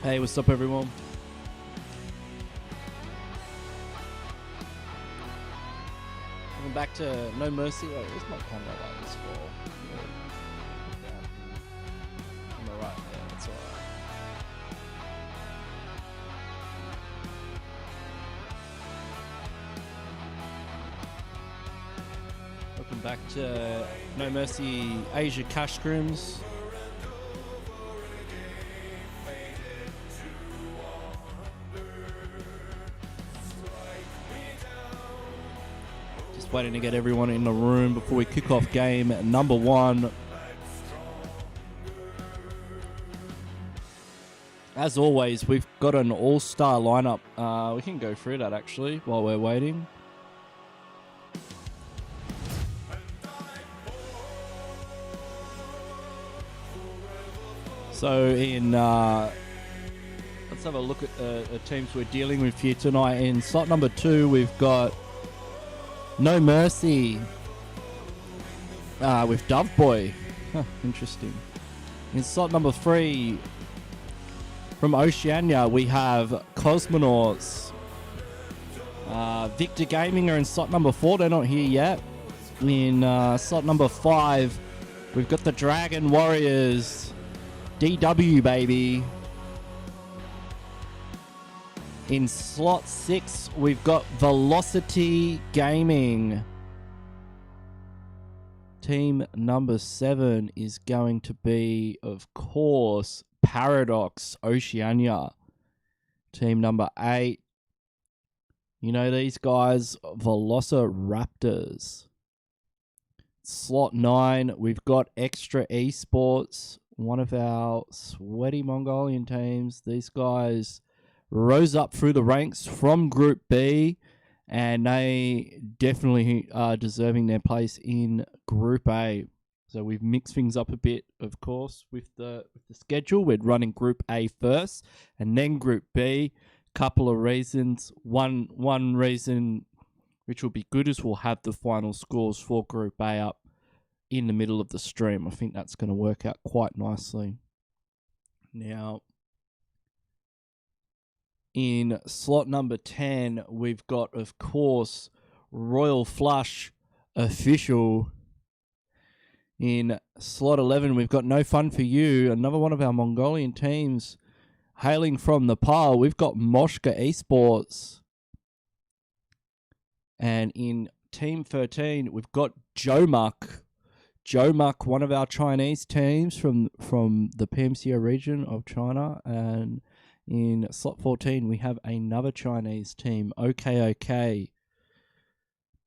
Hey, what's up, everyone? Welcome back to No Mercy. Wait, where's my camera like this for? Am I right? Yeah, that's alright. Welcome back to No Mercy Asia Cash Scrims. Waiting to get everyone in the room before we kick off game number 1. As always, we've got an all-star lineup. We can go through that actually while we're waiting. So let's have a look at the teams we're dealing with here tonight. In slot number 2, we've got No Mercy with Dove Boy. Huh, interesting. In slot number 3, from Oceania, we have Cosmonauts. Victor Gaming are in slot number 4. They're not here yet. In slot number 5, we've got the Dragon Warriors. DW, baby. In slot 6, we've got Velocity Gaming. Team number 7 is going to be, of course, Paradox Oceania. Team number 8, you know these guys, Velociraptors. Slot 9, we've got Extra Esports, one of our sweaty Mongolian teams. These guys rose up through the ranks from Group B, and they definitely are deserving their place in Group A. So we've mixed things up a bit, of course, with the schedule. We're running Group A first, and then Group B. Couple of reasons. One reason which will be good is we'll have the final scores for Group A up in the middle of the stream. I think that's going to work out quite nicely. Now, in slot number 10, we've got, of course, Royal Flush Official. In slot 11, we've got No Fun For You, another one of our Mongolian teams hailing from Nepal. We've got Moshka Esports. And in Team 13, we've got Jomuck. Jomuck, one of our Chinese teams from the PMCO region of China. And in slot 14, we have another Chinese team, OK.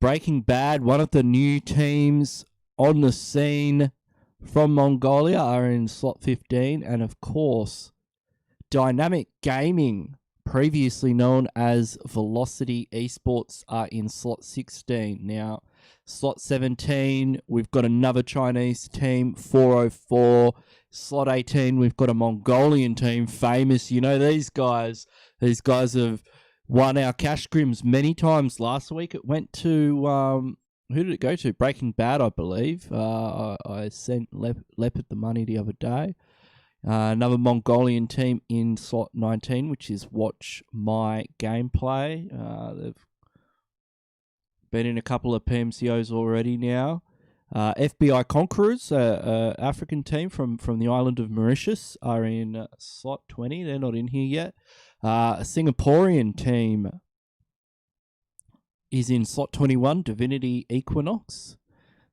Breaking Bad, one of the new teams on the scene from Mongolia, are in slot 15. And of course, Dynamic Gaming, previously known as Velocity Esports, are in slot 16. Now, slot 17, we've got another Chinese team, 404. Slot 18, we've got a Mongolian team, famous. You know these guys. These guys have won our cash scrims many times. Last week it went to, who did it go to? Breaking Bad, I believe. I sent Leopard the money the other day. Another Mongolian team in slot 19, which is Watch My Gameplay. They've been in a couple of PMCOs already now. FBI Conquerors, African team from the island of Mauritius, are in slot 20. They're not in here yet. A Singaporean team is in slot 21, Divinity Equinox.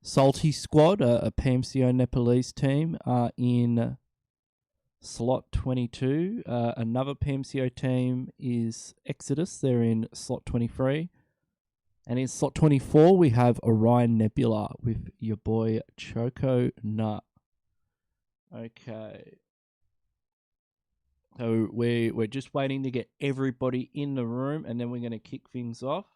Salty Squad, a PMCO Nepalese team, are in slot 22. Another PMCO team is Exodus. They're in slot 23. And in slot 24, we have Orion Nebula with your boy Choco Nut. Okay. So we're just waiting to get everybody in the room, and then we're going to kick things off.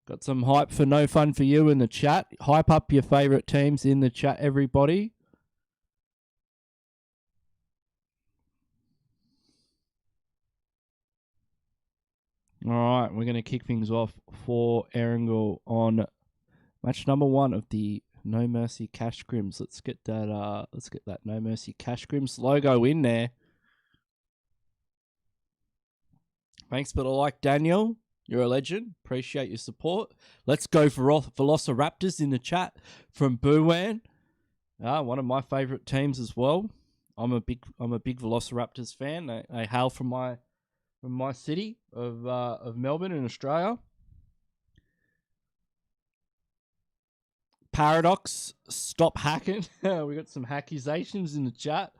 Got some hype for No Fun For You in the chat. Hype up your favorite teams in the chat, everybody. All right, we're going to kick things off for Erangel on match number 1 of the No Mercy Cash Scrims. Let's get that No Mercy Cash Scrims logo in there. Thanks for the like, Daniel. You're a legend. Appreciate your support. Let's go for Velociraptors in the chat from Boowan. One of my favourite teams as well. I'm a big Velociraptors fan. They hail from my city of Melbourne in Australia. Paradox, stop hacking. We got some accusations in the chat.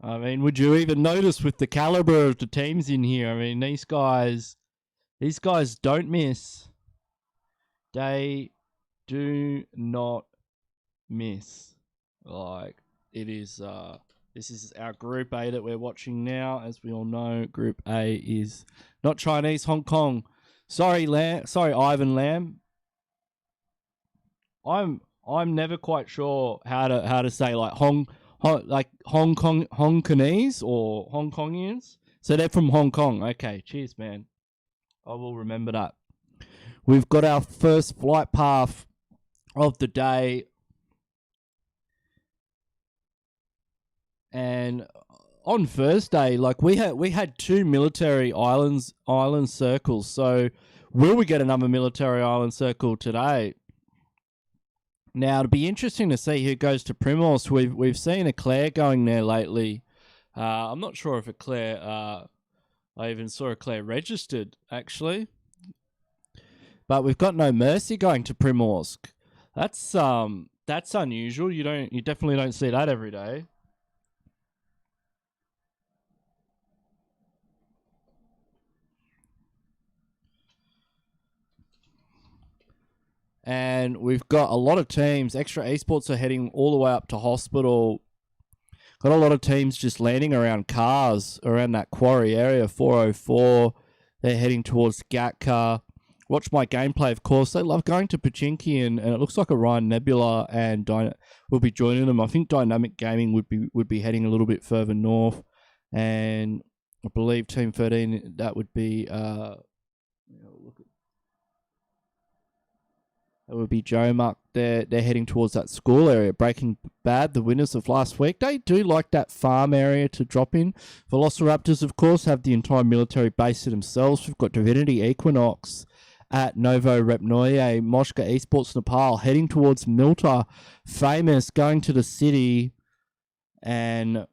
I mean, would you even notice with the caliber of the teams in here? I mean, these guys don't miss. They do not miss. Like, it is, this is our Group A that we're watching now. As we all know, Group A is not Chinese, Hong Kong. Sorry, Ivan Lamb. I'm never quite sure how to say like Hong Kongese or Hong Kongians. So they're from Hong Kong. Okay, cheers, man. I will remember that. We've got our first flight path of the day. And on Thursday, like we had 2 military island circles. So will we get another military island circle today? Now, it'll be interesting to see who goes to Primorsk. We've seen Eclair going there lately. I'm not sure if Eclair... I even saw Eclair registered, actually. But we've got No Mercy going to Primorsk. That's unusual. You definitely don't see that every day. And we've got a lot of teams. Extra Esports are heading all the way up to hospital. Got a lot of teams just landing around cars, around that quarry area, 404. They're heading towards Gatka. Watch my gameplay, of course. They love going to Pachinki, and it looks like Orion Nebula and will be joining them. I think Dynamic Gaming would be heading a little bit further north. And I believe Team 13, that would be... It would be Joe Muck. They're heading towards that school area. Breaking Bad, the winners of last week. They do like that farm area to drop in. Velociraptors, of course, have the entire military base to themselves. We've got Divinity Equinox at Novo Repnoye. Moshka Esports Nepal heading towards Milta. Famous going to the city. And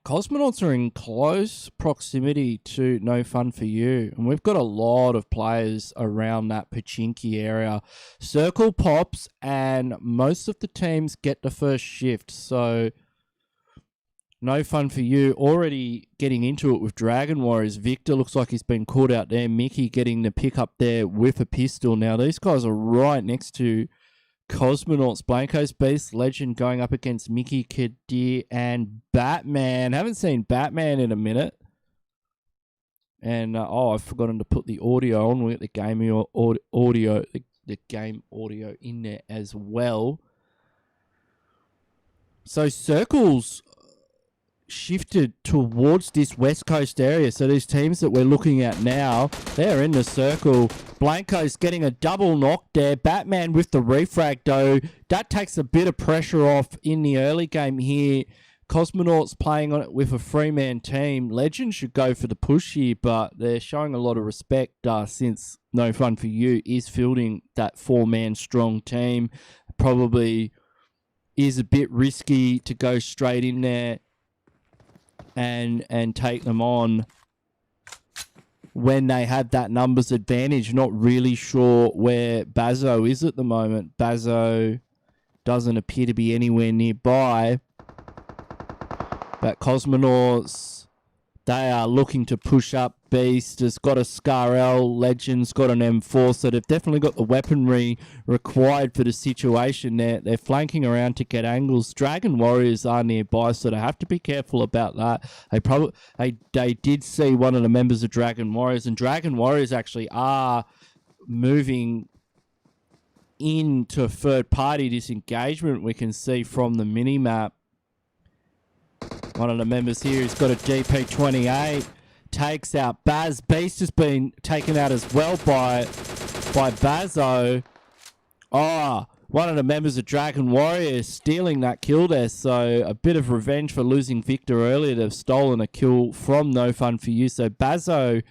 Cosmonauts are in close proximity to No Fun For You. And we've got a lot of players around that Pachinki area. Circle pops and most of the teams get the first shift. So No Fun For You already getting into it with Dragon Warriors. Victor looks like he's been caught out there. Mickey getting the pick up there with a pistol. Now these guys are right next to Cosmonauts. Blanco's Beast Legend going up against Mickey, Kadir, and Batman. Haven't seen Batman in a minute. And, I've forgotten to put the audio on. We'll get the game audio, the game audio in there as well. So Circles shifted towards this West Coast area. So these teams that we're looking at now, they're in the circle. Blanco's getting a double knock there. Batman with the refrag, though. That takes a bit of pressure off in the early game here. Cosmonauts playing on it with a 3-man team. Legend should go for the push here, but they're showing a lot of respect since No Fun For You is fielding that 4-man strong team. Probably is a bit risky to go straight in there and take them on when they have that numbers advantage. Not really sure where Bazo is at the moment. Bazo doesn't appear to be anywhere nearby. But Cosmonauts, they are looking to push up. Beast has got a Scar-L. Legend's got an M4, so they've definitely got the weaponry required for the situation. They're flanking around to get angles. Dragon Warriors are nearby, so they have to be careful about that. They did see one of the members of Dragon Warriors, and Dragon Warriors actually are moving into third-party disengagement. We can see from the mini-map. One of the members here has got a DP28. Takes out Baz. Beast has been taken out as well by Bazo. Oh, one of the members of Dragon Warrior stealing that kill there. So a bit of revenge for losing Victor earlier. They've stolen a kill from No Fun For You. So Bazo's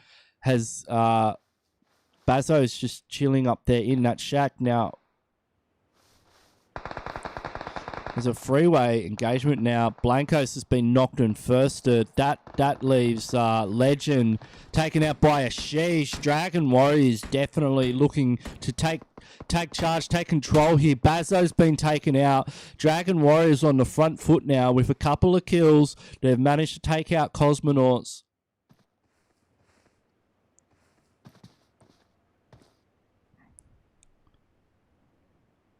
just chilling up there in that shack now. There's a freeway engagement now. Blancos has been knocked and firsted. That leaves Legend taken out by a Sheesh. Dragon Warriors definitely looking to take charge, take control here. Bazo's been taken out. Dragon Warriors on the front foot now with a couple of kills. They've managed to take out Cosmonauts.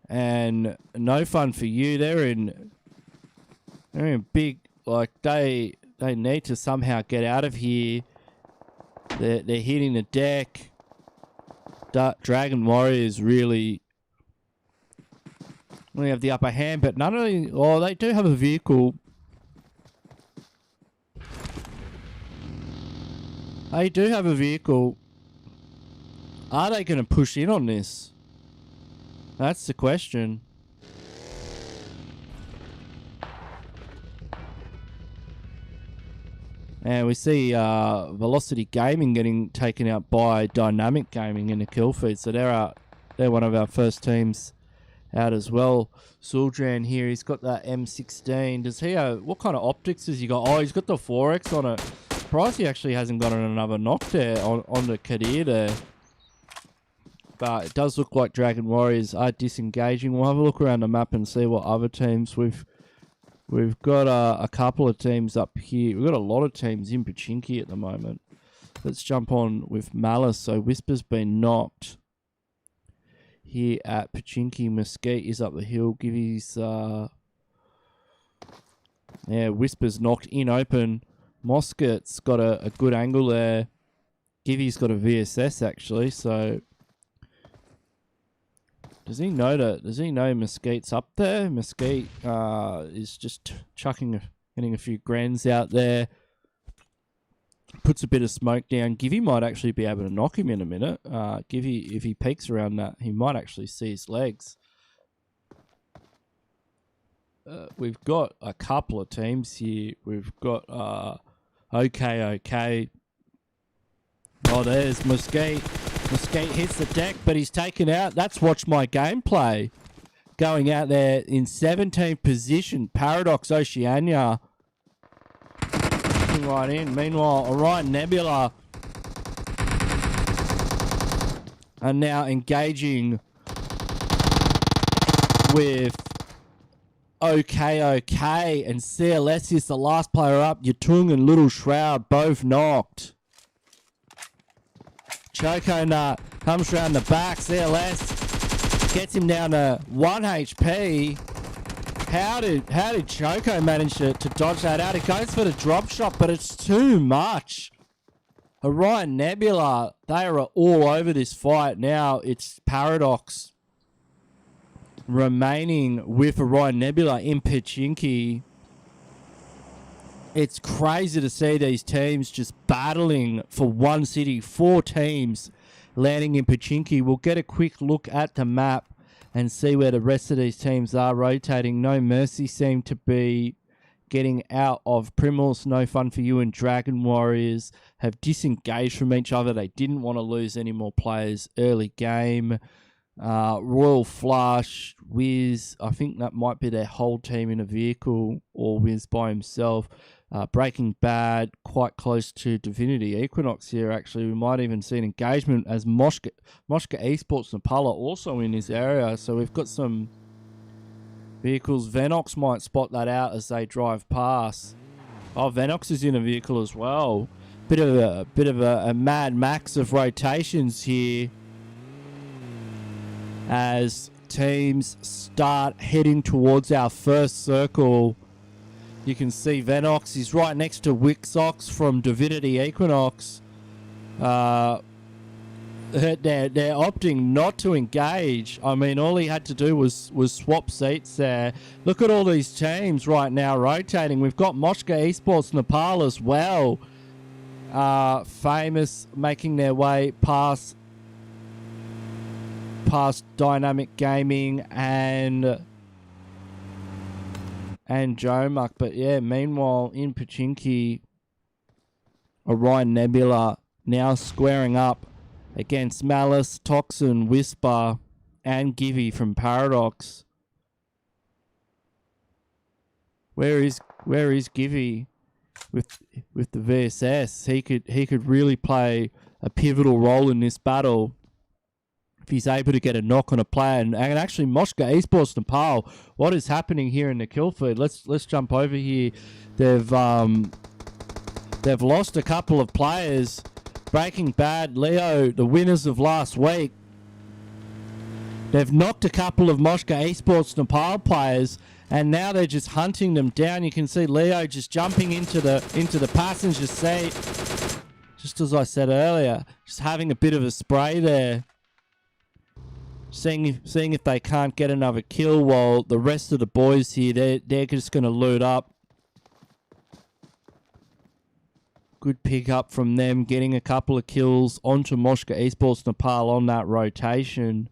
And No Fun For You, they're in big, like they need to somehow get out of here. They're hitting the deck. Dragon Warriors really have the upper hand, but none of the, oh, they do have a vehicle. They do have a vehicle. Are they going to push in on this? That's the question. And we see Velocity Gaming getting taken out by Dynamic Gaming in the kill feed. So they're one of our first teams out as well. Suldran here, he's got that M16. Does he have, what kind of optics has he got? Oh, he's got the 4X on it. Surprised he actually hasn't gotten another knock there on the Kadir there. But it does look like Dragon Warriors are disengaging. We'll have a look around the map and see what other teams we've got. A couple of teams up here. We've got a lot of teams in Pachinki at the moment. Let's jump on with Malice. So Whisper's been knocked here at Pachinki. Mesquite is up the hill. Givey's Whisper's knocked in open. Mosquet's got a good angle there. Givey's got a VSS actually, so Does he know Mesquite's up there? Mesquite is just getting a few grands out there. Puts a bit of smoke down. Givey might actually be able to knock him in a minute. Givey, if he peeks around that, he might actually see his legs. We've got a couple of teams here. We've got OK. Oh, there's Mesquite. Mesquite hits the deck, but he's taken out. That's Watch My Gameplay. Going out there in 17th position. Paradox Oceania. Right in. Meanwhile, Orion Nebula are now engaging with OK. And CLS is the last player up. Yatung and Little Shroud both knocked. Choco Nut comes around the back. CLS gets him down to 1 HP. How did Choco manage to dodge that out? He goes for the drop shot, but it's too much. Orion Nebula, they are all over this fight now. It's Paradox remaining with Orion Nebula in Pachinki. It's crazy to see these teams just battling for one city. 4 teams landing in Pachinki. We'll get a quick look at the map and see where the rest of these teams are rotating. No Mercy seem to be getting out of Primals. No Fun For You and Dragon Warriors have disengaged from each other. They didn't want to lose any more players early game. Royal Flush, Wiz, I think that might be their whole team in a vehicle, or Wiz by himself. Breaking Bad, quite close to Divinity Equinox here, actually. We might even see an engagement as Moshka Esports Napala also in this area. So we've got some vehicles. Venox might spot that out as they drive past. Oh, Venox is in a vehicle as well. Bit of a Mad Max of rotations here as teams start heading towards our first circle. You can see Venox is right next to Wixox from Divinity Equinox. they're opting not to engage. I mean, all he had to do was swap seats there. Look at all these teams right now rotating. We've got Moshka Esports Nepal as well. Famous making their way past Dynamic Gaming and Jomuck. But yeah, meanwhile in Pachinki, Orion Nebula now squaring up against Malice, Toxin, Whisper, and Givey from Paradox. Where is Givey with the VSS? He could really play a pivotal role in this battle if he's able to get a knock on a player. And actually, Moshka Esports Nepal, what is happening here in the kill feed? Let's jump over here. They've lost a couple of players. Breaking Bad, Leo, the winners of last week. They've knocked a couple of Moshka Esports Nepal players, and now they're just hunting them down. You can see Leo just jumping into the passenger seat, just as I said earlier, just having a bit of a spray there, seeing if they can't get another kill, while the rest of the boys here, they're just going to loot up. Good pick up from them, getting a couple of kills onto Moshka Esports Nepal on that rotation.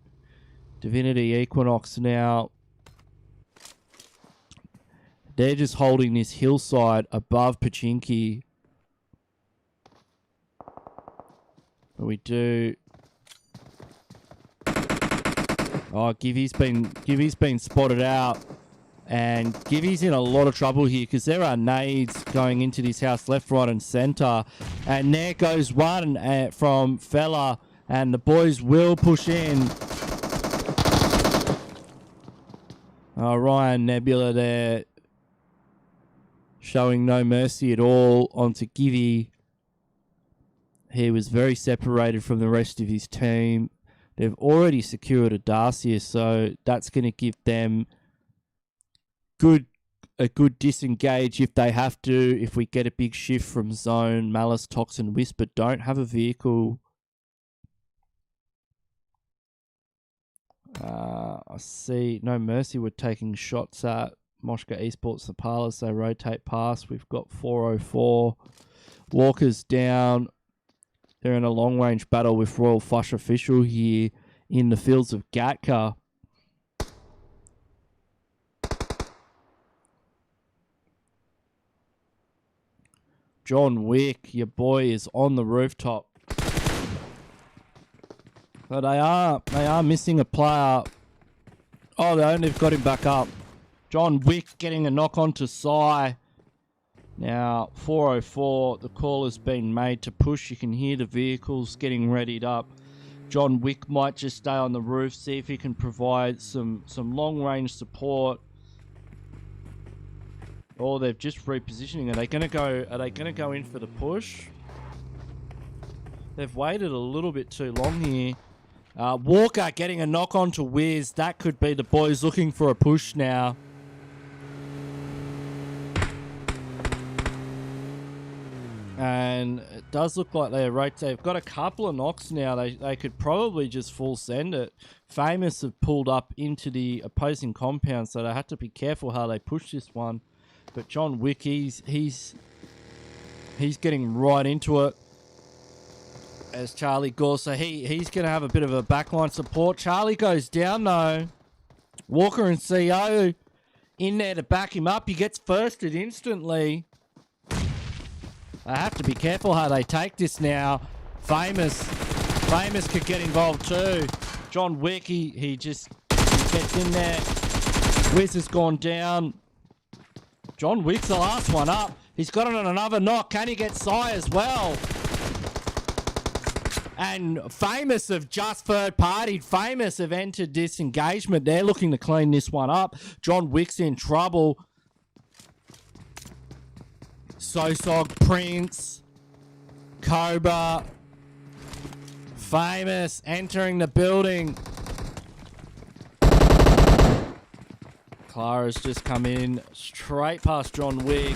Divinity Equinox now. They're just holding this hillside above Pachinki. But we do... Oh, Givey's been spotted out. And Givey's in a lot of trouble here because there are nades going into this house left, right, and centre. And there goes one from Fella, and the boys will push in. Ryan Nebula there showing no mercy at all onto Givey. He was very separated from the rest of his team. They've already secured a Dacia, so that's going to give them a good disengage if they have to. If we get a big shift from zone, Malice, Toxin, Whisper don't have a vehicle. I see No Mercy were taking shots at Moshka Esports Nepal as they rotate past. We've got 404. Walker's down. They're in a long range battle with Royal Flush Official here in the fields of Gatka. John Wick, your boy, is on the rooftop. But they are missing a player. Oh, they've got him back up. John Wick getting a knock onto Sai. Now, 404, the call has been made to push. You can hear the vehicles getting readied up. John Wick might just stay on the roof, see if he can provide some long-range support. Oh, they've just repositioning. Are they going to go in for the push? They've waited a little bit too long here. Walker getting a knock on to Wiz. That could be the boys looking for a push now. And it does look like they're right. They've got a couple of knocks now. They could probably just full send it. Famous have pulled up into the opposing compound, so they have to be careful how they push this one. But John Wick, he's getting right into it as Charlie Gore. So he's going to have a bit of a backline support. Charlie goes down though. Walker and CO in there to back him up. He gets firsted instantly. They have to be careful how they take this now. Famous could get involved too. John Wick, he gets in there. Wiz has gone down. John Wick's the last one up. He's got it on another knock. Can he get Sai as well? And Famous have just third-partied. Famous have entered this engagement. They're looking to clean this one up. John Wick's in trouble. Sosog, Prince, Cobra, Famous entering the building. Clara's just come in straight past John Wick.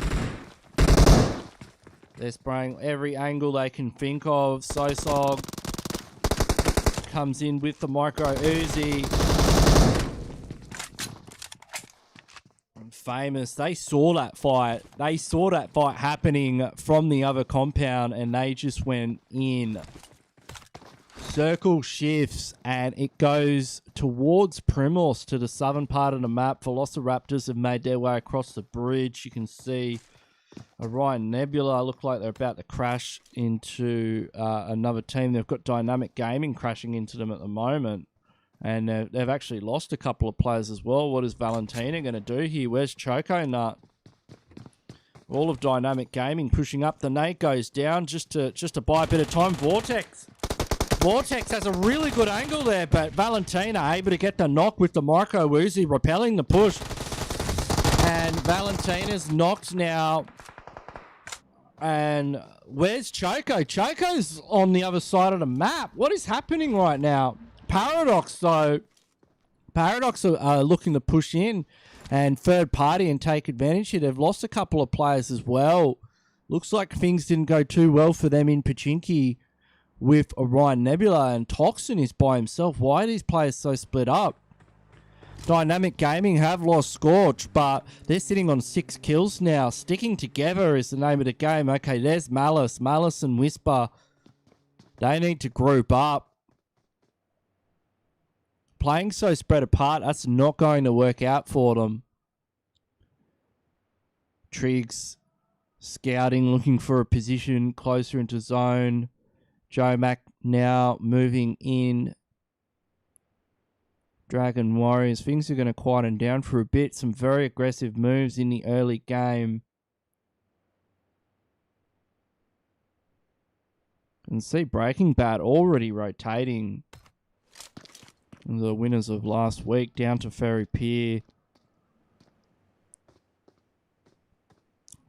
They're spraying every angle they can think of. Sosog comes in with the micro Uzi. And Famous, they saw that fight. They saw that fight happening from the other compound, and they just went in. Circle shifts, and it goes towards Primorse, to the southern part of the map. Velociraptors have made their way across the bridge. You can see Orion Nebula look like they're about to crash into another team. They've got Dynamic Gaming crashing into them at the moment. And they've actually lost a couple of players as well. What is Valentina going to do here? Where's Choco Nut? All of Dynamic Gaming pushing up. The nade goes down just to buy a bit of time. Vortex has a really good angle there, but Valentina able to get the knock with the micro Uzi, repelling the push. And Valentina's knocked now. And where's Choco? Choco's on the other side of the map. What is happening right now? Paradox, though. Paradox are looking to push in and third party and take advantage here. They've lost a couple of players as well. Looks like things didn't go too well for them in Pachinki with Orion Nebula, and Toxin is by himself. Why are these players so split up? Dynamic Gaming have lost Scorch, but they're sitting on 6 kills now. Sticking together is the name of the game. Okay, there's Malice. Malice and Whisper. They need to group up. Playing so spread apart, that's not going to work out for them. Triggs scouting, looking for a position closer into zone. Joe Mac now moving in. Dragon Warriors. Things are going to quieten down for a bit. Some very aggressive moves in the early game. You can see Breaking Bad already rotating. The winners of last week down to Ferry Pier.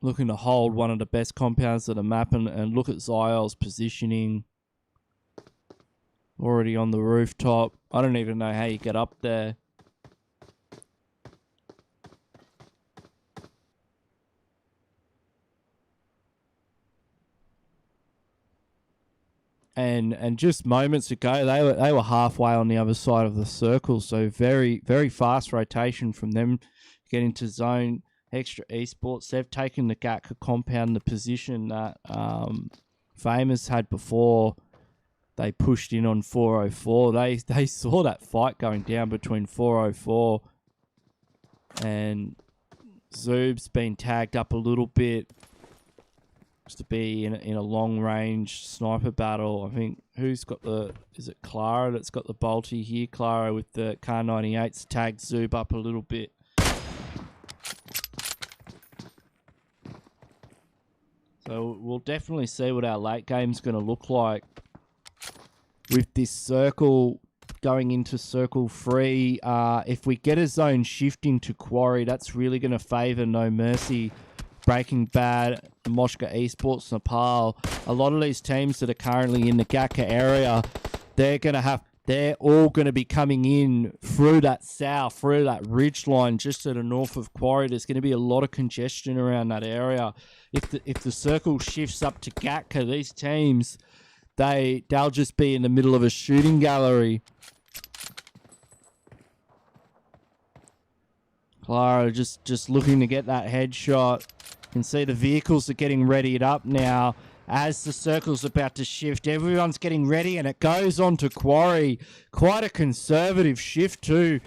Looking to hold one of the best compounds of the map, and look at Zyle's positioning. Already on the rooftop. I don't even know how you get up there. And just moments ago, they were halfway on the other side of the circle. So very, very fast rotation from them getting to zone. Extra Esports, they've taken the Gatka compound, the position that Famous had before. They pushed in on 404. They saw that fight going down between 404 and Zoob's been tagged up a little bit just to be in a long range sniper battle. I think who's got is it Clara that's got the bolty here? Clara with the Kar 98's tagged Zoob up a little bit. So we'll definitely see what our late game's going to look like with this circle going into circle 3. If we get a zone shifting to Quarry, that's really going to favour No Mercy, Breaking Bad, Moshka Esports, Nepal. A lot of these teams that are currently in the Gatka area, they're all going to be coming in through that south, through that ridge line just to the north of Quarry. There's going to be a lot of congestion around that area. If the circle shifts up to Gatka, these teams, they'll just be in the middle of a shooting gallery. Clara just looking to get that headshot. You can see the vehicles are getting readied up now. As the circle's about to shift, everyone's getting ready, and it goes on to Quarry. Quite a conservative shift too.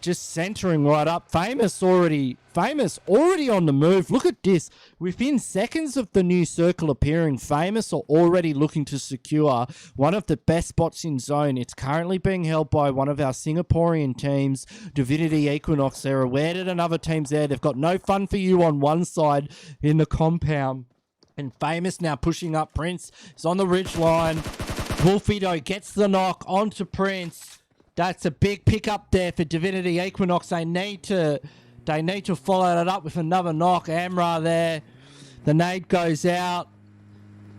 Just centering right up. Famous already on the move. Look at this. Within seconds of the new circle appearing, Famous are already looking to secure one of the best spots in zone. It's currently being held by one of our Singaporean teams, Divinity Equinox. They're aware that another team's there. They've got no fun for you on one side in the compound. And Famous now pushing up. Prince is on the ridge line. Wolfido gets the knock onto Prince. That's a big pickup there for Divinity Equinox. They need to follow that up with another knock. Amra there. The nade goes out.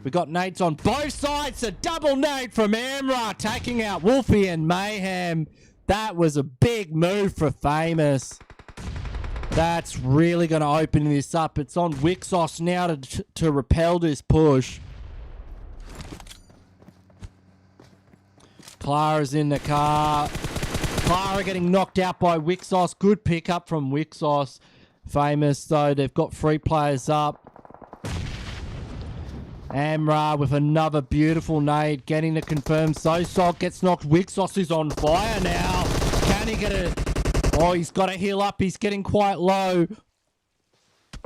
We got nades on both sides. A double nade from Amra, taking out Wolfie and Mayhem. That was a big move for Famous. That's really going to open this up. It's on Wixos now to repel this push. Clara's in the car. Clara getting knocked out by Wixos. Good pickup from Wixos. Famous, though. They've got 3 players up. Amra with another beautiful nade. Getting to confirm. Sosok gets knocked. Wixos is on fire now. Can he get it? Oh, he's got to heal up. He's getting quite low.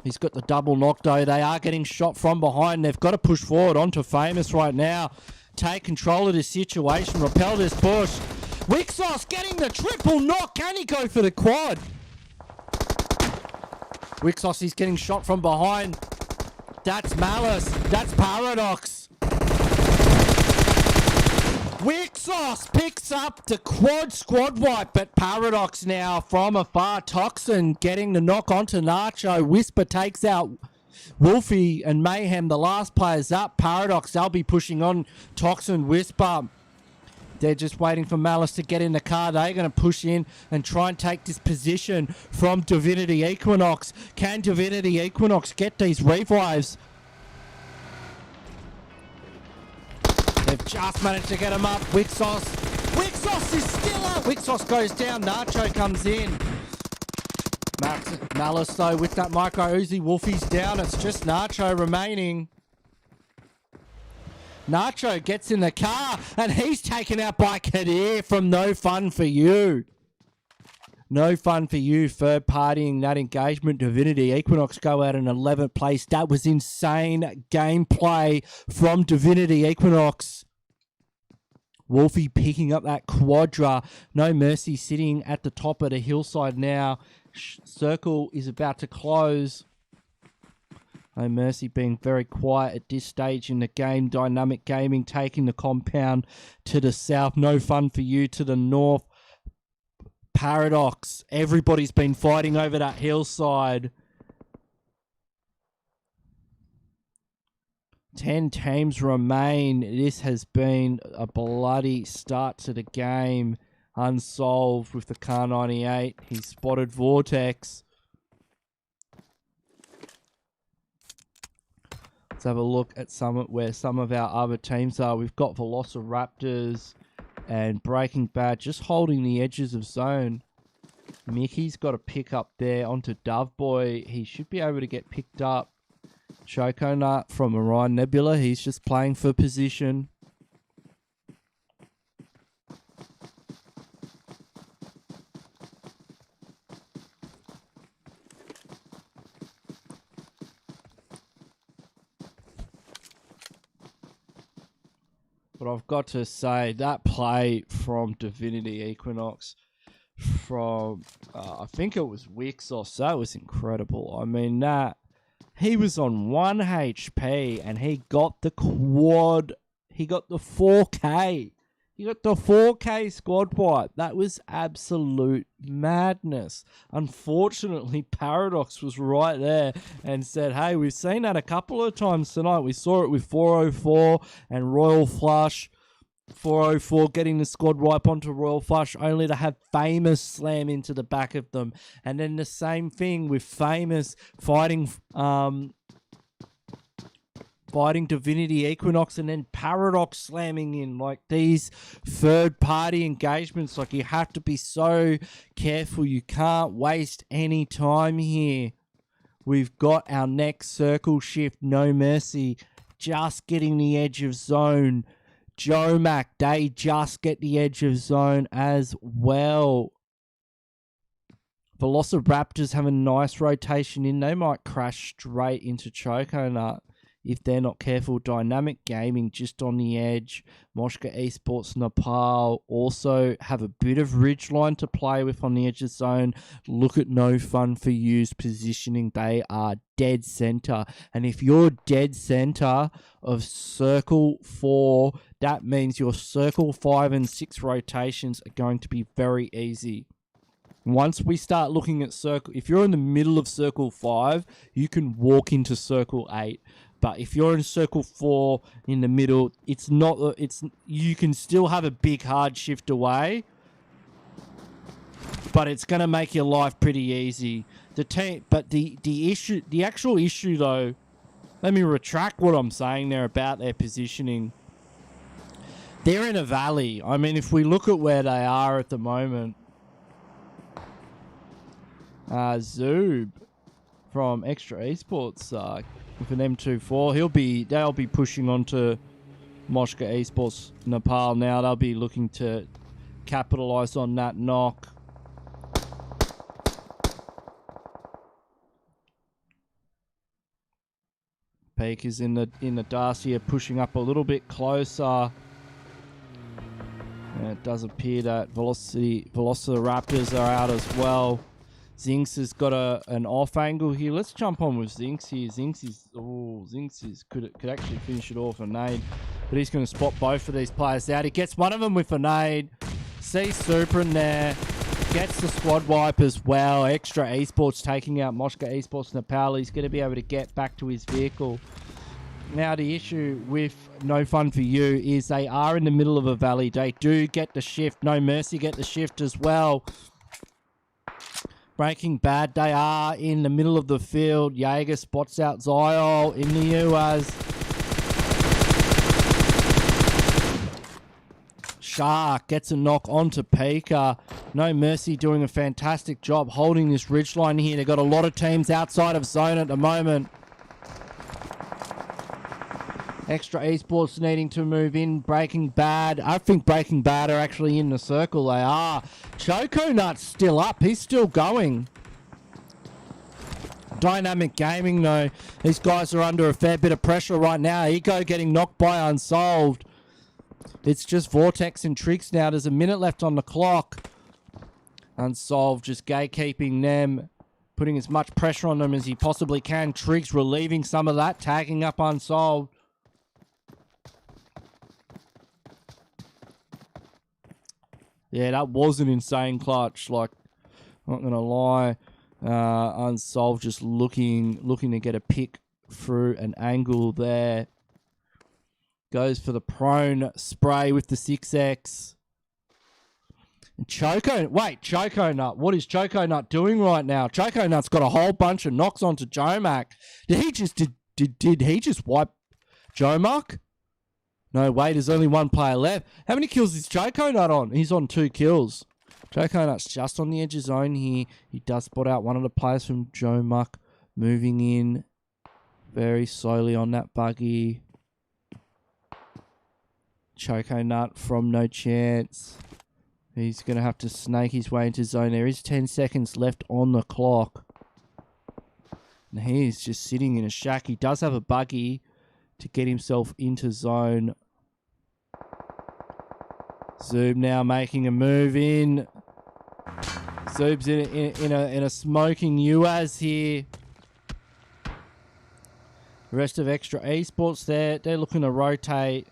He's got the double knock, though. They are getting shot from behind. They've got to push forward onto Famous right now. Take control of this situation. Repel this push. Wixos getting the triple knock. Can he go for the quad? Wixos is getting shot from behind. That's Malice. That's Paradox. Wixos picks up the quad squad wipe, but Paradox now from afar. Toxin getting the knock onto Nacho. Whisper takes out Wolfie and Mayhem. The last player's up. Paradox, they'll be pushing on Toxin, Whisper. They're just waiting for Malice to get in the car. They're going to push in and try and take this position from Divinity Equinox. Can Divinity Equinox get these revives? They've just managed to get him up. Wixos. Wixos is still up. Wixos goes down. Nacho comes in. Malice, though, with that micro Uzi. Wolfie's down. It's just Nacho remaining. Nacho gets in the car, and he's taken out by Kadir from No Fun For You. No Fun For You, third partying that engagement. Divinity Equinox go out in 11th place. That was insane gameplay from Divinity Equinox. Wolfie picking up that quadra. No Mercy sitting at the top of the hillside now. Circle is about to close. No Mercy being very quiet at this stage in the game. Dynamic Gaming taking the compound to the south. No Fun For You to the north. Paradox. Everybody's been fighting over that hillside. 10 teams remain. This has been a bloody start to the game. Unsolved with the Car 98. He spotted Vortex. Let's have a look at where some of our other teams are. We've got Velociraptors and Breaking Bad just holding the edges of zone. Mickey's got a pick up there onto Doveboy. He should be able to get picked up. Choconut from Orion Nebula. He's just playing for position. But I've got to say, that play from Divinity Equinox, from, I think it was Wixos, that was incredible. I mean, he was on 1 HP, and he got the quad, he got the 4K. He got the 4K squad wipe. That was absolute madness. Unfortunately, Paradox was right there and said, hey, we've seen that a couple of times tonight. We saw it with 404 and Royal Flush. 404 getting the squad wipe onto Royal Flush, only to have Famous slam into the back of them. And then the same thing with Famous fighting Divinity Equinox, and then Paradox slamming in. Like, these third-party engagements, like, you have to be so careful. You can't waste any time here. We've got our next circle shift, No Mercy, just getting the edge of zone. Joe Mac, they just get the edge of zone as well. Velociraptors have a nice rotation in. They might crash straight into Choconut if they're not careful. Dynamic Gaming just on the edge. Moshka Esports Nepal also have a bit of ridgeline to play with on the edge of zone. Look at No Fun For You's positioning. They are dead center. And if you're dead center of circle 4, that means your circle 5 and 6 rotations are going to be very easy. Once we start looking at circle, if you're in the middle of circle 5, you can walk into circle 8. But if you're in circle 4 in the middle, you can still have a big hard shift away, but it's going to make your life pretty easy. The actual issue though, let me retract what I'm saying there about their positioning. They're in a valley. I mean, if we look at where they are at the moment, Zoob from Extra Esports with an M24, they'll be pushing onto Moshka Esports Nepal now. They'll be looking to capitalize on that knock. Peak is in the dust here, pushing up a little bit closer. And it does appear that Velociraptors are out as well. Zinx has got an off angle here. Let's jump on with Zinx here. Zinx could actually finish it off a nade, but he's going to spot both of these players out. He gets one of them with a nade. Sees Super in there. Gets the squad wipe as well. Extra Esports taking out Moshka Esports Nepal. He's going to be able to get back to his vehicle. Now, the issue with No Fun For You is they are in the middle of a valley. They do get the shift. No Mercy get the shift as well. Breaking Bad, they are in the middle of the field. Jaeger spots out Zyol in the UAS. Shark gets a knock onto Pika. No Mercy doing a fantastic job holding this ridgeline here. They've got a lot of teams outside of zone at the moment. Extra Esports needing to move in. Breaking Bad. I think Breaking Bad are actually in the circle. They are. Choconut's still up. He's still going. Dynamic Gaming, though. These guys are under a fair bit of pressure right now. Ego getting knocked by Unsolved. It's just Vortex and Tricks now. There's a minute left on the clock. Unsolved just gatekeeping them. Putting as much pressure on them as he possibly can. Tricks relieving some of that. Tagging up Unsolved. Yeah, that was an insane clutch. Like, I'm not going to lie. Unsolved just looking to get a pick through an angle there. Goes for the prone spray with the 6X. And Choconut. What is Choconut doing right now? Choconut's got a whole bunch of knocks onto Jomac. Did he just wipe Jomac? No, wait, there's only one player left. How many kills is Choconut on? He's on 2 kills. Choconut's just on the edge of zone here. He does spot out one of the players from Jomac moving in very slowly on that buggy. Choconut from No Chance. He's going to have to snake his way into zone. There is 10 seconds left on the clock. And he's just sitting in a shack. He does have a buggy to get himself into zone. Zoob now making a move in. Zoob's in a smoking UAS here. The rest of Extra Esports they're looking to rotate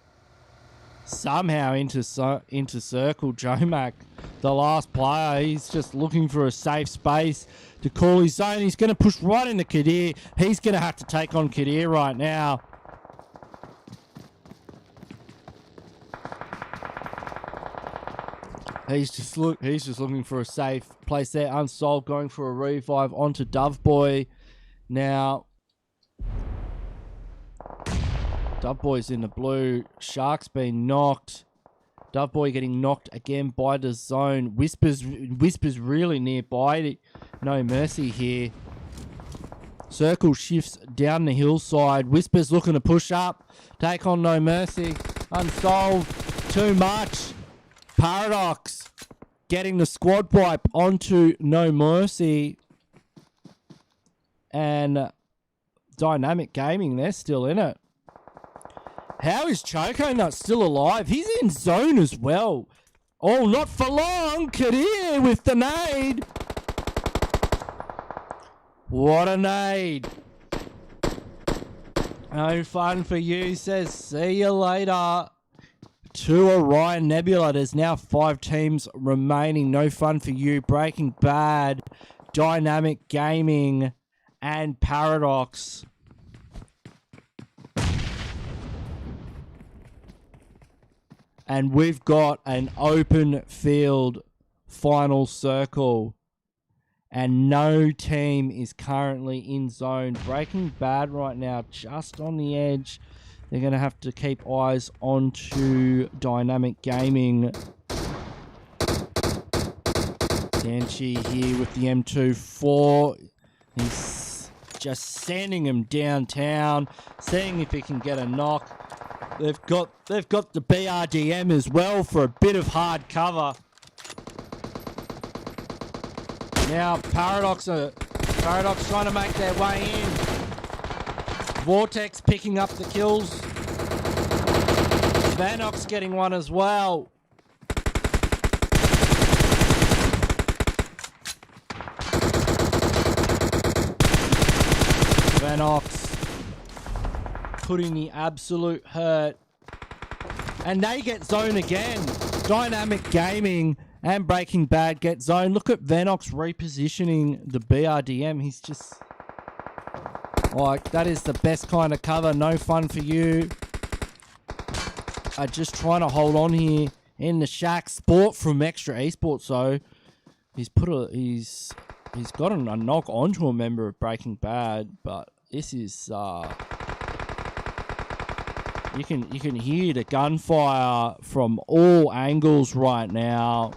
somehow into circle. Jomac, the last player, he's just looking for a safe space to call his zone. He's going to push right into Kadir. He's going to have to take on Kadir right now. He's just looking for a safe place there. Unsolved going for a revive onto Doveboy. Now, Doveboy's in the blue. Shark's been knocked. Doveboy getting knocked again by the zone. Whisper's really nearby. No Mercy here. Circle shifts down the hillside. Whisper's looking to push up. Take on No Mercy. Unsolved. Too much. Paradox getting the squad wipe onto No Mercy. And Dynamic Gaming, they're still in it. How is Choconut still alive? He's in zone as well. Oh, not for long. Kadir with the nade. What a nade. No Fun For You says, see you later. To Orion Nebula. There's now 5 teams remaining. No Fun For You, Breaking Bad, Dynamic Gaming, and Paradox. And we've got an open field final circle. And no team is currently in zone. Breaking Bad right now, just on the edge. They're going to have to keep eyes onto Dynamic Gaming. Sanchi here with the M24. He's just sending him downtown, seeing if he can get a knock. They've got the BRDM as well for a bit of hard cover. Now Paradox trying to make their way in. Vortex picking up the kills. Vanox getting one as well. Vanox putting the absolute hurt. And they get zone again. Dynamic Gaming and Breaking Bad get zone. Look at Vanox repositioning the BRDM. He's just... like, that is the best kind of cover. No fun for you. Just trying to hold on here in the shack. Sport from Extra Esports, so he's got a knock onto a member of Breaking Bad, but this is you can hear the gunfire from all angles right now.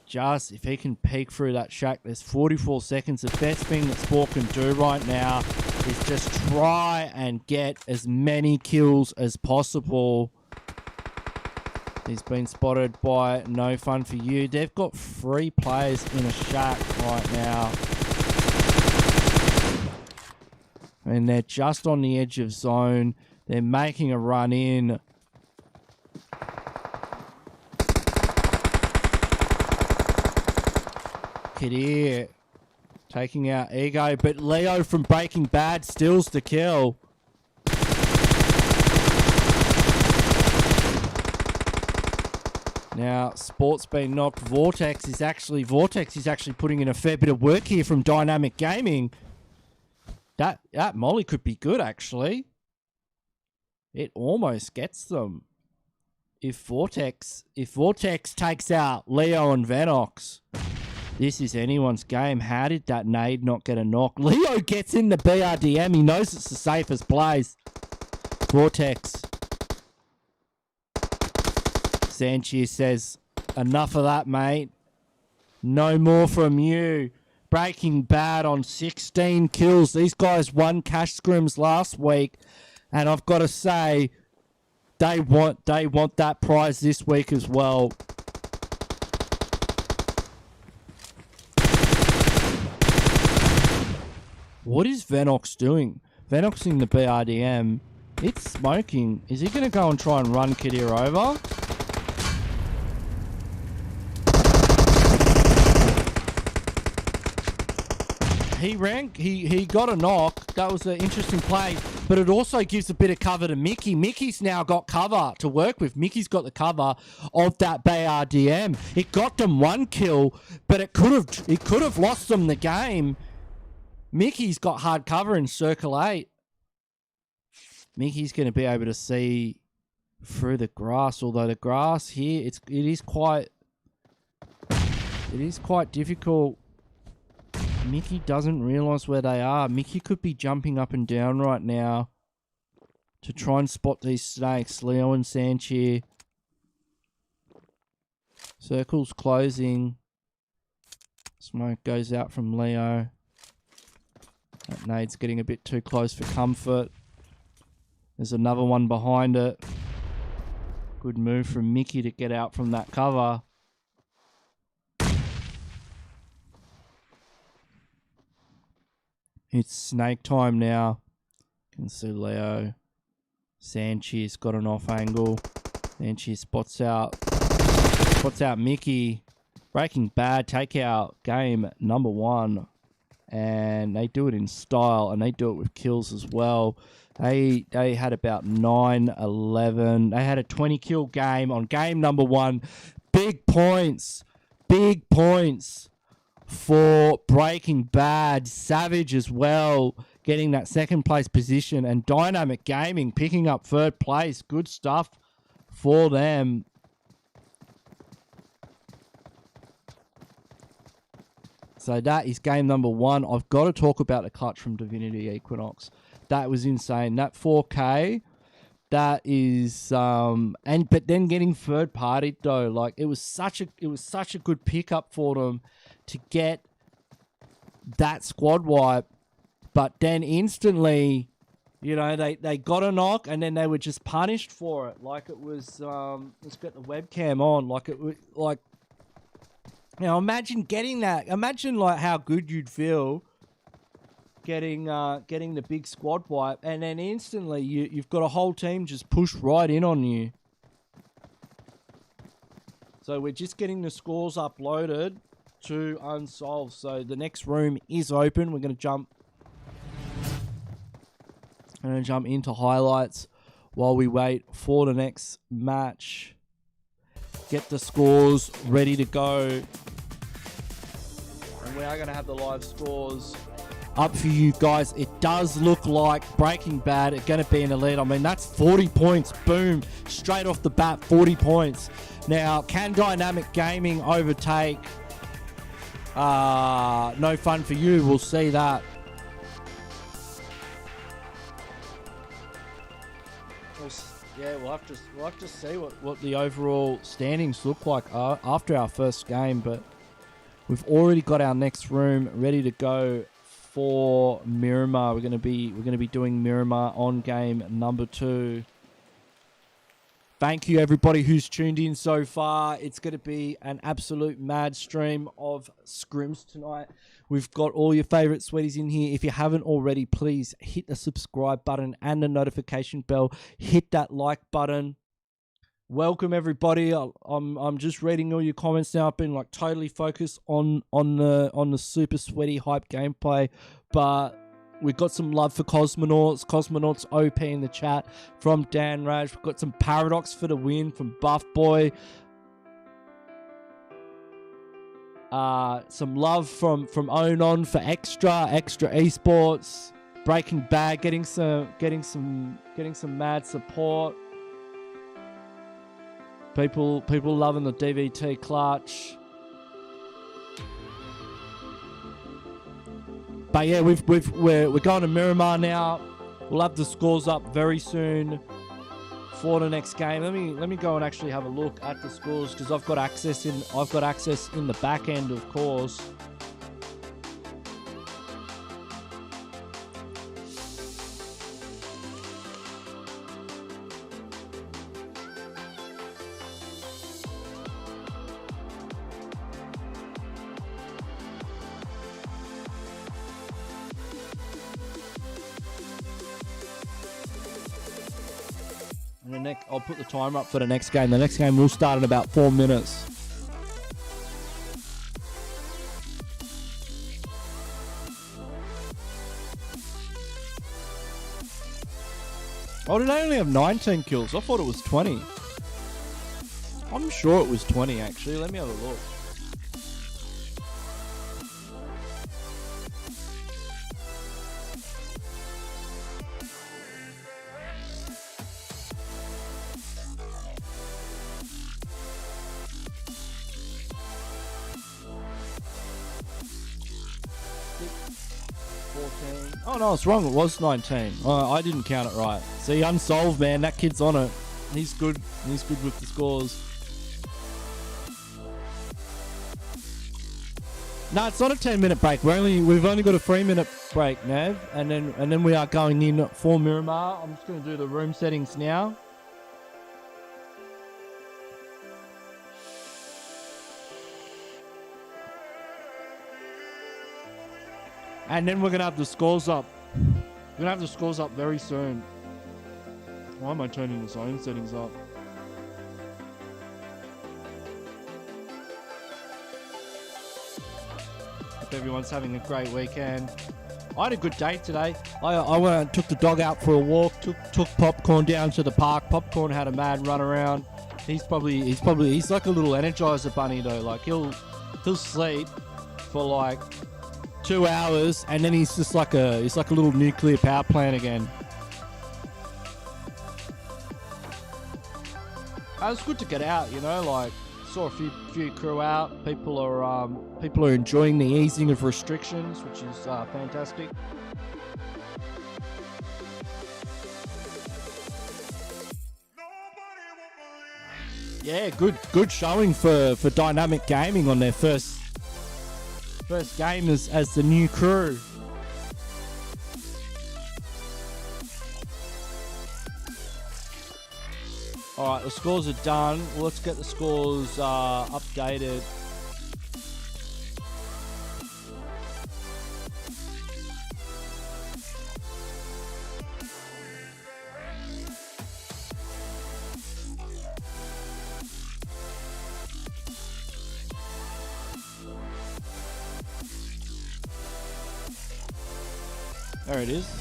Just if he can peek through that shack, there's 44 seconds. The best thing that Sport can do right now is just try and get as many kills as possible. He's been spotted by No Fun For You. They've got 3 players in a shack right now. And they're just on the edge of zone. They're making a run in. Kadir taking out Ego, but Leo from Breaking Bad steals the kill. Now, Sport's been knocked. Vortex is actually putting in a fair bit of work here from Dynamic Gaming. That molly could be good, actually. It almost gets them. If Vortex takes out Leo and Vanox, this is anyone's game. How did that nade not get a knock? Leo gets in the BRDM. He knows it's the safest place. Vortex. Sanchez says, enough of that, mate. No more from you. Breaking Bad on 16 kills. These guys won cash scrims last week. And I've got to say, they want that prize this week as well. What is Vanox doing? Vanoxing the BRDM. It's smoking. Is he going to go and try and run Kadir over? He got a knock. That was an interesting play. But it also gives a bit of cover to Mickey. Mickey's now got cover to work with. Mickey's got the cover of that BRDM. It got them 1 kill, but it could have lost them the game. Mickey's got hard cover in Circle 8. Mickey's going to be able to see through the grass, although the grass here, it is quite difficult. Mickey doesn't realise where they are. Mickey could be jumping up and down right now to try and spot these snakes. Leo and Sanchi. Circle's closing. Smoke goes out from Leo. That nade's getting a bit too close for comfort. There's another one behind it. Good move from Mickey to get out from that cover. It's snake time now. You can see Leo. Sanchez got an off angle. Sanchez spots out Mickey. Breaking Bad take out game number 1. And they do it in style, and they do it with kills as well. They had about 9-11. They had a 20 kill game on game number 1. Big points for Breaking Bad. Savage as well, getting that second place position, and Dynamic Gaming picking up 3rd place. Good stuff for them. So that is game number 1. I've got to talk about the clutch from Divinity Equinox. That was insane. That 4K, that is but then getting third party though, like it was such a good pickup for them to get that squad wipe, but then instantly, you know, they got a knock and then they were just punished for it. Like it was let's get the webcam on. Like it was like, you know, imagine getting that. Imagine like how good you'd feel getting the big squad wipe, and then instantly you've got a whole team just pushed right in on you. So we're just getting the scores uploaded to Unsolved. So the next room is open. We're going to jump into highlights while we wait for the next match. Get the scores ready to go. And we are going to have the live scores up for you guys. It does look like Breaking Bad are going to be in the lead. I mean, that's 40 points. Boom. Straight off the bat, 40 points. Now, can Dynamic Gaming overtake? No fun for you. We'll see that. Yeah, we'll have to see what the overall standings look like after our first game. But we've already got our next room ready to go for Miramar. We're gonna be doing Miramar on game number 2. Thank you everybody who's tuned in so far. It's gonna be an absolute mad stream of scrims tonight. We've got all your favorite sweaties in here. If you haven't already, please hit the subscribe button and the notification bell. Hit that like button. Welcome everybody. I'm just reading all your comments now. I've been like totally focused on the super sweaty hype gameplay, but we've got some love for Cosmonauts OP in the chat from Dan Raj. We've got some Paradox for the win from Buff Boy. Some love from Onon for extra esports. Breaking Bad getting some mad support. People loving the DVT clutch. But yeah, we're going to Miramar now. We'll have the scores up very soon for the next game. Let me go and actually have a look at the scores, because I've got access in the back end, of course. I'll put the timer up for the next game. The next game will start in about 4 minutes. Oh, did I only have 19 kills? I thought it was 20. I'm sure it was 20 actually. Let me have a look. Oh no, it's wrong. It was 19. I didn't count it right. See, Unsolved, man. That kid's on it. He's good. He's good with the scores. No, it's not a 10-minute break. We've only got a 3-minute break, Nav, and then we are going in for Miramar. I'm just going to do the room settings now. And then we're going to have the scores up. We're going to have the scores up very soon. Why am I turning the zone settings up? Hope everyone's having a great weekend. I had a good day today. I went and took the dog out for a walk, took Popcorn down to the park. Popcorn had a mad run around. He's like a little Energizer bunny though. Like he'll sleep for like 2 hours, and then he's like a little nuclear power plant again. It's good to get out, you know, like saw a few crew out. People are enjoying the easing of restrictions, which is fantastic. Yeah, good showing for Dynamic Gaming on their first game as the new crew. Alright, the scores are done. Let's get the scores updated. There it is.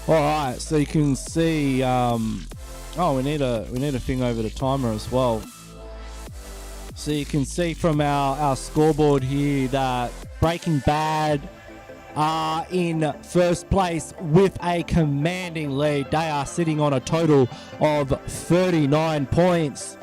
Alright, so you can see we need a thing over the timer as well. So you can see from our scoreboard here that Breaking Bad are in first place with a commanding lead. They are sitting on a total of 39 points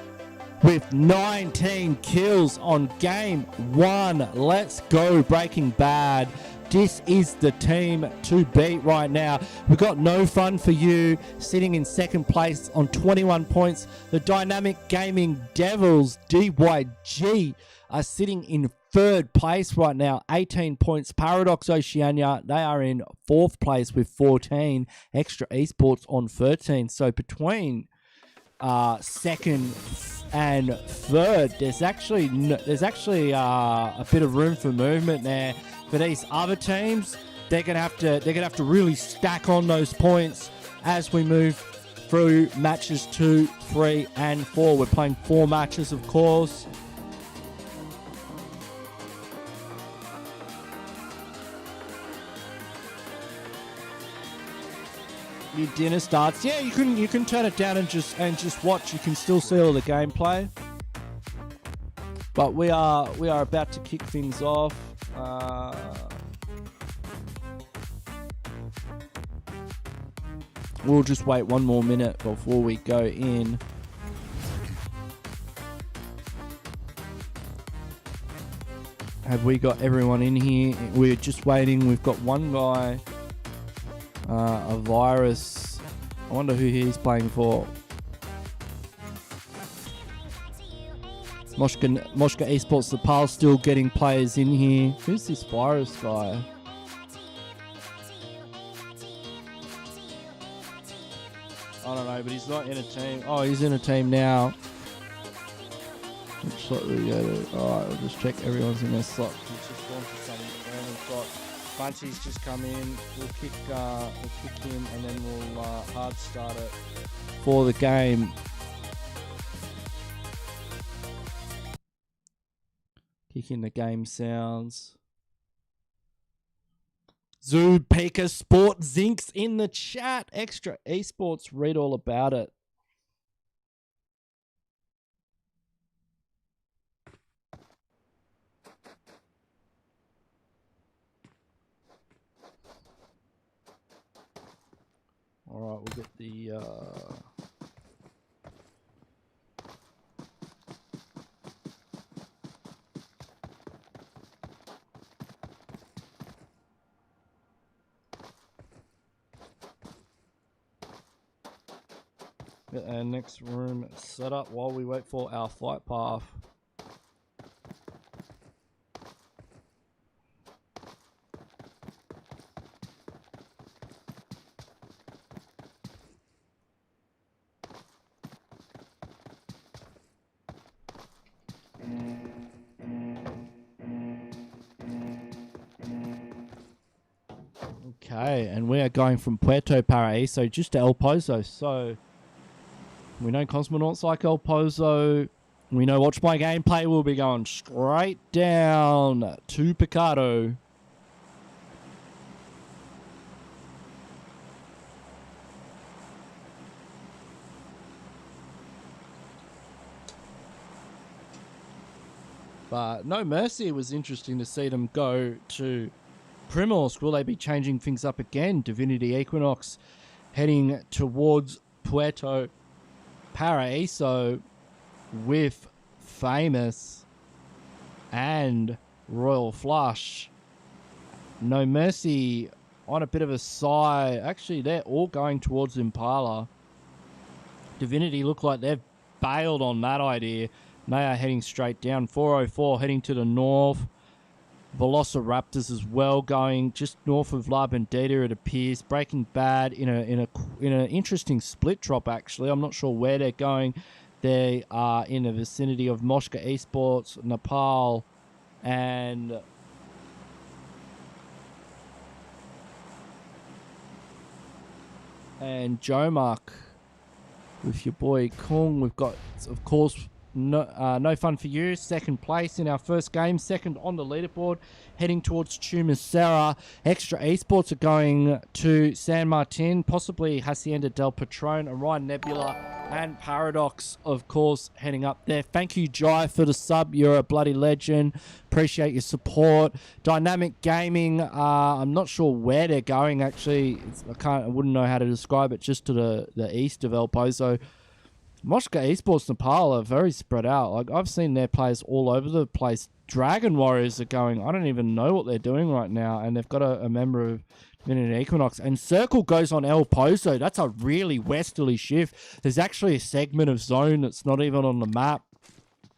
with 19 kills on game 1. Let's go, Breaking Bad. This is the team to beat right now. We've got No Fun For You sitting in second place on 21 points. The Dynamic Gaming Devils, DYG, are sitting in third place right now, 18 points. Paradox Oceania, they are in fourth place with 14. Extra Esports on 13. So between second and third, there's actually a bit of room for movement there. For these other teams, they're gonna have to really stack on those points as we move through matches 2, 3, and 4. We're playing 4 matches, of course. Your dinner starts. Yeah, you can turn it down and just watch. You can still see all the gameplay. But we are about to kick things off. We'll just wait one more minute before we go in. Have we got everyone in here? We're just waiting. We've got one guy, a virus. I wonder who he's playing for. Moshka Esports, the PAL still getting players in here. Who's this virus guy? I don't know, but he's not in a team. Oh, he's in a team now. Which slot do we go to? Alright, we'll just check everyone's in their slot. He's just gone to some random slot. Bunchy's just come in. We'll kick him and then we'll hard start it for the game. Kicking the game sounds. Zoo Pika Sport Zinks in the chat. Extra Esports, read all about it. All right, we'll get the our next room set up while we wait for our flight path. Okay, and we are going from Puerto Paraíso just to El Pozo. So we know Cosmonauts like El Pozo. We know Watch My Gameplay will be going straight down to Picado. But No Mercy, it was interesting to see them go to Primorsk. Will they be changing things up again? Divinity Equinox heading towards Puerto Paraíso. with Famous and Royal Flush. No Mercy on a bit of a sigh. Actually, they're all going towards Impala. Divinity look like they've bailed on that idea. They are heading straight down. 404 heading to the north. Velociraptors as well, going just north of La Bandita, it appears. Breaking Bad in an interesting split drop, actually. I'm not sure where they're going. They are in the vicinity of Moshka Esports, Nepal, and Jomark with your boy Kung. We've got, of course, no fun for you. Second place in our first game. Second on the leaderboard. Heading towards Tumasera. Extra Esports are going to San Martin. Possibly Hacienda del Patron. Orion Nebula and Paradox, of course, heading up there. Thank you, Jai, for the sub. You're a bloody legend. Appreciate your support. Dynamic Gaming. I'm not sure where they're going, actually. I wouldn't know how to describe it. Just to the east of El Pozo. Moshka Esports Nepal are very spread out. Like, I've seen their players all over the place. Dragon Warriors are going. I don't even know what they're doing right now. And they've got a member of Minute Equinox. And Circle goes on El Pozo. That's a really westerly shift. There's actually a segment of zone that's not even on the map.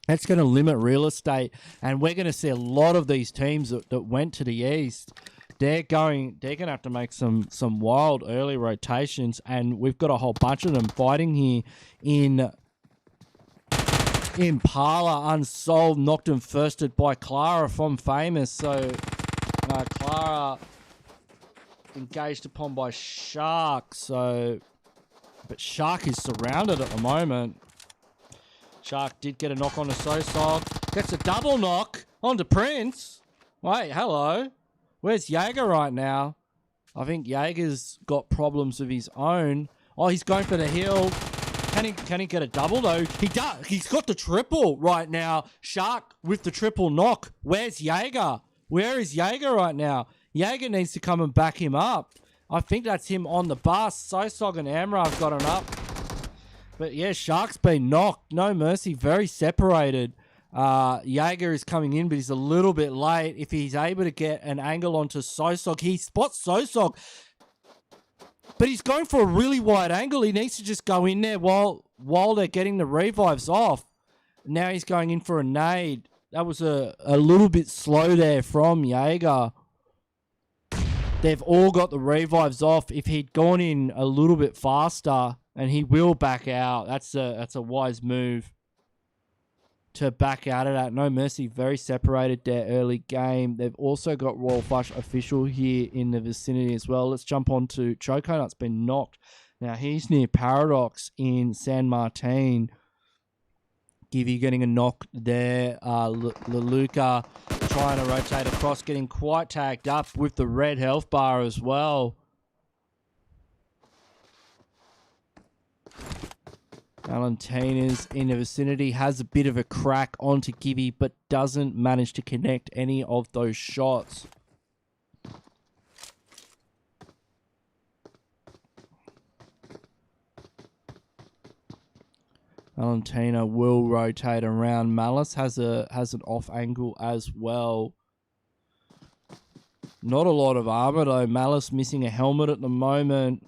That's going to limit real estate. And we're going to see a lot of these teams that went to the east. They're going to have to make some wild early rotations, and we've got a whole bunch of them fighting here in Impala. Unsolved, knocked and firsted by Clara from Famous. So Clara engaged upon by Shark. But Shark is surrounded at the moment. Shark did get a knock on the Sosog. Gets a double knock onto Prince. Wait, hello. Where's Jaeger right now? I think Jaeger's got problems of his own. Oh, he's going for the hill. Can he get a double, though? He does. He's got the triple right now. Shark with the triple knock. Where's Jaeger? Where is Jaeger right now? Jaeger needs to come and back him up. I think that's him on the bus. Sosog and Amra have got him up. But yeah, Shark's been knocked. No Mercy, very separated. Jaeger is coming in, but he's a little bit late. If he's able to get an angle onto Sosog, he spots Sosog. But he's going for a really wide angle. He needs to just go in there while they're getting the revives off. Now he's going in for a nade. That was a little bit slow there from Jaeger. They've all got the revives off. If he'd gone in a little bit faster, and he will back out, that's a wise move to back out of that. No Mercy, very separated their early game. They've also got Royal Flush official here in the vicinity as well. Let's jump on to Choconut's been knocked. Now he's near Paradox in San Martin. Givey getting a knock there. Leluca trying to rotate across, getting quite tagged up with the red health bar as well. Valentina's in the vicinity, has a bit of a crack onto Gibby, but doesn't manage to connect any of those shots. Valentina will rotate around. Malice has an off angle as well. Not a lot of armor though. Malice missing a helmet at the moment.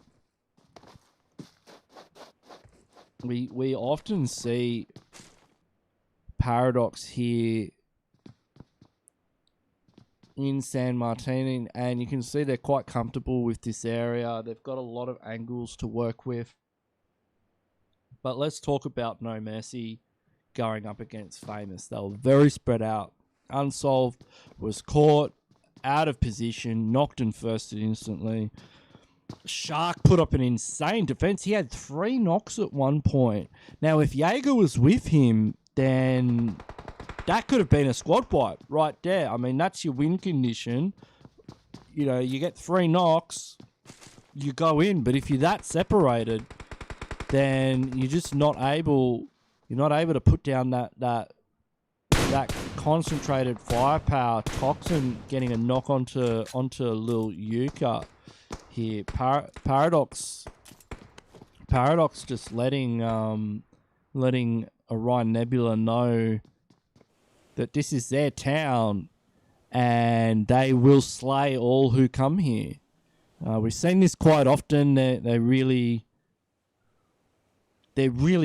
We often see Paradox here in San Martin, and you can see they're quite comfortable with this area. They've got a lot of angles to work with. But let's talk about No Mercy going up against Famous. They were very spread out. Unsolved was caught out of position, knocked and firsted instantly. Shark put up an insane defense. He had 3 knocks at one point. Now, if Jaeger was with him, then that could have been a squad wipe right there. I mean, that's your win condition. You know, you get 3 knocks, you go in. But if you're that separated, then you're just not able. You're not able to put down that concentrated firepower. Toxin getting a knock onto Lil Yuka here. Paradox just letting letting Orion Nebula know that this is their town and they will slay all who come here. We've seen this quite often. They're really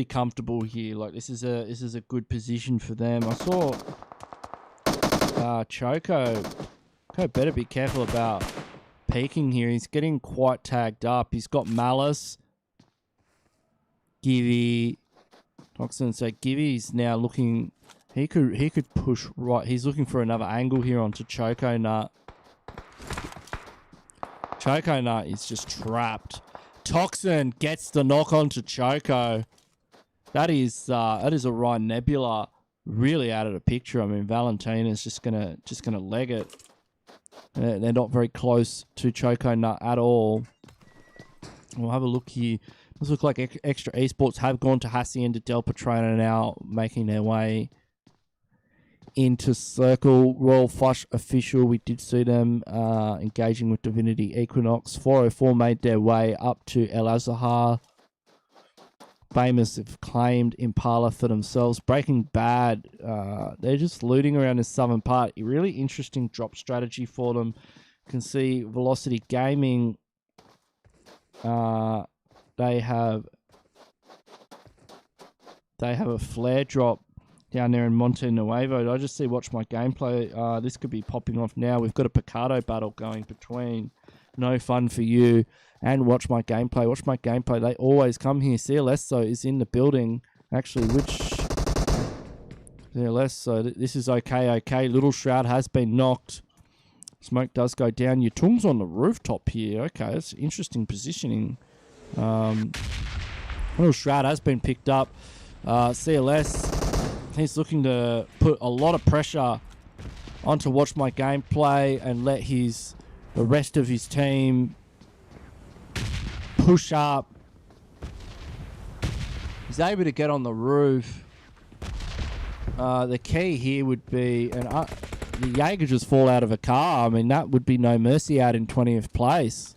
comfortable here. Like this is a good position for them. I saw Choco better be careful about peeking here. He's getting quite tagged up. He's got Malice, Givy, Toxin. So Givy's now looking. He could push right. He's looking for another angle here onto Choco Nut. Choco Nut is just trapped. Toxin gets the knock onto Choco. That is Orion Nebula really out of the picture. I mean, Valentina's just gonna leg it. They're not very close to Choco Nut at all. We'll have a look here. Does look like Extra Esports have gone to Hacienda Del Patrona now, making their way into Circle. Royal Flush Official, we did see them engaging with Divinity Equinox. 404 made their way up to El Azahar. Famous have claimed Impala for themselves. Breaking Bad, they're just looting around the southern part. A really interesting drop strategy for them. You can see Velocity Gaming, they have a flare drop down there in Monte Nuevo. I just see Watch My Gameplay. This could be popping off now. We've got a Picardo battle going between No Fun For You and Watch My Gameplay. Watch My Gameplay, they always come here. CLS, though, is in the building. Actually, which CLS, so this is okay. Little Shroud has been knocked. Smoke does go down. Yutung's on the rooftop here. Okay, that's interesting positioning. Little Shroud has been picked up. CLS, he's looking to put a lot of pressure onto Watch My Gameplay and let the rest of his team push up. He's able to get on the roof. The key here would be, and the Jaeger just fall out of a car. I mean, that would be no mercy out in 20th place.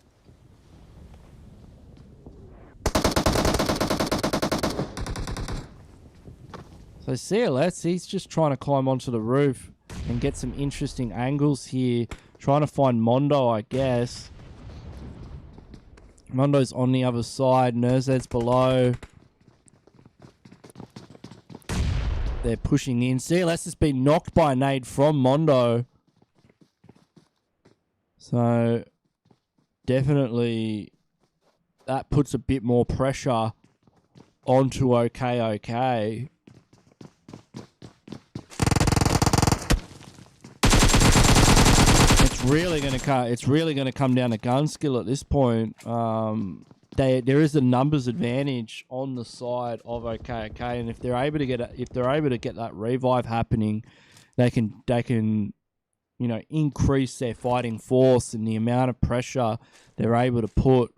So CLS, he's just trying to climb onto the roof and get some interesting angles here. Trying to find Mondo, I guess. Mondo's on the other side. Nerzed's below. They're pushing in. CLS has been knocked by a nade from Mondo. So, definitely that puts a bit more pressure onto OK. It's really going to come down to gun skill at this point. There is a numbers advantage on the side of OK, and if they're able to get that revive happening, they can increase their fighting force and the amount of pressure they're able to put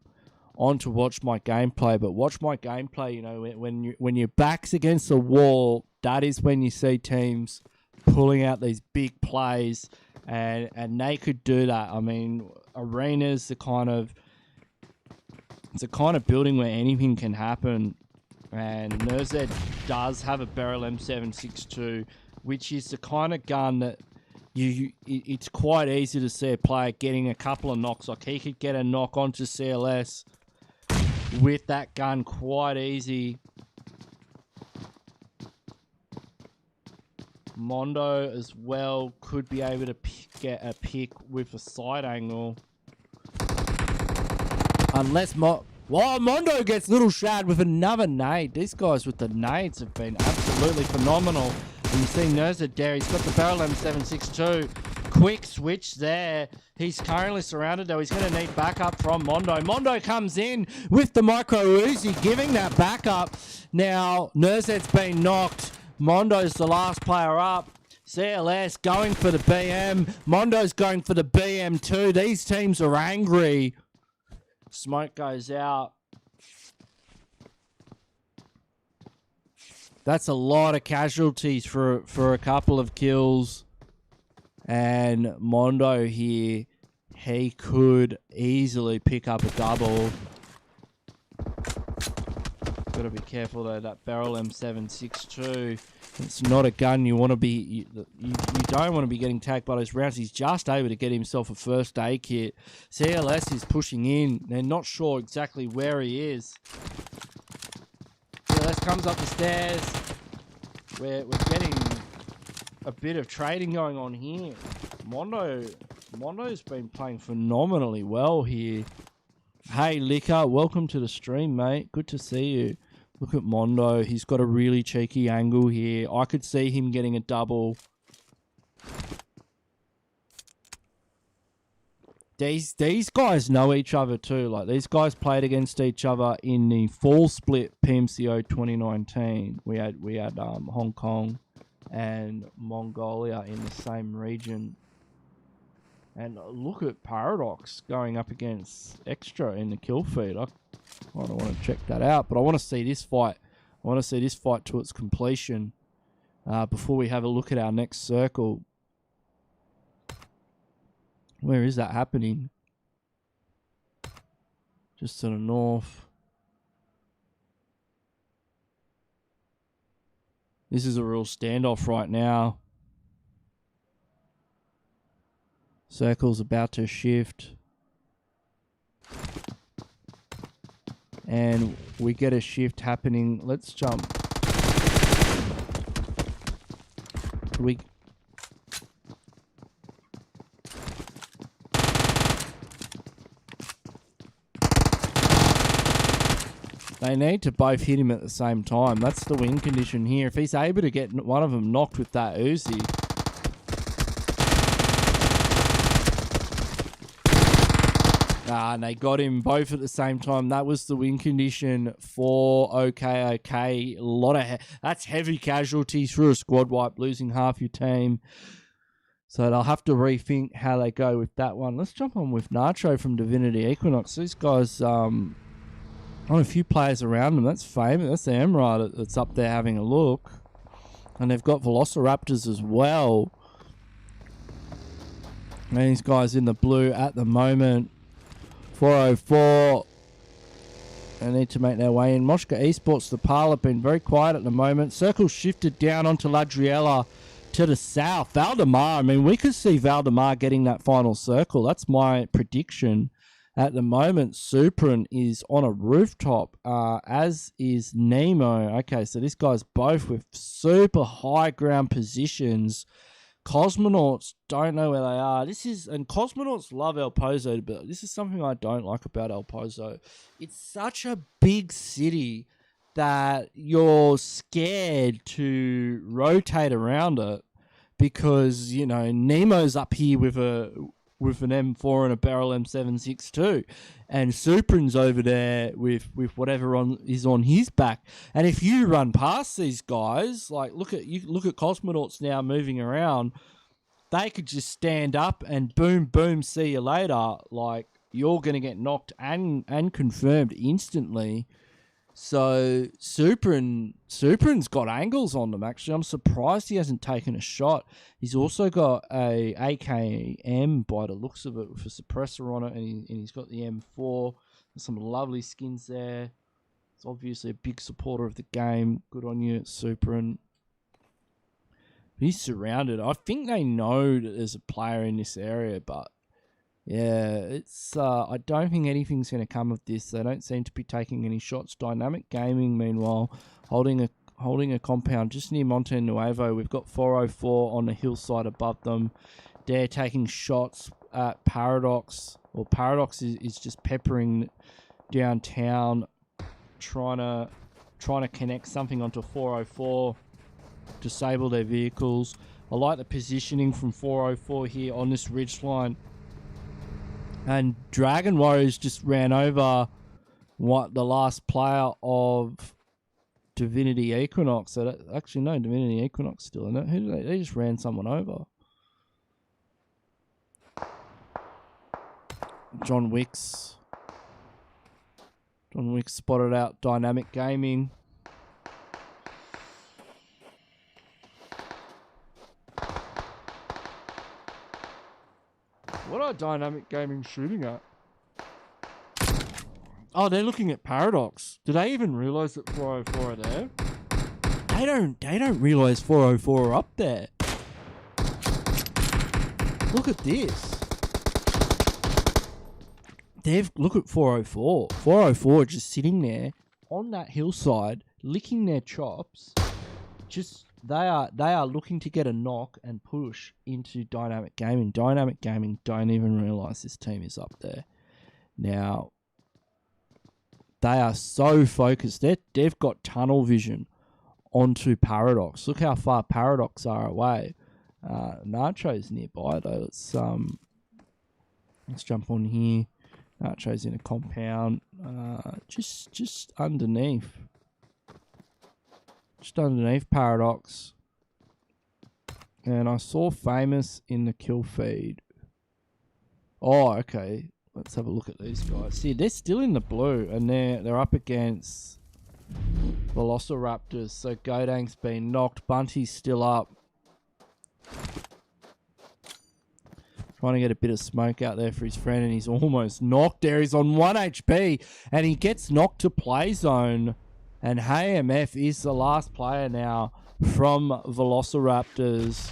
onto Watch My Gameplay. But Watch My Gameplay, when your back's against the wall, that is when you see teams pulling out these big plays. And they could do that. I mean, Arena's the kind of building where anything can happen. And Nerzed does have a Beryl M762, which is the kind of gun that it's quite easy to see a player getting a couple of knocks. Like he could get a knock onto CLS with that gun quite easy. Mondo as well could be able to get a pick with a side angle. Unless Mondo gets Little Shad with another nade. These guys with the nades have been absolutely phenomenal. And you see Nerzed there. He's got the Barrel M762. Quick switch there. He's currently surrounded though. He's going to need backup from Mondo. Mondo comes in with the micro Uzi, giving that backup. Now, Nerzed's been knocked. Mondo's the last player up. CLS going for the BM. Mondo's going for the BM too. These teams are angry. Smoke goes out. That's a lot of casualties for a couple of kills. And Mondo here, he could easily pick up a double. Got to be careful though. That barrel M762. It's not a gun you want to be. You don't want to be getting tagged by those rounds. He's just able to get himself a first aid kit. CLS is pushing in. They're not sure exactly where he is. CLS comes up the stairs. We're getting a bit of trading going on here. Mondo's been playing phenomenally well here. Hey, Liquor, welcome to the stream, mate. Good to see you. Look at Mondo. He's got a really cheeky angle here. I could see him getting a double. These guys know each other too. Like, these guys played against each other in the fall split PMCO 2019. We had Hong Kong and Mongolia in the same region. And look at Paradox going up against Extra in the kill feed. I don't want to check that out, but I want to see this fight. I want to see this fight to its completion before we have a look at our next circle. Where is that happening? Just to the north. This is a real standoff right now. Circle's about to shift. And we get a shift happening. Let's jump. They need to both hit him at the same time. That's the win condition here. If he's able to get one of them knocked with that Uzi. And they got him both at the same time. That was the win condition for OK. A lot of that's heavy casualties for a squad wipe, losing half your team. So they'll have to rethink how they go with that one. Let's jump on with Nacho from Divinity Equinox. These guys, on a few players around them. That's famous. That's the Emerald that's up there having a look. And they've got Velociraptors as well. And these guys in the blue at the moment. 404. They need to make their way in. Moshka Esports, the Parl, have been very quiet at the moment. Circle shifted down onto Ladriella to the south. Valdemar, I mean, we could see Valdemar getting that final circle. That's my prediction. At the moment, Supran is on a rooftop, as is Nemo. Okay, so this guy's both with super high ground positions. Cosmonauts don't know where they are. And Cosmonauts love El Pozo, but this is something I don't like about El Pozo. It's such a big city that you're scared to rotate around it because, you know, Nemo's up here with an M4 and a barrel M762, and Supran's over there with whatever is on his back. And if you run past these guys, like look at Cosmonauts now moving around, they could just stand up and boom, boom, see you later. Like, you're going to get knocked and confirmed instantly. So Supran's got angles on them, actually. I'm surprised he hasn't taken a shot. He's also got a AKM by the looks of it with a suppressor on it, and he's got the M4. There's some lovely skins there. He's obviously a big supporter of the game. Good on you, Supran. He's surrounded. I think they know that there's a player in this area, but yeah, it's. I don't think anything's going to come of this. They don't seem to be taking any shots. Dynamic Gaming, meanwhile, holding a compound just near Monte Nuevo. We've got 404 on the hillside above them. They're taking shots at Paradox. Well, Paradox is just peppering downtown, trying to connect something onto 404, disable their vehicles. I like the positioning from 404 here on this ridgeline. And Dragon Warriors just ran over the last player of Divinity Equinox. So actually, no, Divinity Equinox still in it. They just ran someone over. John Wicks spotted out Dynamic Gaming. What are Dynamic Gaming shooting at? Oh, they're looking at Paradox. Do they even realise that 404 are there? They don't realise 404 are up there. Look at this. Look at 404. 404 just sitting there on that hillside, licking their chops. They are looking to get a knock and push into Dynamic Gaming. Dynamic Gaming don't even realise this team is up there. Now, they are so focused. They've got tunnel vision onto Paradox. Look how far Paradox are away. Nacho's nearby though. Let's jump on here. Nacho's in a compound. Just underneath. Just underneath Paradox. And I saw Famous in the kill feed. Oh, okay. Let's have a look at these guys. See, they're still in the blue, and they're up against Velociraptors. So Godang's been knocked. Bunty's still up. Trying to get a bit of smoke out there for his friend, and he's almost knocked there. He's on 1 HP, and he gets knocked to play zone. And HMF is the last player now from Velociraptors.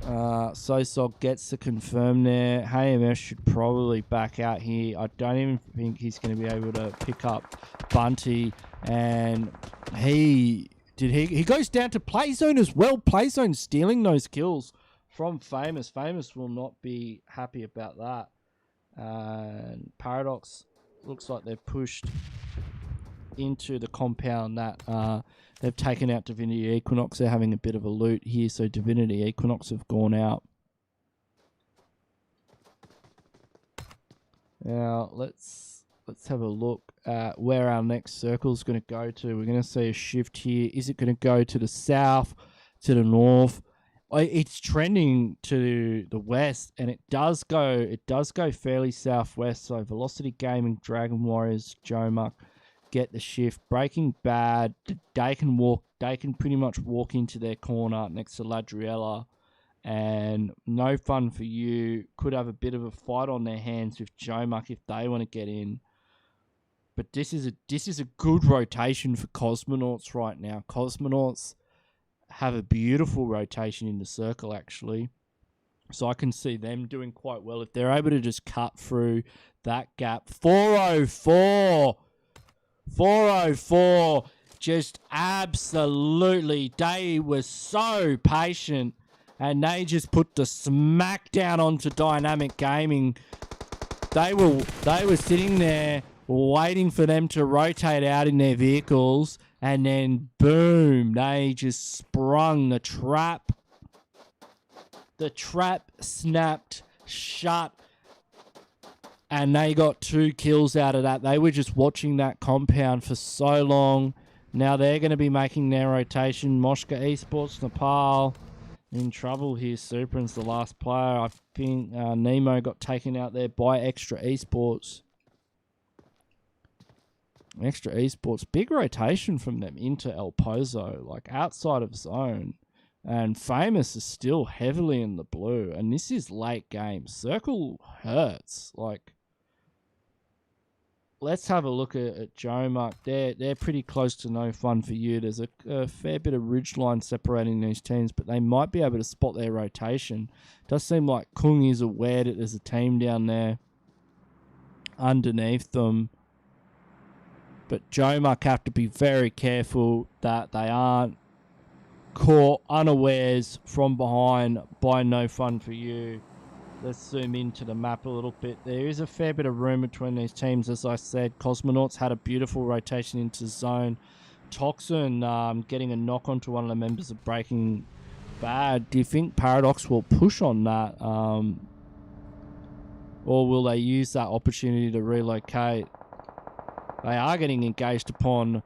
Sosog gets to confirm there. HMF should probably back out here. I don't even think he's going to be able to pick up Bunty. And he goes down to play zone as well. Play zone stealing those kills from Famous. Famous will not be happy about that. And Paradox looks like they've pushed into the compound that they've taken out Divinity Equinox. They're having a bit of a loot here, so Divinity Equinox have gone out. Now let's have a look at where our next circle is going to go to. We're going to see a shift here. Is it going to go to the south, to the north? It's trending to the west, and it does go fairly southwest. So Velocity Gaming, Dragon Warriors, Jomuck get the shift. Breaking Bad, they can pretty much walk into their corner next to Ladriella, and No Fun For You could have a bit of a fight on their hands with Jomuck if they want to get in. But this is a good rotation for Cosmonauts right now. Cosmonauts have a beautiful rotation in the circle, actually. So I can see them doing quite well if they're able to just cut through that gap. 404. 404. Just absolutely. They were so patient, and they just put the smack down onto Dynamic Gaming. They were sitting there waiting for them to rotate out in their vehicles, and then boom, they just sprung the trap. The trap snapped shut, and they got 2 kills out of that. They were just watching that compound for so long. Now they're going to be making their rotation. Moshka Esports, Nepal in trouble here. Superin's the last player. I think Nemo got taken out there by Extra Esports. Extra Esports, big rotation from them into El Pozo, like outside of zone. And Famous is still heavily in the blue. And this is late game. Circle hurts. Like, let's have a look at Jomuck. They're pretty close to No Fun For You. There's a fair bit of ridgeline separating these teams, but they might be able to spot their rotation. Does seem like Kung is aware that there's a team down there underneath them. But Jomuck have to be very careful that they aren't caught unawares from behind by No Fun For You. Let's zoom into the map a little bit. There is a fair bit of room between these teams. As I said, Cosmonauts had a beautiful rotation into zone. Toxin getting a knock onto one of the members of Breaking Bad. Do you think Paradox will push on that? Or will they use that opportunity to relocate? They are getting engaged upon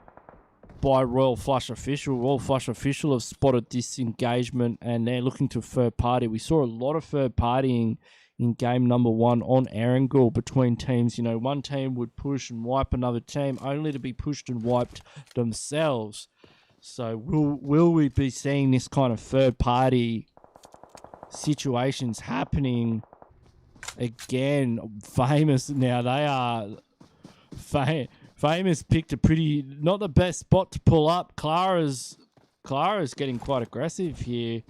by Royal Flush Official. Royal Flush Official have spotted this engagement, and they're looking to third party. We saw a lot of third partying in game number 1 on Erangel between teams. You know, one team would push and wipe another team, only to be pushed and wiped themselves. So will we be seeing this kind of third party situations happening again? Famous now, they are Famous picked a pretty, not the best spot to pull up. Clara's getting quite aggressive here.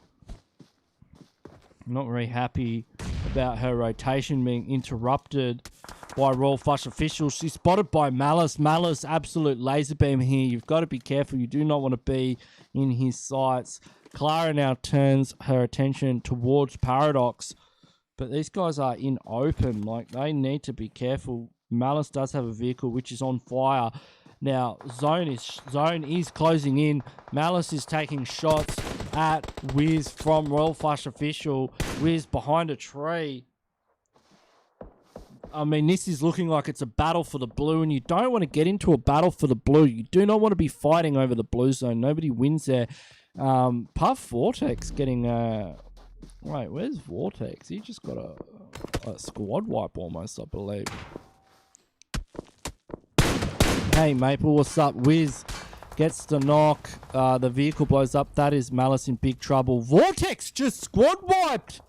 Not very happy about her rotation being interrupted by Royal Flush officials. She's spotted by Malice. Malice, absolute laser beam here. You've got to be careful. You do not want to be in his sights. Clara now turns her attention towards Paradox. But these guys are in open. Like, they need to be careful. Malice does have a vehicle which is on fire. Now, Zone is closing in. Malice is taking shots at Wiz from Royal Flush official. Wiz behind a tree. I mean, this is looking like it's a battle for the blue, and you don't want to get into a battle for the blue. You do not want to be fighting over the blue zone. Nobody wins there. Puff Vortex getting... Wait, where's Vortex? He just got a squad wipe almost, I believe. Hey, Maple, what's up? Wiz gets the knock. The vehicle blows up. That is Malice in big trouble. Vortex just squad wiped!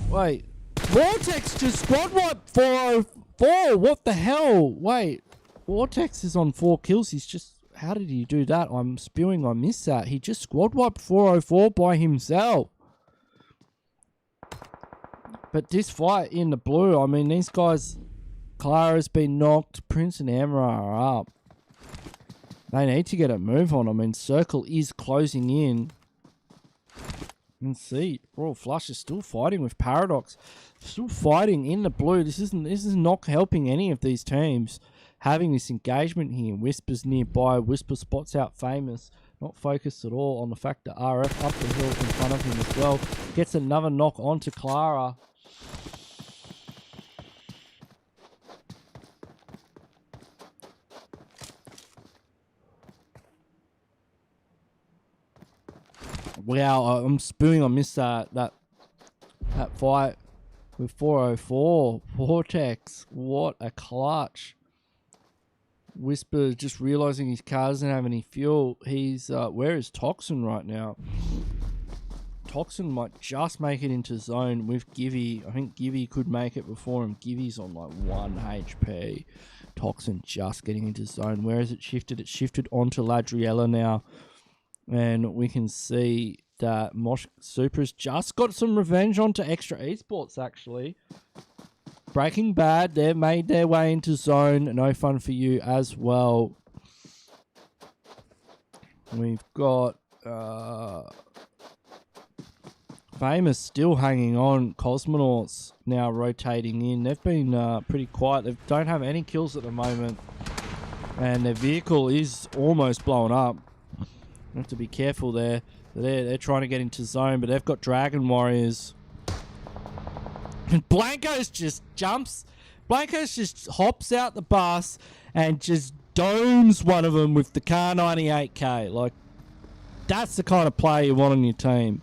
Wait, Vortex just squad wiped 404. What the hell? Wait, Vortex is on 4 kills. He's just... How did he do that? I'm spewing. I missed that. He just squad wiped 404 by himself. But this fight in the blue, I mean, these guys... Clara's been knocked. Prince and Amber are up. They need to get a move on. I mean, Circle is closing in. And see, Royal Flush is still fighting with Paradox. Still fighting in the blue. This is not helping any of these teams. Having this engagement here. Whisper's nearby. Whisper spots out Famous. Not focused at all on the fact that RF up the hill in front of him as well. Gets another knock onto Clara. Wow, I'm spewing. I missed that fight with 404. Vortex. What a clutch. Whisper just realizing his car doesn't have any fuel. He's where is Toxin right now? Toxin might just make it into zone with Givy. I think Givy could make it before him. Givy's on like 1 HP. Toxin just getting into zone. Where is it shifted? It's shifted onto Ladriella now. And we can see that Mosh Super's just got some revenge onto Extra Esports, actually. Breaking Bad, they've made their way into zone. No fun for you as well. We've got Famous still hanging on. Cosmonauts now rotating in. They've been pretty quiet. They don't have any kills at the moment. And their vehicle is almost blown up. You have to be careful there. They're trying to get into zone, but they've got Dragon Warriors. And Blancos just jumps. Blancos just hops out the bus and just domes one of them with the Car 98K. Like, that's the kind of player you want on your team.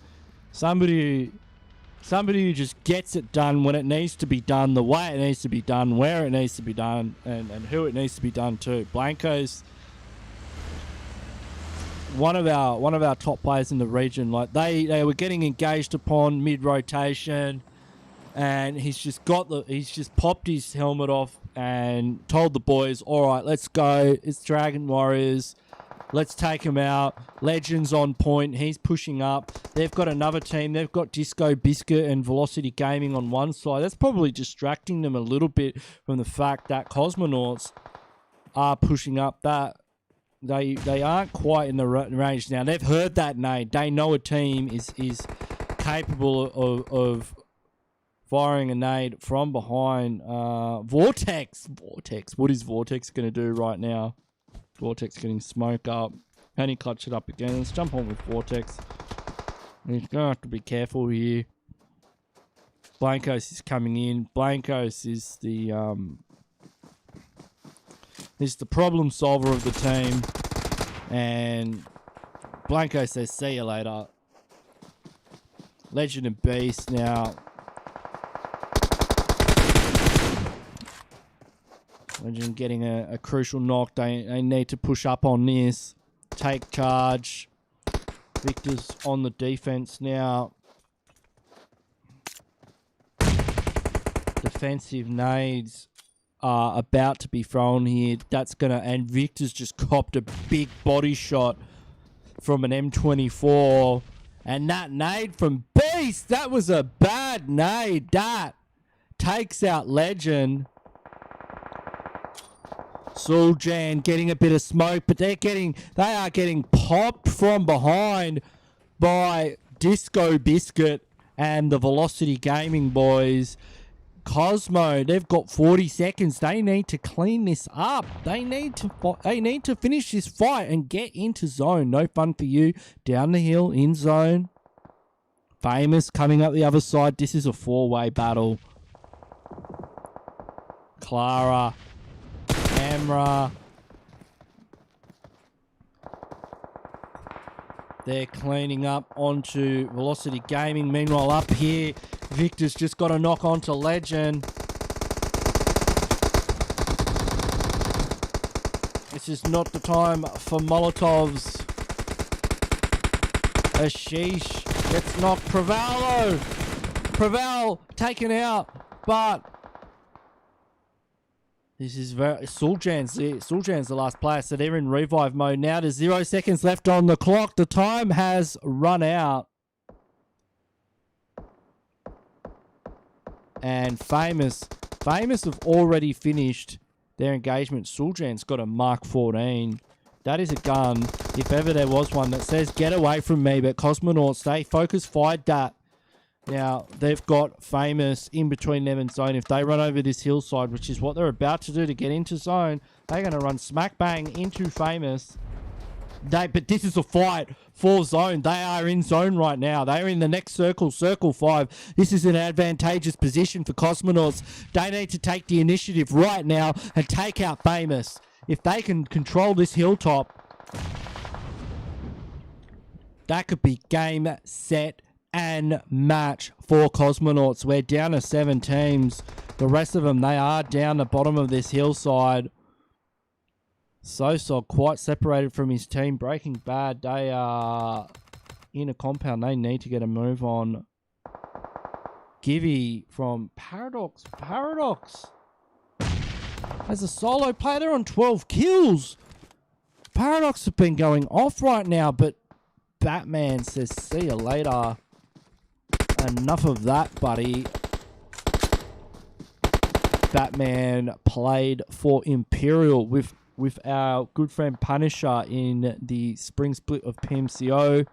Somebody who just gets it done when it needs to be done, the way it needs to be done, where it needs to be done, and who it needs to be done to. Blancos, one of our top players in the region. Like, they were getting engaged upon mid rotation, and he's just popped his helmet off and told the boys, all right, let's go. It's Dragon Warriors. Let's take him out. Legends on point. He's pushing up. They've got another team. They've got Disco Biscuit and Velocity Gaming on one side. That's probably distracting them a little bit from the fact that Cosmonauts are pushing up. That they aren't quite in the range now. They've heard that nade. They know a team is capable of firing a nade from behind. Vortex. What is Vortex going to do right now? Vortex getting smoke up. Can he clutch it up again? Let's jump on with Vortex. He's going to have to be careful here. Blancos is coming in. Blancos is the problem solver of the team. And Blancos says, see you later. Legend and Beast now. Legend getting a crucial knock. They need to push up on this. Take charge. Victor's on the defense now. defensive nades are about to be thrown here. That's gonna, and Victor's just copped a big body shot from an M24, and that nade from Beast, that was a bad nade. That takes out Legend. Suljan getting a bit of smoke, but they are getting popped from behind by Disco Biscuit and the Velocity Gaming boys. Cosmo, they've got 40 seconds. They need to clean this up. They need to finish this fight and get into zone. No fun for you. Down the hill, in zone. Famous coming up the other side. This is a four-way battle. Clara, Amra. They're cleaning up onto Velocity Gaming. Meanwhile, up here, Victor's just got a knock onto Legend. This is not the time for Molotovs. Ashish gets knocked. Preval taken out, but this is very... Suljan's the last player, so they're in revive mode now. There's 0 seconds left on the clock. The time has run out. And Famous have already finished their engagement. Suljan's got a Mark 14. That is a gun, if ever there was one, that says, get away from me. But Cosmonauts, they fired that. Now, they've got Famous in between them and zone. If they run over this hillside, which is what they're about to do to get into zone, they're going to run smack bang into Famous. But this is a fight for zone. They are in zone right now. They are in the next circle, circle 5. This is an advantageous position for Cosmonauts. They need to take the initiative right now and take out Famous. If they can control this hilltop, that could be game, set, and match for Cosmonauts. We're down to 7 teams. The rest of them, they are down the bottom of this hillside. Sosog quite separated from his team. Breaking Bad, they are in a compound. They need to get a move on. Givey from Paradox. Paradox as a solo player, they're on 12 kills. Paradox have been going off right now, but Batman says, see you later. Enough of that, buddy. Batman played for Imperial with our good friend Punisher in the spring split of PMCO.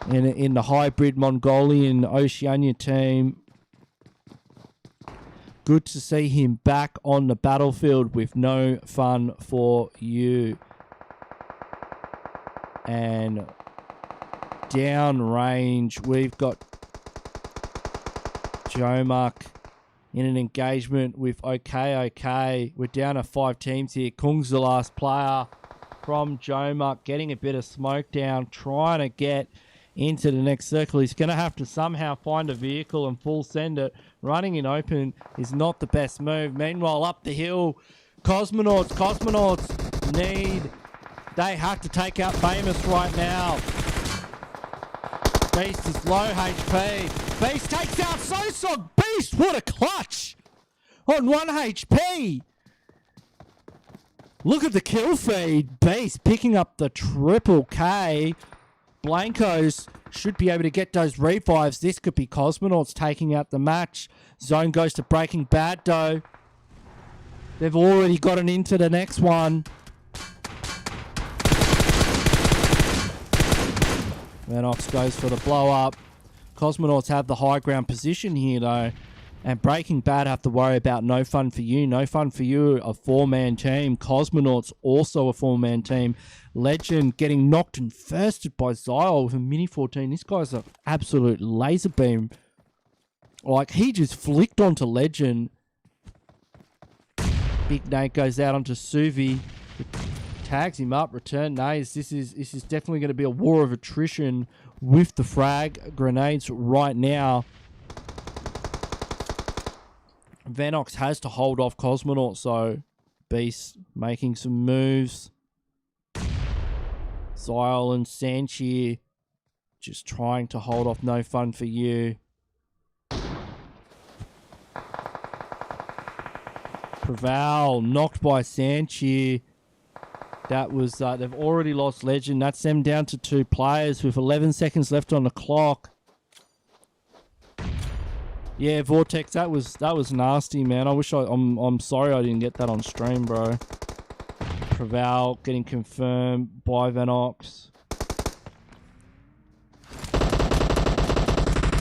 In the hybrid Mongolian Oceania team. Good to see him back on the battlefield with no fun for you. And downrange, we've got Jomark in an engagement with OK. We're down to 5 teams here. Kung's the last player from Jomark, getting a bit of smoke down, trying to get into the next circle. He's going to have to somehow find a vehicle and full send it. Running in open is not the best move. Meanwhile, up the hill, Cosmonauts they have to take out Famous right now. Beast is low HP. Beast takes out Sosog. Beast, what a clutch on 1 HP. Look at the kill feed. Beast picking up the triple K. Blancos should be able to get those revives. This could be Cosmonauts taking out the match. Zone goes to Breaking Bad though. They've already gotten into the next one. Venox goes for the blow up. Cosmonauts have the high ground position here though. And Breaking Bad have to worry about no fun for you. No fun for you, a 4-man team. Cosmonauts also a 4-man team. Legend getting knocked and firsted by Zyle with a Mini 14. This guy's an absolute laser beam. Like, he just flicked onto Legend. Big nade goes out onto Suvi. Tags him up, return nades. This is definitely going to be a war of attrition with the frag grenades right now. Venox has to hold off Cosmonaut, so Beast making some moves. Zyle and Sanchir just trying to hold off no fun for you. Preval knocked by Sanchi. That was, they've already lost Legend. That's them down to 2 players with 11 seconds left on the clock. Yeah, Vortex, that was nasty, man. I'm sorry I didn't get that on stream, bro. Preval getting confirmed by Venox.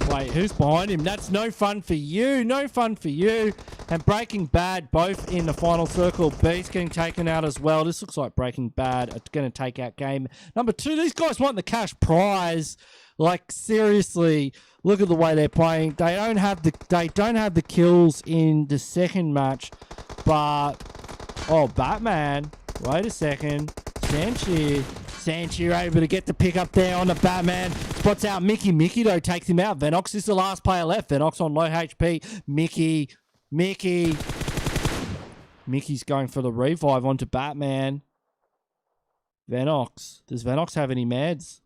Wait, who's behind him? That's no fun for you. No fun for you. And Breaking Bad, both in the final circle. Beast getting taken out as well. This looks like Breaking Bad are going to take out game number 2. These guys want the cash prize. Like, seriously, look at the way they're playing. They don't have the kills in the second match, but Batman. Wait a second. Sanchi able to get the pick up there on the Batman. Spots out Mickey. Mickey, though, takes him out. Venox is the last player left. Venox on low HP. Mickey's going for the revive onto Batman. Venox. Does Venox have any meds?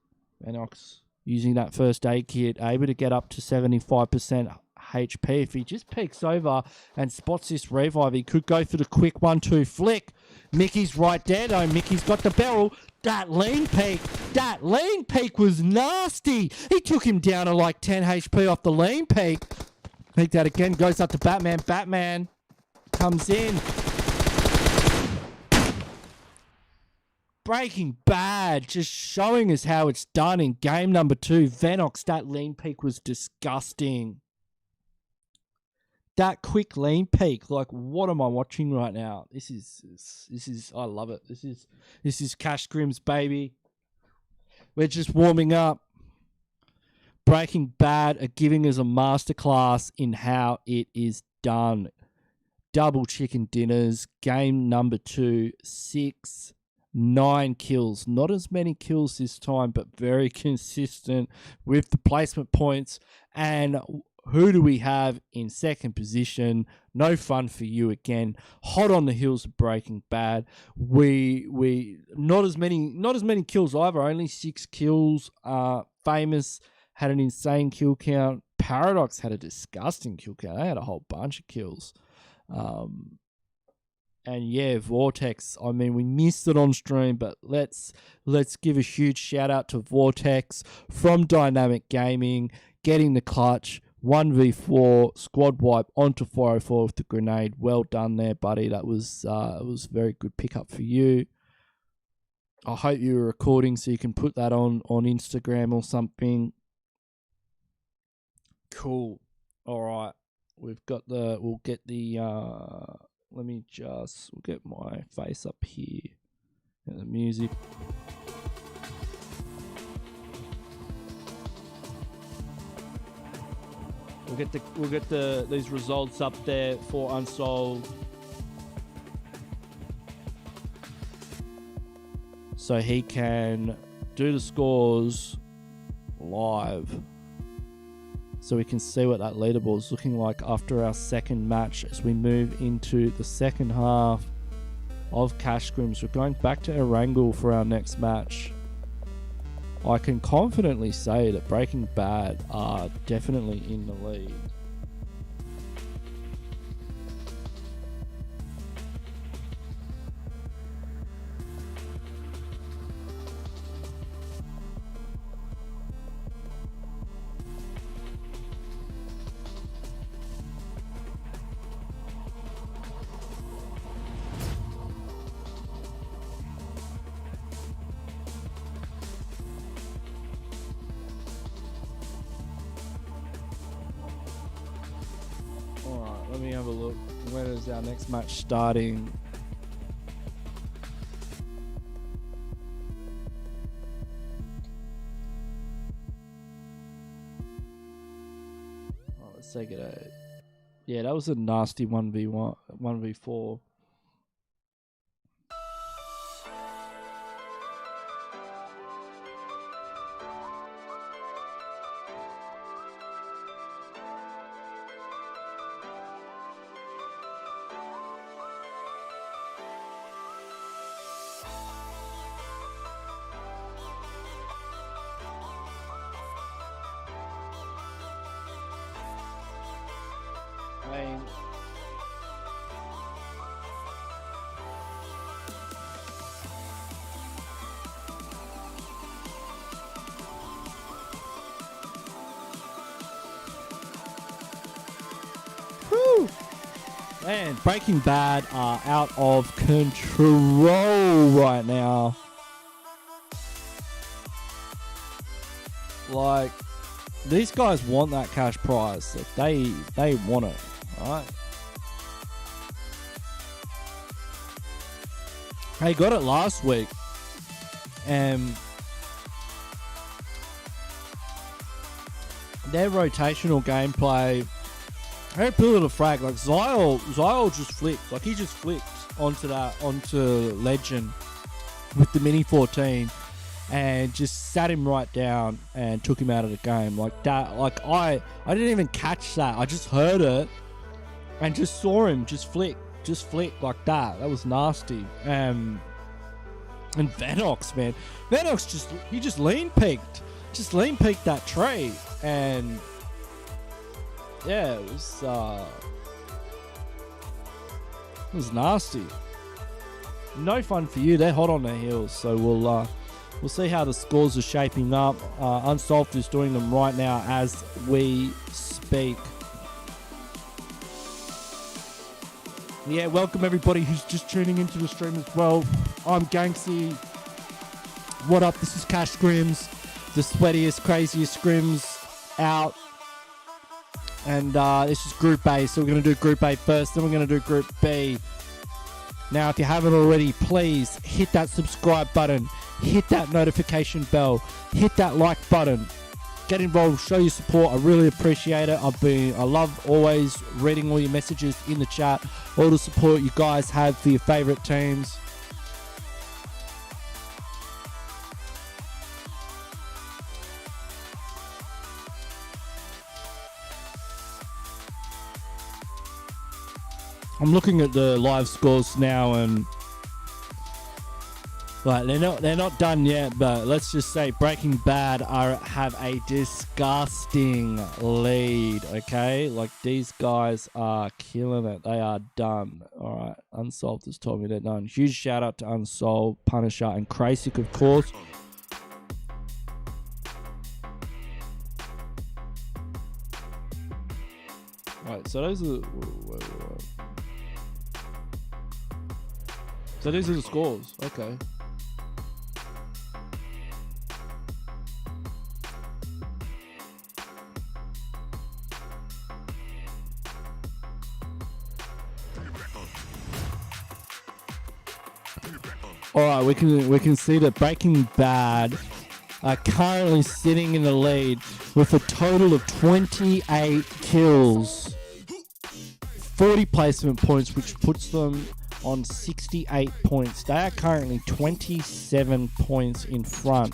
Venox using that first aid kit. Able to get up to 75% HP. If he just peeks over and spots this revive, he could go for the quick 1-2 flick. Mickey's right there, though. Mickey's got the barrel. That lean peak was nasty. He took him down to like 10 HP off the lean peak. Peek that again, goes up to Batman. Batman comes in. Breaking Bad, just showing us how it's done in game number 2. Venox, that lean peak was disgusting. That quick lean peak, like, what am I watching right now? This is I love it. This is Cash Scrims, baby. We're just warming up. Breaking Bad are giving us a masterclass in how it is done. Double chicken dinners, game number 2, 9 kills. Not as many kills this time, but very consistent with the placement points. And who do we have in second position? No fun for you again. Hot on the heels of Breaking Bad. We not as many kills either. Only 6 kills. Famous had an insane kill count. Paradox had a disgusting kill count. They had a whole bunch of kills. And yeah, Vortex. I mean, we missed it on stream, but let's give a huge shout out to Vortex from Dynamic Gaming, getting the clutch. 1v4 squad wipe onto 404 with the grenade. Well done there, buddy. That was a very good pickup for you. I hope you were recording so you can put that on Instagram or something. Cool. All right. We'll get my face up here and the music. We'll get these results up there for Unsolved, so he can do the scores live, so we can see what that leaderboard is looking like after our second match as we move into the second half of Cash Scrims. We're going back to ERANGEL for our next match. I can confidently say that Breaking Bad are definitely in the lead. Let me have a look. When is our next match starting? Oh, let's take it out. Yeah, that was a nasty 1v1, 1v4. Man, Breaking Bad are out of control right now. Like, these guys want that cash prize. Like, they want it, right? They got it last week, and their rotational gameplay, they put it a frag. Like Zyle just flicked. Like, he just flicked onto Legend with the Mini 14 and just sat him right down and took him out of the game. Like that. Like, I didn't even catch that. I just heard it and just saw him just flick like that. That was nasty. And Vanox, man. Vanox just lean peeked. Just lean peeked that tree. And yeah, it was nasty. No fun for you. They're hot on their heels. So we'll see how the scores are shaping up. Unsolved is doing them right now as we speak. Yeah, welcome everybody who's just tuning into the stream as well. I'm Ganksy. What up? This is Cash Scrims, the sweatiest, craziest Scrims out. And this is Group A, so we're going to do Group A first, then we're going to do Group B. Now, if you haven't already, please hit that subscribe button, hit that notification bell, hit that like button. Get involved, show your support. I really appreciate it. I love always reading all your messages in the chat, all the support you guys have for your favorite teams. I'm looking at the live scores now, and like they're not done yet, but let's just say Breaking Bad have a disgusting lead. Okay, like these guys are killing it. They are done. All right, Unsolved has told me they're done. Huge shout out to Unsolved, Punisher, and Krasik, of course. Right, so those are. So these are the scores. Okay. All right, we can see that Breaking Bad are currently sitting in the lead with a total of 28 kills, 40 placement points, which puts them on 68 points. They are currently 27 points in front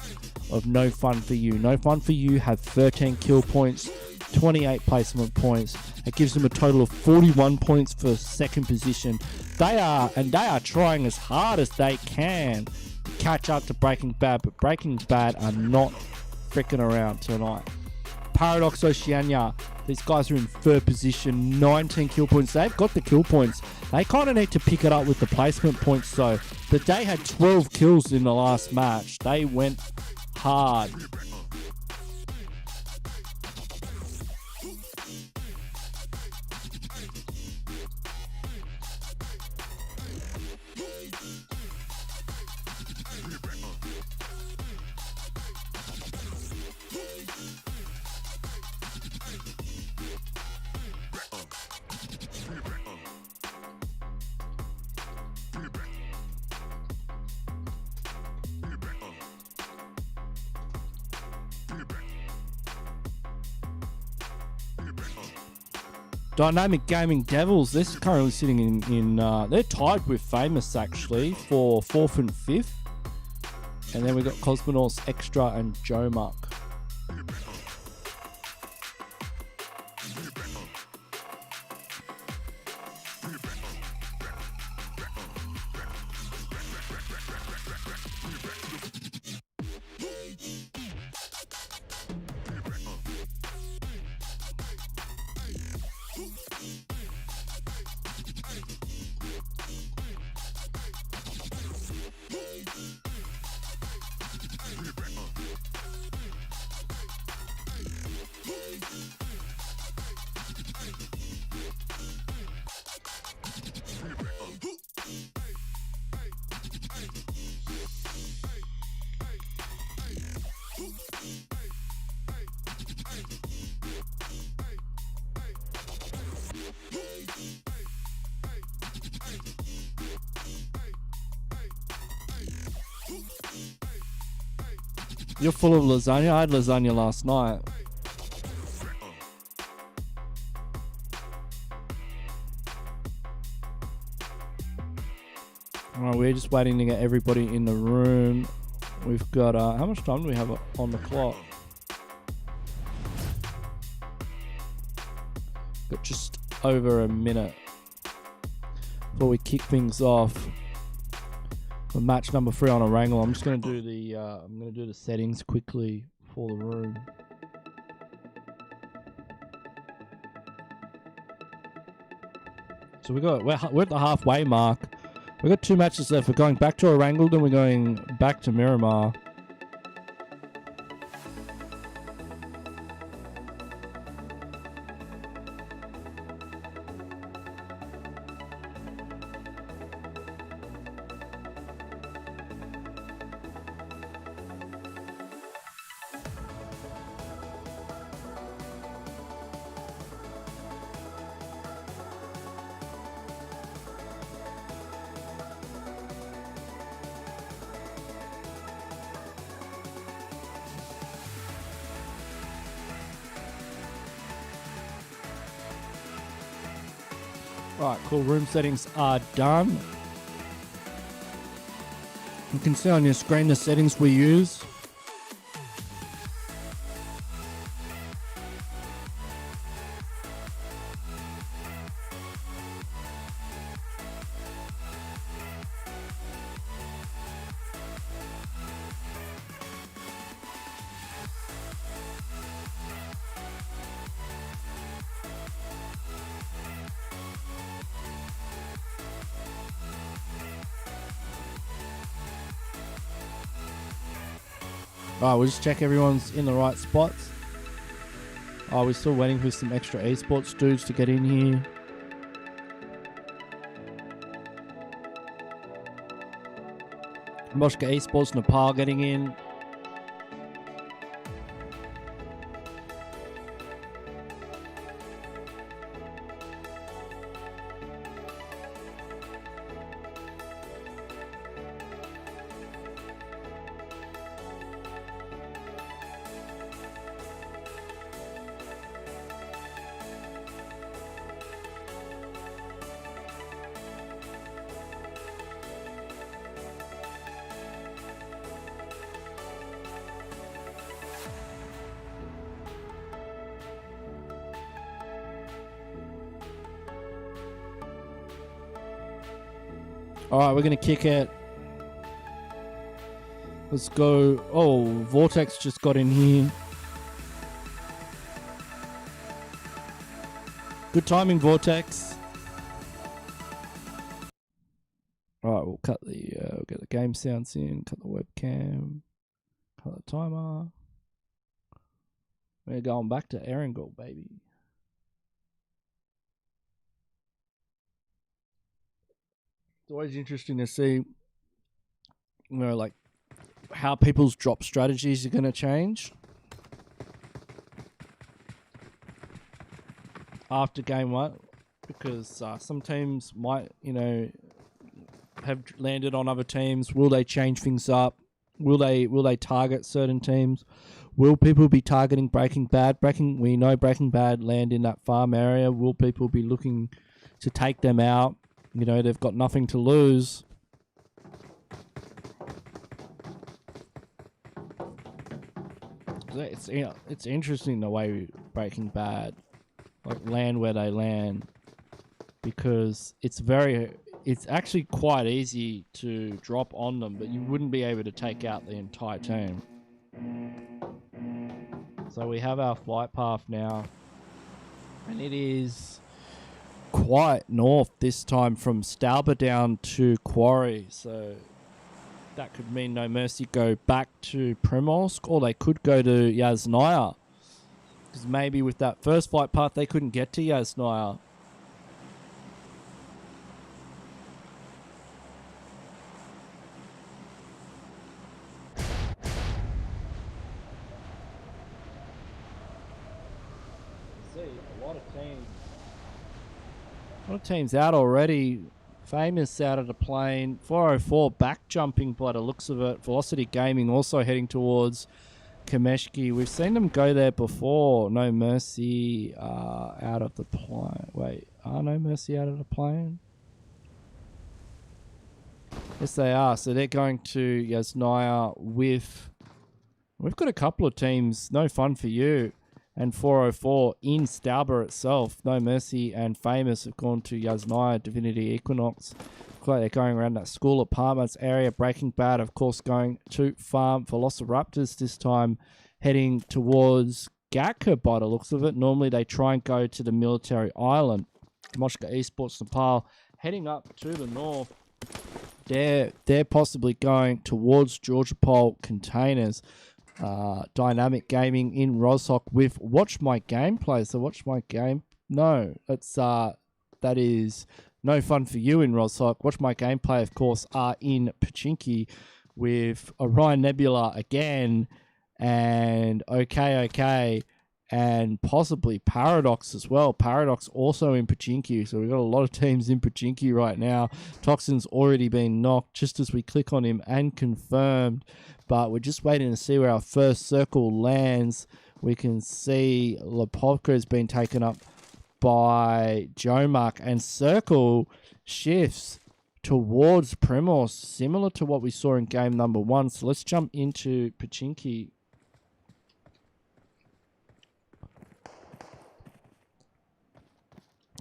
of No Fun For You. No Fun For You have 13 kill points, 28 placement points. It gives them a total of 41 points for second position. They are trying as hard as they can to catch up to Breaking Bad, but Breaking Bad are not freaking around tonight. Paradox Oceania, these guys are in third position, 19 kill points. They've got the kill points. They kind of need to pick it up with the placement points though. But they had 12 kills in the last match. They went hard. Dynamic Gaming Devils, this is currently sitting in they're tied with Famous actually for 4th and 5th. And then we've got Cosmonauts Extra and Joe Muck. You're full of lasagna. I had lasagna last night. Alright, we're just waiting to get everybody in the room. We've got, how much time do we have on the clock? Got just over a minute before we kick things off. For match number 3 on Erangel. I'm just going to do the settings quickly for the room. So we're at the halfway mark. We've got 2 matches left. We're going back to Erangel, then we're going back to Miramar. Right, cool. Room settings are done. You can see on your screen the settings we use. Alright, we'll just check everyone's in the right spots. Oh, we're still waiting for some extra esports dudes to get in here. Moshka Esports Nepal getting in. Alright, we're going to kick it. Let's go. Oh, Vortex just got in here. Good timing, Vortex. Alright, we'll cut the, we'll get the game sounds in, cut the webcam, cut the timer. We're going back to Erangel, baby. It's always interesting to see, you know, like how people's drop strategies are going to change after game 1, because some teams might, you know, have landed on other teams. Will they change things up? Will they target certain teams? Will people be targeting Breaking Bad? We know Breaking Bad land in that farm area. Will people be looking to take them out? You know, they've got nothing to lose. It's, you know, it's interesting the way Breaking Bad like land where they land, because it's actually quite easy to drop on them, but you wouldn't be able to take out the entire team. So we have our flight path now, and it is quite north this time, from Stauber down to Quarry. So that could mean No Mercy go back to Primorsk, or they could go to Yasnaya, because maybe with that first flight path they couldn't get to Yasnaya. A lot of teams out already. Famous out of the plane. 404 back jumping by the looks of it. Velocity Gaming also heading towards Kameshki. We've seen them go there before. No Mercy out of the plane. Wait, No Mercy out of the plane? Yes, they are. So they're going to Yasnaya with... We've got a couple of teams. No Fun For You and 404 in Stauber itself. No Mercy and Famous have gone to Yasnaya, Divinity Equinox. They're going around that school apartments area. Breaking Bad, of course, going to farm Velociraptors this time, heading towards Gatka by the looks of it. Normally they try and go to the military island. Moshka Esports Nepal heading up to the north. They're possibly going towards Georgia Pole Containers. Dynamic Gaming in Roshok with Watch My Gameplay. So Watch My Game... No, that is... No Fun For You in Roshok. Watch My Gameplay, of course, are in Pachinki with Orion Nebula again and OK, and possibly Paradox as well. Paradox also in Pachinki, so we've got a lot of teams in Pachinki right now. Toxin's already been knocked just as we click on him and confirmed, but we're just waiting to see where our first circle lands. We can see Lepovka has been taken up by Jomark, and circle shifts towards Primos, similar to what we saw in game number 1. So let's jump into Pachinki.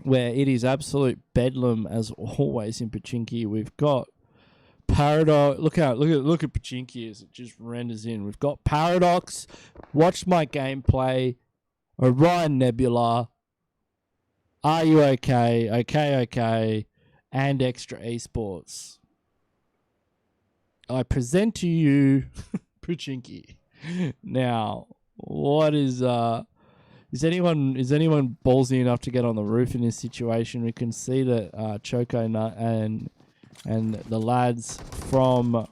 Where it is absolute bedlam as always in Pachinki. We've got Paradox. Look at Pachinki as it just renders in. We've got Paradox, Watch My Gameplay, Orion Nebula, Are You Okay? OK, and Extra Esports. I present to you Pachinki. Now, what is anyone ballsy enough to get on the roof in this situation? We can see that Choco and the lads from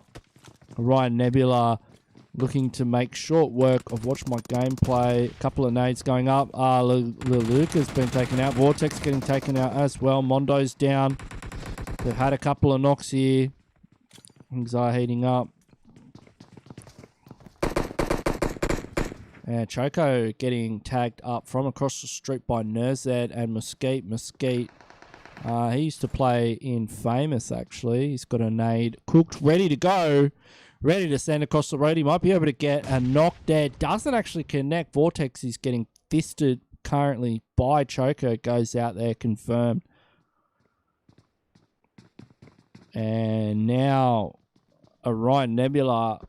Orion Nebula looking to make short work of Watch My Gameplay. A couple of nades going up. Leluca's been taken out. Vortex getting taken out as well. Mondo's down. They've had a couple of knocks here. Things are heating up. And Choco getting tagged up from across the street by Nerzed and Mesquite. Mesquite, he used to play in Famous, actually. He's got a nade cooked, ready to go. Ready to send across the road. He might be able to get a knock there. Doesn't actually connect. Vortex is getting fisted currently by Choco. Goes out there, confirmed. And now Orion Nebula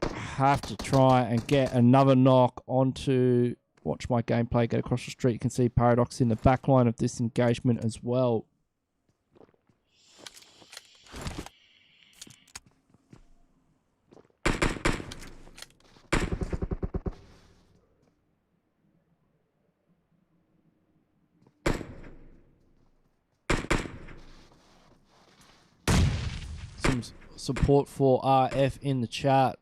have to try and get another knock onto Watch My Gameplay. Get across the street. You can see Paradox in the back line of this engagement as well. Some support for RF in the chat.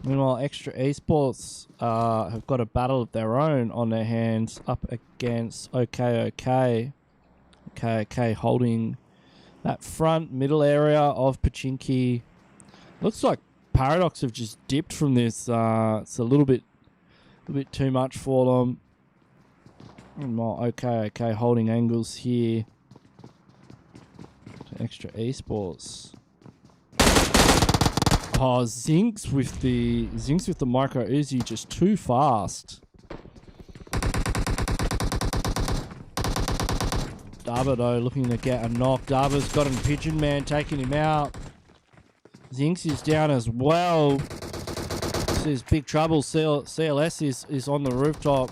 Meanwhile, Extra Esports have got a battle of their own on their hands up against OK holding that front middle area of Pachinki. Looks like Paradox have just dipped from this. It's a little bit too much for them. Meanwhile, OK holding angles here. Extra Esports. Oh, Zinx with the micro Uzi just too fast. Daba though looking to get a knock. Daba's got a Pigeon Man taking him out. Zinx is down as well. This is big trouble. CLS is on the rooftop.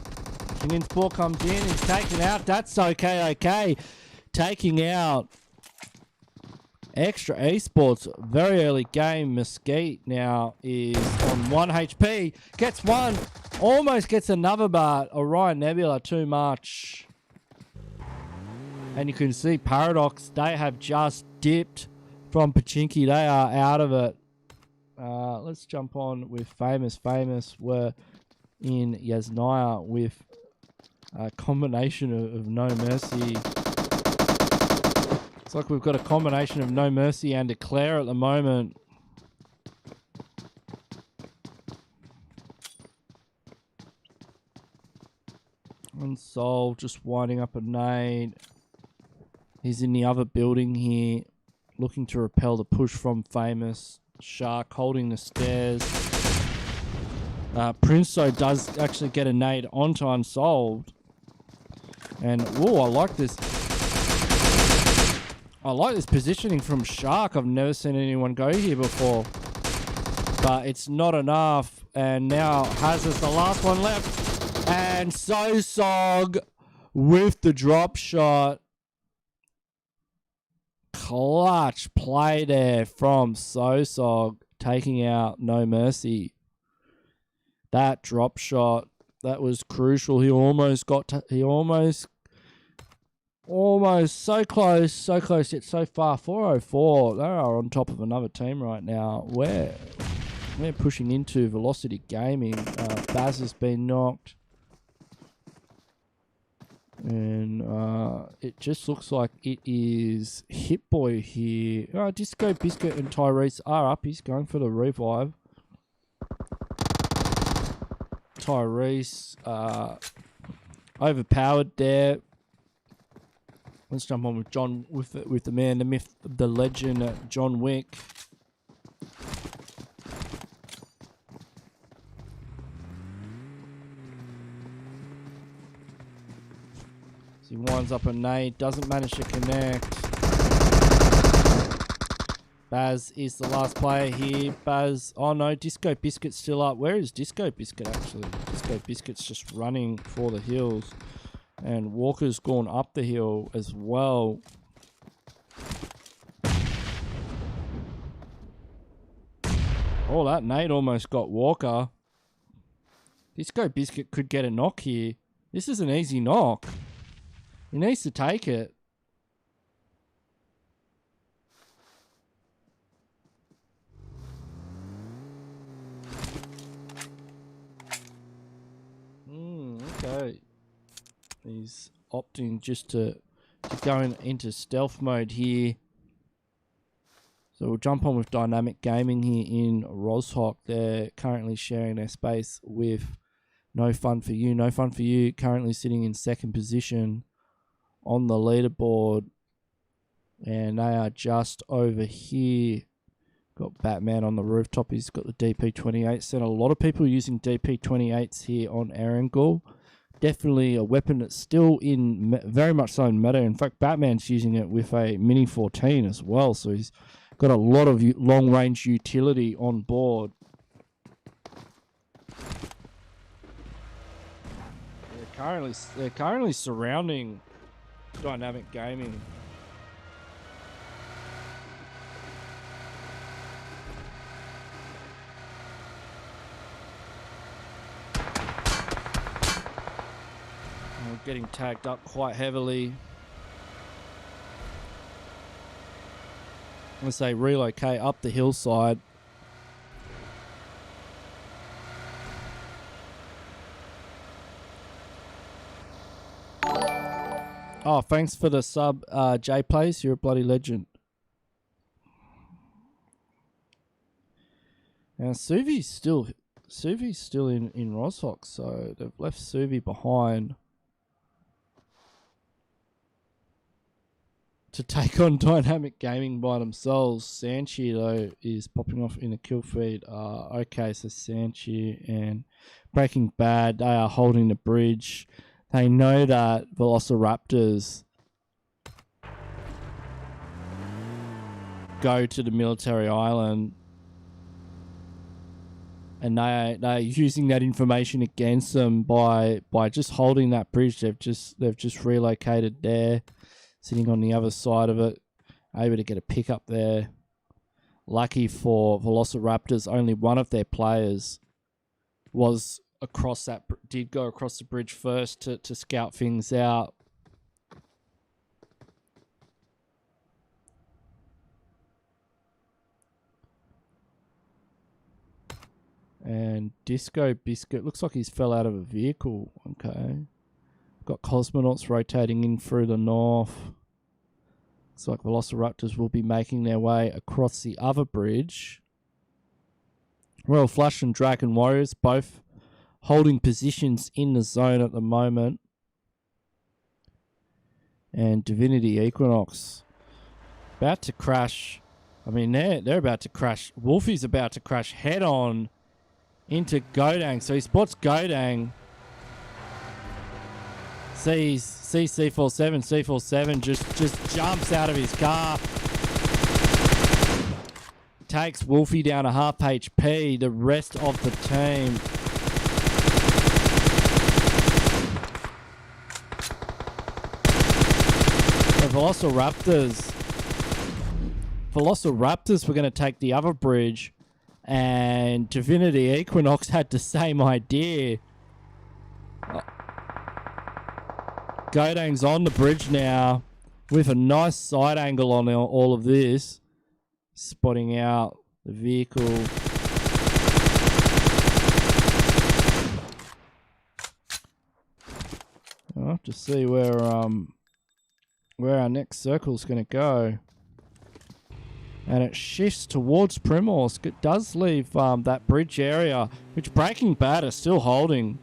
King Sport comes in. He's taken out. That's OK. Taking out Extra Esports. Very early game. Mesquite now is on 1 HP. Gets one. Almost gets another, but Orion Nebula too much. And you can see Paradox. They have just dipped from Pachinki. They are out of it. Let's jump on with Famous. Famous were in Yasnaya with a combination of No Mercy like we've got a combination of No Mercy and Declare at the moment. Unsolved, just winding up a nade. He's in the other building here, looking to repel the push from Famous. Shark holding the stairs. Prince, though, does actually get a nade onto Unsolved. And, whoa, I like this. I like this positioning from Shark. I've never seen anyone go here before. But it's not enough. And now Hazard's the last one left. And Sosog with the drop shot. Clutch play there from Sosog, taking out No Mercy. That drop shot, that was crucial. He almost got to, almost so close yet so far. 404. They are on top of another team right now. We're pushing into Velocity Gaming. Baz has been knocked. And it just looks like it is Hitboy here. Disco Biscuit and Tyrese are up. He's going for the revive. Tyrese overpowered there. Let's jump on with John, with the man, the myth, the legend, John Wick. He winds up a nade, doesn't manage to connect. Baz is the last player here. Baz, oh no, Disco Biscuit's still up. Where is Disco Biscuit actually? Disco Biscuit's just running for the hills. And Walker's gone up the hill as well. Oh, that nade almost got Walker. Disco Biscuit could get a knock here. This is an easy knock. He needs to take it. Okay. He's opting just to go into stealth mode here. So we'll jump on with Dynamic Gaming here in Roshawk. They're currently sharing their space with No Fun For You. No Fun For You currently sitting in second position on the leaderboard, and they are just over here. Got Batman on the rooftop. He's got the DP28s, and a lot of people using DP28s here on Erangel. Definitely a weapon that's still in very much so in meta. In fact, Batman's using it with a Mini 14 as well, so he's got a lot of long range utility on board. They're currently surrounding Dynamic Gaming. We're getting tagged up quite heavily. As they relocate up the hillside. Oh, thanks for the sub, J Plays. You're a bloody legend. Now Suvi's still in Roshawk, so they've left Suvi behind to take on Dynamic Gaming by themselves. Sanchi though is popping off in a kill feed. Okay, so Sanchi and Breaking Bad, they are holding the bridge. They know that Velociraptors go to the military island, and they're using that information against them by just holding that bridge. They've just relocated there, sitting on the other side of it, able to get a pickup there. Lucky for Velociraptors, only one of their players was across that, did go across the bridge first to scout things out. And Disco Biscuit looks like he's fell out of a vehicle. Okay, got cosmonauts rotating in through the north. Looks like Velociraptors will be making their way across the other bridge. Royal Flush and Dragon Warriors both holding positions in the zone at the moment. And Divinity Equinox about to crash. I mean, they're about to crash. Wolfie's about to crash head on into Godang. So he spots Godang. Sees C47. C47 just jumps out of his car. Takes Wolfie down to half HP. The rest of the team. The Velociraptors were going to take the other bridge, and Divinity Equinox had the same idea. Godang's on the bridge now with a nice side angle on all of this. Spotting out the vehicle. I'll have to see where our next circle is going to go. And it shifts towards Primorsk. It does leave that bridge area, which Breaking Bad is still holding.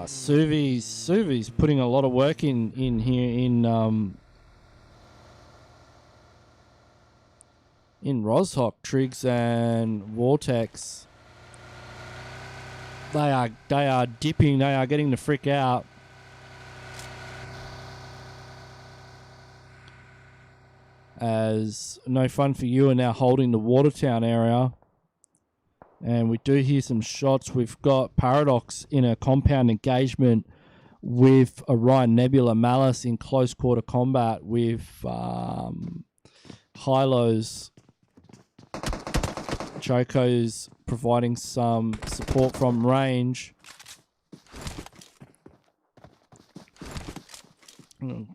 Suvi's putting a lot of work in here in Roshok. Triggs and Vortex. They are dipping. They are getting the frick out. As No Fun For You are now holding the Watertown area. And we do hear some shots. We've got Paradox in a compound engagement with Orion Nebula. Malice in close quarter combat with Hylos. Choco's providing some support from range.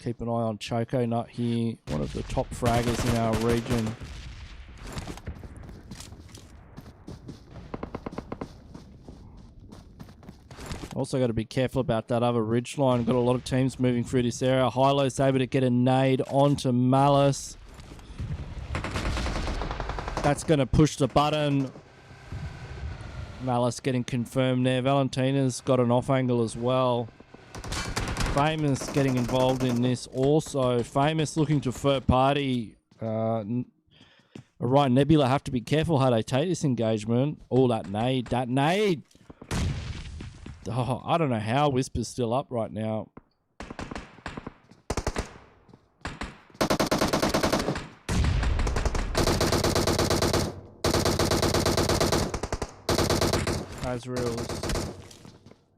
Keep an eye on Choco Nut here, one of the top fraggers in our region. Also got to be careful about that other ridge line. Got a lot of teams moving through this area. Hylo's able to get a nade onto Malice. That's going to push the button. Malice getting confirmed there. Valentina's got an off angle as well. Famous getting involved in this also. Famous looking to third party. Orion Nebula have to be careful how they take this engagement. Oh, that nade. That nade. Oh, I don't know how Whisper's still up right now. Azrael's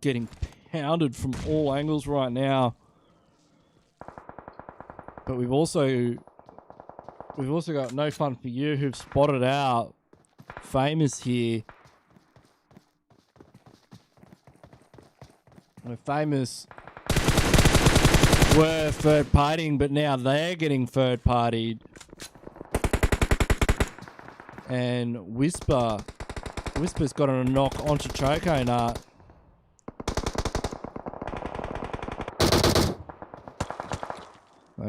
getting pounded from all angles right now. But we've also got No Fun For You who've spotted out Famous here. And Famous were third partying, but now they're getting third partied. And Whisper's got a knock onto Choco Nut.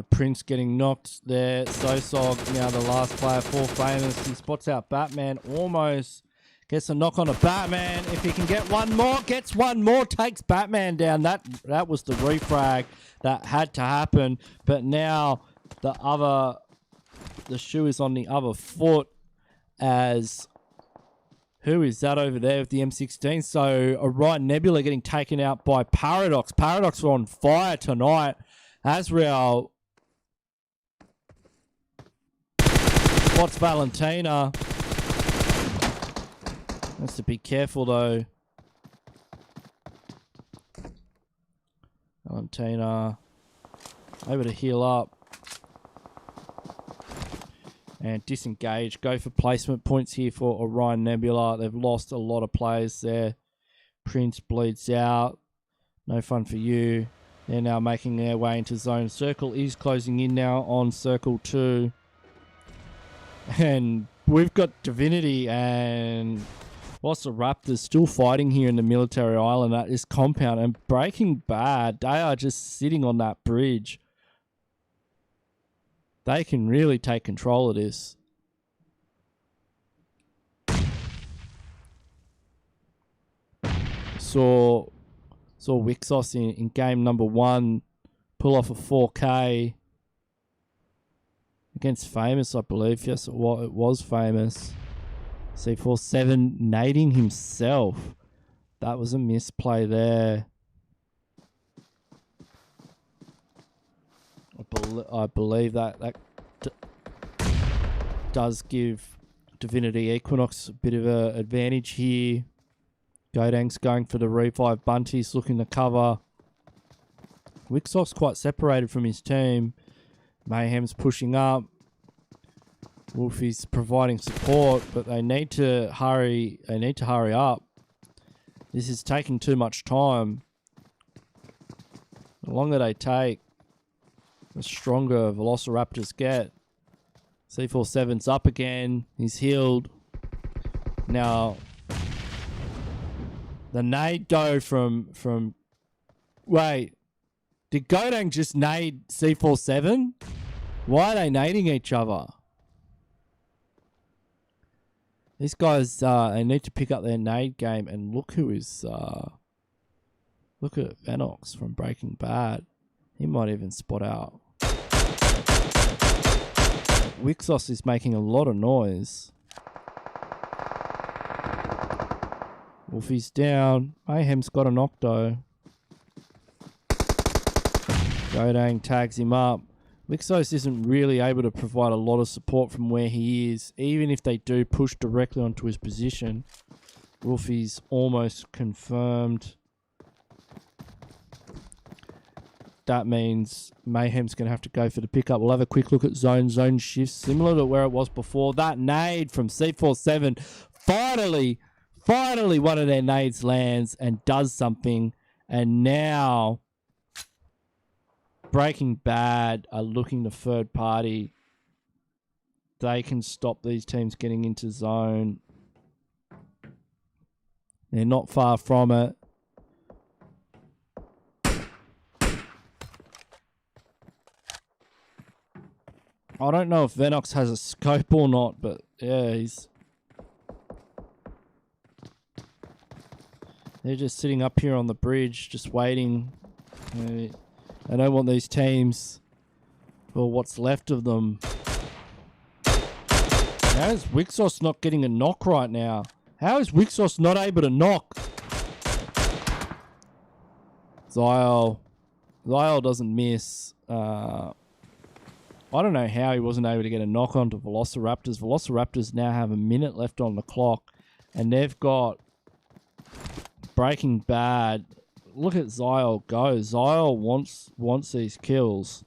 Prince getting knocked there. Sosog now the last player for Famous. He spots out Batman. Almost gets a knock on a Batman. If he can get one more, gets one more, takes Batman down. That was the refrag that had to happen. But now the shoe is on the other foot. As who is that over there with the M16? So Orion Nebula getting taken out by Paradox. Paradox are on fire tonight. Azrael spots Valentina. Has to be careful though. Valentina able to heal up. And disengage. Go for placement points here for Orion Nebula. They've lost a lot of players there. Prince bleeds out. No Fun For You. They're now making their way into zone. Circle is closing in now on Circle 2. And we've got Divinity and Velociraptors still fighting here in the military island at this compound, and Breaking Bad, they are just sitting on that bridge. They can really take control of this. Saw Wixos in game number 1 pull off a 4K against Famous, I believe. Yes, it was Famous. C47 nading himself. That was a misplay there. I believe that does give Divinity Equinox a bit of an advantage here. Godang's going for the revive. Bunty's looking to cover. Wixos quite separated from his team. Mayhem's pushing up. Wolfie's providing support, but they need to hurry. They need to hurry up. This is taking too much time. The longer they take, the stronger Velociraptors get. C47's up again. He's healed. Now, the nade go from wait, did Godang just nade C47? Why are they nading each other? These guys, they need to pick up their nade game, and look who is, look at Venox from Breaking Bad. He might even spot out. Wixos is making a lot of noise. Wolfie's down. Mayhem's got an octo. Godang tags him up. Wixos isn't really able to provide a lot of support from where he is. Even if they do push directly onto his position, Wolfie's almost confirmed. That means Mayhem's going to have to go for the pickup. We'll have a quick look at zone. Zone shifts similar to where it was before. That nade from C47. Finally one of their nades lands and does something. And now Breaking Bad are looking to third party. They can stop these teams getting into zone. They're not far from it. I don't know if Venox has a scope or not, but yeah, they're just sitting up here on the bridge, just waiting. I don't want these teams, or what's left of them. How is Wixos not getting a knock right now? How is Wixos not able to knock? Zyle doesn't miss. I don't know how he wasn't able to get a knock onto Velociraptors. Velociraptors now have a minute left on the clock, and they've got Breaking Bad. Look at Zyle go. Zyle wants these kills.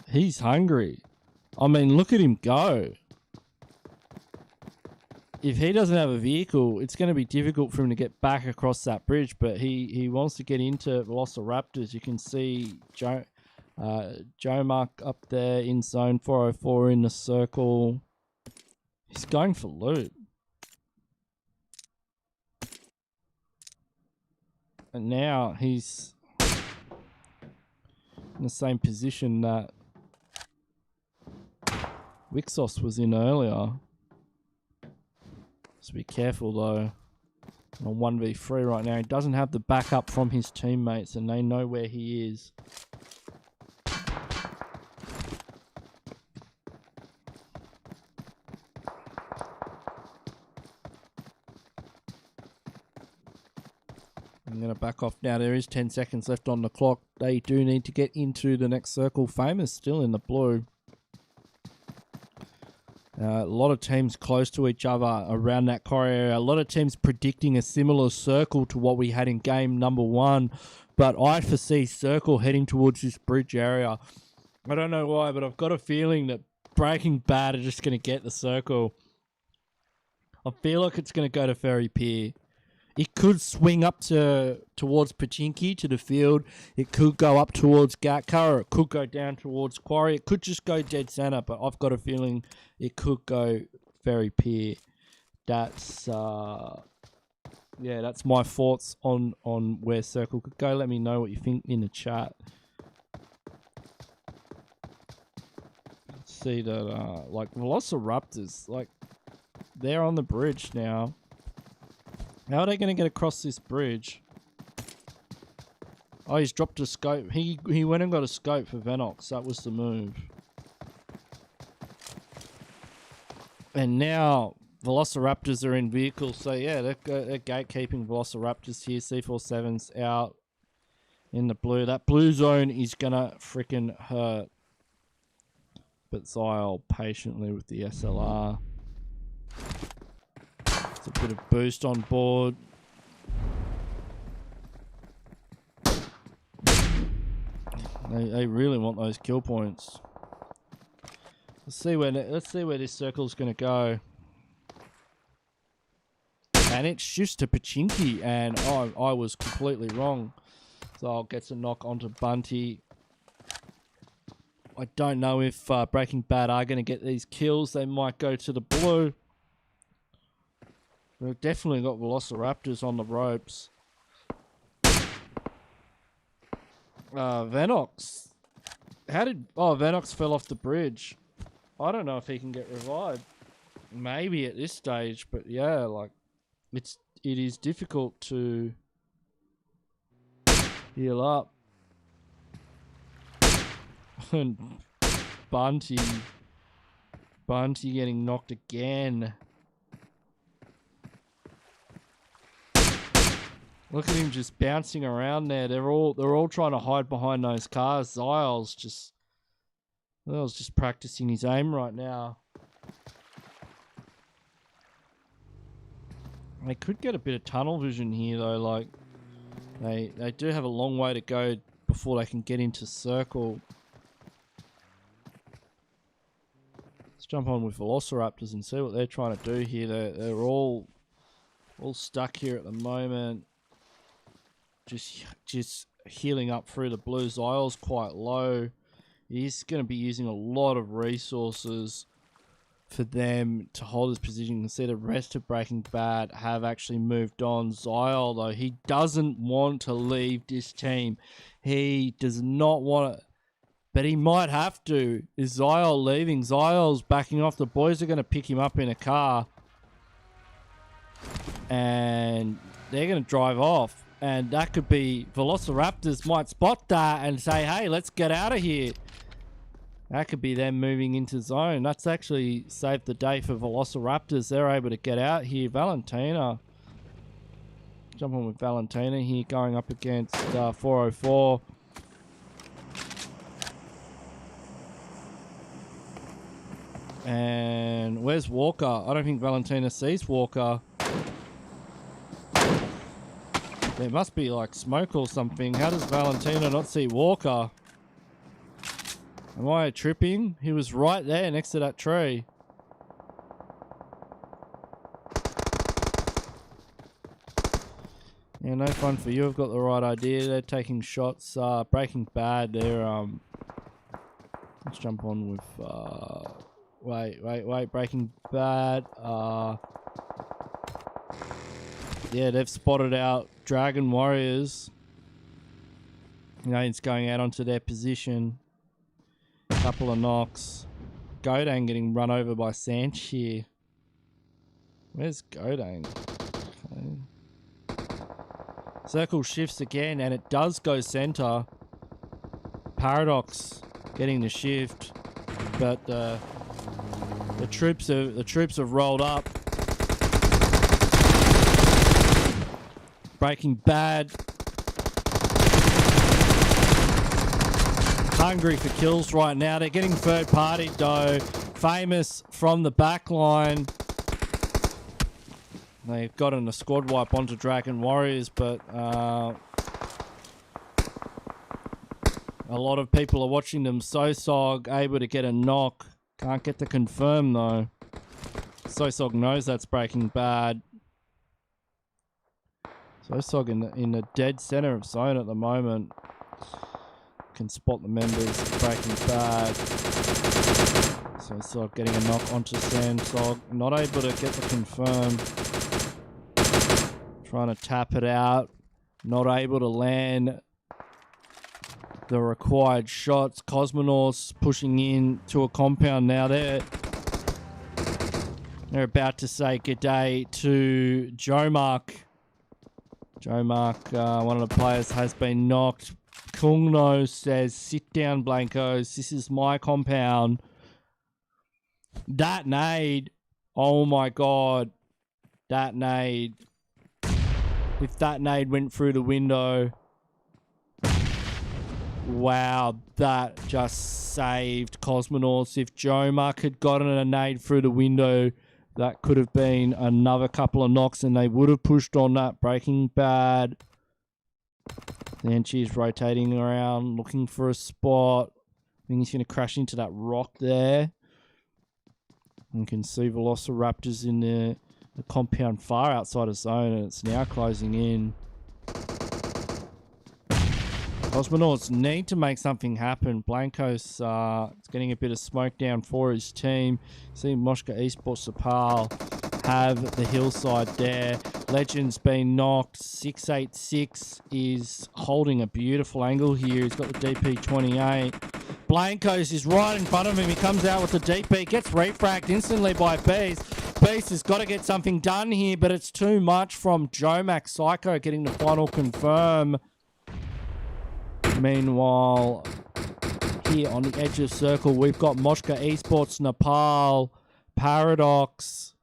He's hungry. I mean, look at him go. If he doesn't have a vehicle, it's going to be difficult for him to get back across that bridge, but he wants to get into Velociraptors. You can see Joe Mark up there in zone 404 in the circle. He's going for loot. And now he's in the same position that Wixos was in earlier. So be careful though. On 1v3 right now. He doesn't have the backup from his teammates, and they know where he is. I'm going to back off now. There is 10 seconds left on the clock. They do need to get into the next circle. Famous still in the blue. A lot of teams close to each other around that core area. A lot of teams predicting a similar circle to what we had in game number 1. But I foresee circle heading towards this bridge area. I don't know why, but I've got a feeling that Breaking Bad are just going to get the circle. I feel like it's going to go to Ferry Pier. It could swing up towards Pachinki to the field. It could go up towards Gatka, or it could go down towards Quarry. It could just go dead center, but I've got a feeling it could go very peer. That's that's my thoughts on where Circle could go. Let me know what you think in the chat. Let's see that like Velociraptors, like they're on the bridge now. How are they going to get across this bridge? Oh, he's dropped a scope. He went and got a scope for Venox. That was the move. And now Velociraptors are in vehicles. So yeah, they're gatekeeping Velociraptors here. C47's out in the blue. That blue zone is going to freaking hurt. But Zyle patiently with the SLR. A bit of boost on board. They really want those kill points. Let's see where this circle's going to go. And it shifts to Pachinki, and I was completely wrong. Zyle gets a knock onto Bunty. I don't know if Breaking Bad are going to get these kills. They might go to the blue. We've definitely got Velociraptors on the ropes. Venox. Venox fell off the bridge. I don't know if he can get revived. Maybe at this stage, but yeah, like it is difficult to heal up. And Bunty getting knocked again. Look at him just bouncing around there. They're all trying to hide behind those cars. Zyle's just practicing his aim right now. They could get a bit of tunnel vision here though. Like they do have a long way to go before they can get into circle. Let's jump on with Velociraptors and see what they're trying to do here. They're all stuck here at the moment. Just healing up through the blue. Zyle's quite low. He's going to be using a lot of resources for them to hold his position. You can see the rest of Breaking Bad have actually moved on. Zyle, though, he doesn't want to leave this team. He does not want to, but he might have to. Is Zyle leaving? Zyle's backing off. The boys are going to pick him up in a car. And they're going to drive off. And that could be Velociraptors might spot that and say, hey, let's get out of here. That could be them moving into zone. That's actually saved the day for Velociraptors. They're able to get out here. Valentina. Jump on with Valentina here going up against 404. And where's Walker? I don't think Valentina sees Walker. There must be like smoke or something. How does Valentina not see Walker? Am I tripping? He was right there next to that tree. Yeah, no fun for you. I've got the right idea. They're taking shots. Breaking Bad. They're let's jump on with wait. Breaking Bad. Yeah, they've spotted out Dragon Warriors. You know, it's going out onto their position. Couple of knocks. Godang getting run over by Sanch here. Where's Godang? Okay. Circle shifts again, and it does go center. Paradox getting the shift, but the troops have rolled up. Breaking Bad. Hungry for kills right now. They're getting third party though. Famous from the back line. They've gotten a squad wipe onto Dragon Warriors, but a lot of people are watching them. Sosog able to get a knock. Can't get the confirm though. Sosog knows that's Breaking Bad. Zosog in the dead center of zone at the moment. Can spot the members Breaking Bad. Zosog getting a knock onto Samsog. Not able to get the confirm. Trying to tap it out. Not able to land the required shots. Cosmonauts pushing in to a compound now. They're about to say g'day to Joe Mark. Joe Mark, one of the players, has been knocked. Kungno says, sit down, Blankos. This is my compound. That nade. Oh my God. That nade. If that nade went through the window. Wow, that just saved Cosmonauts. If Joe Mark had gotten a nade through the window, that could have been another couple of knocks and they would have pushed on that. Breaking Bad. Then she's rotating around, looking for a spot. I think he's going to crash into that rock there. You can see Velociraptors in the compound far outside of zone, and it's now closing in. Cosmonauts need to make something happen. Blankos is getting a bit of smoke down for his team. See Moshka Esports Sapal have the hillside there. Legend's been knocked. 686 is holding a beautiful angle here. He's got the DP28. Blankos is right in front of him. He comes out with the DP. Gets refragged instantly by Beast. Beast has got to get something done here, but it's too much from Jomac. Psycho getting the final confirm. Meanwhile, here on the edge of circle, we've got Moshka Esports Nepal, Paradox,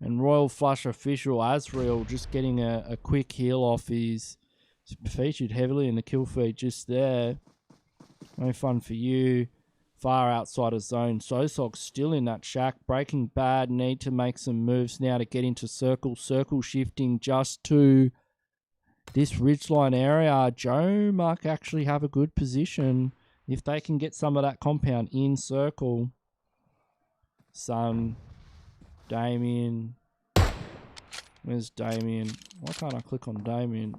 and Royal Flush Official Azrael just getting a quick heal off. He's featured heavily in the kill feed just there. No fun for you. Far outside of zone. Sosog's still in that shack. Breaking Bad need to make some moves now to get into circle. Circle shifting just to this ridgeline area. Joe Mark actually have a good position if they can get some of that compound in circle. Sun, Damien. Where's Damien? Why can't I click on Damien?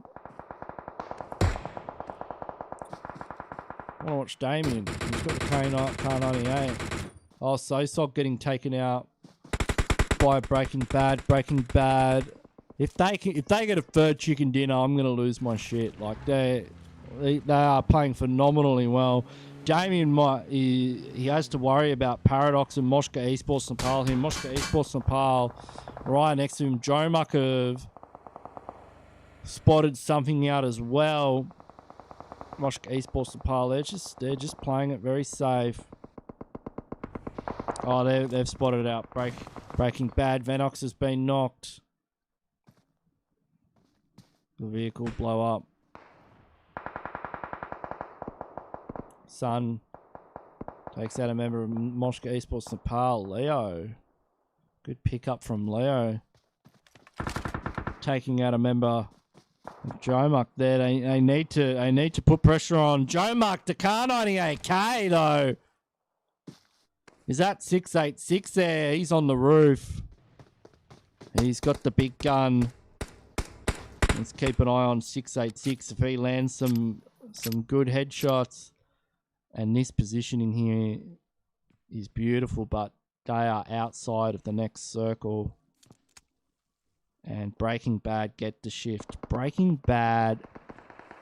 I want to watch Damien. He's got the K98. Oh, Sosog getting taken out by Breaking Bad. Breaking Bad. If they get a third chicken dinner, I'm gonna lose my shit. Like they are playing phenomenally well. Damien he has to worry about Paradox and Moshka Esports Nepal. Moshka Esports Nepal right next to him. Joe Muckov spotted something out as well. Moshka Esports Nepal, they're just playing it very safe. Oh, they've spotted out Breaking Bad. Venox has been knocked. The vehicle blow up. Sun takes out a member of Moshka Esports Nepal. Leo. Good pickup from Leo. Taking out a member of Jomark there. They need to put pressure on Jomark. The K98K though. Is that 686 there? He's on the roof. He's got the big gun. Let's keep an eye on 686 if he lands some good headshots. And this positioning here is beautiful, but they are outside of the next circle. And Breaking Bad get the shift. Breaking Bad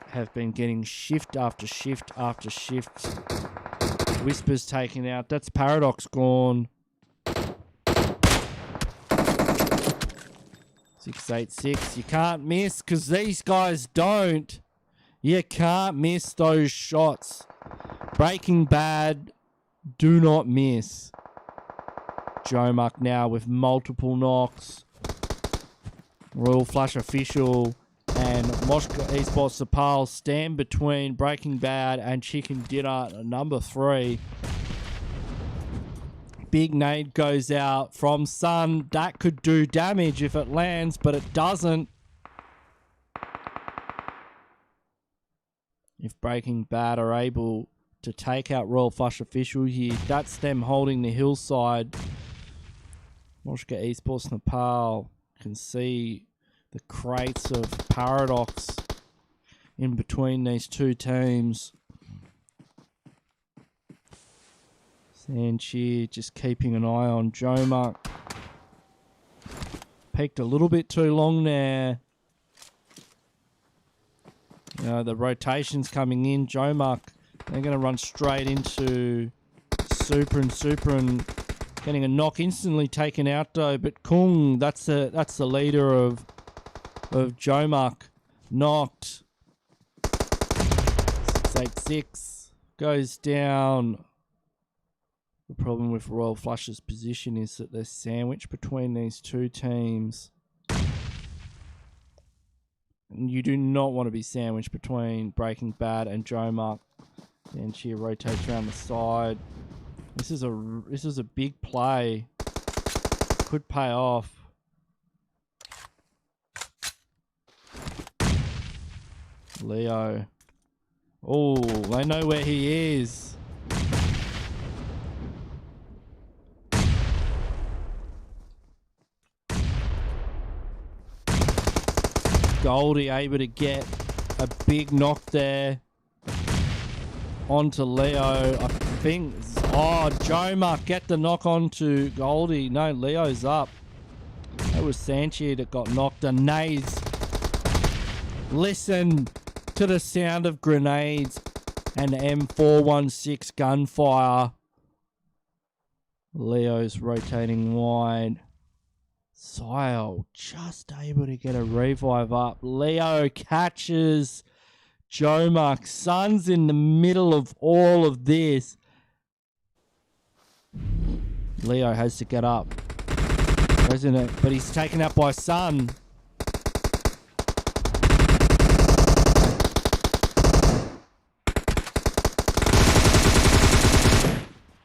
have been getting shift after shift after shift. Whispers taken out. That's Paradox gone. 686. You can't miss because these guys don't. You can't miss those shots. Breaking Bad do not miss. Jomark now with multiple knocks. Royal Flush Official and Moshka Esports Nepal stand between Breaking Bad and Chicken Dinner number 3. Big nade goes out from Sun. That could do damage if it lands, but it doesn't. If Breaking Bad are able to take out Royal Flush Official here, that's them holding the hillside. Moshka Esports Nepal can see the crates of Paradox in between these two teams. Sanchi just keeping an eye on Jomark. Peaked a little bit too long there. You know, the rotation's coming in. Jomark, they're going to run straight into Super and getting a knock instantly taken out though. But Kung, that's the leader of Jomark, knocked. 686 goes down. The problem with Royal Flush's position is that they're sandwiched between these two teams. And you do not want to be sandwiched between Breaking Bad and Jomark. And she rotates around the side. This is a big play. Could pay off. Leo. Oh, they know where he is. Goldie able to get a big knock there onto Leo. I think, oh, Jomark get the knock onto Goldie. No, Leo's up. That was Sanchi that got knocked. Grenades. Listen to the sound of grenades and M416 gunfire. Leo's rotating wide. Sile just able to get a revive up. Leo catches Jomark. Sun's in the middle of all of this. Leo has to get up, isn't it? But he's taken out by Sun.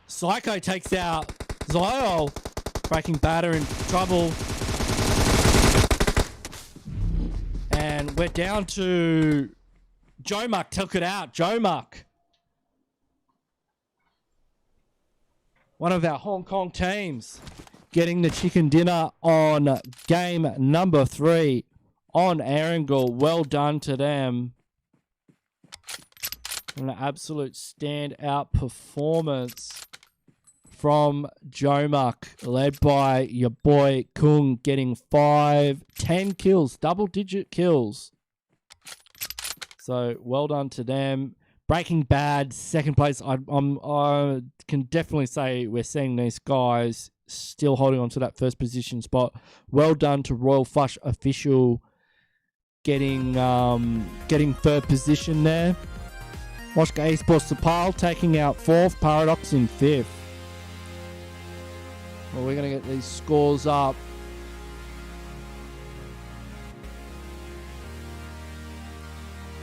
Psycho takes out Zyle. Breaking Bad in trouble. And we're down to Jomark. Took it out. Jomark. One of our Hong Kong teams getting the chicken dinner on game number 3 on Erangel. Well done to them. An absolute standout performance from Jomark, led by your boy Kung, getting 10 kills, double-digit kills. So well done to them. Breaking Bad, second place. I can definitely say we're seeing these guys still holding on to that first position spot. Well done to Royal Flush official getting third position there. Moshka Esports Sapal taking out 4th, Paradox in 5th. Well, we're going to get these scores up.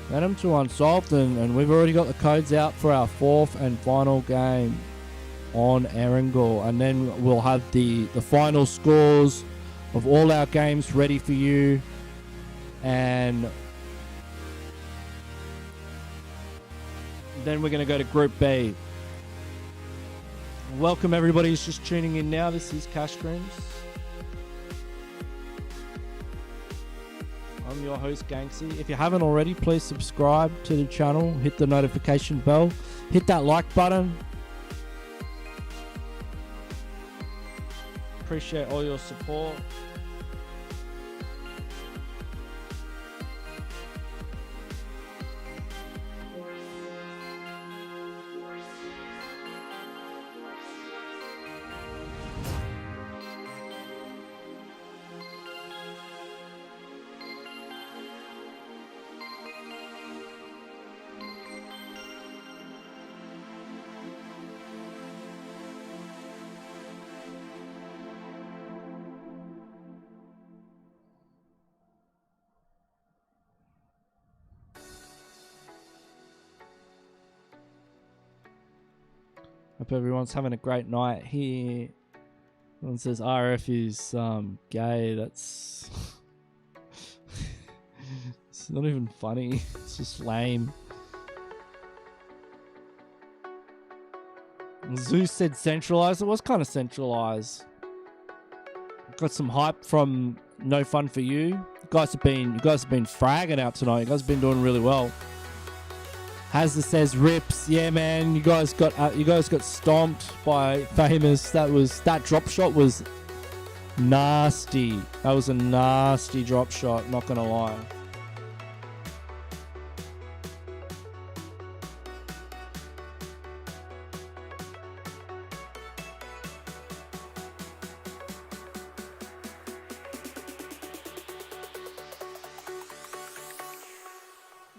Let them to Unsolved, and we've already got the codes out for our 4th and final game on Erangel. And then we'll have the final scores of all our games ready for you. And then we're going to go to Group B. Welcome everybody who's just tuning in now. This is Cash Scrims. I'm your host, Ganksy. If you haven't already, please subscribe to the channel. Hit the notification bell. Hit that like button. Appreciate all your support. Hope everyone's having a great night here. Someone says RF is gay. That's it's not even funny. It's just lame. Zeus said centralized. It was kind of centralized. Got some hype from no fun for you. You guys have been fragging out tonight. You guys have been doing really well. Hazza says rips. Yeah, man. You guys got stomped by Famous. That drop shot was nasty. That was a nasty drop shot. Not gonna lie.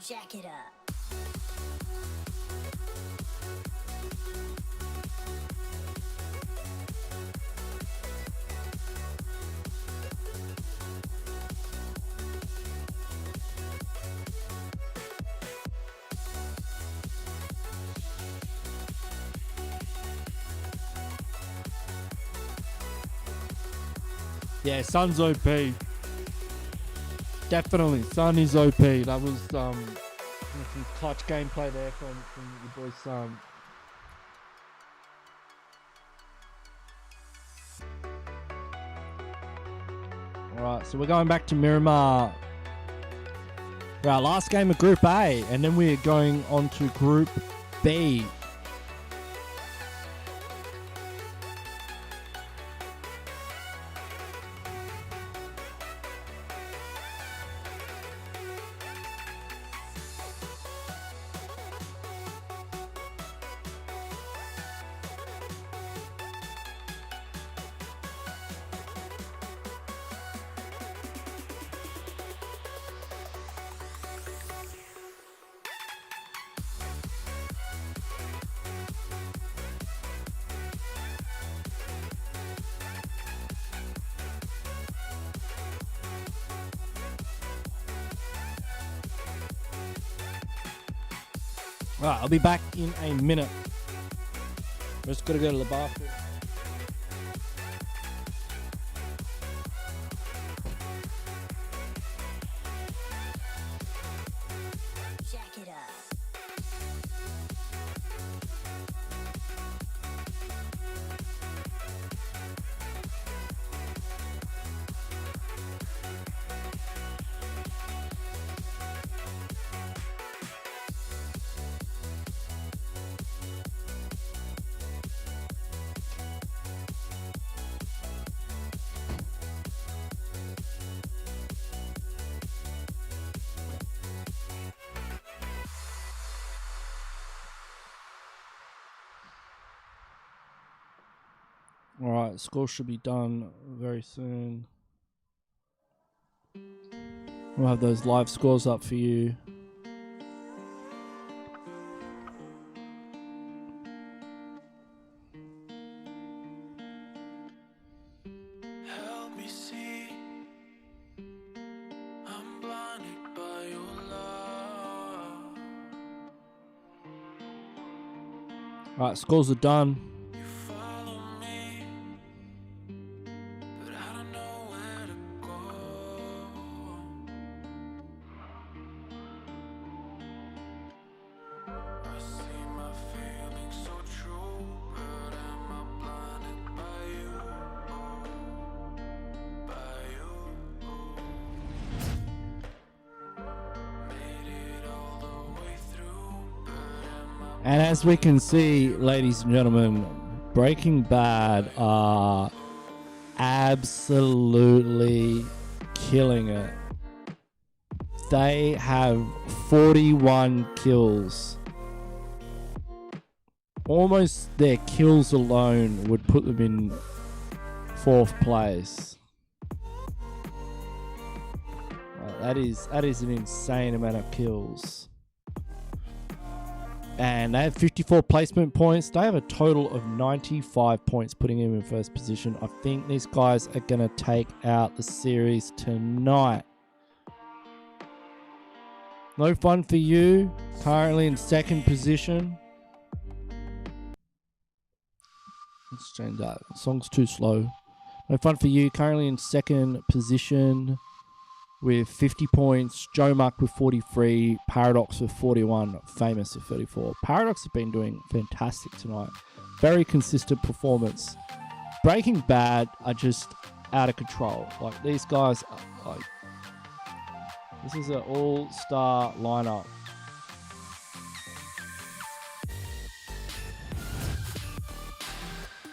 Jack it up. Yeah, Sun's OP. Definitely, Sun is OP. That was some clutch gameplay there from your boy Sun. Alright, so we're going back to Miramar for our last game of Group A, and then we're going on to Group B. Alright, I'll be back in a minute. Just gotta go to the bathroom. Jack it up. Alright, score should be done very soon. We'll have those live scores up for you. Help me see, I'm blinded by your love. Alright, scores are done. You follow me, but I don't know where to go. I see my feelings so true, but am I blinded by you? By you. Made it all the way through, but am I And as we can see, ladies and gentlemen, Breaking Bad are absolutely killing it. They have 41 kills. Almost their kills alone would put them in 4th place. That is an insane amount of kills. And they have 54 placement points. They have a total of 95 points, putting him in 1st position. I think these guys are going to take out the series tonight. No fun for you. Currently in 2nd position. Let's change that. The song's too slow. No fun for you. Currently in 2nd position with 50 points. Joe Muck with 43. Paradox with 41. Famous with 34. Paradox have been doing fantastic tonight. Very consistent performance. Breaking Bad are just out of control. Like these guys, are, like this is an all-star lineup.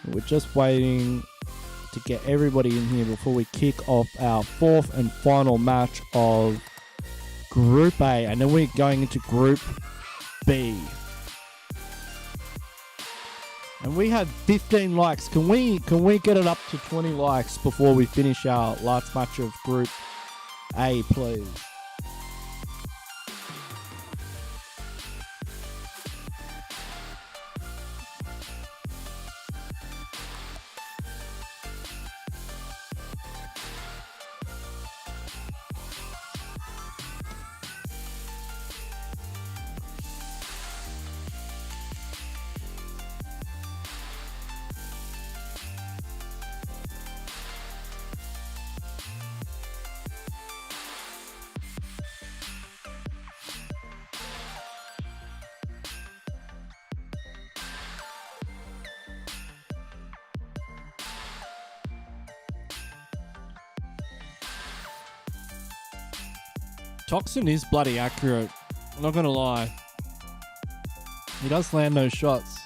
We're just waiting to get everybody in here before we kick off our fourth and final match of Group A, and then we're going into Group B. And we had 15 likes. Can we get it up to 20 likes before we finish our last match of Group A, please? Toxin is bloody accurate. I'm not gonna lie. He does land those shots.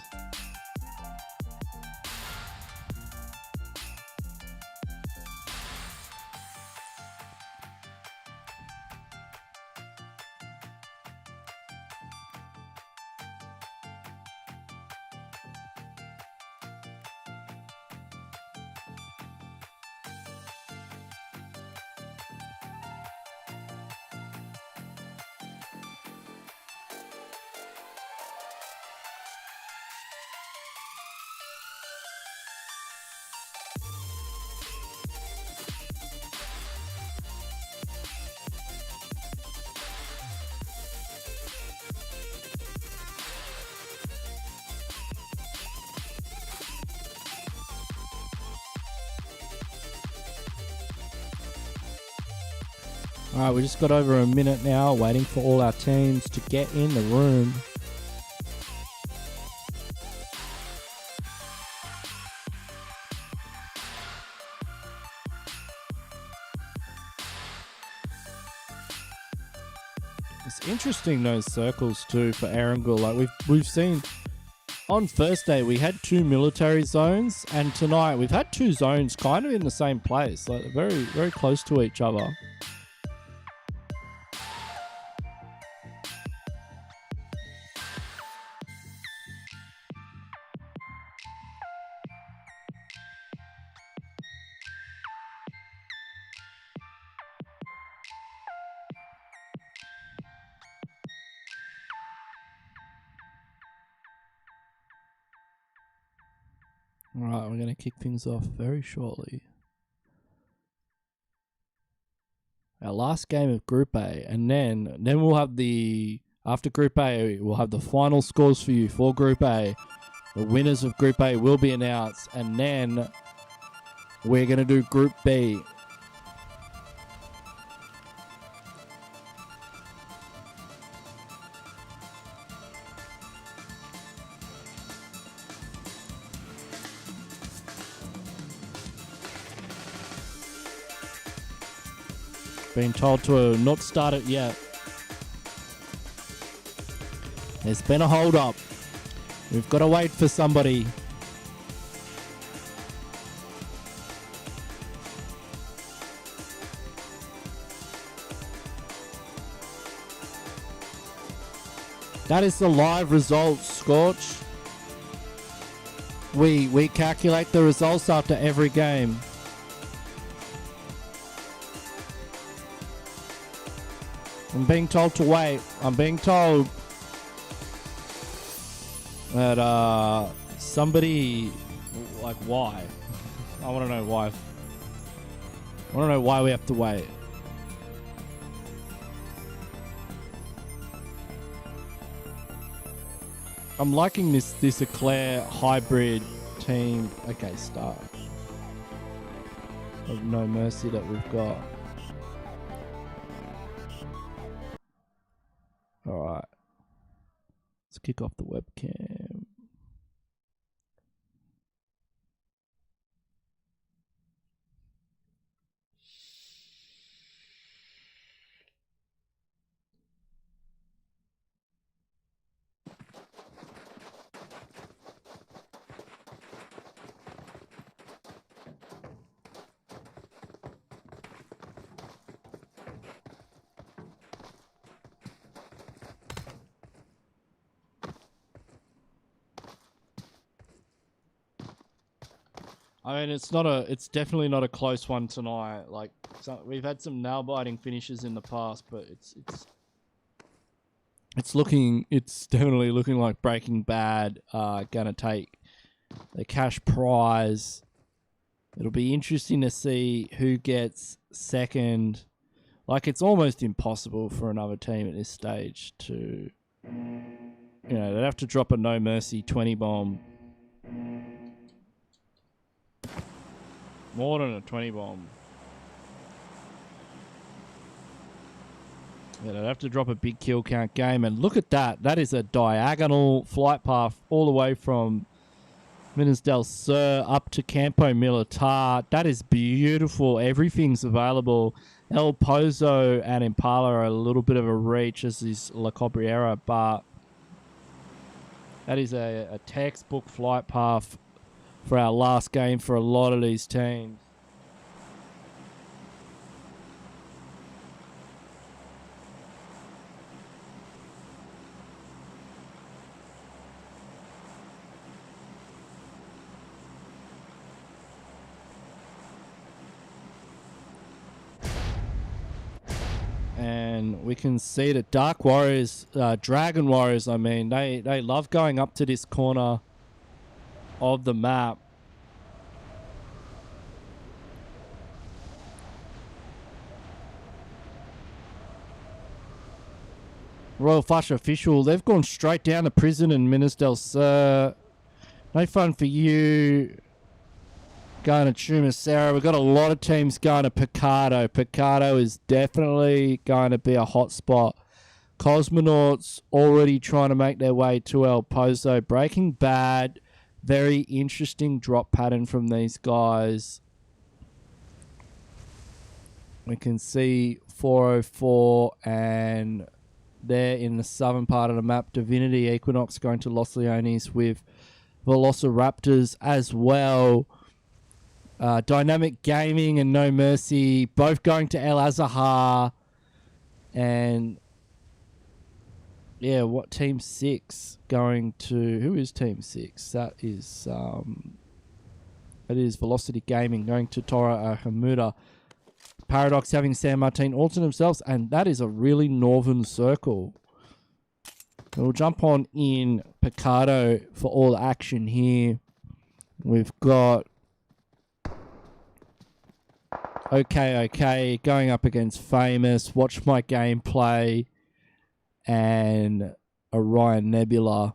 Alright, we just got over a minute now, waiting for all our teams to get in the room. It's interesting those circles too for Erangel. Like we've seen on first day we had 2 military zones, and tonight we've had 2 zones kind of in the same place, like very, very close to each other. Alright, we're going to kick things off very shortly. Our last game of Group A, and then we'll have after Group A, we'll have the final scores for you for Group A. The winners of Group A will be announced, and then we're going to do Group B. Being told to not start it yet. There's been a hold up. We've got to wait for somebody. That is the live results, Scorch. We calculate the results after every game. I'm being told to wait. I'm being told that somebody, like, why? I want to know why. I want to know why we have to wait. I'm liking this Eclair hybrid team. Okay, start. Of No Mercy that we've got. Alright. Let's kick off the webcam. I mean, it's definitely not a close one tonight. Like, we've had some nail-biting finishes in the past, but it's definitely looking like Breaking Bad gonna take the cash prize. It'll be interesting to see who gets second. Like, it's almost impossible for another team at this stage to, they'd have to drop a no mercy 20 bomb. More than a 20 bomb. Yeah, they'd have to drop a big kill count game. And look at that. That is a diagonal flight path all the way from Minas del Sur up to Campo Militar. That is beautiful. Everything's available. El Pozo and Impala are a little bit of a reach, as is La Cabrera, but that is a textbook flight path for our last game for a lot of these teams. And we can see that Dark Warriors, Dragon Warriors, I mean, they love going up to this corner of the map. Royal Flush Official, they've gone straight down to prison in Minas del Sur. No fun for you. Going to Chumacera. We've got a lot of teams going to Picado. Picado is definitely going to be a hot spot. Cosmonauts already trying to make their way to El Pozo. Breaking Bad. Very interesting drop pattern from these guys. We can see 404 and there in the southern part of the map. Divinity Equinox going to Los Leones with Velociraptors as well. Dynamic Gaming and No Mercy both going to El Azahar. And yeah, what Team 6 going to... Who is Team 6? That is Velocity Gaming going to Tora Hamuda. Paradox having San Martin all to themselves, and that is a really northern circle. We'll jump on in Picado for all the action here. We've got Okay, going up against Famous, Watch My Gameplay, and Orion Nebula.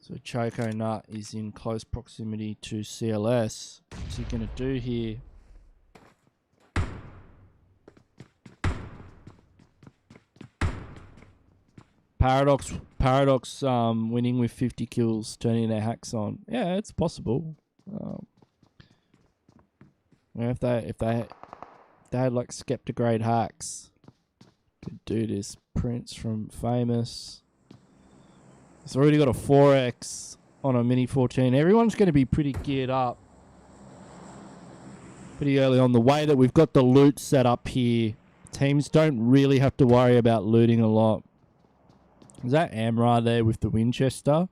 So Choco Nut is in close proximity to CLS. What's he going to do here? Paradox winning with 50 kills, turning their hacks on. Yeah, it's possible. If they had like Skeptigrade hacks, could do this. Prince from Famous. It's already got a 4x on a Mini 14. Everyone's going to be pretty geared up pretty early on. The way that we've got the loot set up here, teams don't really have to worry about looting a lot. Is that Amra there with the Winchester?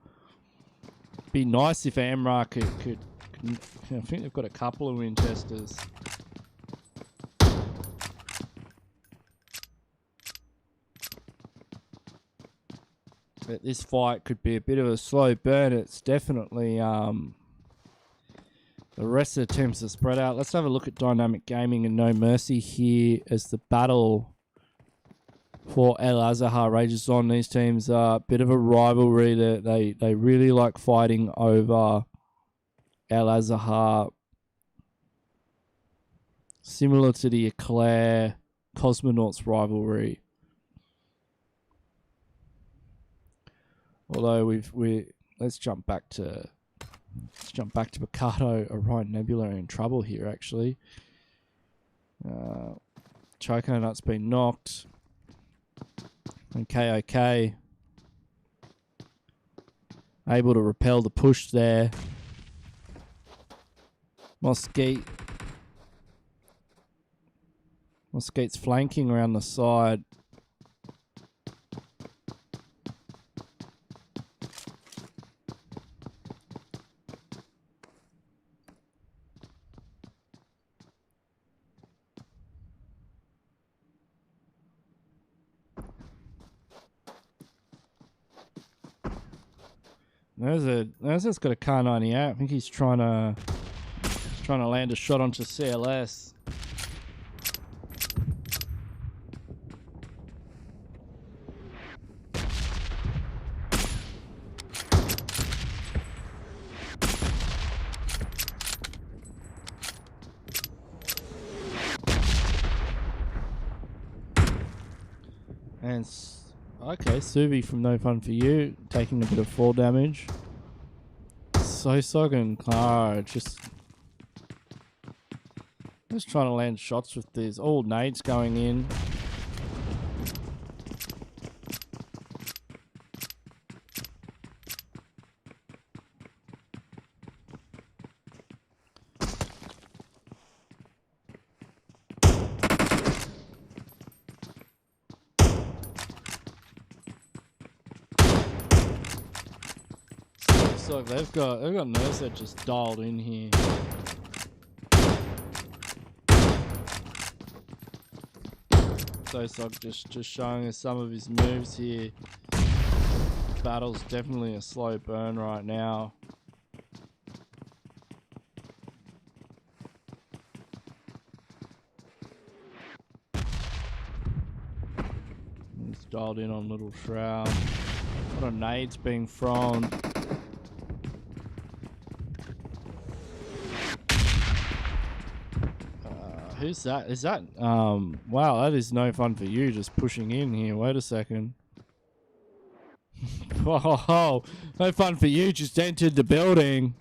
Be nice if Amra could I think they've got a couple of Winchesters. But this fight could be a bit of a slow burn. It's definitely the rest of the teams are spread out. Let's have a look at Dynamic Gaming and No Mercy here as the battle for El Azahar rages on. These teams are a bit of a rivalry. They really like fighting over El Azahar. Similar to the Eclair Cosmonauts rivalry. Although let's jump back to Picado. Orion Nebula in trouble here actually. Choco Nut's been knocked. And KOK able to repel the push there. Mosquite Mosquito's flanking around the side. There's got a car 98. I think he's trying to land a shot onto CLS. And okay, Suvi from No Fun For You taking a bit of fall damage. Sosog and Clara just trying to land shots with these. All nades going in. So they've got Nurset just dialed in here. Sosog just showing us some of his moves here. Battle's definitely a slow burn right now. He's dialed in on Little Shroud. A lot of nades being thrown. Who's that? Is that wow, that is No Fun For You just pushing in here. Wait a second. Oh, No Fun For You just entered the building.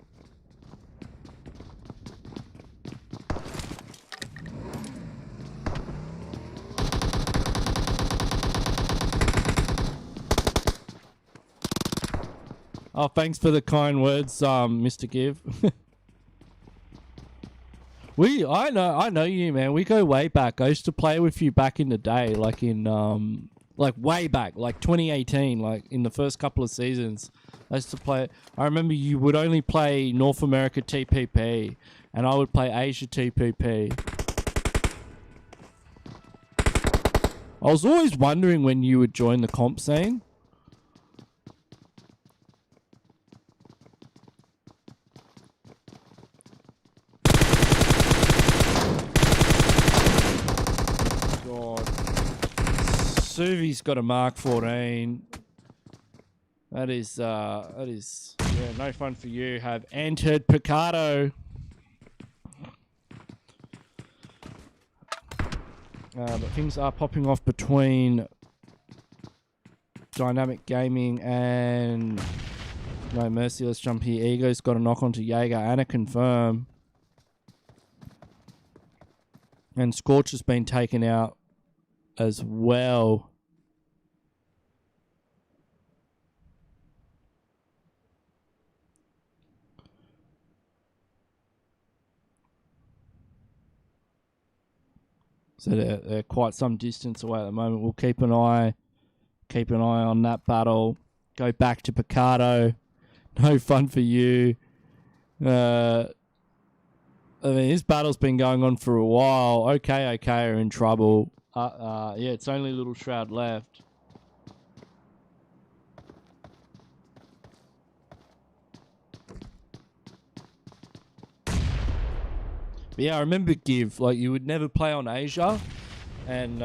Oh, thanks for the kind words, Mr. Give. I know you, man. We go way back. I used to play with you back in the day, like in like way back, like 2018, like in the first couple of seasons. I used to play. I remember you would only play North America TPP, and I would play Asia TPP. I was always wondering when you would join the comp scene. Suvi's got a Mark 14. That is yeah, No Fun For You have entered Picardo. But things are popping off between Dynamic Gaming and No Mercy. Let's jump here. Ego's got a knock onto Jaeger and a confirm. And Scorch has been taken out as well. So they're quite some distance away at the moment. We'll keep an eye on that battle. Go back to Picardo. No Fun For You. I mean, this battle's been going on for a while. Okay are in trouble. Yeah, it's only Little Shroud left. But yeah, I remember Give, like you would never play on Asia, and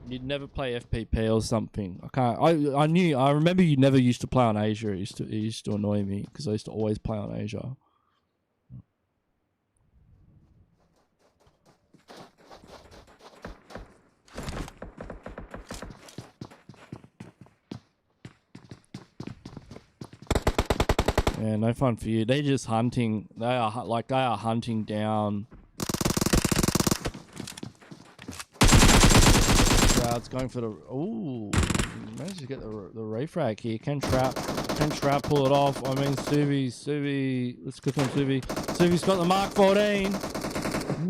you'd never play FPP or something. I remember you never used to play on Asia. It used to annoy me because I used to always play on Asia. Yeah, No Fun For You. They're just hunting. They are hunting down. Shroud's going for the. Ooh, managed to get the refrag here. Can Shroud pull it off? I mean, Suvi. Let's click on Suvi. Suvi's got the Mark 14.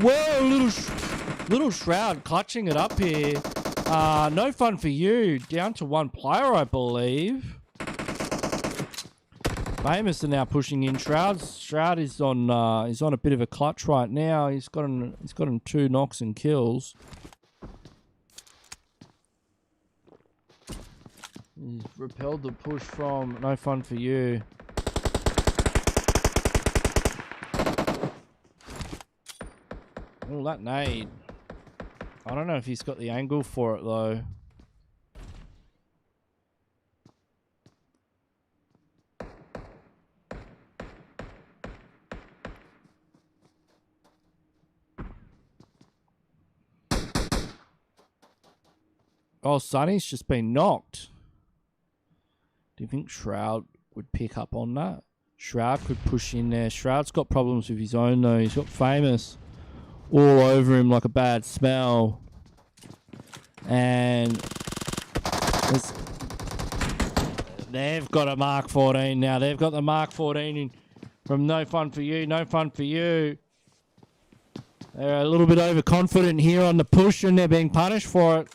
Whoa, Little Shroud clutching it up here. No fun for you. Down to one player, I believe. Famous are now pushing in. Shroud is on a bit of a clutch right now. He's got him 2 knocks and kills. He's repelled the push from No Fun for You. Oh, that nade. I don't know if he's got the angle for it though. Oh, Sonny's just been knocked. Do you think Shroud would pick up on that? Shroud could push in there. Shroud's got problems with his own though. He's got Famous all over him like a bad smell. And they've got a Mark 14 now. They've got the Mark 14 in from No Fun for You. No Fun for You. They're a little bit overconfident here on the push and they're being punished for it.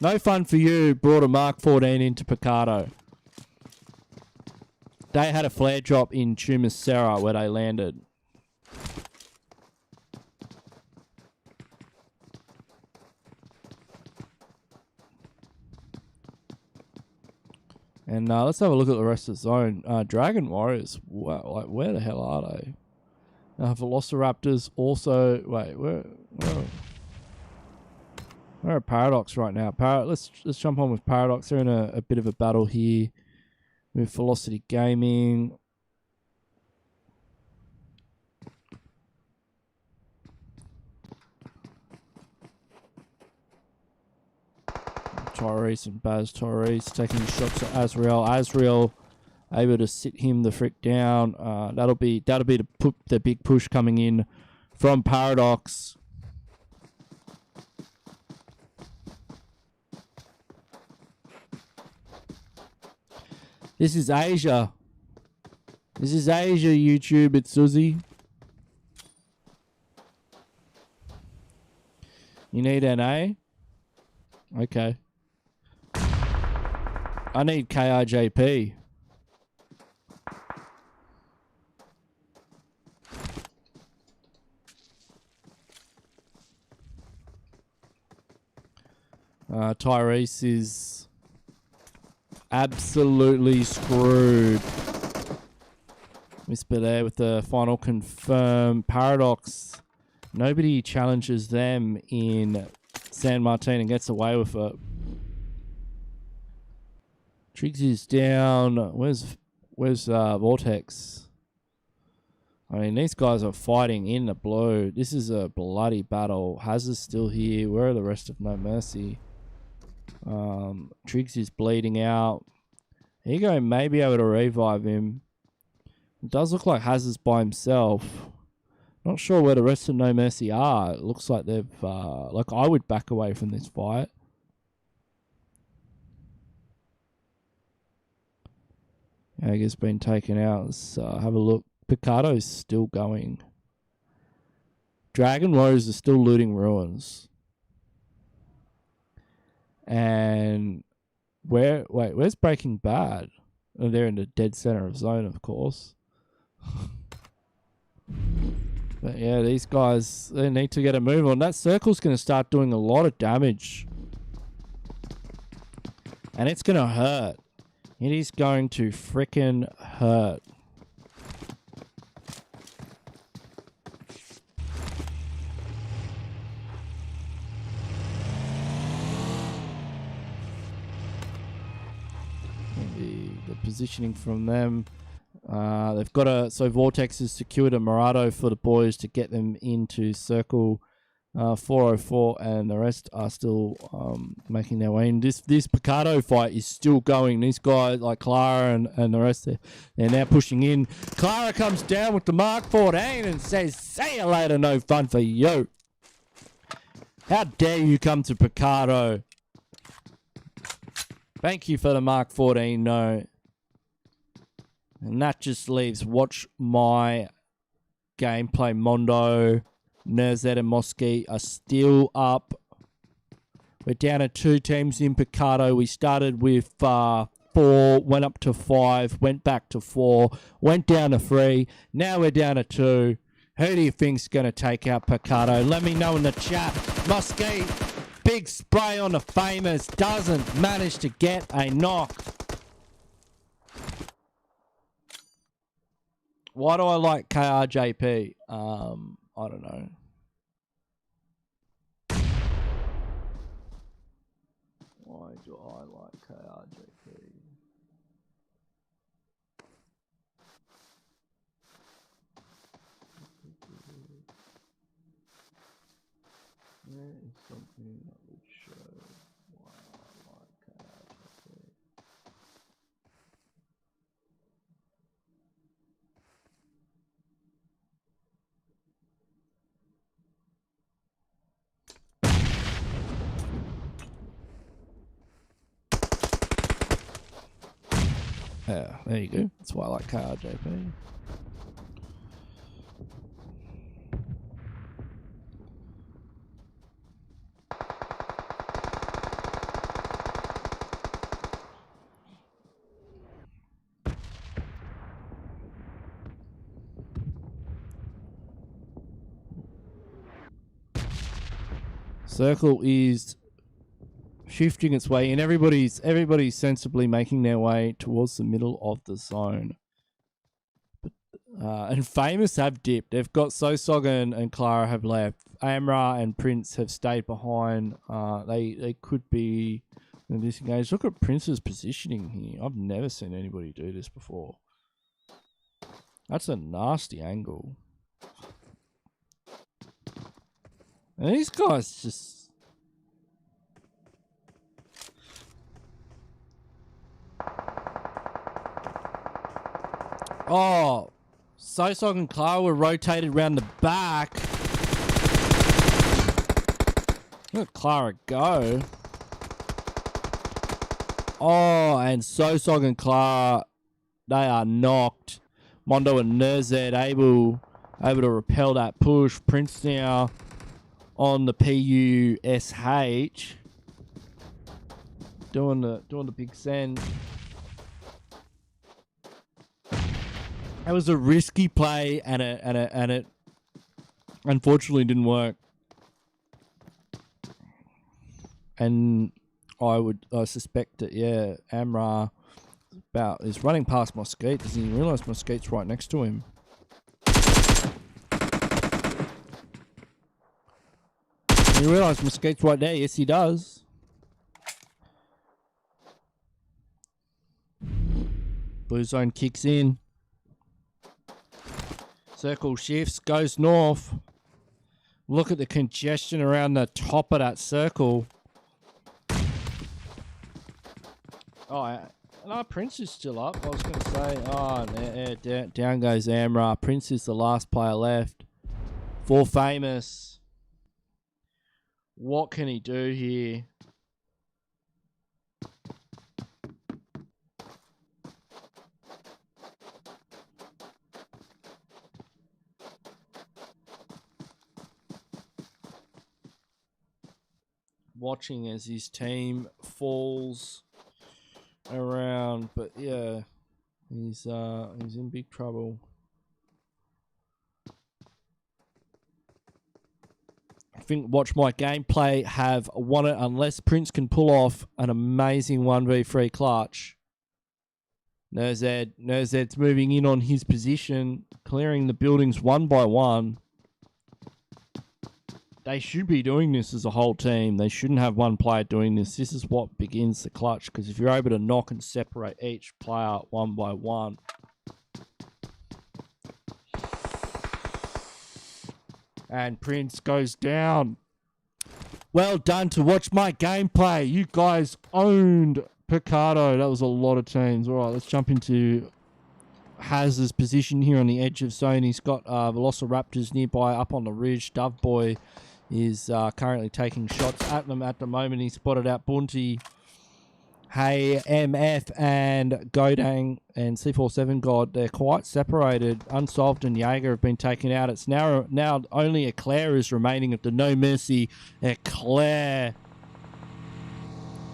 No Fun for You brought a Mark 14 into Picardo. They had a flare drop in Tumasera where they landed. And let's have a look at the rest of the zone. Dragon Warriors, wow, like where the hell are they? Velociraptors also. Wait, where are Paradox right now? Let's jump on with Paradox. They're in a bit of a battle here with Velocity Gaming. Tyrese and Baz Tyrese taking shots at Azrael. Azrael able to sit him the frick down. That'll be the big push coming in from Paradox. This is Asia. This is Asia, YouTube. It's Suzy. You need NA? Okay. I need KRJP. Tyrese is absolutely screwed. Whisper there with the final confirm. Paradox. Nobody challenges them in San Martin and gets away with it. Triggs is down. Where's Vortex? I mean, these guys are fighting in the blue. This is a bloody battle. Hazard's still here. Where are the rest of No Mercy? Triggs is bleeding out. Ego may be able to revive him. It does look like Hazard's by himself. Not sure where the rest of No Mercy are. It looks like they've... like, I would back away from this fight. Jaeger's been taken out. Let's have a look. Picardo's still going. Dragon Warriors are still looting ruins. And where's Breaking Bad? Oh, they're in the dead center of zone, of course. But yeah, these guys, they need to get a move on. That circle's going to start doing a lot of damage. And it's going to hurt. It is going to frickin' hurt. The positioning from them. They've got so Vortex has secured a Murado for the boys to get them into circle 404, and the rest are still making their way in. This Picardo fight is still going. These guys like Clara and the rest, they're now pushing in. Clara comes down with the Mark 14 and says, "See you later, no fun for you." How dare you come to Picardo? Thank you for the Mark 14, no. And that just leaves Watch My gameplay. Mondo, Nerzet and Mosquito are still up. We're down to 2 teams in Picado. We started with 4, went up to 5, went back to 4, went down to 3. Now we're down to 2. Who do you think's going to take out Picado? Let me know in the chat. Mosquito, big spray on the famous, doesn't manage to get a knock. Why do I like KRJP? I don't know. Why do I like KRJP? There is something that would show why I like KRJP. Yeah, there you go. That's why I like KRJP. Circle is shifting its way in. Everybody's sensibly making their way towards the middle of the zone. And Famous have dipped. They've got Sosogan and Clara have left. Amra and Prince have stayed behind. They could be disengaged. Look at Prince's positioning here. I've never seen anybody do this before. That's a nasty angle. And these guys just... Oh, Sosog and Clara were rotated around the back. Look at Clara go. Oh, and Sosog and Clara, they are knocked. Mondo and Nerzet able to repel that push. Prince now on the PUSH, doing the big send. That was a risky play, and it unfortunately didn't work. And I suspect that, yeah, Amra is running past Mosquito. Doesn't even realise Mosquito's right next to him. You realise Mosquito's right there? Yes, he does. Blue zone kicks in. Circle shifts, goes north. Look at the congestion around the top of that circle. Oh, no, Prince is still up. I was going to say, oh, down goes Amra. Prince is the last player left. For Famous. What can he do here? Watching as his team falls around, but yeah, he's in big trouble. I think Watch My Gameplay have won it unless Prince can pull off an amazing 1v3 clutch. Nerzet's moving in on his position, clearing the buildings one by one. They should be doing this as a whole team. They shouldn't have one player doing this. This is what begins the clutch, because if you're able to knock and separate each player one by one. And Prince goes down. Well done to Watch My Gameplay. You guys owned Picado. That was a lot of teams. All right, let's jump into Haz's position here on the edge of zone. He's got Velociraptors nearby up on the ridge. Doveboy is currently taking shots at them at the moment. He spotted out Bunty Hey, MF and Godang and C47 God, they're quite separated. Unsolved and Jaeger have been taken out. It's now only Eclair is remaining of the No Mercy Eclair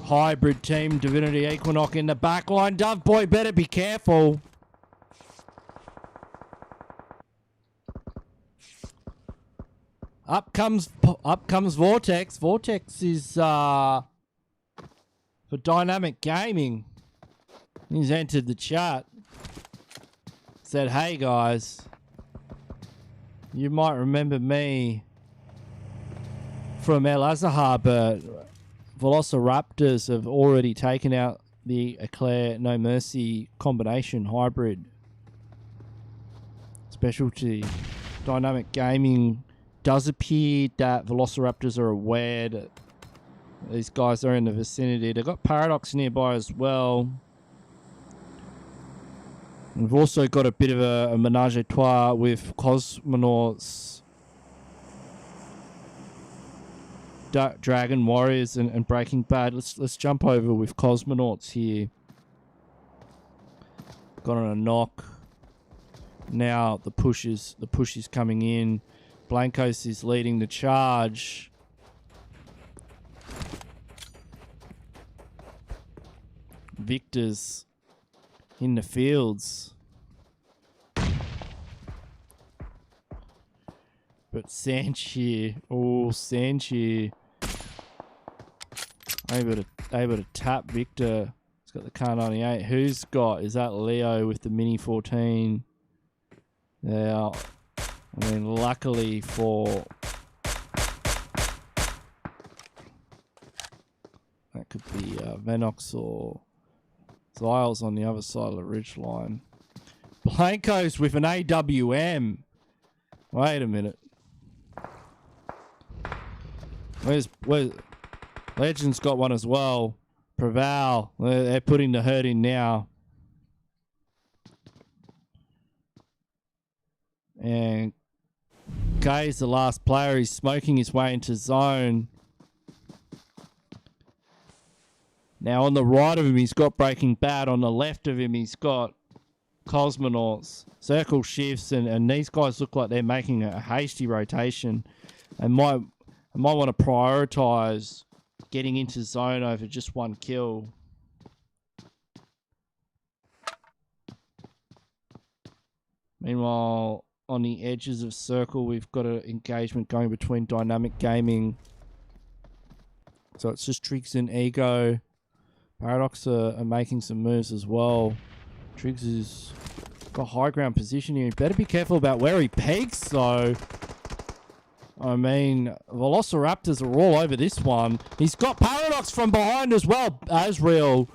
hybrid team. Divinity Equinox in the back line. Dove Boy better be careful. Up comes Vortex. Vortex is for Dynamic Gaming. He's entered the chat. Said, hey guys, you might remember me from El Azhar, but Velociraptors have already taken out the Eclair No Mercy combination hybrid specialty. Dynamic Gaming does appear that Velociraptors are aware that these guys are in the vicinity. They've got Paradox nearby as well. We've also got a bit of a menage a trois with Cosmonauts, Dragon Warriors, and Breaking Bad. Let's jump over with Cosmonauts here. Got on a knock. Now the push is coming in. Blancos is leading the charge. Victor's in the fields. But Sanchi, Sanchi able to tap Victor. He's got the car 98. Who's got? Is that Leo with the Mini 14? Yeah. I mean, luckily for that could be Venox or Zyles on the other side of the ridge line. Blancos with an AWM. Wait a minute. Where's Legend's got one as well. Preval. They're putting the hurt in now. And Kay's the last player. He's smoking his way into zone. Now on the right of him, he's got Breaking Bad. On the left of him, he's got Cosmonauts. Circle shifts, and these guys look like they're making a hasty rotation. And might want to prioritize getting into zone over just one kill. Meanwhile, on the edges of circle, we've got an engagement going between Dynamic Gaming. So it's just Triggs and Ego. Paradox are making some moves as well. Triggs has got high ground position here. He better be careful about where he pegs, though. I mean, Velociraptors are all over this one. He's got Paradox from behind as well. Azrael.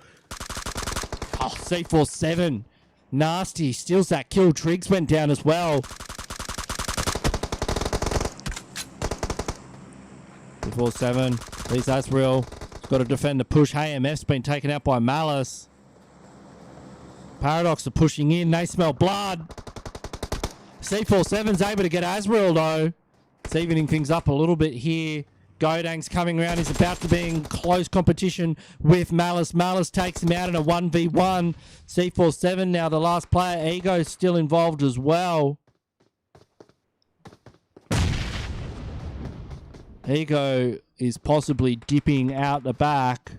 Oh, C47. Nasty. Steals that kill. Triggs went down as well. C47. There's Azrael. Got to defend the push. HMF's been taken out by Malice. Paradox are pushing in. They smell blood. C47's able to get Azrael, though. It's evening things up a little bit here. Godang's coming around. He's about to be in close competition with Malice. Malice takes him out in a 1v1. C47 now the last player. Ego's still involved as well. Ego is possibly dipping out the back.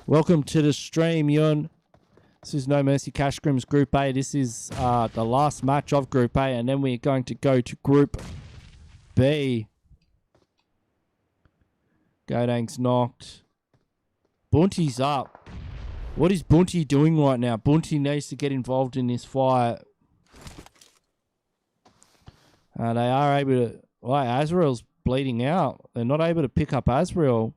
Welcome to the stream, Yun. This is No Mercy Cash Scrims Group A. This is the last match of Group A, and then we're going to go to Group B. Godang's knocked. Bunty's up. What is Bunty doing right now? Bunty needs to get involved in this fight. They are able to... Well, Azrael's bleeding out. They're not able to pick up Azrael.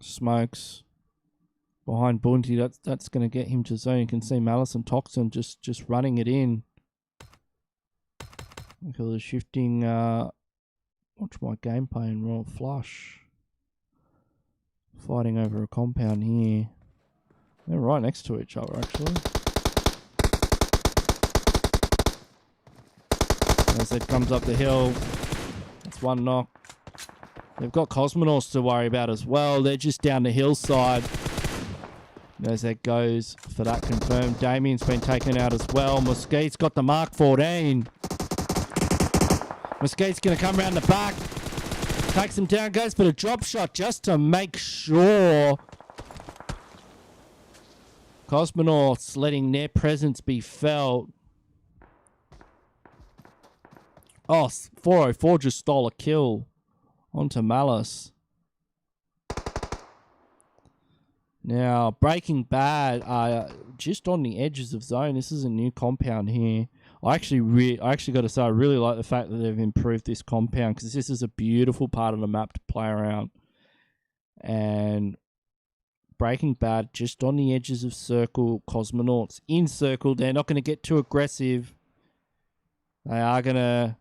Smokes behind Bunty. That's going to get him to zone. You can see Malice and Toxin just running it in. Look at the shifting. Watch my gameplay and roll flush. Fighting over a compound here. They're right next to each other, actually. As it comes up the hill. That's one knock. They've got Cosmonauts to worry about as well. They're just down the hillside. As that goes for that confirmed. Damien's been taken out as well. Mesquite's got the Mark 14. Mesquite's going to come around the back. Takes him down. Goes for the drop shot just to make sure. Cosmonauts letting their presence be felt. Oh, 404 just stole a kill onto Malice. Now, Breaking Bad are just on the edges of zone. This is a new compound here. I actually got to say, I really like the fact that they've improved this compound because this is a beautiful part of the map to play around. And Breaking Bad just on the edges of circle. Cosmonauts in circle. They're not going to get too aggressive. They are going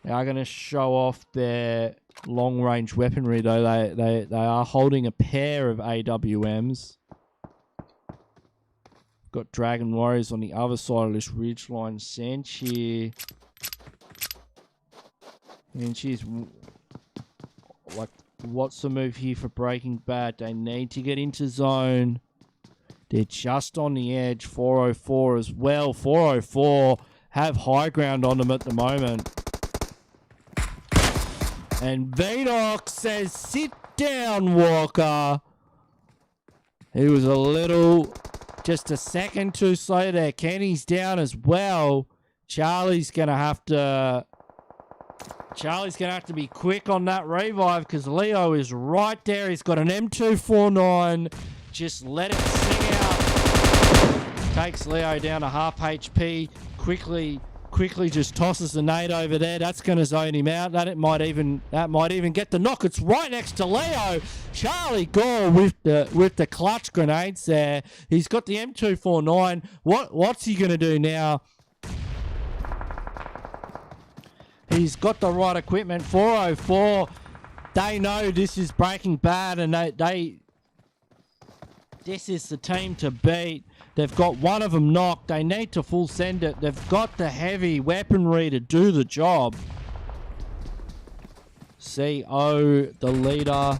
to show off their long-range weaponry, though. They are holding a pair of AWMs. Got Dragon Warriors on the other side of this ridgeline. Sanchi. And she's like, what's the move here for Breaking Bad? They need to get into zone. They're just on the edge. 404 as well. 404 have high ground on them at the moment. And Vinox says, sit down, Walker. He was a little, just a second too slow there. Kenny's down as well. Charlie's going to have to be quick on that revive because Leo is right there. He's got an M249. Just let it sing out. Takes Leo down to half HP. Quickly just tosses the nade over there. That's going to zone him out. That might even get the knock. It's right next to Leo. Charlie Gore with the clutch grenades there. He's got the M249. What's he going to do now? He's got the right equipment. 404. They know this is Breaking Bad, and this is the team to beat. They've got one of them knocked. They need to full send it. They've got the heavy weaponry to do the job. CO, the leader.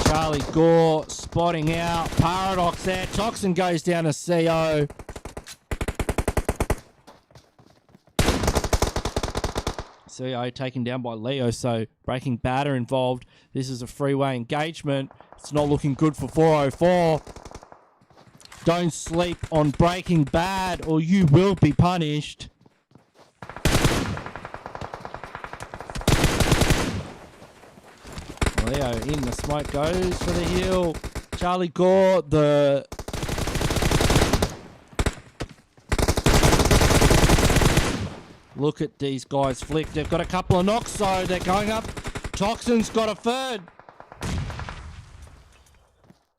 Charlie Gore spotting out. Paradox there. Toxin goes down to CO. CO taken down by Leo, so Breaking Bad are involved. This is a freeway engagement. It's not looking good for 404. Don't sleep on Breaking Bad or you will be punished. Leo in the smoke goes for the heal. Charlie Gore, the... Look at these guys flick. They've got a couple of knocks, so they're going up. Toxin's got a third.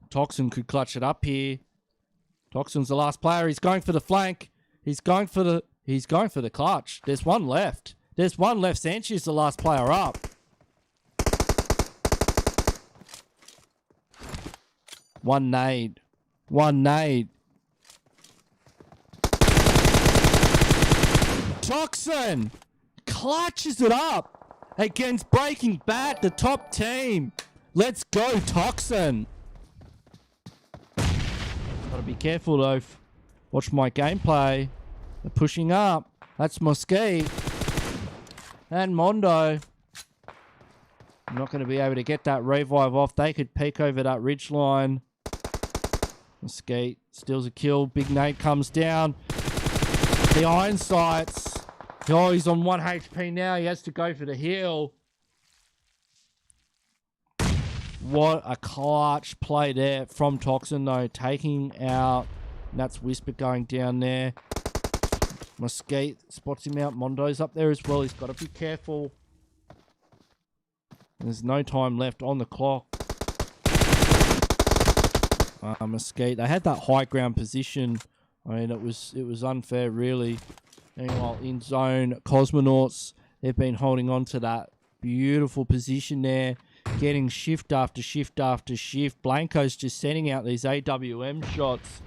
Toxin could clutch it up here. Toxin's the last player. He's going for the flank. He's going for the clutch. There's one left. Sanchi's the last player up. One nade. Toxin clutches it up against Breaking Bad, the top team. Let's go, Toxin. Gotta be careful though. Watch my gameplay. They're pushing up. That's Mesquite. And Mondo. I'm not going to be able to get that revive off. They could peek over that ridge line. Mesquite steals a kill. Big nade comes down. The iron sights. Oh, he's on 1 HP now. He has to go for the heal. What a clutch play there from Toxin, though. Taking out. That's Whisper going down there. Mesquite spots him out. Mondo's up there as well. He's got to be careful. There's no time left on the clock. Mesquite. They had that high ground position. I mean, it was unfair, really. Meanwhile, in zone, Cosmonauts, they've been holding on to that beautiful position there. Getting shift after shift after shift. Blanco's just sending out these AWM shots.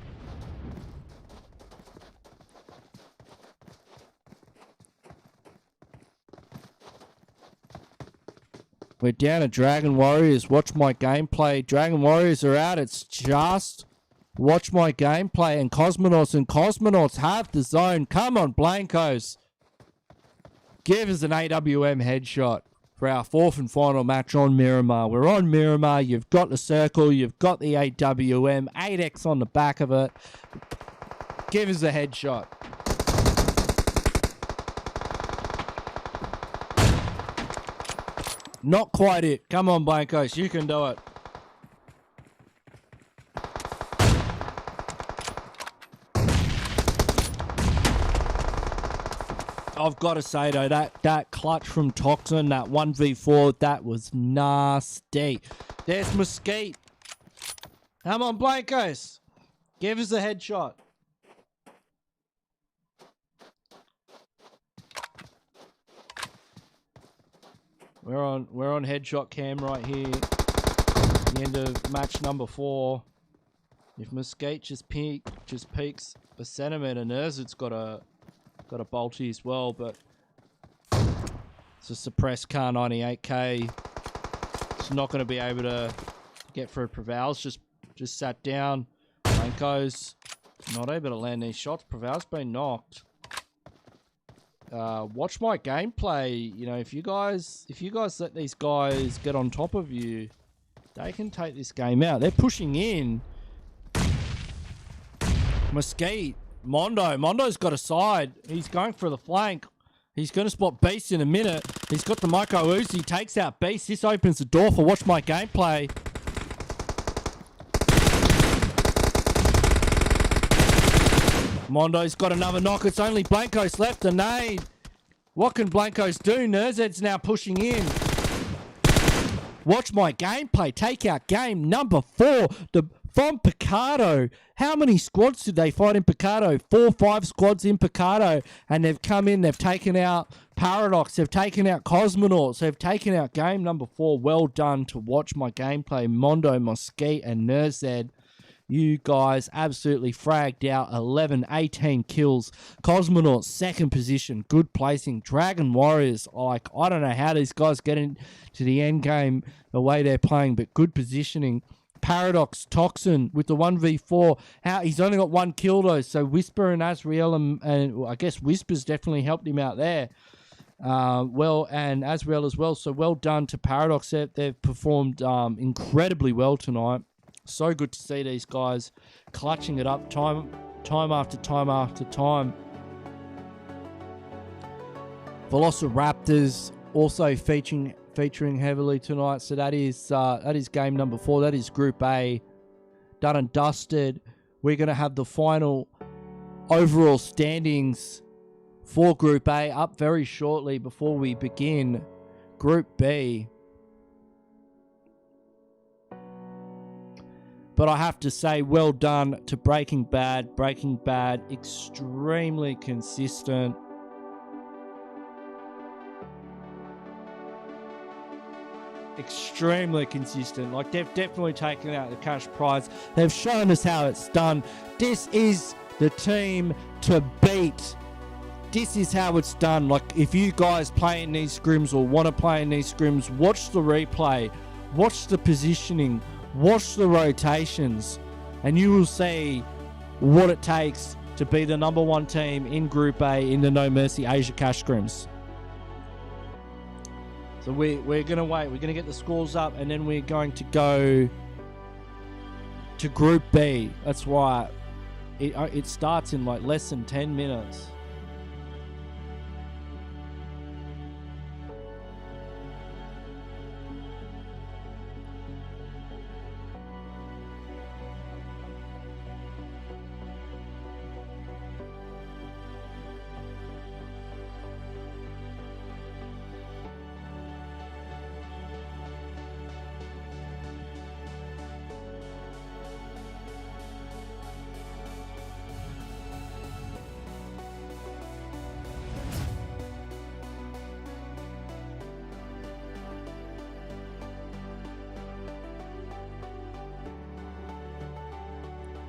We're down to Dragon Warriors. Watch my gameplay. Dragon Warriors are out. It's just watch my gameplay. And Cosmonauts have the zone. Come on, Blancos. Give us an AWM headshot for our fourth and final match on Miramar. We're on Miramar. You've got the circle. You've got the AWM. 8x on the back of it. Give us a headshot. Not quite it. Come on, Blancos. You can do it. I've got to say, though, that clutch from Toxin, that 1v4, that was nasty. There's Mesquite. Come on, Blancos. Give us a headshot. We're on headshot cam right here. The end of match number 4. If Mesquite just peaks a centimetre, Nerzit's got a bolty as well, but it's a suppressed Car 98K. It's not going to be able to get through Preval's. Just sat down. Blanco's not able to land these shots. Preval's been knocked. Watch my gameplay. You know, if you guys let these guys get on top of you, they can take this game out. They're pushing in. Mesquite, Mondo's got a side. He's going for the flank. He's going to spot Beast in a minute. He's got the micro Uzi. Takes out Beast. This opens the door for watch my gameplay. Mondo's got another knock. It's only Blancos left. A nade. What can Blancos do? Nerzed's now pushing in. Watch my gameplay. Take out game number 4. From Picardo. How many squads did they fight in Picardo? 4, 5 squads in Picardo. And they've come in. They've taken out Paradox. They've taken out Cosmonauts. They've taken out game number 4. Well done to watch my gameplay. Mondo, Mesquite, and Nerzed. You guys absolutely fragged out 11, 18 kills. Cosmonauts, second position. Good placing. Dragon Warriors, like, I don't know how these guys get into the end game the way they're playing, but good positioning. Paradox, Toxin with the 1v4. He's only got 1 kill though, so Whisper and Azrael, and I guess Whisper's definitely helped him out there. Well, and Azrael as well, so well done to Paradox. They've performed incredibly well tonight. So good to see these guys clutching it up time after time after time. Velociraptors also featuring heavily tonight. So that is game number 4. That is Group A, done and dusted. We're going to have the final overall standings for Group A up very shortly before we begin Group B. But I have to say, well done to Breaking Bad. Breaking Bad, extremely consistent. Extremely consistent. Like, they've definitely taken out the cash prize. They've shown us how it's done. This is the team to beat. This is how it's done. Like, if you guys play in these scrims or want to play in these scrims, watch the replay. Watch the positioning. Watch the rotations, and you will see what it takes to be the number 1 team in Group A in the No Mercy Asia Cash Scrims. So we're going to wait. We're going to get the scores up, and then we're going to go to Group B. That's why it starts in like less than 10 minutes.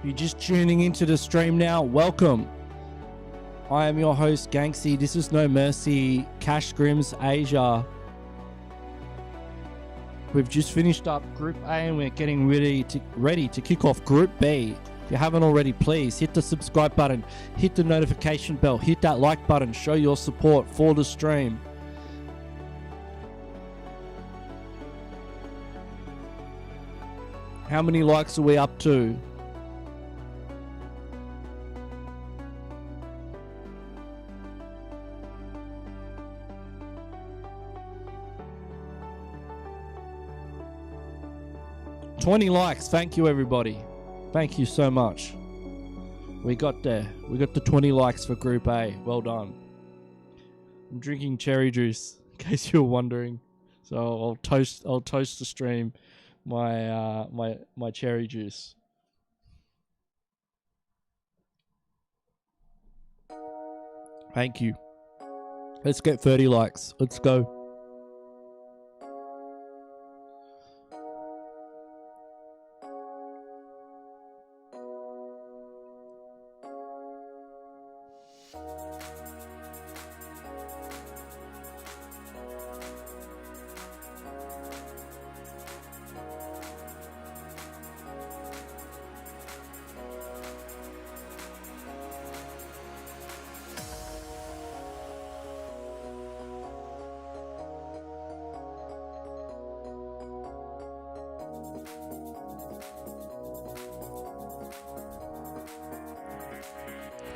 You're just tuning into the stream now, welcome. I am your host, Ganksy. This is No Mercy Cash Scrims Asia. We've just finished up Group A and we're getting ready to kick off Group B. If you haven't already, please hit the subscribe button, hit the notification bell, hit that like button, show your support for the stream. How many likes are we up to? $20 likes. Thank you, everybody. Thank you so much. We got there. We got the 20 likes for Group A. Well done. I'm drinking cherry juice, in case you're wondering. So I'll toast the stream my cherry juice. Thank you. Let's get 30 likes. Let's go.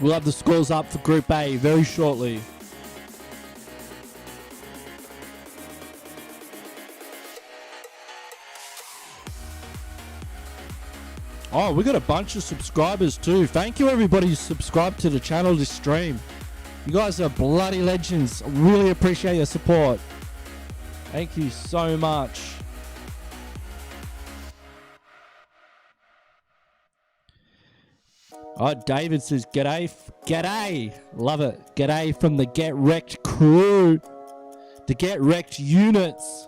We'll have the scores up for Group A very shortly. Oh, we got a bunch of subscribers too. Thank you everybody who subscribed to the channel this stream. You guys are bloody legends. I really appreciate your support. Thank you so much. Oh, David says, g'day. G'day. Love it. G'day from the Get Wrecked crew. The Get Wrecked units.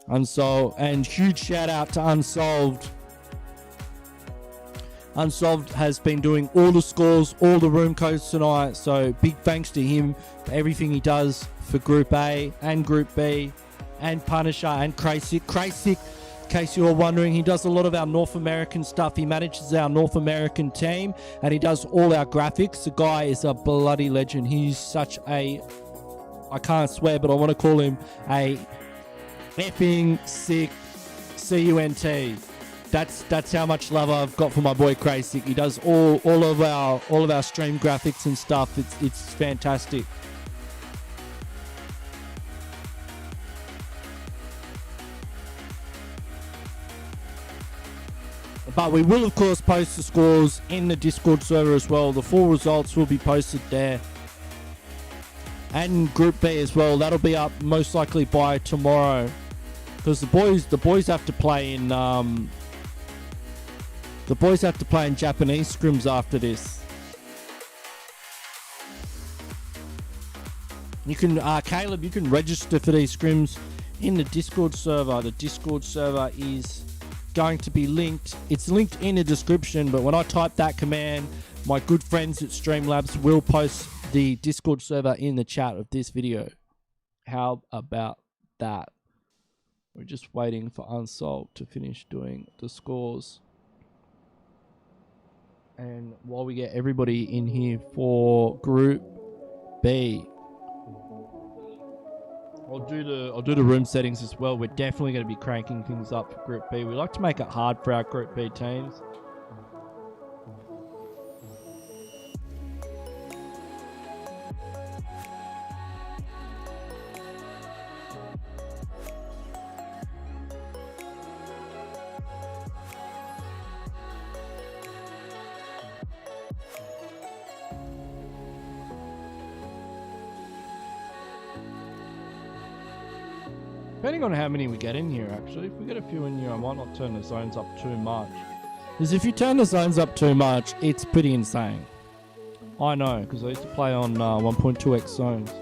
Unsolved. And huge shout out to Unsolved. Unsolved has been doing all the scores, all the room codes tonight. So big thanks to him for everything he does for Group A and Group B. And Punisher and Krasic. Krasic, in case you were wondering, he does a lot of our North American stuff. He manages our North American team and he does all our graphics. The guy is a bloody legend. He's such a, I can't swear, but I want to call him a effing sick CUNT. That's how much love I've got for my boy Krasic. He does all of our stream graphics and stuff. It's fantastic. But we will, of course, post the scores in the Discord server as well. The full results will be posted there. And Group B as well. That'll be up most likely by tomorrow. Because the boys have to play in Japanese scrims after this. You can Caleb, you can register for these scrims in the Discord server. The Discord server is going to be linked. It's linked in the description, but when I type that command, my good friends at Streamlabs will post the Discord server in the chat of this video. How about that? We're just waiting for Unsolved to finish doing the scores. And while we get everybody in here for Group B, I'll do the room settings as well. We're definitely going to be cranking things up for Group B. We like to make it hard for our Group B teams. Depending on how many we get in here, actually. If we get a few in here, I might not turn the zones up too much. Because if you turn the zones up too much, it's pretty insane. I know, because I used to play on 1.2x zones.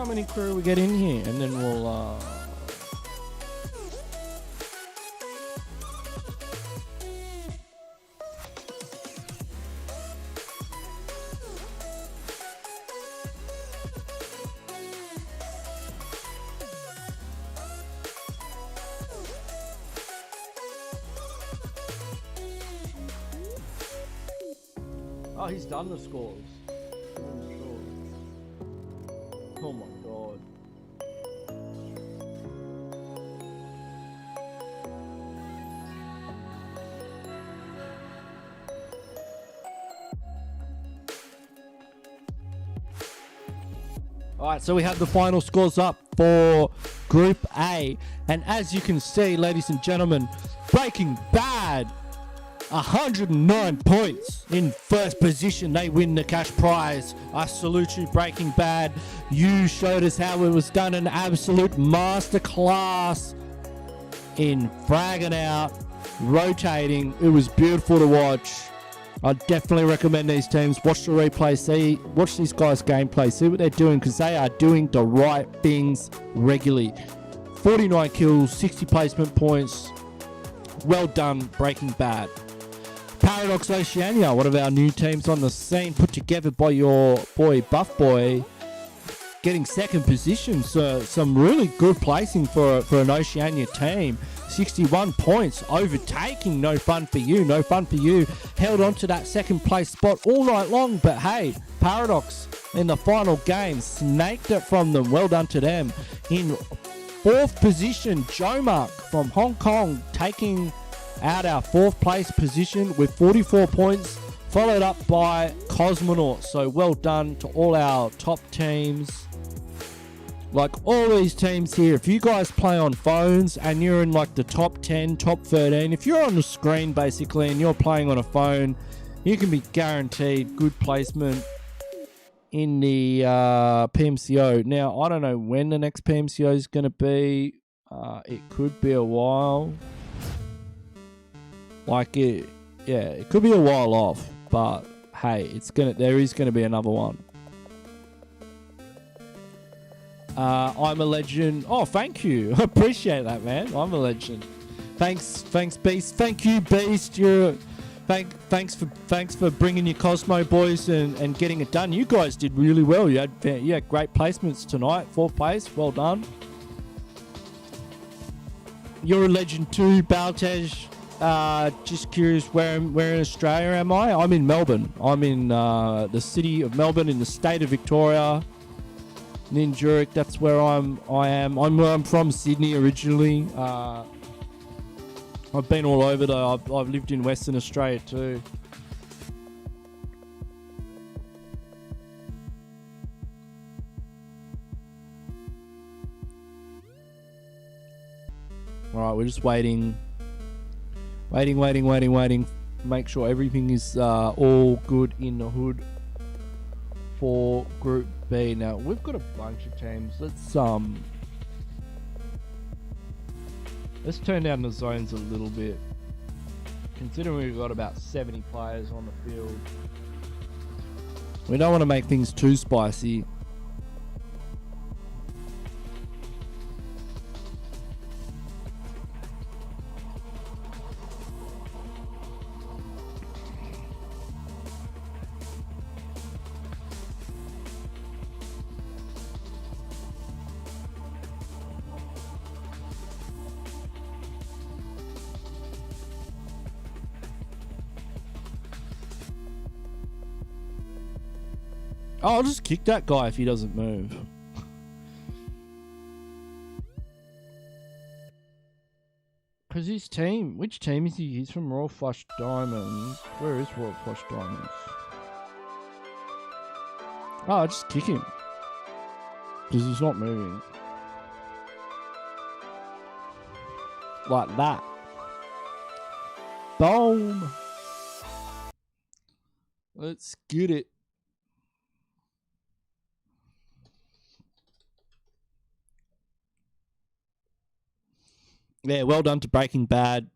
how many crew we get in here, and then we'll. Oh, he's done the scores. I'm sure. Oh my god. Alright, so we have the final scores up for Group A. And as you can see, ladies and gentlemen, Breaking Bad, 109 points in first position. They win the cash prize. I salute you, Breaking Bad. You showed us how it was done. An absolute masterclass in fragging out, rotating. It was beautiful to watch. I definitely recommend these teams. Watch the replay. Watch these guys' gameplay. See what they're doing, because they are doing the right things regularly. 49 kills, 60 placement points. Well done, Breaking Bad. Paradox Oceania, one of our new teams on the scene, put together by your boy Buff Boy, getting second position. So some really good placing for an Oceania team. 61 points, overtaking No Fun For You. No Fun For You held on to that second place spot all night long, but hey, Paradox in the final game snaked it from them. Well done to them. In fourth position, Joe Mark from Hong Kong taking out our fourth place position with 44 points, followed up by Cosmonaut. So well done to all our top teams. Like all these teams here, if you guys play on phones and you're in like the top 10, top 13, if you're on the screen basically and you're playing on a phone, you can be guaranteed good placement in the PMCO. Now, I don't know when the next PMCO is going to be. It could be a while. It could be a while off, but hey, there is gonna be another one. I'm a legend. Oh, thank you. I appreciate that, man. I'm a legend. Thanks, Beast. Thank you, Beast. Thanks for bringing your Cosmo boys and getting it done. You guys did really well. You had great placements tonight. Fourth place. Well done. You're a legend too, Baltej. Just curious, where in Australia am I? I'm in Melbourne. I'm in the city of Melbourne in the state of Victoria. Ninjuric, that's where I am. I'm from Sydney originally. I've been all over though. I've lived in Western Australia too. Alright, we're just waiting. Waiting. Make sure everything is all good in the hood for Group B. Now, we've got a bunch of teams. Let's turn down the zones a little bit. Considering we've got about 70 players on the field. We don't want to make things too spicy. Oh, I'll just kick that guy if he doesn't move. Because his team, which team is he? He's from Royal Flush Diamonds. Where is Royal Flush Diamonds? Oh, I'll just kick him. Because he's not moving. Like that. Boom. Let's get it. Yeah, well done to Breaking Bad.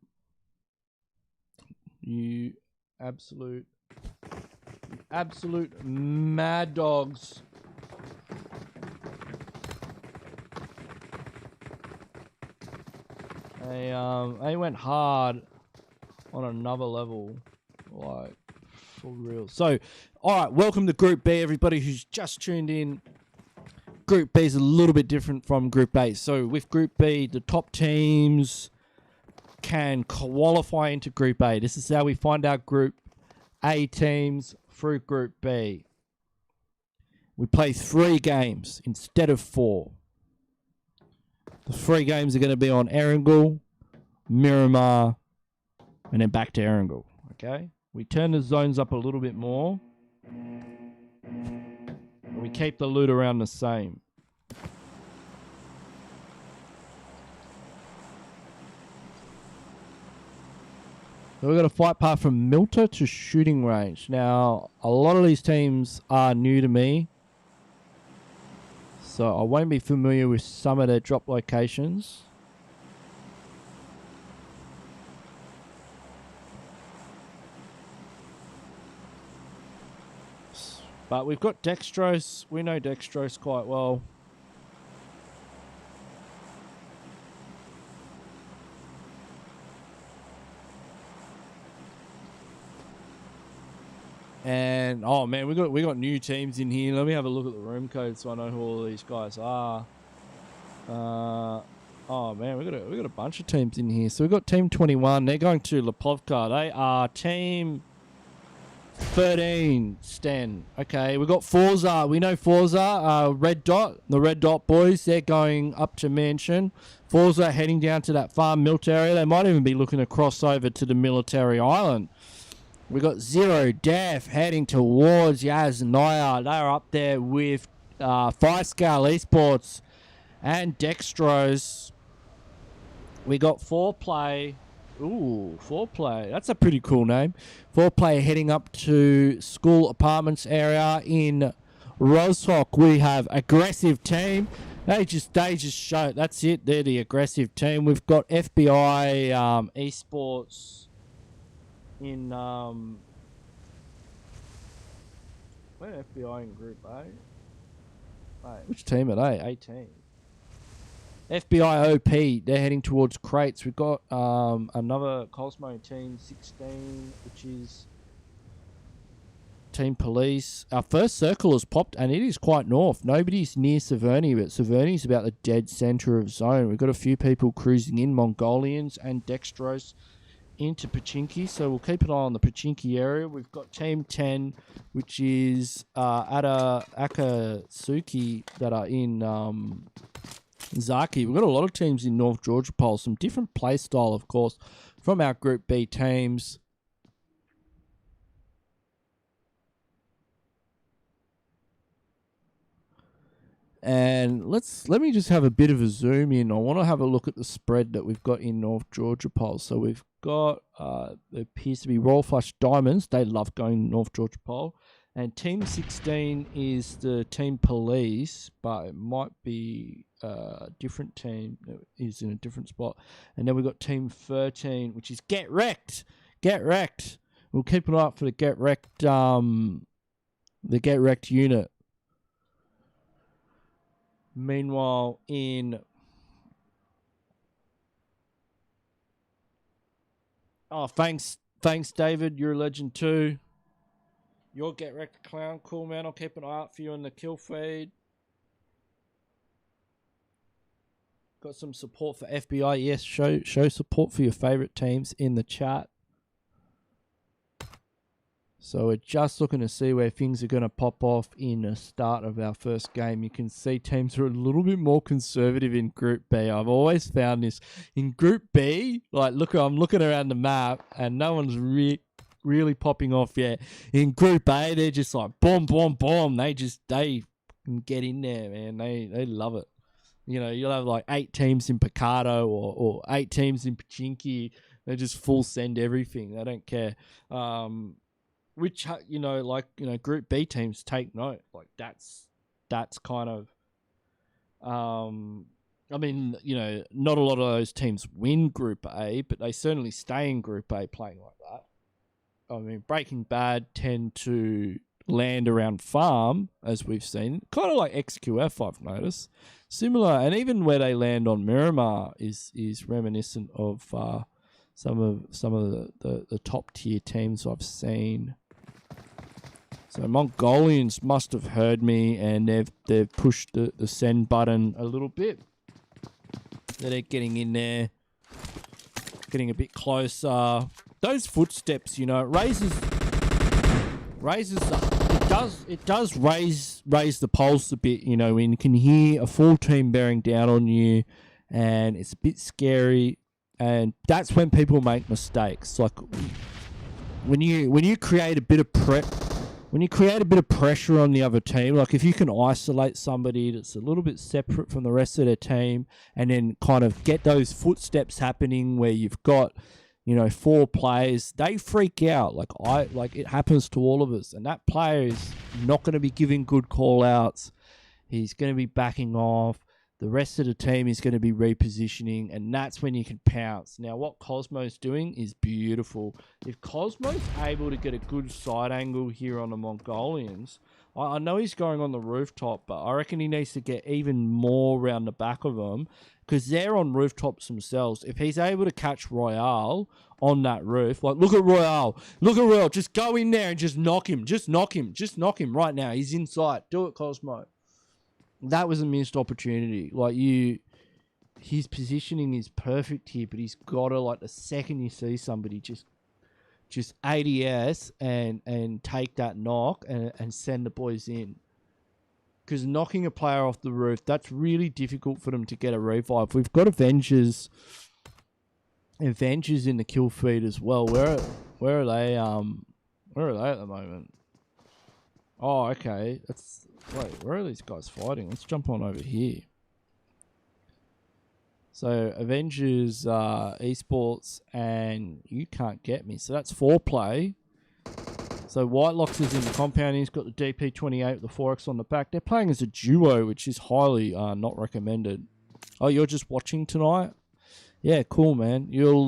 You absolute mad dogs. They went hard on another level, like for real. So, all right, welcome to Group B, everybody who's just tuned in. Group B is a little bit different from Group A. So with Group B, the top teams can qualify into Group A. This is how we find our Group A teams through Group B. We play 3 games instead of 4. The 3 games are going to be on Erangel, Miramar, and then back to Erangel. Okay? We turn the zones up a little bit more. And we keep the loot around the same. So we've got a flight path from Milter to shooting range. Now, a lot of these teams are new to me, so I won't be familiar with some of their drop locations. But we've got Dextrose. We know Dextrose quite well. And oh man, we got new teams in here. Let me have a look at the room code so I know who all these guys are. Oh man, we got a bunch of teams in here. So we've got Team 21. They're going to Pubg. They are Team 13. Sten. Okay, we got Forza. We know Forza. Red Dot. The Red Dot boys. They're going up to Mansion. Forza heading down to that farm Milt area. They might even be looking to cross over to the military island. We got Zero Def heading towards Yaznaya. They're up there with Scale Esports and Dextrose. We got 4Play. Ooh, 4Play. That's a pretty cool name. 4Play heading up to School Apartments area in Roshawk. We have Aggressive Team. They just show. That's it. They're the aggressive team. We've got FBI Esports in where FBI in Group A? Wait, which team are they? 18. FBI OP. They're heading towards crates. We've got another Cosmo team 16, which is Team Police. Our first circle has popped, and it is quite north. Nobody's near Severny, but Severny's about the dead center of zone. We've got a few people cruising in, Mongolians and Dextrose into Pachinki, so we'll keep an eye on the Pachinki area. We've got Team 10, which is at Akatsuki that are in Zaki. We've got a lot of teams in North Georgia Pole, some different play style, of course, from our Group B teams. And let me just have a bit of a zoom in. I want to have a look at the spread that we've got in North Georgia Pole. So we've got, there appears to be Royal Flush Diamonds. They love going North Georgia Pole. And Team 16 is the Team Police, but it might be a different team that is in a different spot. And then we've got Team 13, which is Get Wrecked. Get Wrecked. We'll keep an eye out for the Get Wrecked, the Get Wrecked unit. Meanwhile, in thanks, David. You're a legend too. You'll Get Wrecked Clown. Cool, man. I'll keep an eye out for you in the kill feed. Got some support for FBI. Yes, show support for your favorite teams in the chat. So we're just looking to see where things are going to pop off in the start of our first game. You can see teams are a little bit more conservative in Group B. I've always found this. In Group B, like, look, I'm looking around the map and no one's really popping off yet. In Group A, they're just like, boom, boom, boom. They can get in there, man. They love it. You know, you'll have like 8 teams in Picardo or 8 teams in Pachinki. They just full send everything. They don't care. Which, Group B teams take note. Like, that's kind of, not a lot of those teams win Group A, but they certainly stay in Group A playing like that. I mean, Breaking Bad tend to land around farm, as we've seen, kind of like XQF, I've noticed. Similar, and even where they land on Miramar is reminiscent of some of the top tier teams I've seen. So Mongolians must have heard me, and they've pushed the send button a little bit. They're getting in there, getting a bit closer. Those footsteps, you know, it raises it does raise the pulse a bit, you know, when you can hear a full team bearing down on you, and it's a bit scary, and that's when people make mistakes. Like when you create a bit of pressure on the other team, like if you can isolate somebody that's a little bit separate from the rest of their team, and then kind of get those footsteps happening where you've got, you know, 4 players, they freak out. Like it happens to all of us, and that player is not going to be giving good call outs. He's going to be backing off. The rest of the team is going to be repositioning, and that's when you can pounce. Now, what Cosmo's doing is beautiful. If Cosmo's able to get a good side angle here on the Mongolians, I know he's going on the rooftop, but I reckon he needs to get even more around the back of them, because they're on rooftops themselves. If he's able to catch Royale on that roof, like, look at Royale, just go in there and just knock him right now. He's inside. Do it, Cosmo. That was a missed opportunity. Like, his positioning is perfect here, but he's got to, like, the second you see somebody, just ADS and take that knock and send the boys in. Because knocking a player off the roof, that's really difficult for them to get a revive. We've got Avengers in the kill feed as well. Where are they? Where are they at the moment? Oh, okay. Wait, where are these guys fighting? Let's jump on over here. So, Avengers, Esports, and You Can't Get Me. So, that's 4-play. So, Whitelocks is in the compound. He's got the DP28 with the 4X on the back. They're playing as a duo, which is highly not recommended. Oh, you're just watching tonight? Yeah, cool, man. You'll,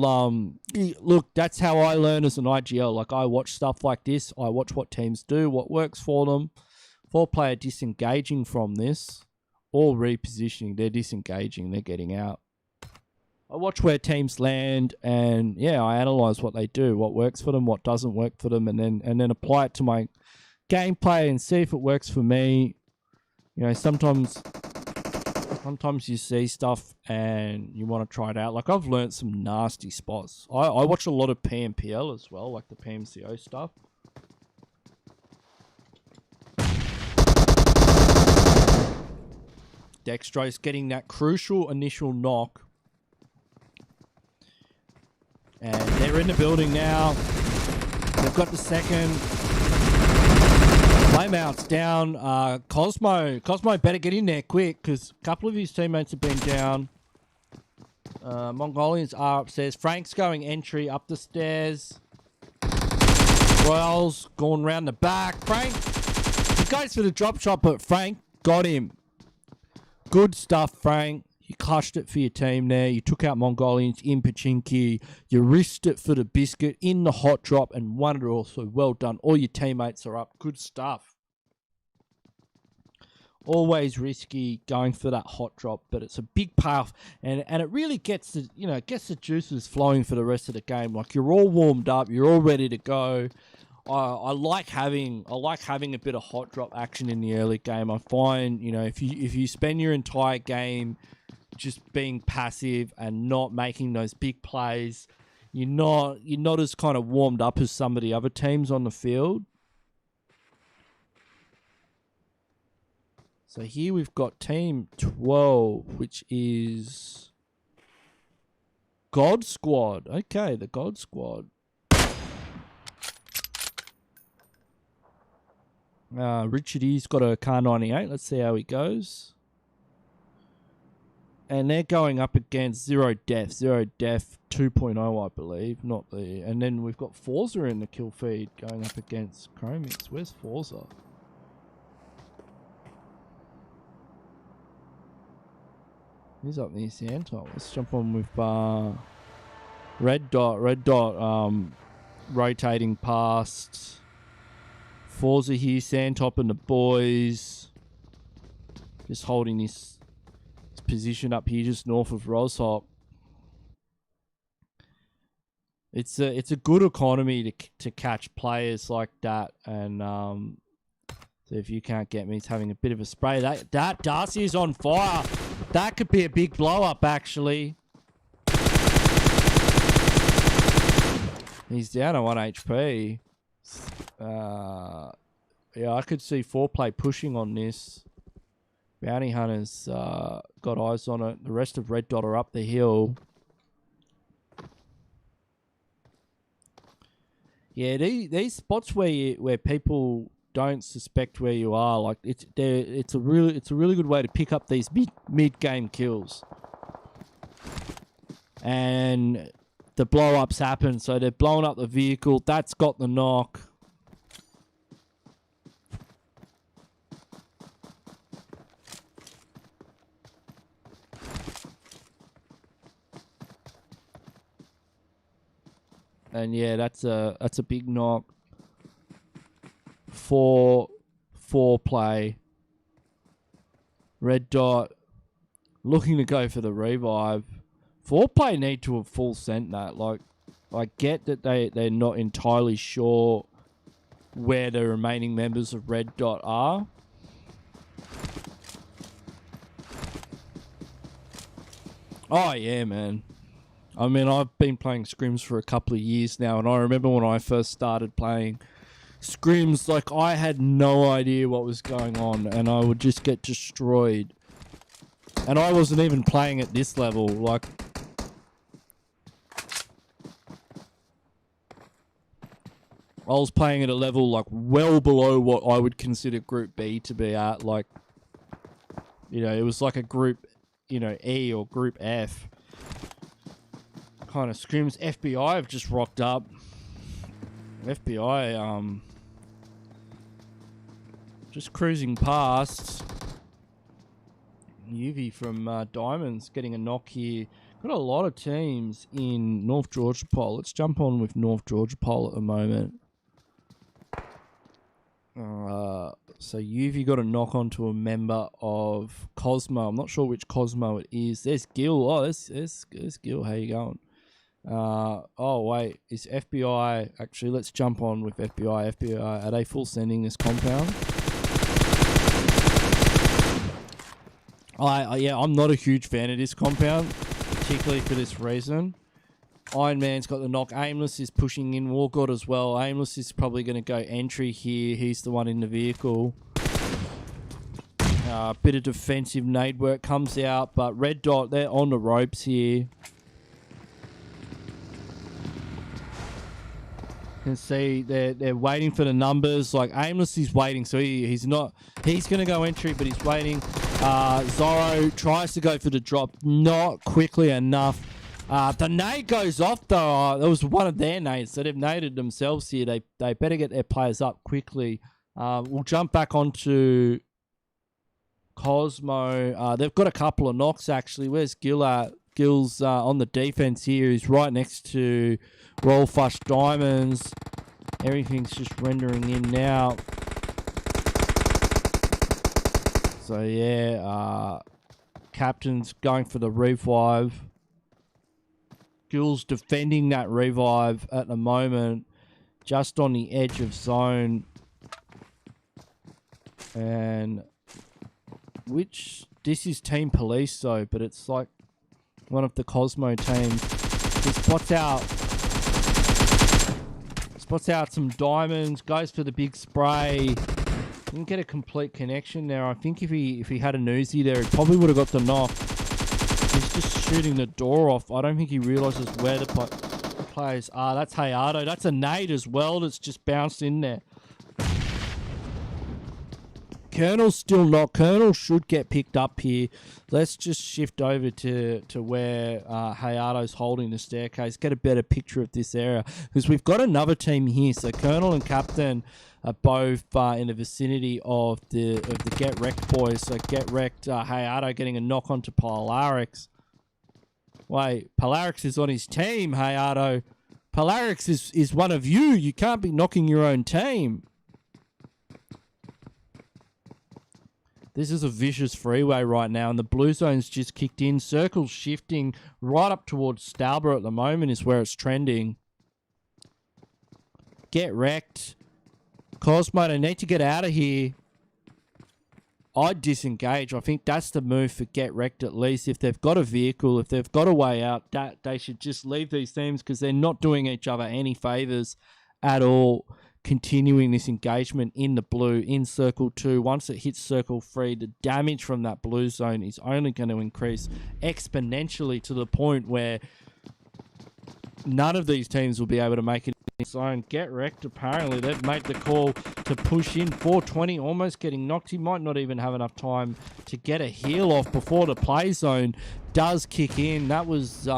look, that's how I learn as an IGL. Like, I watch stuff like this. I watch what teams do, what works for them. 4-player disengaging from this, or repositioning. They're disengaging. They're getting out. I watch where teams land, and yeah, I analyze what they do, what works for them, what doesn't work for them, and then apply it to my gameplay and see if it works for me. You know, sometimes you see stuff and you want to try it out. Like, I've learned some nasty spots. I watch a lot of PMPL as well, like the PMCO stuff. Dextro's getting that crucial initial knock. And they're in the building now. They've got the second. Flameout's down. Cosmo better get in there quick, because a couple of his teammates have been down. Mongolians are upstairs. Frank's going entry up the stairs. Royals going round the back. Frank, he goes for the drop shot, but Frank got him. Good stuff, Frank. You clutched it for your team there. You took out Mongolians in Pachinki. You risked it for the biscuit in the hot drop and won it all. So well done. All your teammates are up. Good stuff. Always risky going for that hot drop, but it's a big payoff, and it really gets the juices flowing for the rest of the game. Like, you're all warmed up, you're all ready to go. I like having a bit of hot drop action in the early game. I find, you know, if you spend your entire game just being passive and not making those big plays, you're not as kind of warmed up as some of the other teams on the field. So here we've got Team 12, which is God Squad. Okay, the God Squad. Richard E's got a Car 98. Let's see how he goes. And they're going up against Zero Def 2.0, I believe. Not the. And then we've got Forza in the kill feed going up against Chromix. Where's Forza? He's up near Santa. Let's jump on with Red Dot, rotating past Forza here, Sandtop and the boys. Just holding this position up here just north of Roshop. It's a good economy to catch players like that, and so if you can't get me, it's having a bit of a spray. That Darcy is on fire. That could be a big blow up actually. He's down to 1 HP. Yeah, I could see 4Play pushing on this. Bounty Hunters got eyes on it. The rest of Red Dot are up the hill. Yeah, these spots where people don't suspect where you are, like it's a really good way to pick up these mid game kills. And the blow ups happen, so they're blowing up the vehicle. That's got the knock. And yeah, that's a big knock for 4Play. Red Dot looking to go for the revive. 4Play need to have full sent that. Like, I get that they're not entirely sure where the remaining members of Red Dot are. Oh yeah, man. I mean, I've been playing Scrims for a couple of years now, and I remember when I first started playing Scrims, like, I had no idea what was going on, and I would just get destroyed. And I wasn't even playing at this level, like... I was playing at a level, like, well below what I would consider Group B to be at, like... You know, it was like a Group, you know, E or Group F. Kind of Scrims. FBI have just rocked up. FBI, just cruising past. UV from Diamonds getting a knock here. Got a lot of teams in North Georgia Pole. Let's jump on with North Georgia Pole at the moment. So UV got a knock onto a member of Cosmo. I'm not sure which Cosmo it is. There's Gil. Oh, there's Gil. How you going? Oh wait, is FBI actually? Let's jump on with FBI. FBI, are they full sending this compound? Yeah, I'm not a huge fan of this compound, particularly for this reason. Iron Man's got the knock. Aimless is pushing in. Wargod as well. Aimless is probably going to go entry here. He's the one in the vehicle. Bit of defensive nade work comes out, but Red Dot, they're on the ropes here. You can see they're waiting for the numbers. Like, Aimless is waiting, so he's not. He's going to go entry, but he's waiting. Zorro tries to go for the drop, not quickly enough. The nade goes off though. That was one of their nades, so they've naded themselves here. They better get their players up quickly. We'll jump back onto Cosmo. They've got a couple of knocks actually. Where's Gil at? Gil's on the defense here. He's right next to Roll Fush Diamonds. Everything's just rendering in now. So yeah, Captain's going for the revive. Gil's defending that revive at the moment, just on the edge of zone. And this is Team Police though, but it's like one of the Cosmo teams. He spots out some diamonds, goes for the big spray. Didn't get a complete connection there. I think if he had an Uzi there, he probably would have got the knock. He's just shooting the door off. I don't think he realizes where the players are. That's Hayato. That's a nade as well that's just bounced in there. Colonel's still not. Colonel should get picked up here. Let's just shift over to where Hayato's holding the staircase. Get a better picture of this area. Because we've got another team here. So Colonel and Captain are both in the vicinity of the Get Wrecked boys. So Get Wrecked, Hayato getting a knock onto Polarix. Wait, Polarix is on his team, Hayato. Polarix is one of you. You can't be knocking your own team. This is a vicious freeway right now, and the blue zone's just kicked in. Circle's shifting right up towards Stalborough at the moment is where it's trending. Get wrecked. Cosmo, they need to get out of here. I'd disengage. I think that's the move for get wrecked at least. If they've got a vehicle, if they've got a way out, that they should just leave these teams because they're not doing each other any favours at all. Continuing this engagement in the blue, in Circle 2. Once it hits Circle 3, the damage from that blue zone is only going to increase exponentially to the point where none of these teams will be able to make it in zone. Get wrecked, apparently. They've made the call to push in. 420, almost getting knocked. He might not even have enough time to get a heal off before the play zone does kick in. That was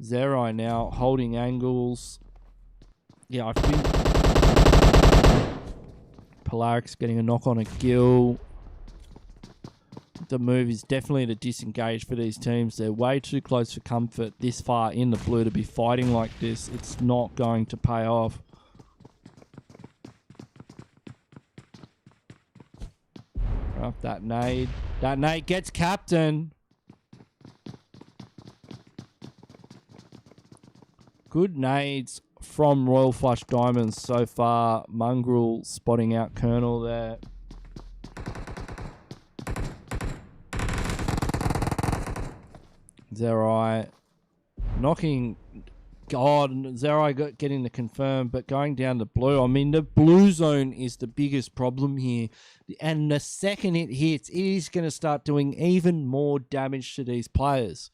Zerai now holding angles. Yeah, I think Polaric's getting a knock on a gill. The move is definitely to disengage for these teams. They're way too close for comfort this far in the blue to be fighting like this. It's not going to pay off. Up that nade. That nade gets captain. Good nades from Royal Flush Diamonds so far. Mongrel spotting out Colonel there. Zerai knocking. God, Zerai getting the confirm, but going down to blue. I mean, the blue zone is the biggest problem here. And the second it hits, it is going to start doing even more damage to these players.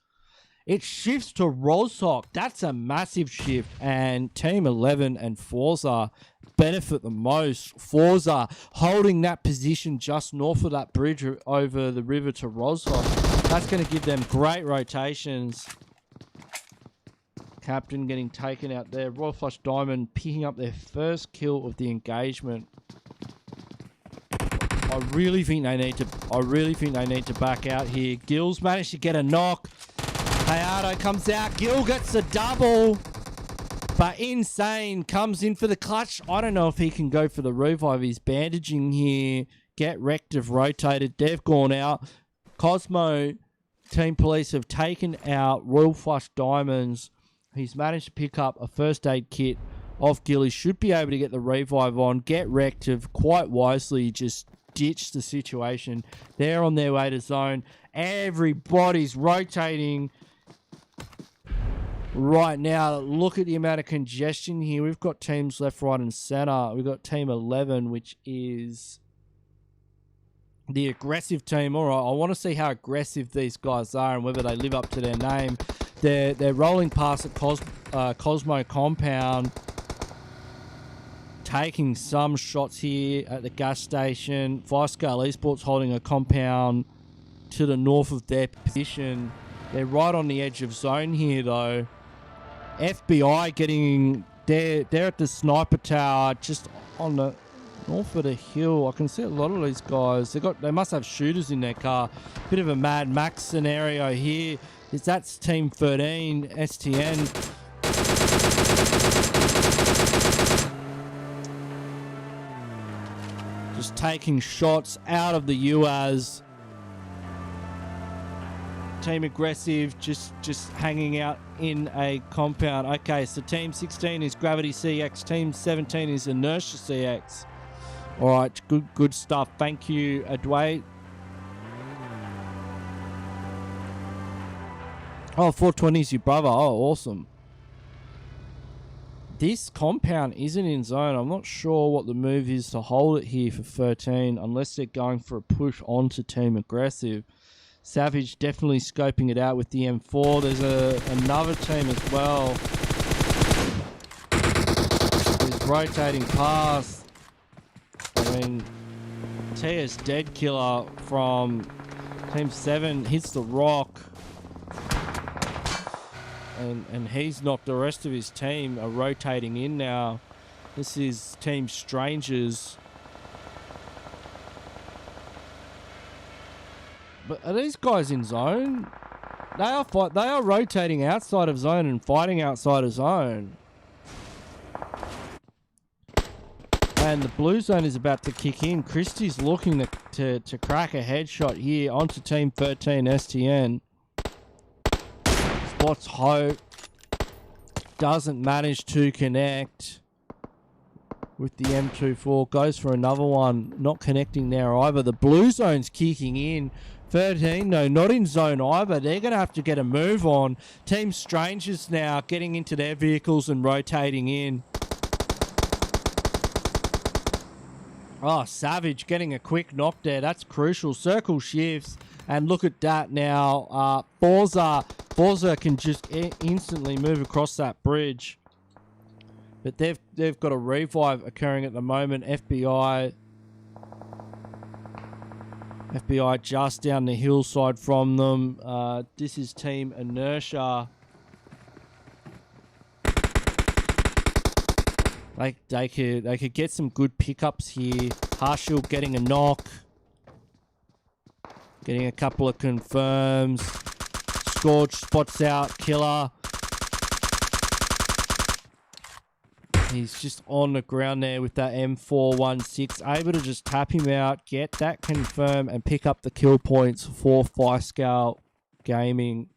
It shifts to Rozhok. That's a massive shift. And Team 11 and Forza benefit the most. Forza holding that position just north of that bridge over the river to Rozhok. That's going to give them great rotations. Captain getting taken out there. Royal Flush Diamond picking up their first kill of the engagement. I really think they need to back out here. Gill's managed to get a knock. Hayato comes out. Gill gets a double. But Insane comes in for the clutch. I don't know if he can go for the revive. He's bandaging here. Get wrecked have rotated. They've gone out. Cosmo, Team Police have taken out Royal Flush Diamonds. He's managed to pick up a first aid kit off Gill. He should be able to get the revive on. Get wrecked have quite wisely just ditched the situation. They're on their way to zone. Everybody's rotating right now. Look at the amount of congestion here. We've got teams left, right, and center. We've got Team 11, which is the aggressive team. All right, I want to see how aggressive these guys are and whether they live up to their name. They're rolling past at Cosmo Compound, taking some shots here at the gas station. Vice-Scale Esports holding a compound to the north of their position. They're right on the edge of zone here, though. FBI getting... They're at the sniper tower just on the north of the hill. I can see a lot of these guys. They must have shooters in their car. Bit of a Mad Max scenario here. That's Team 13, STN. Just taking shots out of the UAS. Team Aggressive just hanging out in a compound. Okay, so Team 16 is Gravity CX. Team 17 is Inertia CX. All right, good stuff. Thank you, Adway. Oh, 420 is your brother. Oh, awesome. This compound isn't in zone. I'm not sure what the move is to hold it here for 13 unless they're going for a push onto Team Aggressive. Savage definitely scoping it out with the M4. There's another team as well. He's rotating past. I mean, TS Dead Killer from Team 7 hits the rock. And he's knocked. The rest of his team are rotating in now. This is Team Strangers. But are these guys in zone? They are rotating outside of zone and fighting outside of zone. And the blue zone is about to kick in. Christie's looking to crack a headshot here onto Team 13 STN. Spots Hope. Doesn't manage to connect with the M24. Goes for another one. Not connecting there either. The blue zone's kicking in. 13, no, not in zone either. They're going to have to get a move on. Team Strangers now getting into their vehicles and rotating in. Oh, Savage getting a quick knock there. That's crucial. Circle shifts. And look at that now. Forza can just instantly move across that bridge. But they've got a revive occurring at the moment. FBI just down the hillside from them. This is Team Inertia. They could get some good pickups here. Harshill getting a knock. Getting a couple of confirms. Scorch spots out Killer. He's just on the ground there with that M416. Able to just tap him out, get that confirm, and pick up the kill points for Fiscal Gaming.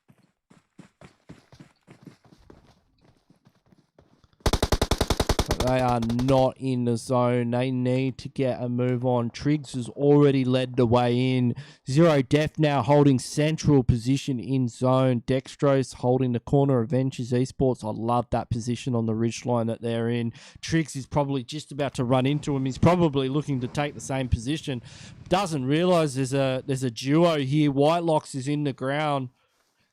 But they are not in the zone. They need to get a move on. Triggs has already led the way in. Zero Def now holding central position in zone. Dextrose holding the corner of Ventures Esports. I love that position on the ridgeline that they're in. Triggs is probably just about to run into him. He's probably looking to take the same position. Doesn't realise there's a duo here. Whitelocks is in the ground.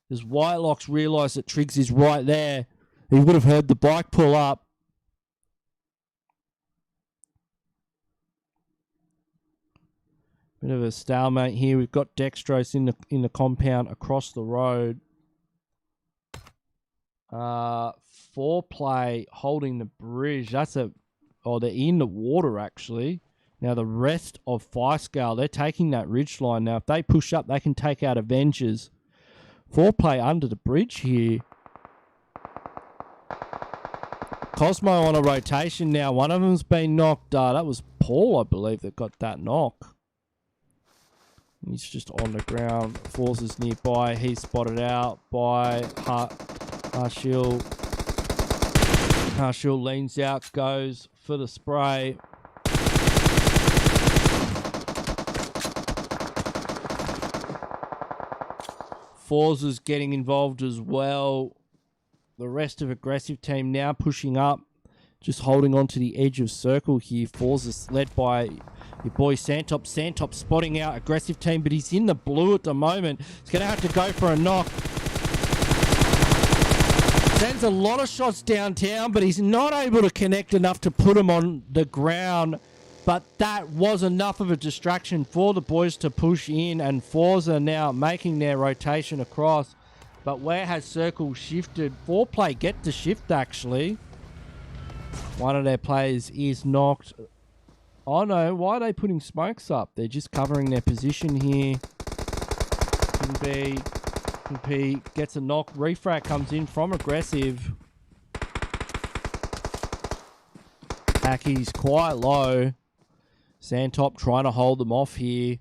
Does Whitelocks realise that Triggs is right there? He would have heard the bike pull up. Bit of a stalemate here. We've got Dextrose in the compound across the road. Foreplay holding the bridge. They're in the water actually. Now the rest of Fiscal, they're taking that ridge line. Now if they push up, they can take out Avengers. Foreplay under the bridge here. Cosmo on a rotation now. One of them's been knocked. That was Paul, I believe, that got that knock. He's just on the ground. Forces nearby. He's spotted out by Harshill. Harshill leans out, goes for the spray. Forza's getting involved as well. The rest of aggressive team now pushing up. Just holding on to the edge of circle here. Forza's led by your boy Santop. Santop spotting out aggressive team, but he's in the blue at the moment. He's going to have to go for a knock. Sends a lot of shots downtown, but he's not able to connect enough to put him on the ground. But that was enough of a distraction for the boys to push in, and Forza now making their rotation across. But where has circle shifted? Foreplay get the shift actually. One of their players is knocked. Oh no, why are they putting smokes up? They're just covering their position here. Could be gets a knock. Refract comes in from aggressive. Aki's quite low. Santop trying to hold them off here.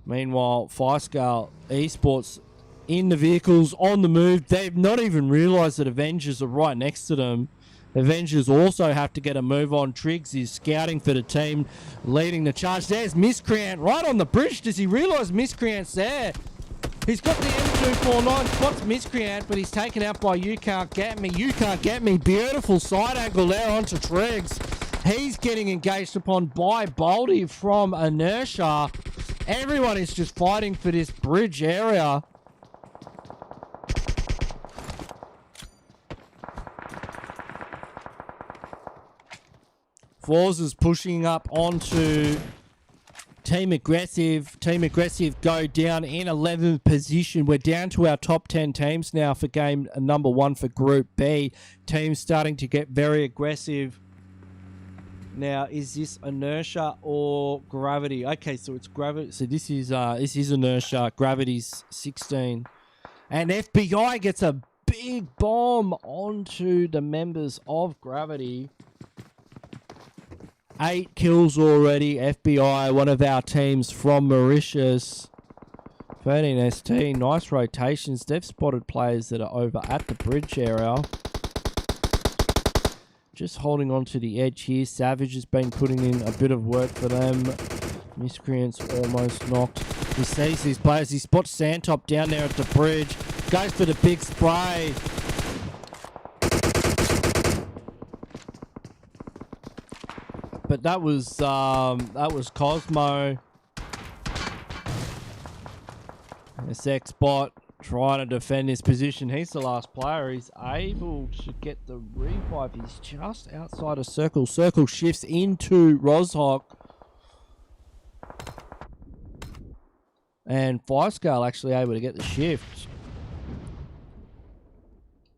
Meanwhile, Fiscal Esports in the vehicles, on the move. They've not even realised that Avengers are right next to them. Avengers also have to get a move on. Triggs is scouting for the team, leading the charge. There's Miscreant right on the bridge. Does he realise Miscreant's there? He's got the M249, spots Miscreant, but he's taken out by You Can't Get Me. You Can't Get Me. Beautiful side angle there onto Triggs. He's getting engaged upon by Baldy from Inertia. Everyone is just fighting for this bridge area. Forza's pushing up onto Team Aggressive. Team Aggressive go down in 11th position. We're down to our top 10 teams now for game number 1 for Group B. Teams starting to get very aggressive. Now, is this Inertia or Gravity? Okay, so it's Gravity. So this is Inertia. Gravity's 16. And FBI gets a big bomb onto the members of Gravity. 8 kills already. FBI, one of our teams from Mauritius. 13 ST, nice rotations. They've spotted players that are over at the bridge area. Just holding on to the edge here. Savage has been putting in a bit of work for them. Miscreants almost knocked. He sees these players. He spots Sandtop down there at the bridge. Goes for the big spray. But that was Cosmo. SX bot trying to defend his position. He's the last player. He's able to get the revive. He's just outside of circle. Circle shifts into Rozhok. And 5-scale actually able to get the shift.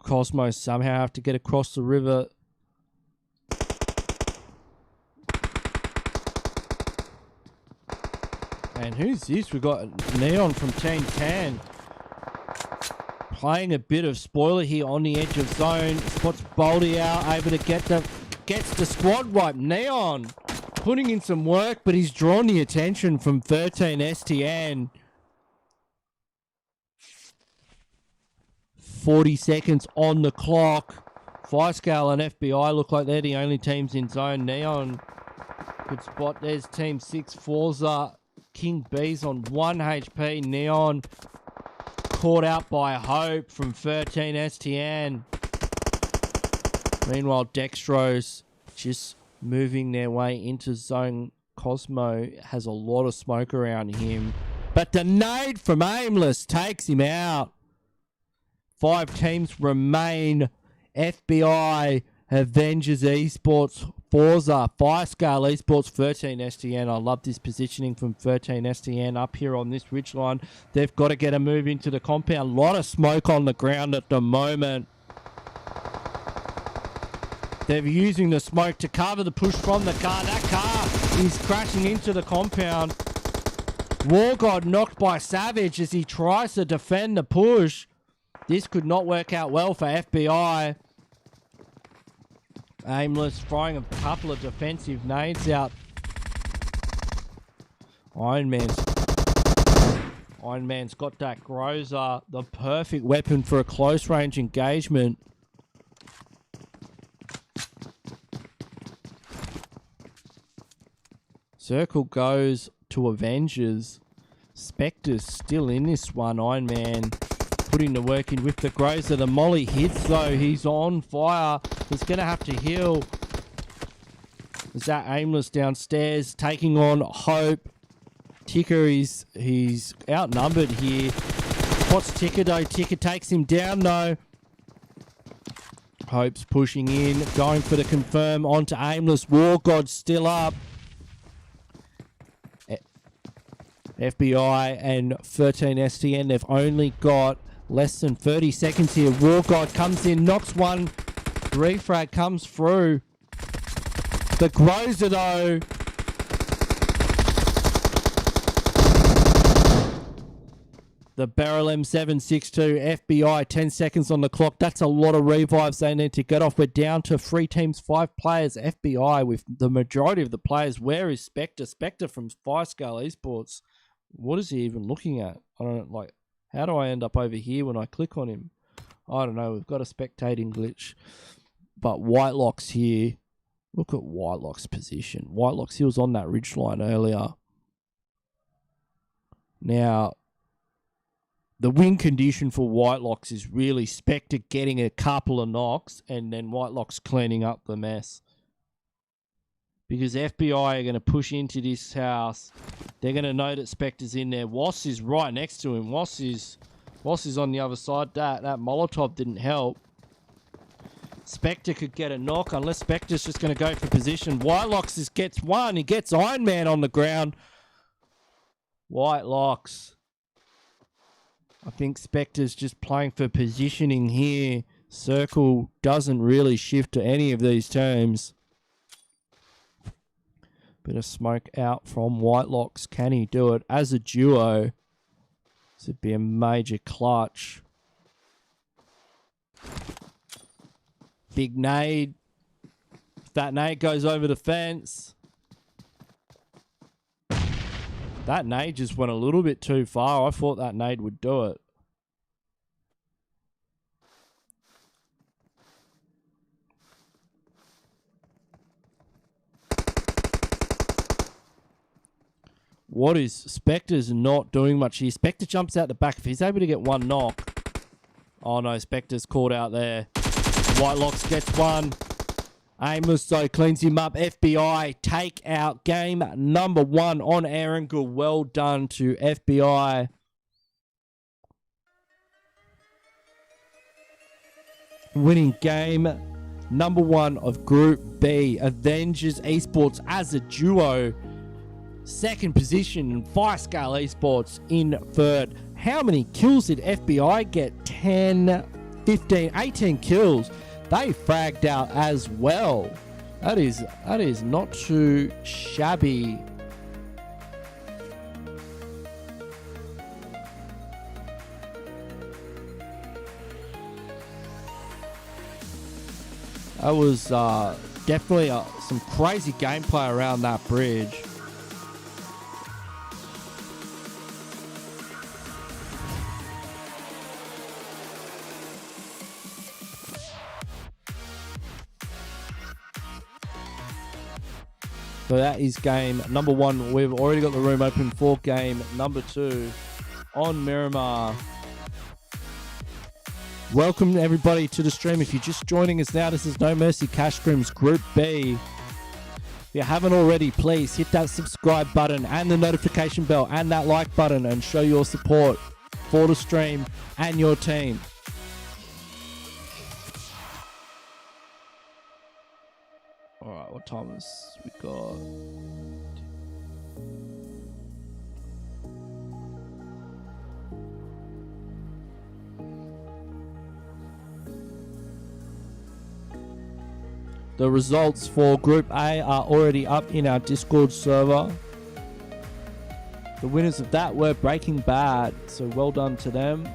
Cosmos somehow have to get across the river. And who's this? We've got Neon from Team 10. Playing a bit of spoiler here on the edge of zone. Spots Boldy out, able to gets the squad wipe. Neon putting in some work, but he's drawn the attention from 13 STN. 40 seconds on the clock. 5-scale and FBI look like they're the only teams in zone. Neon, good spot. There's Team 6, Forza. King B's on 1 HP. Neon caught out by Hope from 13 STN. Meanwhile, Dextros just moving their way into zone. Cosmo has a lot of smoke around him. But the nade from Aimless takes him out. 5 teams remain. FBI, Avengers Esports, Forza, 5-scale Esports, 13 STN. I love this positioning from 13 STN up here on this ridgeline. They've got to get a move into the compound. A lot of smoke on the ground at the moment. They're using the smoke to cover the push from the car. That car is crashing into the compound. War God knocked by Savage as he tries to defend the push. This could not work out well for FBI. Aimless throwing a couple of defensive nades out. Iron Man's got that Groza, the perfect weapon for a close range engagement. Circle goes to Avengers. Spectre's still in this one. Iron Man putting the work in with the Groza. The molly hits though. He's on fire. He's going to have to heal. Is that Aimless downstairs taking on Hope? Ticker he's outnumbered here. What's Ticker though? Ticker takes him down though. Hope's pushing in, going for the confirm onto Aimless. War God still up. FBI and 13 STN, they've only got less than 30 seconds here. War God comes in, knocks one. Refrag comes through. The Groza though. The Barrel M762 FBI, 10 seconds on the clock. That's a lot of revives they need to get off. We're down to 3 teams, 5 players. FBI with the majority of the players. Where is Spectre? Spectre from 5-scale Esports. What is he even looking at? I don't like. How do I end up over here when I click on him? I don't know. We've got a spectating glitch. But Whitelock's here. Look at Whitelock's position. Whitelock's, he was on that ridgeline earlier. Now, the win condition for Whitelocks is really Spectre getting a couple of knocks and then Whitelocks cleaning up the mess. Because FBI are going to push into this house. They're going to know that Spectre's in there. Wass is right next to him. Wass is on the other side. That Molotov didn't help. Spectre could get a knock unless Spectre's just going to go for position. Whitelocks gets one. He gets Iron Man on the ground. Whitelocks. I think Spectre's just playing for positioning here. Circle doesn't really shift to any of these teams. Bit of smoke out from Whitelocks. Can he do it as a duo? This would be a major clutch. Big nade. If that nade goes over the fence, That nade just went a little bit too far. I thought that nade would do it. What is Spectre's not doing much here? Spectre jumps out the back. If he's able to get one knock. Oh no, Spectre's caught out there. Whitelocks gets one. Amos so cleans him up. FBI take out game number 1 on Erangel. Well done to FBI. Winning game number 1 of Group B. Avengers Esports as a duo. Second position, and Firescale Esports in third. How many kills did FBI get? 10, 15, 18 kills. They fragged out as well. That is not too shabby. That was definitely some crazy gameplay around that bridge. So that is game number 1. We've already got the room open for game number 2 on Miramar. Welcome everybody to the stream. If you're just joining us now, this is No Mercy Cash Scrims Group B. If you haven't already, please hit that subscribe button and the notification bell and that like button and show your support for the stream and your team. Alright, what time is we got? The results for Group A are already up in our Discord server. The winners of that were Breaking Bad, so well done to them.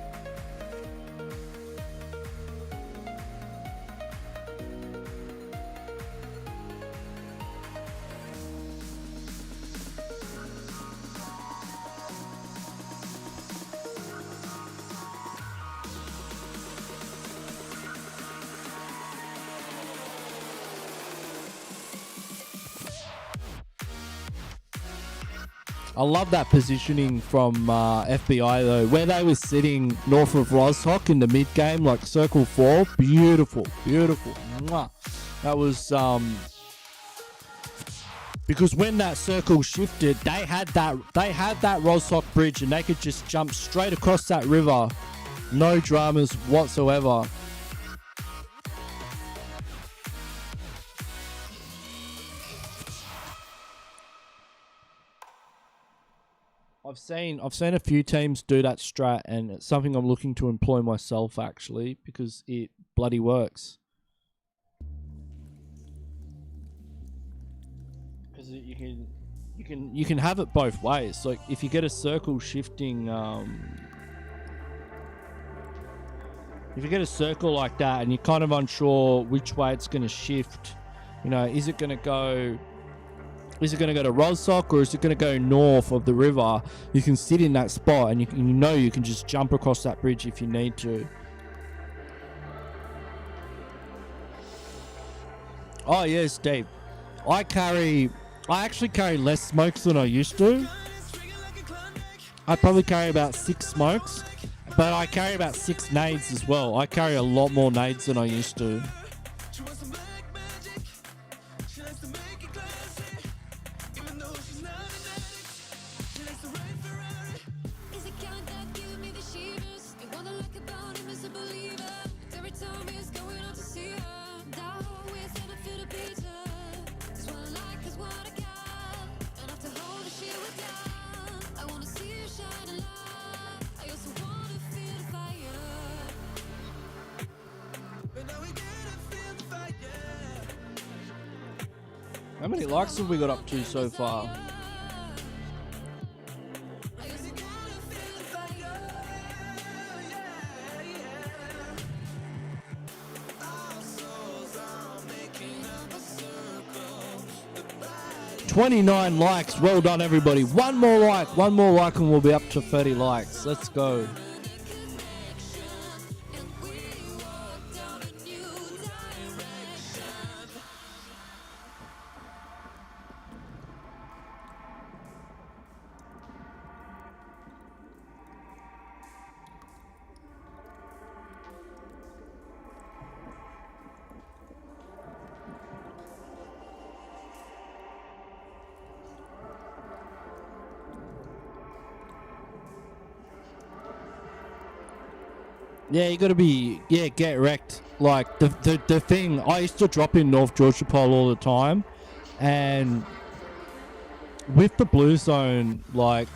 I love that positioning from FBI though, where they were sitting north of Rozhok in the mid game, like circle 4. Beautiful, beautiful. Mwah. That was because when that circle shifted, they had that Rozhok bridge, and they could just jump straight across that river, no dramas whatsoever. I've seen a few teams do that strat, and it's something I'm looking to employ myself actually, because it bloody works. Because you can have it both ways. Like if you get a circle shifting, if you get a circle like that, and you're kind of unsure which way it's going to shift, you know, is it going to go to Rozhok or is it going to go north of the river? You can sit in that spot, and you know you can just jump across that bridge if you need to. Oh yes, Dave. I actually carry less smokes than I used to. I probably carry about 6 smokes, but I carry about 6 nades as well. I carry a lot more nades than I used to. How many likes have we got up to so far? 29 likes. Well done, everybody. One more like, and we'll be up to 30 likes. Let's go. Yeah, you gotta be, get wrecked. Like, the thing, I used to drop in North Georgia Pole all the time, and with the blue zone, like,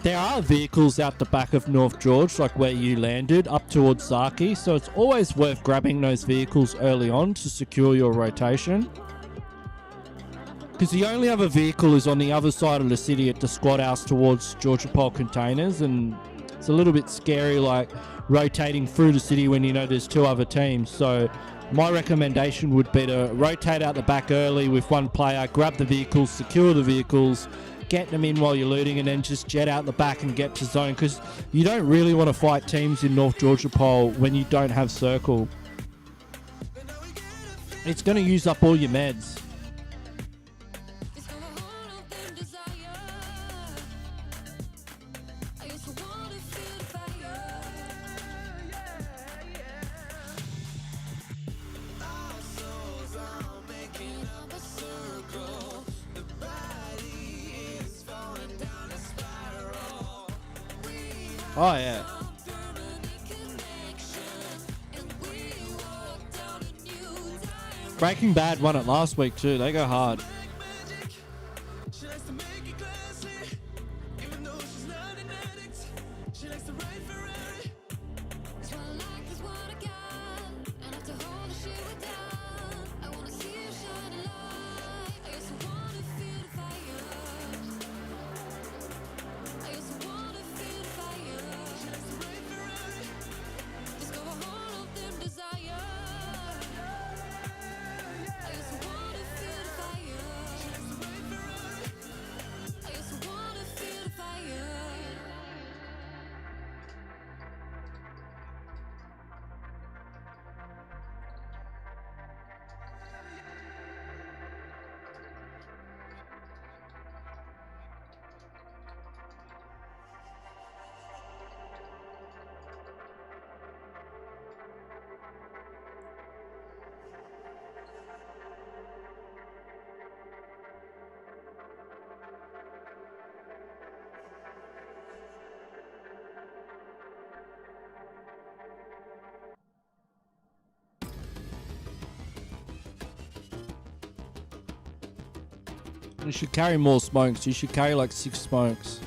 there are vehicles out the back of North George, like where you landed, up towards Zaki, so it's always worth grabbing those vehicles early on to secure your rotation. Because the only other vehicle is on the other side of the city at the squad house towards Georgia Pole containers, and it's a little bit scary, like, rotating through the city when you know there's two other teams. So my recommendation would be to rotate out the back early with one player, grab the vehicles, secure the vehicles, get them in while you're looting, and then just jet out the back and get to zone, because you don't really want to fight teams in North Georgia Pole when you don't have circle. It's going to use up all your meds. Oh, yeah. Breaking Bad won it last week too. They go hard. You should carry more smokes. You should carry like 6 smokes.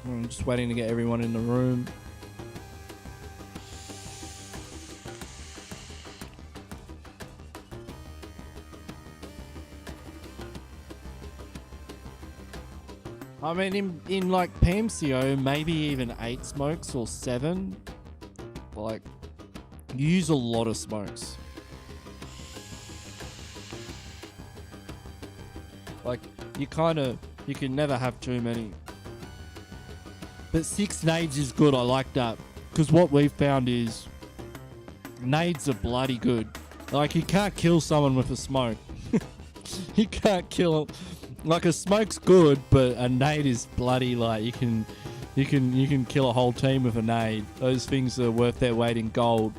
I'm just waiting to get everyone in the room. I mean, in like PMCO, maybe even 8 smokes or 7. Like, you use a lot of smokes. Like, you can never have too many. But 6 nades is good, I like that. Because what we've found is, nades are bloody good. Like, you can't kill someone with a smoke. You can't kill them. Like, a smoke's good, but a nade is bloody, like, you can kill a whole team with a nade. Those things are worth their weight in gold.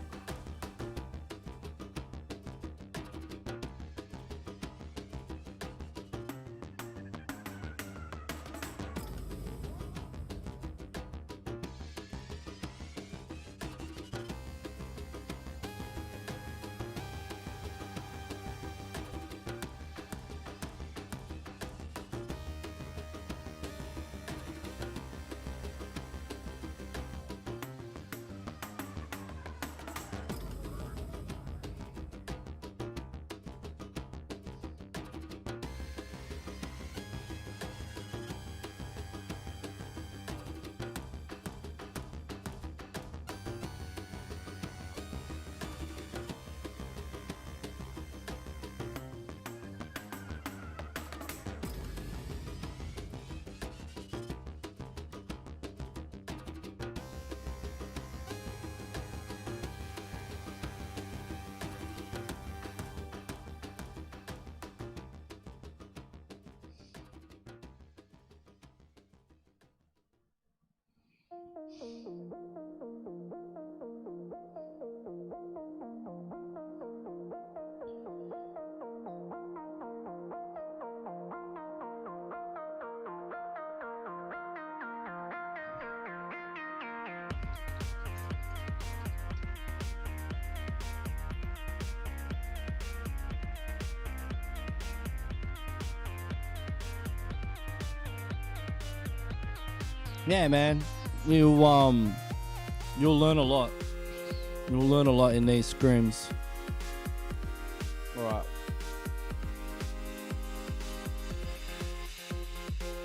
Yeah, man. You'll learn a lot. You'll learn a lot in these scrims. Alright.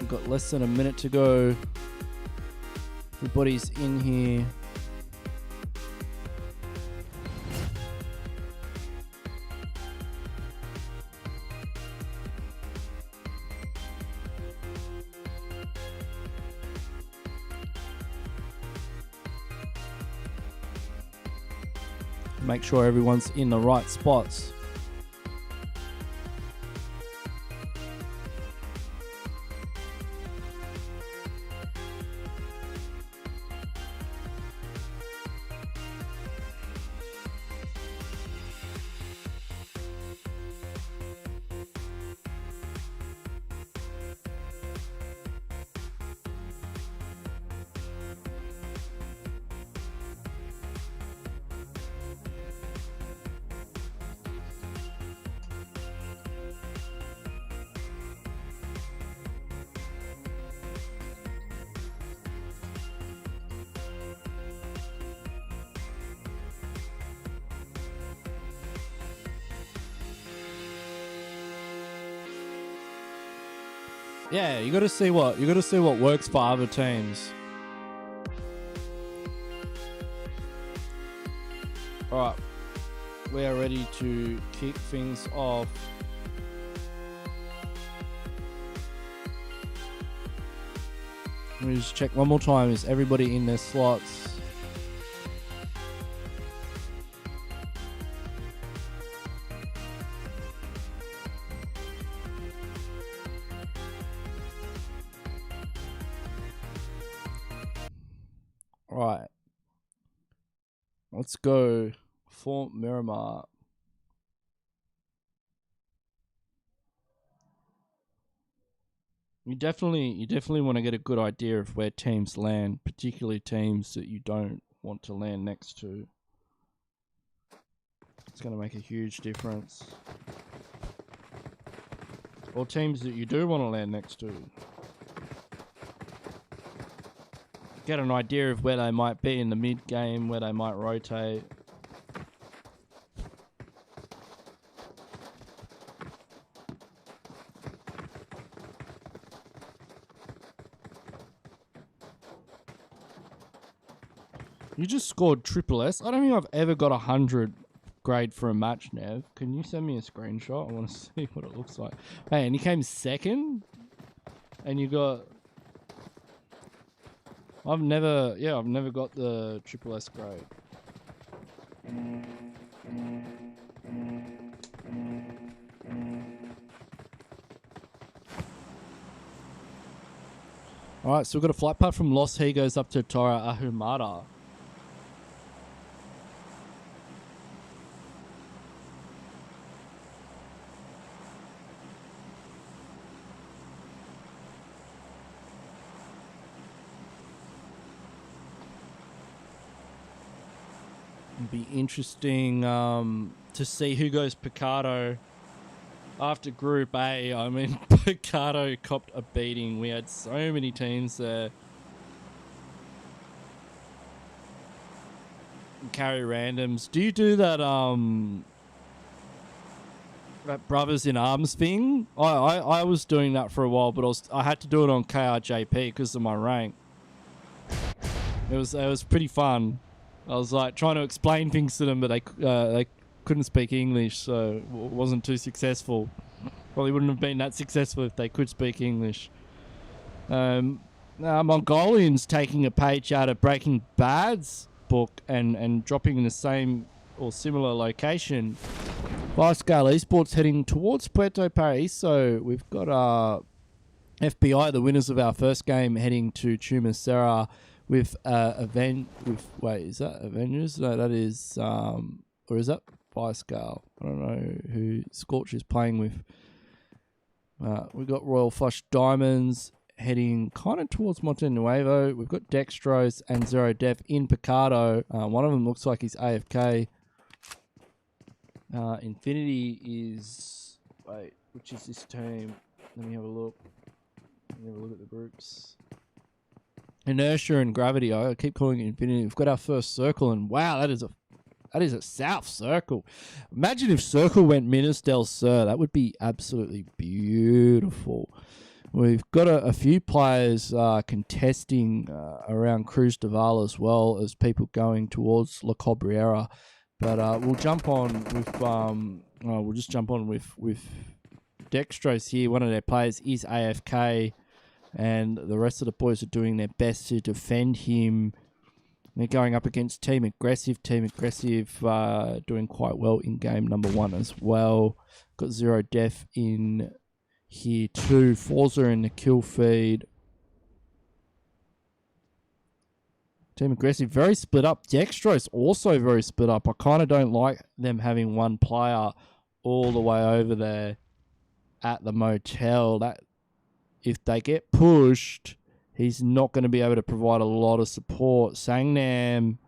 We've got less than a minute to go. Everybody's in here. Make sure everyone's in the right spots. Yeah, you got to see what works for other teams. All right, we are ready to kick things off. Let me just check one more time. Is everybody in their slots? Right. Let's go for Miramar. You definitely want to get a good idea of where teams land, particularly teams that you don't want to land next to. It's going to make a huge difference. Or teams that you do want to land next to. Get an idea of where they might be in the mid game, where they might rotate. You just scored triple S. I don't think I've ever got 100 grade for a match, Nev. Can you send me a screenshot? I want to see what it looks like. Hey, and you came second? And you got... I've never got the triple S grade. Alright, so we've got a flight path from Los He goes up to Tora Ahumada. It'd be interesting to see who goes Picardo after Group A. I mean, Picardo copped a beating. We had so many teams there. Carry randoms. Do you do that that Brothers in Arms thing? I was doing that for a while, but I had to do it on KRJP because of my rank. It was pretty fun. I was like trying to explain things to them, but they couldn't speak English, so it wasn't too successful. Probably wouldn't have been that successful if they could speak English. Mongolians taking a page out of Breaking Bad's book and dropping in the same or similar location. Large-scale esports heading towards Puerto Paris, so we've got FBI, the winners of our first game, heading to Chumacera with wait, is that Avengers? No, that is or is that Bi-Scale? I don't know who Scorch is playing with. We've got Royal Flush Diamonds heading kind of towards Monte Nuevo. We've got Dextrose and Zero Dev in Picardo. One of them looks like he's AFK. Infinity is... Wait, which is this team? Let me have a look. Let me have a look at the groups. Inertia and Gravity. I keep calling it Infinity. We've got our first circle, and wow, that is a south circle. Imagine if circle went Minas del Sur. That would be absolutely beautiful. We've got a few players contesting around Cruz de Val as well as people going towards La Cabrera. But we'll jump on with we'll just jump on with Dextrose here. One of their players is AFK, and the rest of the boys are doing their best to defend him. They're going up against Team Aggressive. Team Aggressive doing quite well in game number 1 as well. Got Zero Def in here too. Forza in the kill feed. Team Aggressive very split up. Dextrose also very split up. I kind of don't like them having one player all the way over there at the motel. That if they get pushed, he's not going to be able to provide a lot of support. Sangnam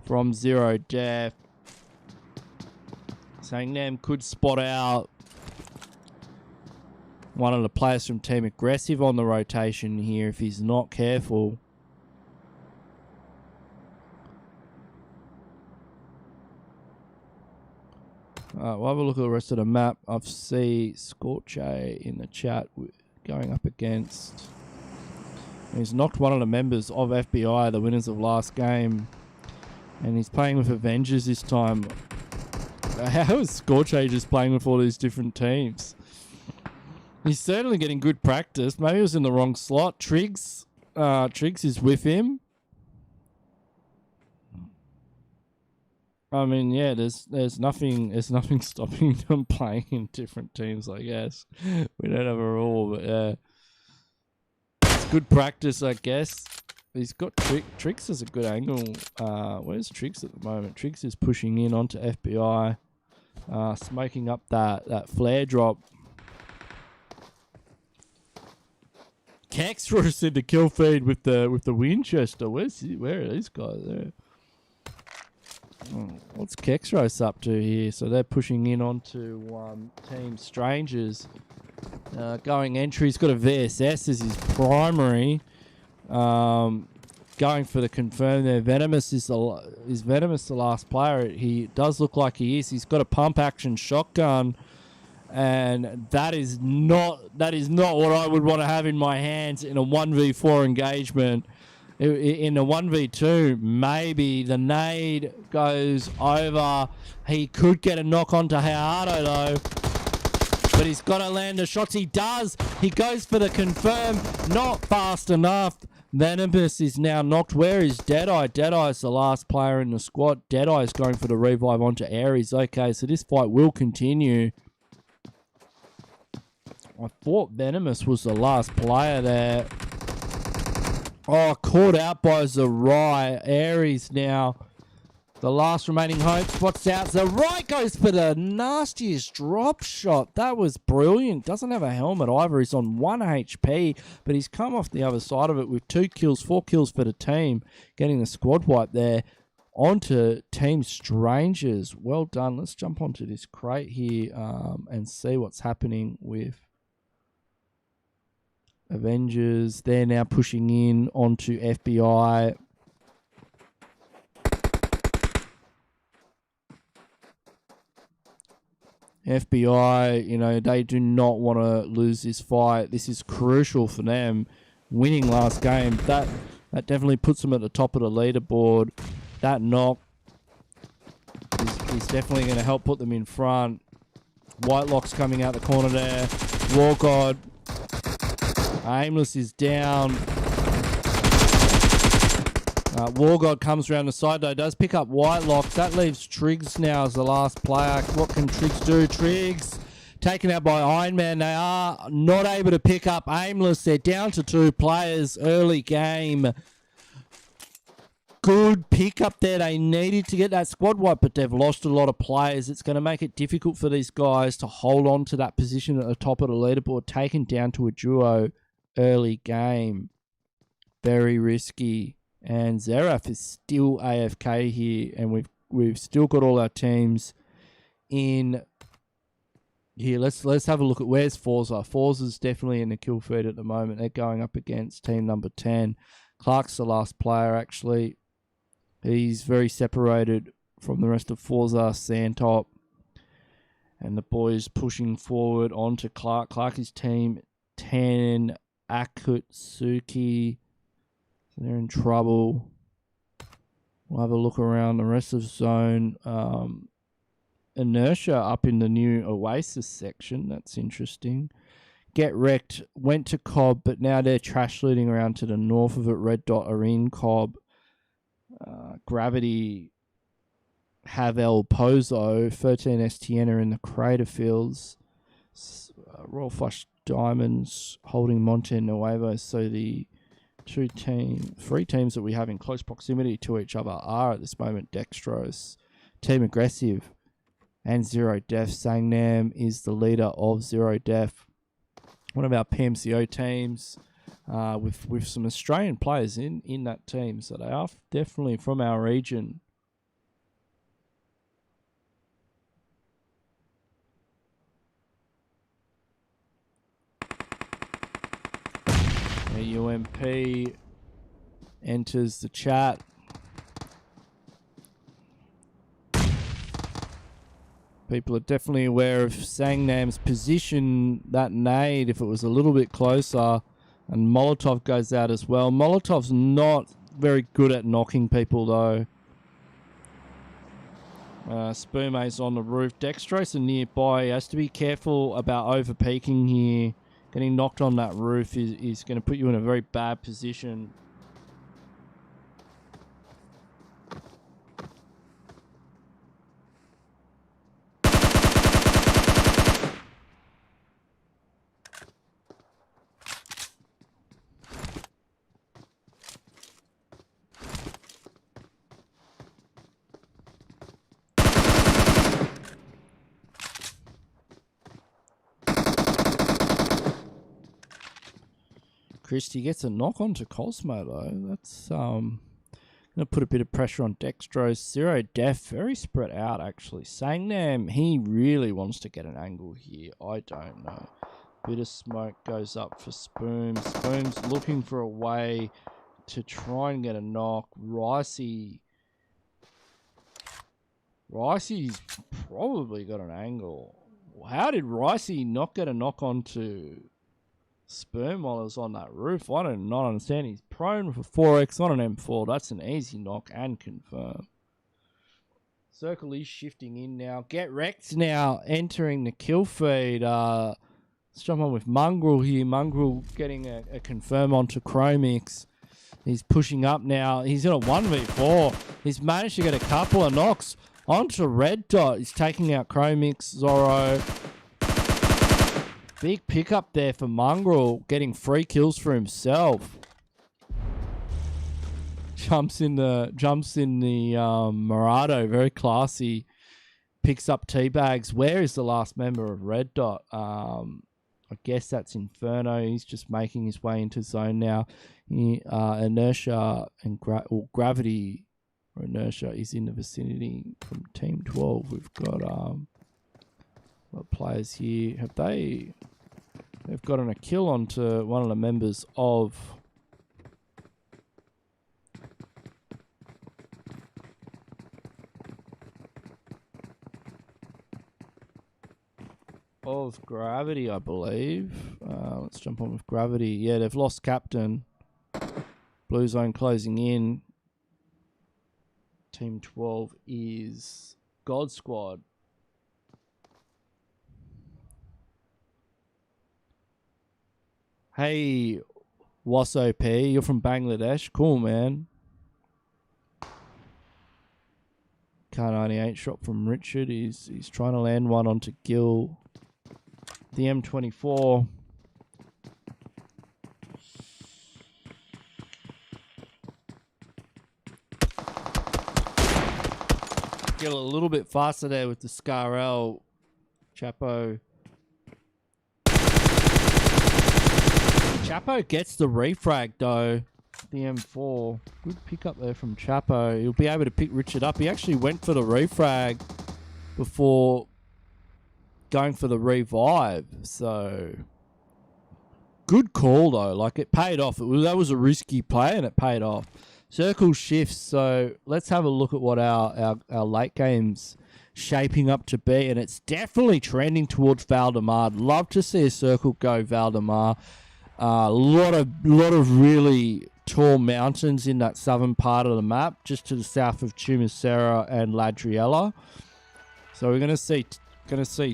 from Zero Def. Sangnam could spot out one of the players from Team Aggressive on the rotation here if he's not careful. We'll have a look at the rest of the map. I see Scorche in the chat going up against... He's knocked one of the members of FBI, the winners of last game. And he's playing with Avengers this time. How is Scorche just playing with all these different teams? He's certainly getting good practice. Maybe he was in the wrong slot. Triggs is with him. I mean, yeah, there's nothing stopping them playing in different teams, I guess. We don't have a rule, but yeah. It's good practice, I guess. He's got Triggs has a good angle. Where's Triggs at the moment? Triggs is pushing in onto FBI, smoking up that flare drop. Kexrus in the kill feed with the Winchester. Where are these guys there? What's Kexrus up to here? So they're pushing in onto Team Strangers. Going entry. He's got a VSS as his primary. Going for the confirm there. Venomous is Venomous the last player? He does look like he is. He's got a pump action shotgun. And that is not what I would want to have in my hands in a 1v4 engagement. In a 1v2, maybe the nade goes over. He could get a knock onto Hayato though. But he's got to land the shots. He does. He goes for the confirm. Not fast enough. Venomous is now knocked. Where is Deadeye? Deadeye is the last player in the squad. Deadeye is going for the revive onto Ares. Okay, so this fight will continue. I thought Venomous was the last player there. Oh, caught out by Zerai. Ares now the last remaining hope. Spots out. Zerai goes for the nastiest drop shot. That was brilliant. Doesn't have a helmet either. He's on 1 HP, but he's come off the other side of it with 2 kills, 4 kills for the team. Getting the squad wipe there onto Team Strangers. Well done. Let's jump onto this crate here and see what's happening with Avengers. They're now pushing in onto FBI. FBI, you know, they do not want to lose this fight. This is crucial for them. Winning last game, that definitely puts them at the top of the leaderboard. That knock is definitely going to help put them in front. Whitelock's coming out the corner there. War God. Aimless is down. War God comes around the side though, does pick up Whitelock. That leaves Triggs now as the last player. What can Triggs do? Triggs taken out by Iron Man. They are not able to pick up Aimless. They're down to 2 players early game. Good pick up there. They needed to get that squad wipe, but they've lost a lot of players. It's going to make it difficult for these guys to hold on to that position at the top of the leaderboard, taken down to a duo early game. Very risky. And Zeraf is still AFK here, and we've still got all our teams in here. Let's have a look at where's Forza. Forza's definitely in the kill feed at the moment. They're going up against team number 10. Clark's the last player, actually. He's very separated from the rest of Forza, Sandtop, and the boys pushing forward onto Clark. Clark is team 10, Akutsuki. They're in trouble. We'll have a look around the rest of zone. Inertia up in the new Oasis section. That's interesting. Get Wrecked went to Cobb, but now they're trash looting around to the north of it. Red Dot are in Cobb. Gravity, Havel, Pozo, 13 STN are in the Crater Fields. Royal Flush Diamonds holding Monte Nuevo. So the three teams that we have in close proximity to each other are at this moment Dextrose, Team Aggressive, and Zero Def. Sangnam is the leader of Zero Def, one of our PMCO teams, with some Australian players in that team. So they are definitely from our region. The UMP enters the chat. People are definitely aware of Sangnam's position, that nade, if it was a little bit closer. And Molotov goes out as well. Molotov's not very good at knocking people, though. Spume's on the roof. Dextrose are nearby. He has to be careful about over-peaking here. Getting knocked on that roof is going to put you in a very bad position. Christie gets a knock onto Cosmo, though. That's going to put a bit of pressure on Dextrose. Zero Def, very spread out, actually. Sangnam, he really wants to get an angle here. I don't know. Bit of smoke goes up for Spoon. Spoon's looking for a way to try and get a knock. Ricey's probably got an angle. How did Ricey not get a knock onto Sperm while it was on that roof? I do not understand. He's prone for 4x on an M4. That's an easy knock and confirm. Circle is shifting in now. Get Wrecked now entering the kill feed. Let's jump on with Mongrel here. Mongrel getting a confirm onto Chromix. He's pushing up now. He's in a 1v4. He's managed to get a couple of knocks onto Red Dot. He's taking out Chromix, Zorro. Big pickup there for Mongrel, getting 3 kills for himself. Jumps in the Murado, very classy. Picks up teabags. Where is the last member of Red Dot? I guess that's Inferno. He's just making his way into zone now. Inertia and Gravity, or Inertia, is in the vicinity from Team 12. We've got players here. They've gotten a kill onto one of the members of Gravity, I believe. Let's jump on with Gravity. Yeah, they've lost captain. Blue zone closing in. Team 12 is God Squad. Hey, Wasop, you're from Bangladesh. Cool, man. Car 98 shot from Richard. He's trying to land one onto Gil. The M24. Gil a little bit faster there with the Scar-L. Chapo. Chapo gets the refrag, though. The M4. Good pickup there from Chapo. He'll be able to pick Richard up. He actually went for the refrag before going for the revive. So Good call though. Like it paid off. That was a risky play and it paid off. Circle shifts. So let's have a look at what our late game's shaping up to be, and it's definitely trending towards Valdemar. I'd love to see a circle go Valdemar. A lot of really tall mountains in that southern part of the map, just to the south of Chumacera and Ladriella. So we're gonna see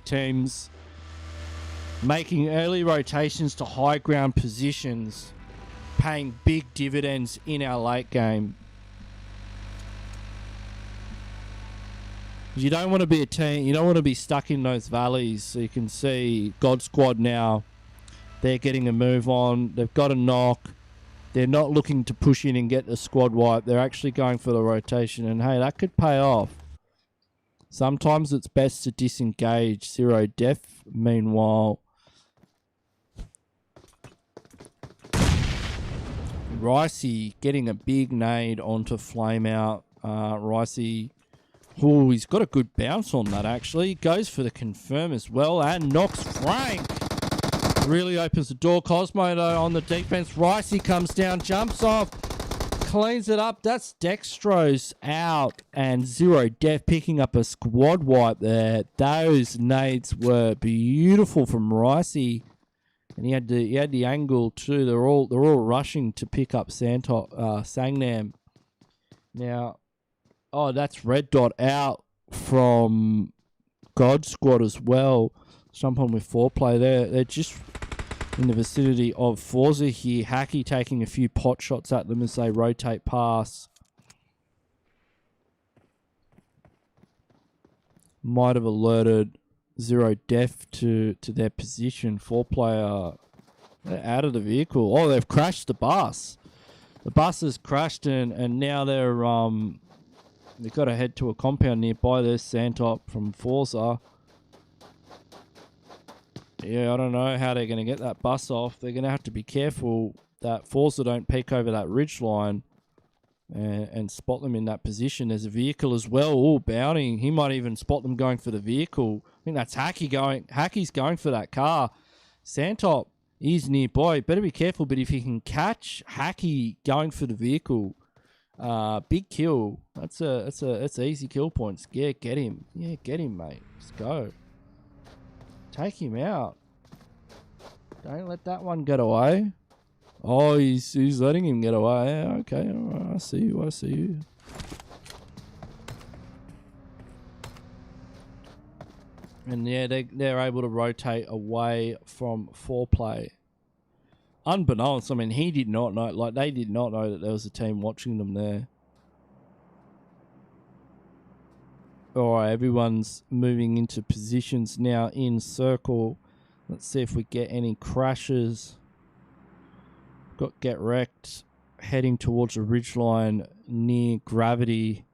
teams making early rotations to high ground positions, paying big dividends in our late game. You don't want to be a team, you don't want to be stuck in those valleys. So you can see God Squad now, they're getting a move on. They've got a knock. They're not looking to push in and get the squad wipe. They're actually going for the rotation. And hey, that could pay off. Sometimes it's best to disengage. Zero Def, meanwhile, Ricey getting a big nade onto Flameout. Ricey, oh, he's got a good bounce on that actually. Goes for the confirm as well and knocks Frank. Really opens the door. Cosmo though on the defense. Ricey comes down, jumps off, cleans it up. That's Dextro's out and Zero Def picking up a squad wipe there. Those nades were beautiful from Ricey. And he had the angle too. They're all rushing to pick up Sangnam. Now, oh, that's Red Dot out from God Squad as well. Jump on with foreplay there. They're just in the vicinity of Forza here. Hacky taking a few pot shots at them as they rotate past. Might have alerted Zero Def to their position. 4-player, they're out of the vehicle. Oh, they've crashed the bus. The bus has crashed and now they've got to head to a compound nearby. There's Santop from Forza. Yeah, I don't know how they're going to get that bus off. They're going to have to be careful that Forza don't peek over that ridge line and spot them in that position. There's a vehicle as well. Oh, bounding. He might even spot them going for the vehicle. I think that's Hacky going. Hacky's going for that car. Santop is nearby. Better be careful, but if he can catch Hacky going for the vehicle, big kill. That's easy kill points. Yeah, get him. Yeah, get him, mate. Let's go. Take him out. Don't let that one get away. Oh, he's letting him get away. Yeah, okay, all right, I see you. And yeah, they're able to rotate away from foreplay. Unbeknownst, I mean, he did not know, like they did not know that there was a team watching them there. Alright, everyone's moving into positions now in circle. Let's see if we get any crashes. Got Get Wrecked heading towards a ridgeline near Gravity.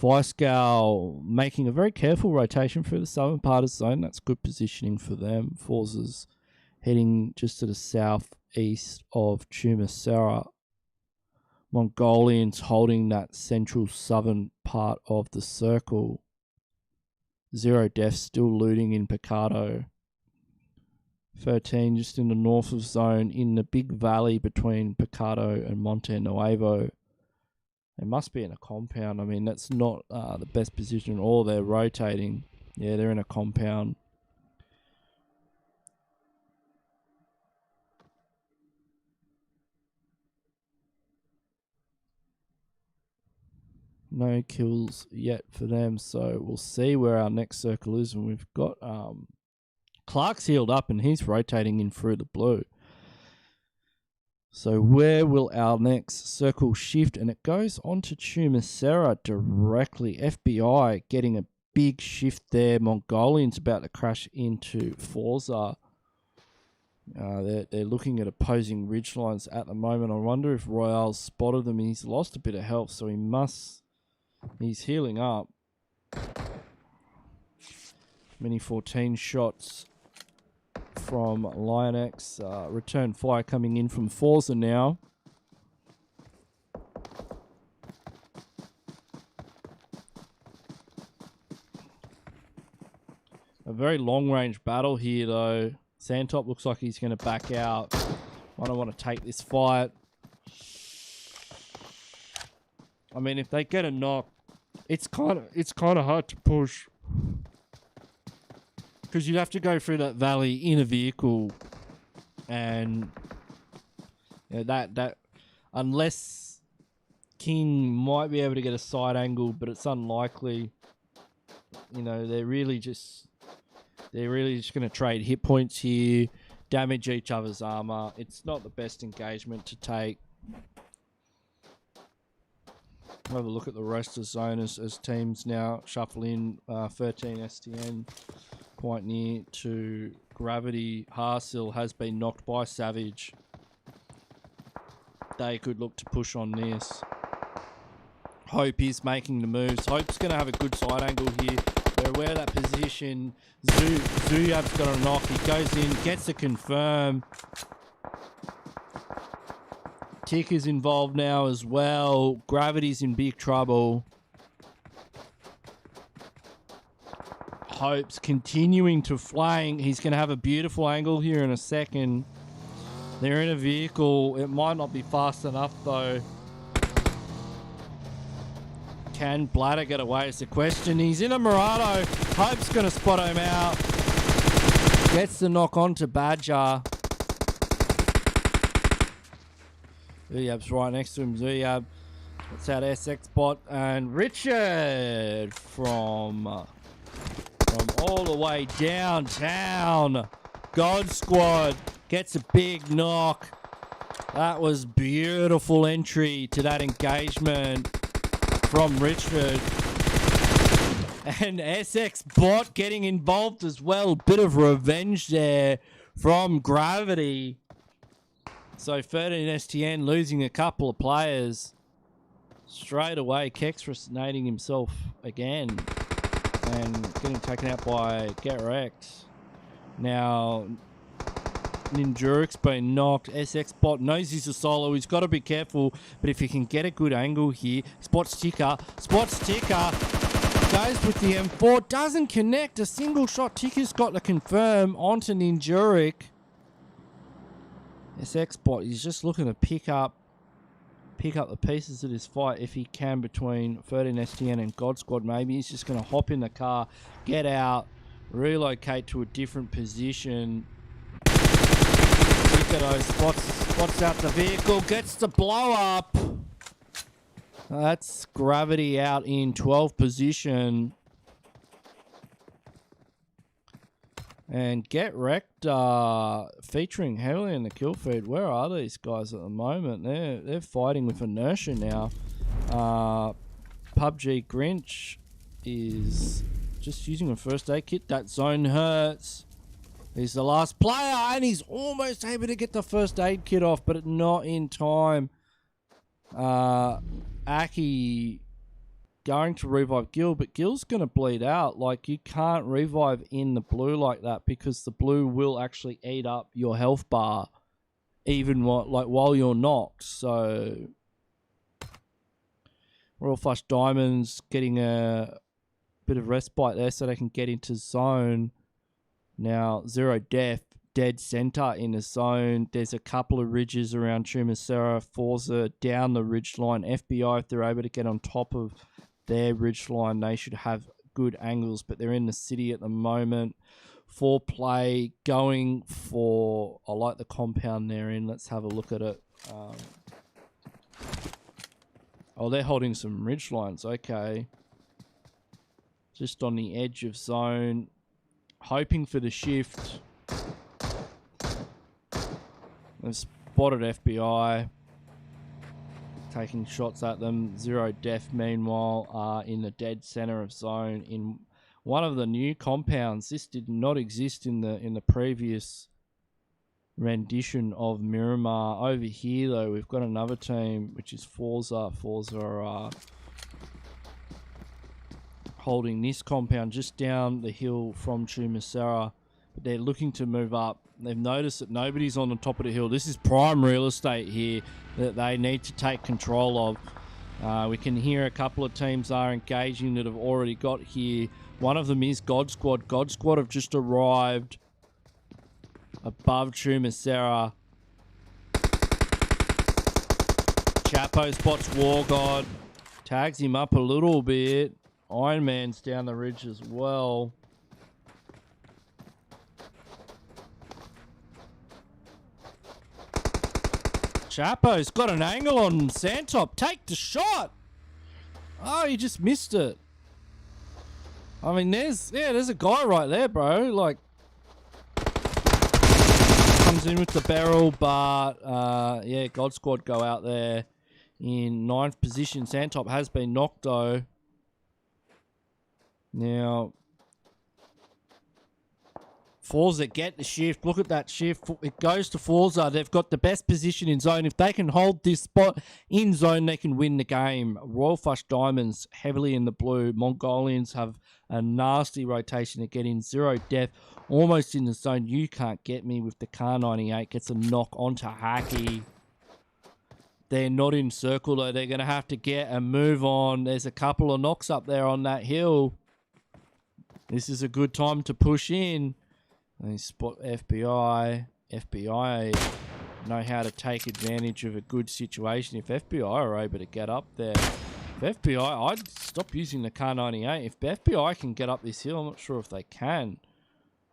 Viscal making a very careful rotation through the southern part of the zone. That's good positioning for them. Forza's heading just to the southeast of Chumacera. Mongolians holding that central southern part of the circle. Zero Def still looting in Picado. 13 just in the north of zone in the big valley between Picado and Monte Nuevo. They must be in a compound. I mean, that's not the best position. Or they're rotating. Yeah, they're in a compound. No kills yet for them, so we'll see where our next circle is. And we've got Clark's healed up and he's rotating in through the blue. So where will our next circle shift? And it goes on to Chumacera directly. FBI getting a big shift there. Mongolians about to crash into Forza. They're looking at opposing ridgelines at the moment. I wonder if Royale's spotted them. He's lost a bit of health, so he's healing up. Mini 14 shots from Lionex. Return fire coming in from Forza now. A very long range battle here though. Sandtop looks like he's going to back out. I don't want to take this fight. I mean, if they get a knock, it's kind of hard to push. Because you'd have to go through that valley in a vehicle. And you know, that unless King might be able to get a side angle, but it's unlikely. You know, they're really just going to trade hit points here, damage each other's armor. It's not the best engagement to take. We'll have a look at the rest of the zone as teams now shuffle in. 13 STN quite near to Gravity. Harsil has been knocked by Savage. They could look to push on this. Hope is making the moves. Hope's going to have a good side angle here. They're aware of that position. Zuyab's got a knock. He goes in, gets to confirm. Tick is involved now as well. Gravity's in big trouble. Hope's continuing to flank. He's going to have a beautiful angle here in a second. They're in a vehicle. It might not be fast enough though. Can Bladder get away is the question. He's in a Murado. Hope's going to spot him out. Gets the knock on to Badger. Zuyab's right next to him. Zuyab. That's out SX bot. And Richard from all the way downtown. God Squad gets a big knock. That was beautiful entry to that engagement from Richard. And SX bot getting involved as well. Bit of revenge there from Gravity. So 13 STN losing a couple of players. Straight away, Kextrasnating himself again. And getting taken out by Get Wrecked. Now, Ninjurik's been knocked. SX bot knows he's a solo. He's got to be careful. But if he can get a good angle here, spots Ticker. Goes with the M4. Doesn't connect. A single shot. Ticker's got to confirm onto Ninjurik. SX bot, he's just looking to pick up the pieces of this fight if he can between 13 STN and God Squad. Maybe he's just going to hop in the car, get out, relocate to a different position. Ticker spots out the vehicle, gets the blow up. That's Gravity out in 12th position. And Get Wrecked featuring heavily in the kill feed. Where are these guys at the moment? They're fighting with inertia now. Pubg Grinch is just using a first aid kit. That zone hurts. He's the last player and he's almost able to get the first aid kit off, but not in time. Aki going to revive Gil, but Gil's going to bleed out. Like, you can't revive in the blue like that because the blue will actually eat up your health bar even while you're knocked. So Royal Flush Diamonds getting a bit of respite there so they can get into zone. Now, Zero dead center in the zone. There's a couple of ridges around Chumacera. Forza down the ridge line. FBI, if they're able to get on top of their ridge line, they should have good angles, but they're in the city at the moment. 4Play going for, I like the compound they're in. Let's have a look at it. Oh, they're holding some ridge lines. Okay. Just on the edge of zone. Hoping for the shift. They've spotted FBI. Taking shots at them. Zero Def, meanwhile, are in the dead center of zone in one of the new compounds. This did not exist in the previous rendition of Miramar. Over here, though, we've got another team, which is Forza. Forza are holding this compound just down the hill from Chumacera, but they're looking to move up. They've noticed that nobody's on the top of the hill. This is prime real estate here that they need to take control of. We can hear a couple of teams are engaging that have already got here. One of them is God Squad. God Squad have just arrived. above Trumasera. Chapo spots War God. Tags him up a little bit. Iron Man's down the ridge as well. Chapo's got an angle on Santop. Take the shot. Oh, he just missed it. I mean, there's a guy right there, bro. Like, comes in with the barrel, but yeah, God Squad go out there in 9th position. Santop has been knocked though. Now, Forza get the shift. Look at that shift. It goes to Forza. They've got the best position in zone. If they can hold this spot in zone, they can win the game. Royal Flush Diamonds heavily in the blue. Mongolians have a nasty rotation to get in. Zero Death almost in the zone. You can't get me with the Car 98. Gets a knock onto Hacky. They're not in circle though. They're going to have to get a move on. There's a couple of knocks up there on that hill. This is a good time to push in. They spot FBI. FBI know how to take advantage of a good situation. If FBI are able to get up there, if FBI, I'd stop using the Car 98. If FBI can get up this hill, I'm not sure if they can.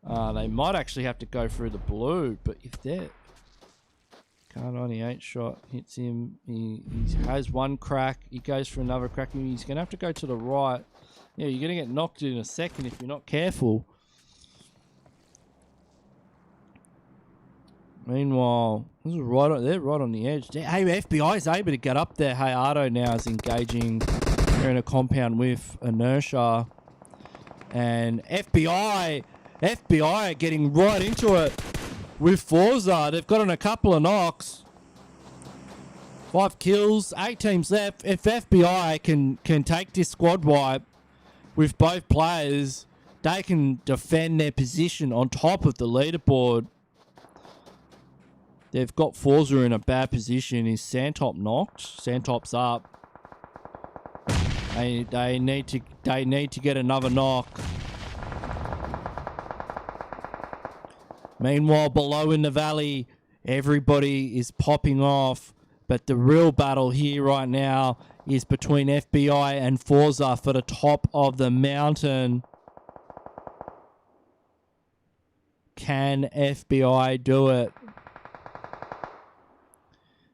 They might actually have to go through the blue, but if they're Car 98 shot hits him, he has one crack. He goes for another crack. He's going to have to go to the right. Yeah, you're going to get knocked in a second if you're not careful. Meanwhile, this is they're right on the edge. Hey, FBI is able to get up there. Hey, Ardo now is engaging. They're in a compound with Inertia. And FBI are getting right into it with Forza. They've got on a couple of knocks. 5 kills, 8 teams left. If FBI can take this squad wipe with both players, they can defend their position on top of the leaderboard. They've got Forza in a bad position. Is Santop knocked? Santop's up. They need to get another knock. Meanwhile, below in the valley, everybody is popping off. But the real battle here right now is between FBI and Forza for the top of the mountain. Can FBI do it?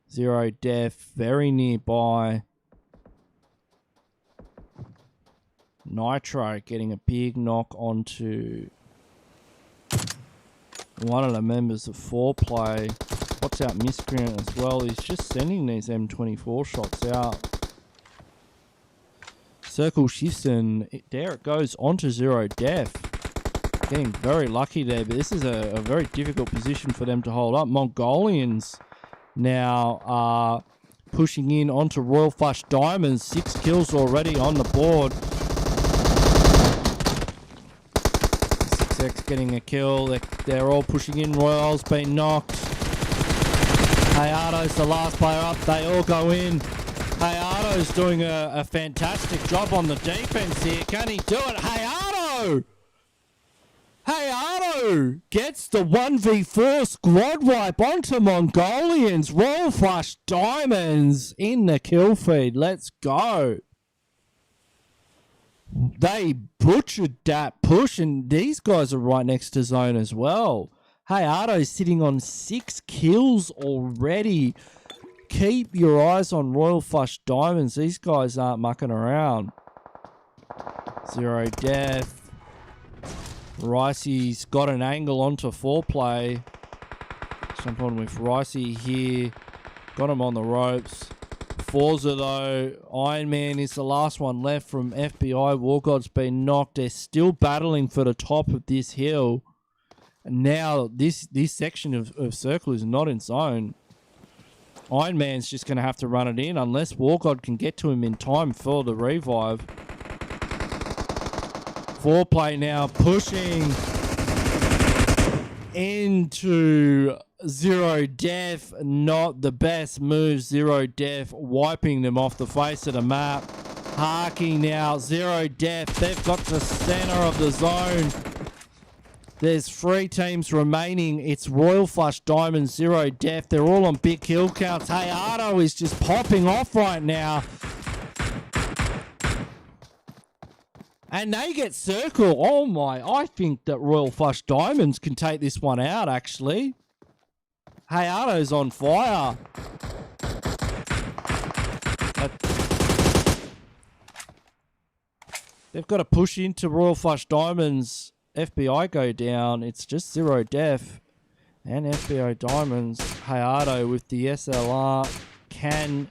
Zero Death very nearby. Nitro getting a big knock onto one of the members of 4Play. Spots out Miscreant as well. He's just sending these M24 shots out. Circle shifts and there it goes onto Zero Death. Getting very lucky there, but this is a very difficult position for them to hold up. Mongolians now are pushing in onto Royal Flush Diamonds. 6 kills already on the board. 6X getting a kill. They're all pushing in. Royal's been knocked. Hayado's the last player up. They all go in. Hayado's doing a fantastic job on the defense here. Can he do it? Hayado! Hayado gets the 1v4 squad wipe onto Mongolians. Royal Flush Diamonds in the kill feed. Let's go. They butchered that push, and these guys are right next to zone as well. Hayado's sitting on 6 kills already. Keep your eyes on Royal Flush Diamonds. These guys aren't mucking around. Zero Death. Ricey's got an angle onto 4Play. Jump on with Ricey here. Got him on the ropes. Forza though, Iron Man is the last one left from FBI. War God's been knocked. They're still battling for the top of this hill. And now this section of circle is not in zone. Iron Man's just going to have to run it in unless War God can get to him in time for the revive. 4Play now pushing into Zero Death. Not the best move. Zero Death wiping them off the face of the map. Harky now. Zero Death. They've got the center of the zone. There's 3 teams remaining. It's Royal Flush, Diamond, Zero Death. They're all on big kill counts. Hey, Ardo is just popping off right now. And they get circle. Oh my, I think that Royal Flush Diamonds can take this one out, actually. Hey, Ardo's on fire. They've got to push into Royal Flush Diamonds. FBI go down. It's just Zero Death and FBI Diamonds. Hayato with the SLR can...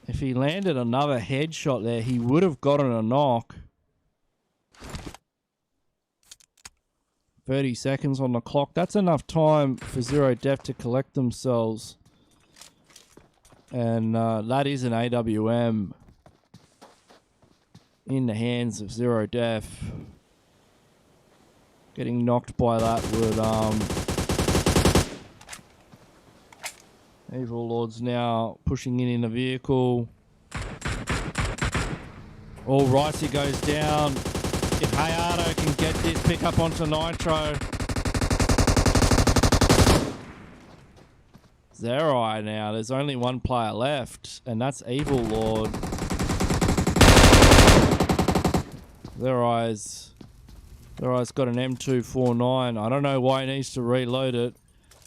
If he landed another headshot there, he would have gotten a knock. 30 seconds on the clock. That's enough time for Zero Death to collect themselves. And that is an AWM in the hands of Zero Death. Getting knocked by that would... Evil Lord's now pushing in a vehicle. All Ricey goes down. If Hayato can get this pick up onto Nitro. Zerai now. There's only one player left, and that's Evil Lord. Zerai's got an M249. I don't know why he needs to reload it.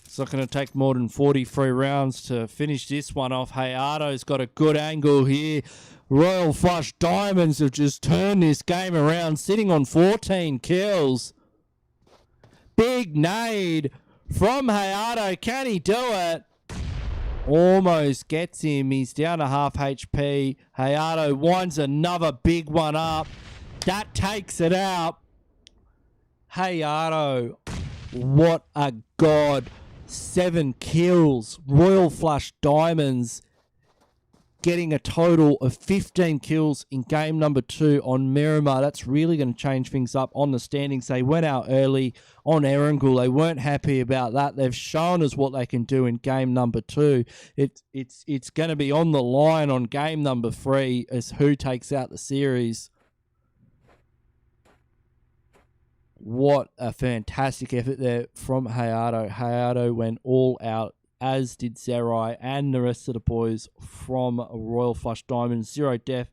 It's not going to take more than 43 rounds to finish this one off. Hayato's got a good angle here. Royal Flush Diamonds have just turned this game around, sitting on 14 kills. Big nade from Hayato. Can he do it? Almost gets him. He's down to half HP. Hayato winds another big one up. That takes it out. Hayato, what a god. 7 kills. Royal Flush Diamonds getting a total of 15 kills in game number 2 on Miramar. That's really going to change things up on the standings. They went out early on Erangel. They weren't happy about that. They've shown us what they can do in game number 2. It's going to be on the line on game number 3 as who takes out the series. What a fantastic effort there from Hayato. Hayato went all out, as did Zerai and the rest of the boys from Royal Flush Diamonds. Zero Death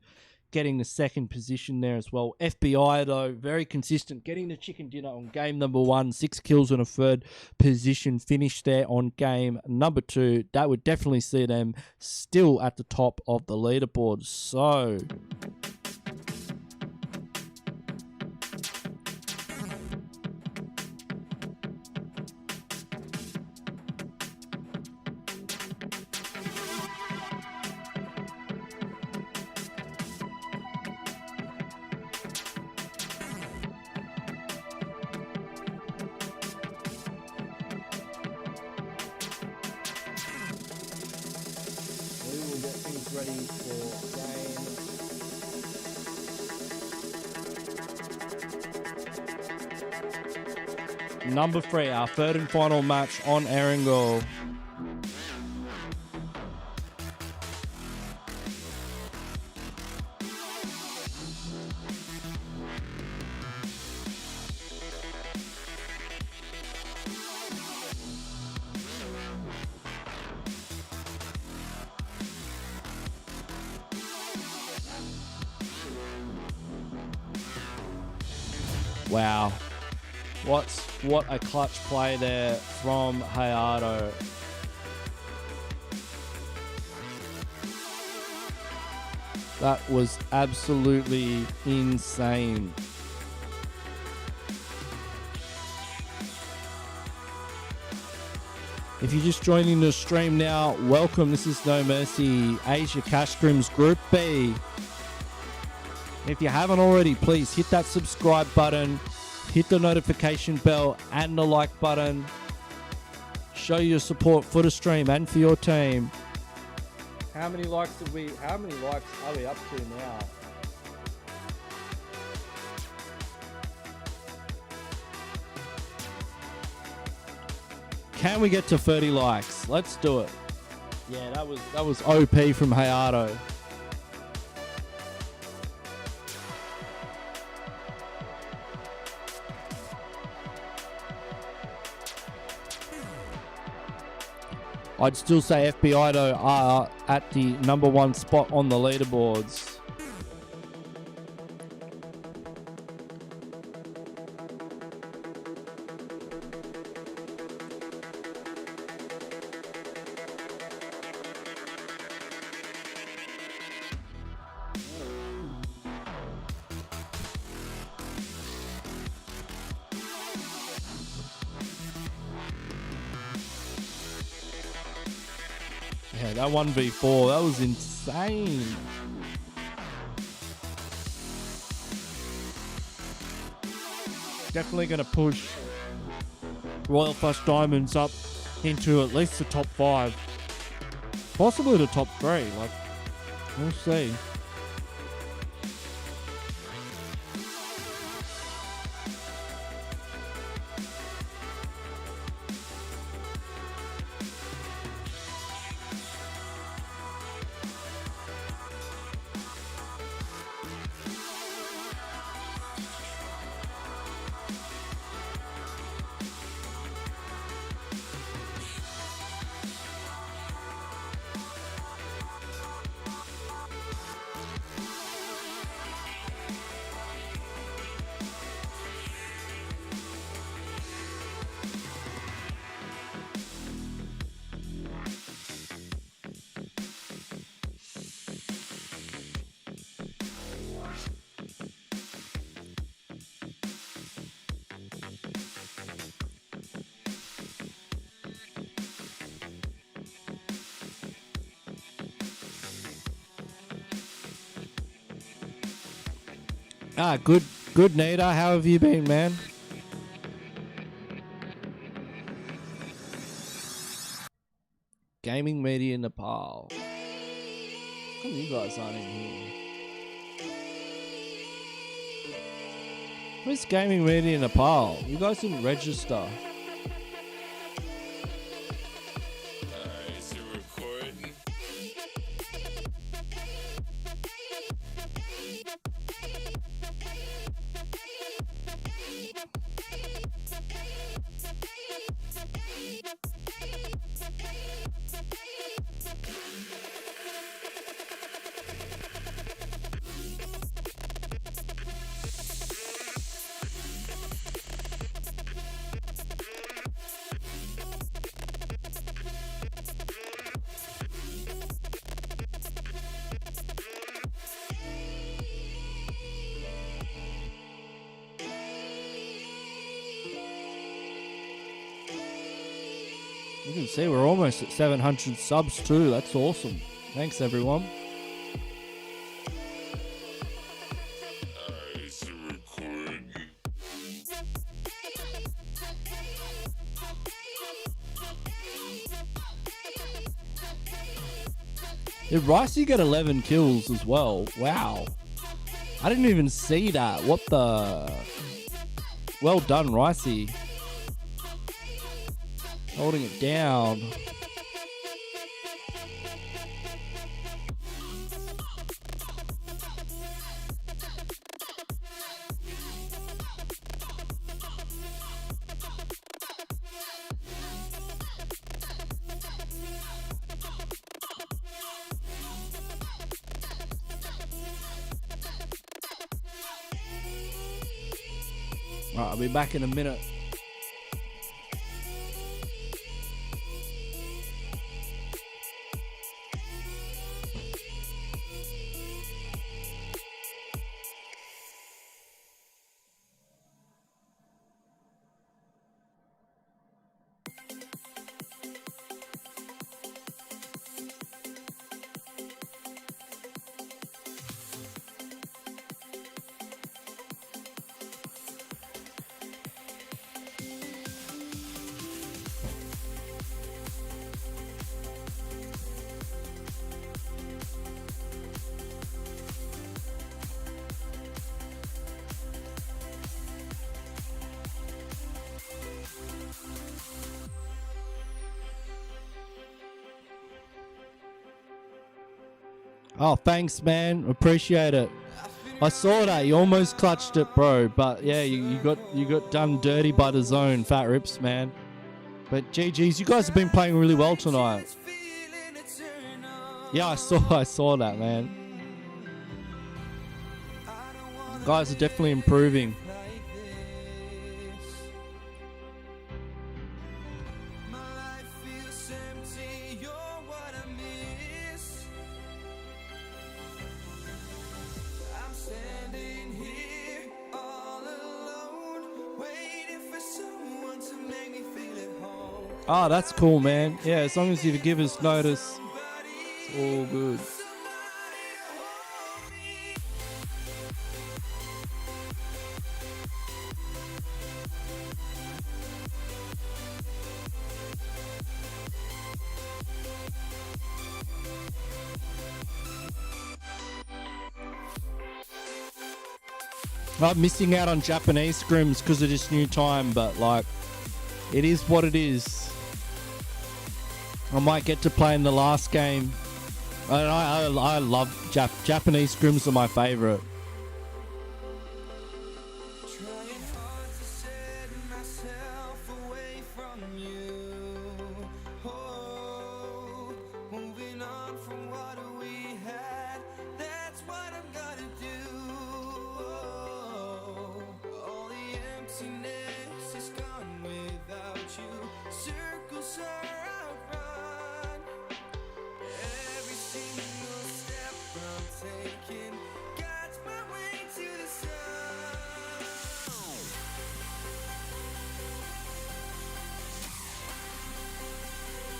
getting the 2nd position there as well. FBI, though, very consistent, getting the chicken dinner on game number 1. 6 kills on a 3rd position. Finish there on game number 2. That would definitely see them still at the top of the leaderboard. So... ready for game number 3, our 3rd and final match on Erangel. Wow. What a clutch play there from Hayato. That was absolutely insane. If you're just joining the stream now, welcome. This is No Mercy Asia Cash Scrims Group B. If you haven't already, please hit that subscribe button, hit the notification bell and the like button. Show your support for the stream and for your team. How many likes are we up to now? Can we get to 30 likes? Let's do it. Yeah, that was OP from Hayato. I'd still say FBI though are at the #1 spot on the leaderboards. Yeah, that 1v4, that was insane. Definitely going to push Royal Flush Diamonds up into at least the top 5. Possibly the top 3. Like, we'll see. Ah, good, Nita. How have you been, man? Gaming Media Nepal. How come you guys aren't in here? Where's Gaming Media Nepal? You guys didn't register. Is it recording? You can see we're almost at 700 subs too. That's awesome. Thanks, everyone. Is it recording? Did Ricey get 11 kills as well? Wow. I didn't even see that. What the... Well done, Ricey. Holding it down. Right, I'll be back in a minute. Oh, thanks, man. Appreciate it. I saw that. You almost clutched it, bro. But yeah, you got done dirty by the zone. Fat rips, man. But GG's, you guys have been playing really well tonight. Yeah, I saw that, man. Guys are definitely improving. Ah, that's cool, man. Yeah, as long as you give us notice, it's all good. I'm missing out on Japanese scrims because of this new time, but like, it is what it is. I might get to play in the last game. I love Japanese scrims are my favorite.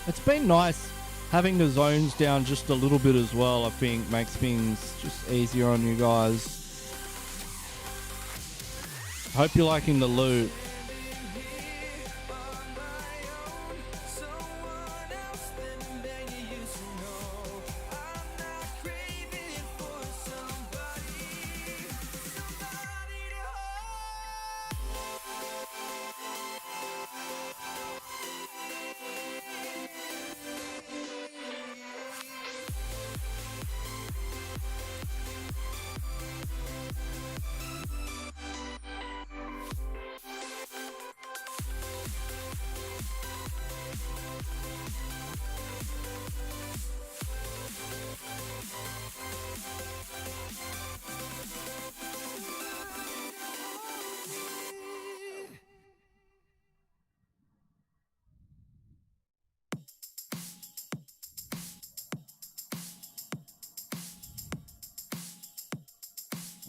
It's been nice having the zones down just a little bit as well. I think makes things just easier on you guys. Hope you're liking the loot.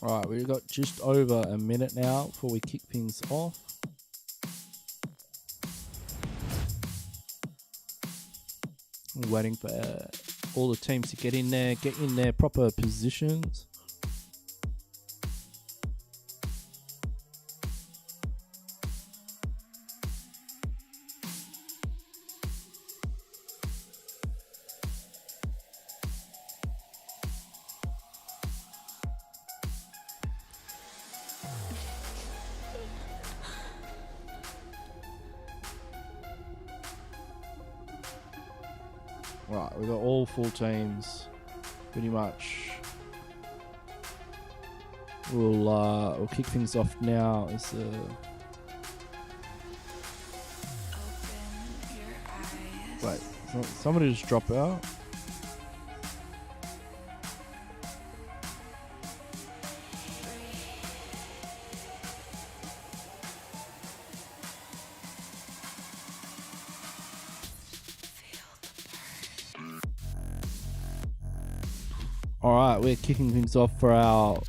Alright, we've got just over a minute now before we kick things off. I'm waiting for all the teams to get in their proper positions. Right, we've got all full teams, pretty much. We'll kick things off now. Wait, somebody just drop out. Alright, we're kicking things off for our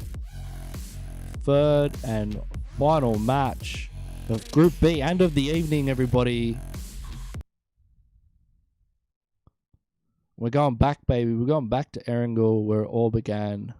third and final match of Group B and of the evening, everybody. We're going back, baby. We're going back to Erangel, where it all began.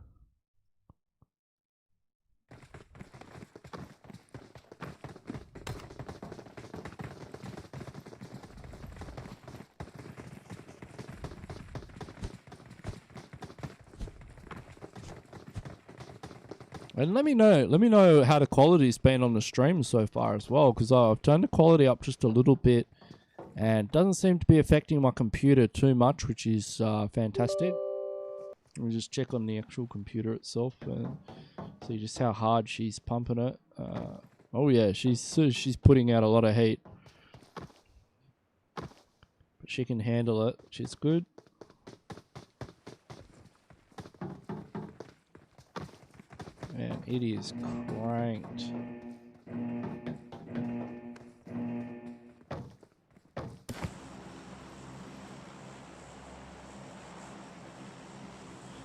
And let me know how the quality's been on the stream so far as well, because I've turned the quality up just a little bit and it doesn't seem to be affecting my computer too much, which is fantastic. Let me just check on the actual computer itself and see just how hard she's pumping it. Oh yeah, she's putting out a lot of heat. She can handle it, which is good. And it is cranked.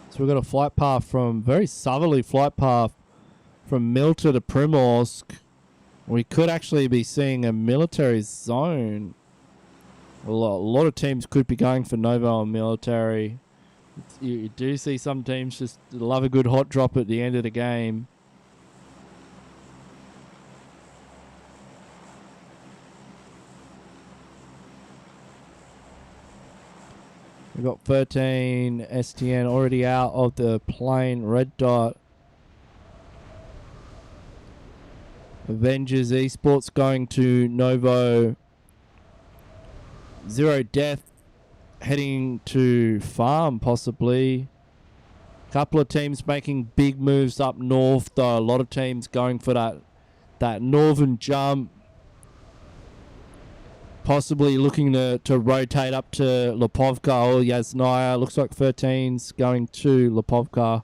So we've got a flight path from, very southerly flight path from Milta to Primorsk. We could actually be seeing a military zone. A lot of teams could be going for Novo and military. You do see some teams just love a good hot drop at the end of the game. We've got 13 STN already out of the plane. Red dot. Avengers Esports going to Novo. Zero Death heading to farm possibly. Couple of teams making big moves up north though. A lot of teams going for that northern jump. Possibly looking to rotate up to Lipovka or Yasnaya. Looks like 13's going to Lipovka.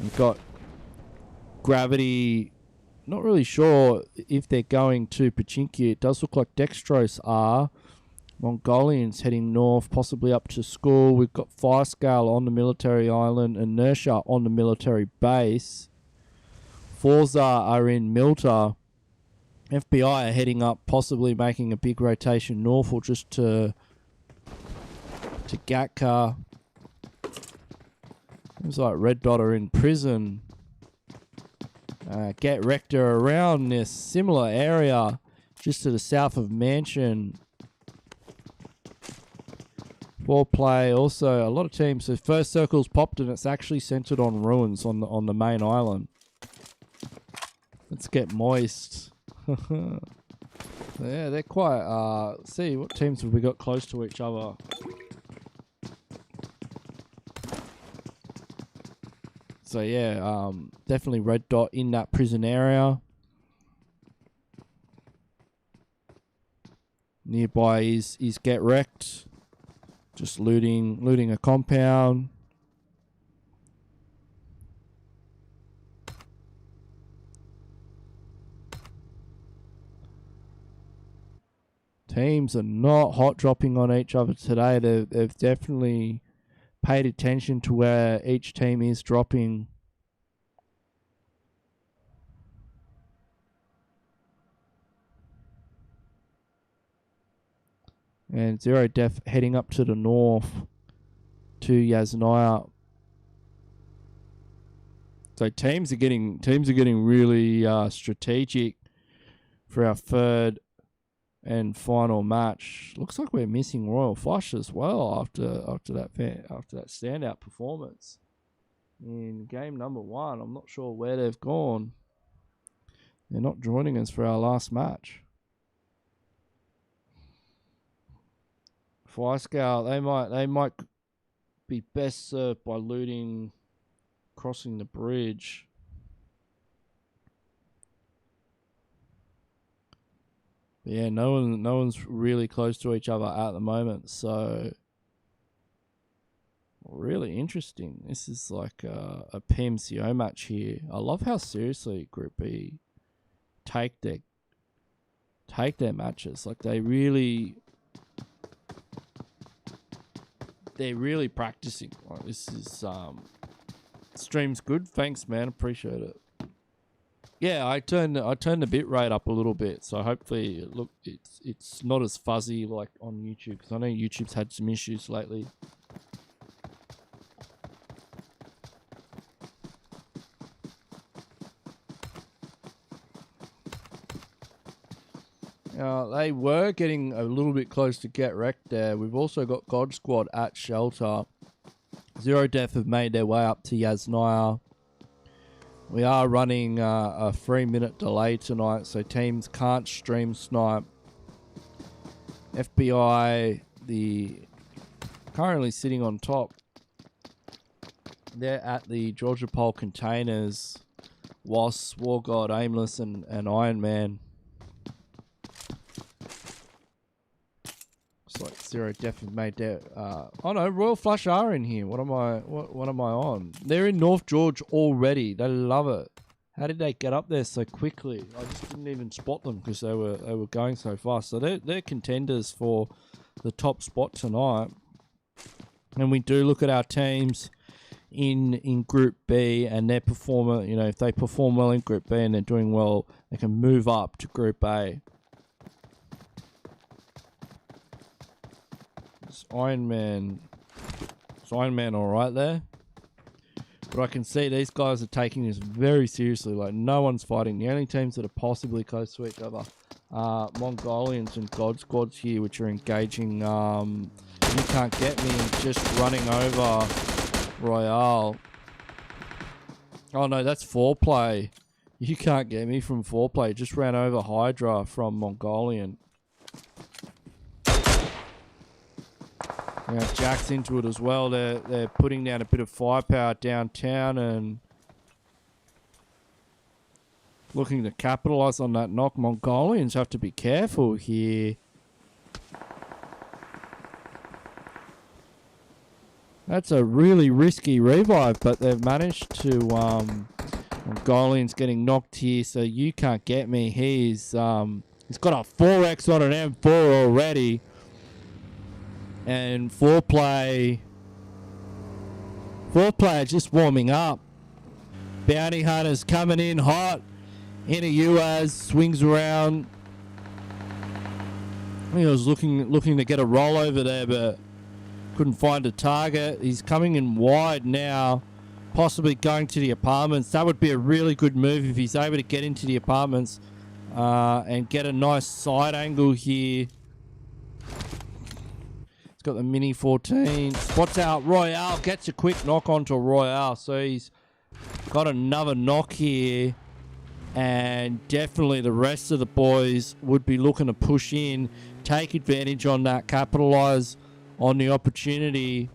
We've got Gravity. Not really sure if they're going to Pachinki. It does look like Dextrose are. Mongolians heading north, possibly up to school. We've got Firescale on the military island. Inertia on the military base. Forza are in Milta. FBI are heading up, possibly making a big rotation north or just to Gatka. Seems like Red Dot are in prison. Get Rector around this similar area just to the south of Mansion. Foreplay also a lot of teams. So first circle's popped and it's actually centered on ruins on the main island. Let's get moist. Yeah, they're quite let's see what teams have we got close to each other. So yeah, definitely Red Dot in that prison area. Nearby is Get Wrecked. Just looting a compound. Teams are not hot dropping on each other today. They've definitely paid attention to where each team is dropping. And Zero Def heading up to the north to Yasnaya. So teams are getting really strategic for our third and final match. Looks like we're missing Royal Flush as well after that standout performance in game number 1. I'm not sure where they've gone. They're not joining us for our last match. Flyscale, they might be best served by looting, crossing the bridge. But yeah, no one's really close to each other at the moment, so really interesting. This is like a PMCO match here. I love how seriously Group B take their matches. Like they're really practicing. Like this is stream's good. Thanks, man. Appreciate it. Yeah, I turned the bit rate up a little bit, so hopefully, look, it's not as fuzzy like on YouTube, because I know YouTube's had some issues lately. They were getting a little bit close to Get Wrecked there. We've also got God Squad at Shelter. Zero Death have made their way up to Yasnaya. We are running a 3-minute delay tonight, so teams can't stream snipe. FBI, currently sitting on top. They're at the Georgia Pole containers. Wasp, War God, Aimless, and Iron Man. Looks like Zero Def have made their. Oh no, Royal Flush are in here. What am I on? They're in North George already. They love it. How did they get up there so quickly? I just didn't even spot them because they were going so fast. So they're contenders for the top spot tonight. And we do look at our teams in Group B and their performer. You know, if they perform well in Group B and they're doing well, they can move up to Group A. Is Iron Man all right there? But I can see these guys are taking this very seriously. Like, no one's fighting. The only teams that are possibly close to each other are Mongolians and God Squads here, which are engaging. You Can't Get Me, just running over Royale. Oh no, that's Foreplay. You Can't Get Me from Foreplay. Just ran over Hydra from Mongolian. Now Jack's into it as well. They're putting down a bit of firepower downtown and looking to capitalise on that knock. Mongolians have to be careful here. That's a really risky revive, but they've managed to... Mongolian's getting knocked here, so You Can't Get Me. He's got a 4x on an M4 already. And Foreplay just warming up. Bounty Hunter's coming in hot. Into UAS, swings around. I think he was looking to get a roll over there, but couldn't find a target. He's coming in wide now, possibly going to the apartments. That would be a really good move if he's able to get into the apartments and get a nice side angle here. Got the Mini 14, spots out Royale, gets a quick knock onto Royale, so he's got another knock here, and definitely the rest of the boys would be looking to push in, take advantage on that, capitalize on the opportunity.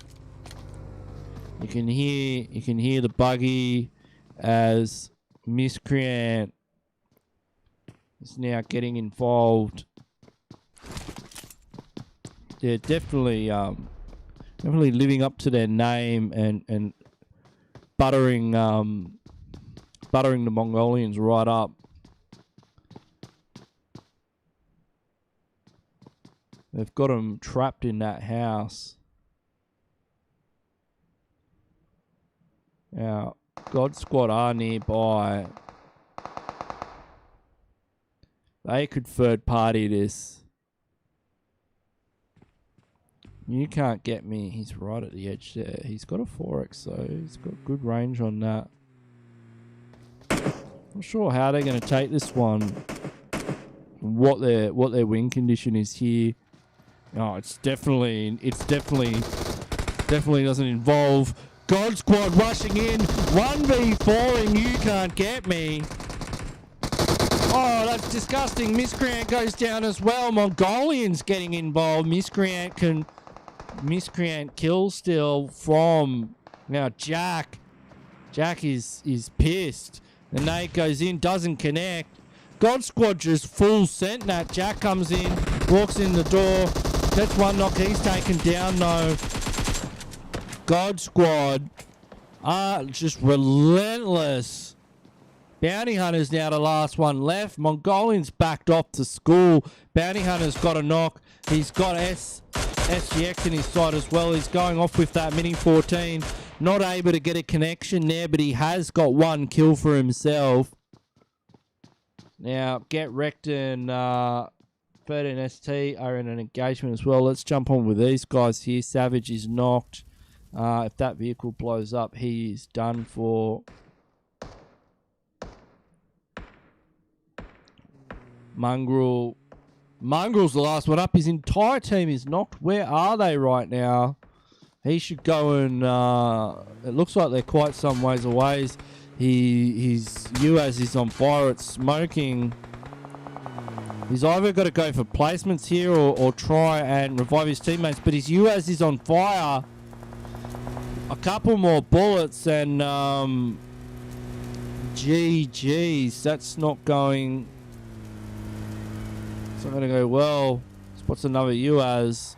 You can hear the buggy as Miscreant is now getting involved. They're definitely living up to their name and buttering the Mongolians right up. They've got them trapped in that house. Now, God Squad are nearby. They could third party this. You Can't Get Me. He's right at the edge there. He's got a 4x, so he's got good range on that. Not sure how they're going to take this one. What their win condition is here. Oh, it's definitely doesn't involve God Squad rushing in 1v4 and You Can't Get Me. Oh, that's disgusting. Miscreant goes down as well. Mongolian's getting involved. Miscreant kill still from now Jack. Jack is pissed. The nade goes in, doesn't connect. God Squad just full sent that. Jack comes in, walks in the door. That's one knock. He's taken down though. God Squad are just relentless. Bounty Hunter's now the last one left. Mongolian's backed off to school. Bounty Hunter's got a knock. He's got SGX in his side as well. He's going off with that Mini 14. Not able to get a connection there, but he has got one kill for himself. Now, Get Wrecked and 13ST are in an engagement as well. Let's jump on with these guys here. Savage is knocked. If that vehicle blows up, he is done for. Mongrel's the last one up. His entire team is knocked. Where are they right now? He should go and... it looks like they're quite some ways away. His UAS is on fire. It's smoking. He's either got to go for placements here or try and revive his teammates. But his UAS is on fire. A couple more bullets and... GG's. That's not going... It's not going to go well. Spots another UAS.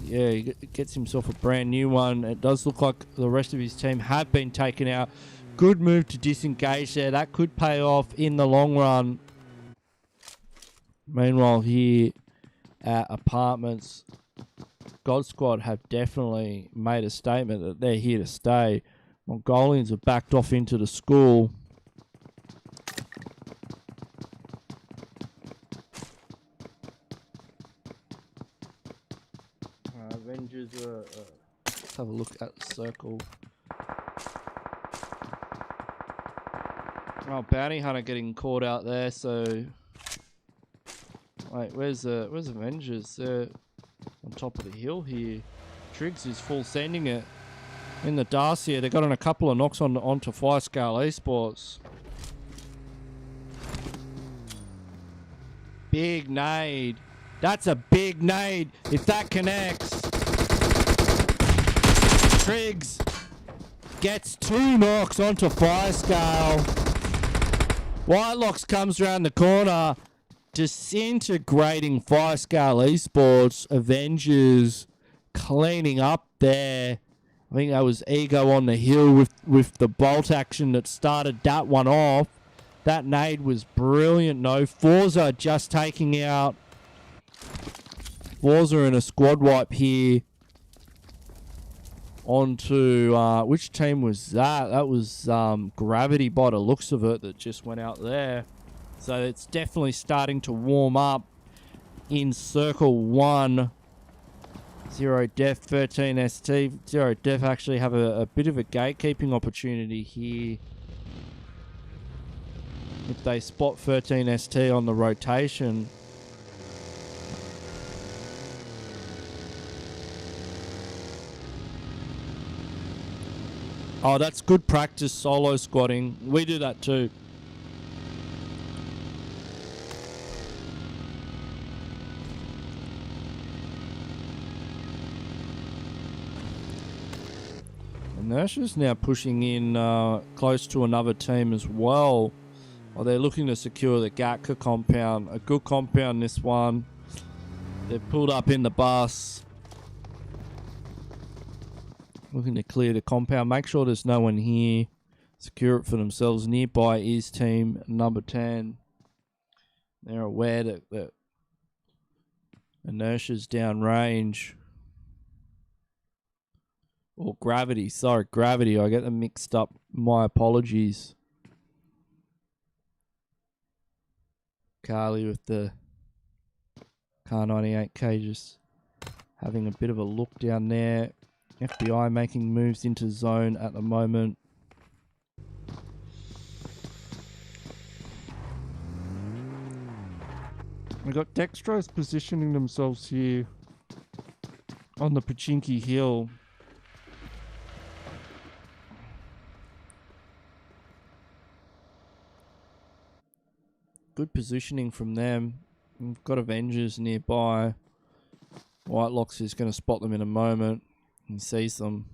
yeah, he gets himself a brand new one. It does look like the rest of his team have been taken out. Good move to disengage there. That could pay off in the long run. Meanwhile, here at Apartments, God Squad have definitely made a statement that they're here to stay. Mongolians have backed off into the school. Avengers let's have a look at the circle. Oh, Bounty Hunter getting caught out there, so... Wait, where's Avengers? They're on top of the hill here. Triggs is full sending it. In the Darcy, they got on a couple of knocks onto Fire Scale Esports. Big nade. That's a big nade. If that connects. Triggs gets 2 knocks onto Fire Scale. Whitelocks comes around the corner, disintegrating Fire Scale Esports. Avengers cleaning up there. I think that was Ego on the hill with the bolt action that started that one off. That nade was brilliant. No, Forza just taking out. Forza in a squad wipe here. Onto, which team was that? That was Gravity by the looks of it that just went out there. So it's definitely starting to warm up in Circle 1. Zero Def, 13 ST. Zero Def actually have a bit of a gatekeeping opportunity here. If they spot 13 ST on the rotation. Oh, that's good practice solo squatting. We do that too. Inertia's now pushing in close to another team as well. Oh, they're looking to secure the Gatka compound. A good compound, this one. They've pulled up in the bus. Looking to clear the compound. Make sure there's no one here. Secure it for themselves. Nearby is team number 10. They're aware that Inertia's downrange. Or Gravity. Sorry, Gravity. I get them mixed up. My apologies. Carly with the Car 98K just having a bit of a look down there. FBI making moves into zone at the moment. We got Dextrose positioning themselves here on the Pachinki Hill. Good positioning from them. We've got Avengers nearby. Whitelocks is going to spot them in a moment. He sees them.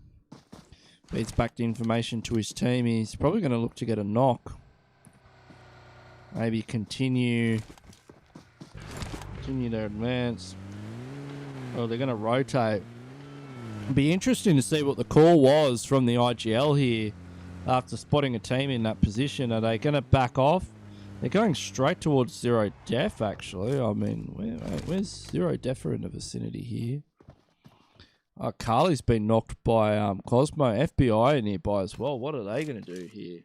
Feeds back the information to his team. He's probably going to look to get a knock. Maybe continue their advance. Oh, they're going to rotate. It'd be interesting to see what the call was from the IGL here after spotting a team in that position. Are they going to back off? They're going straight towards Zero Def, actually. I mean, where's Zero Def in the vicinity here? Carly's been knocked by Cosmo. FBI nearby as well. What are they going to do here?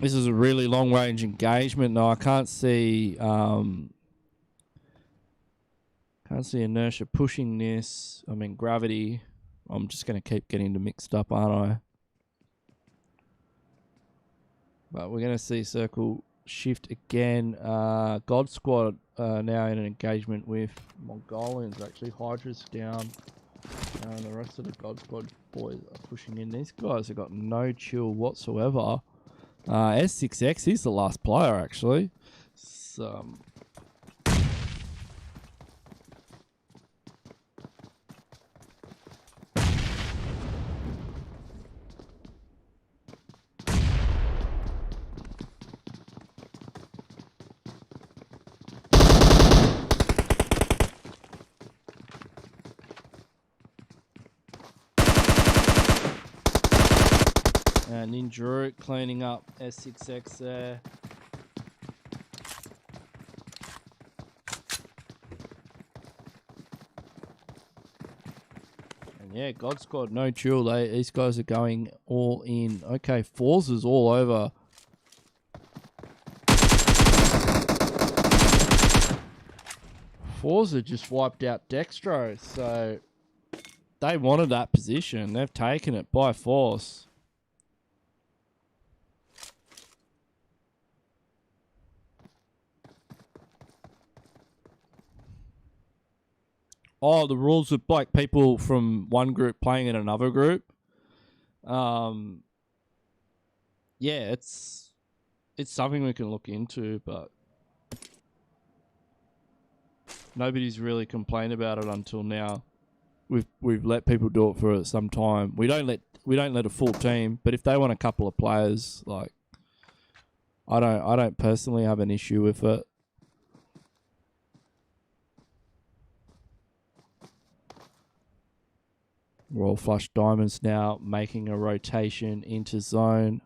This is a really long-range engagement. No, I can't see Inertia pushing this. I mean, Gravity. I'm just going to keep getting them mixed up, aren't I? But we're going to see Circle shift again. God Squad now in an engagement with Mongolians. Actually, Hydra's down. And the rest of the God Squad boys are pushing in. These guys have got no chill whatsoever. S6X, he's the last player, actually. So, And Ninjuruk cleaning up S6X there. And yeah, God Squad, no chill. These guys are going all in. Okay, Forza's all over. Forza just wiped out Dextro, so they wanted that position. They've taken it by force. Oh, the rules of like people from one group playing in another group. Yeah, it's something we can look into, but nobody's really complained about it until now. We've let people do it for some time. We don't let a full team, but if they want a couple of players, like I don't personally have an issue with it. Royal Flush Diamonds now making a rotation into zone.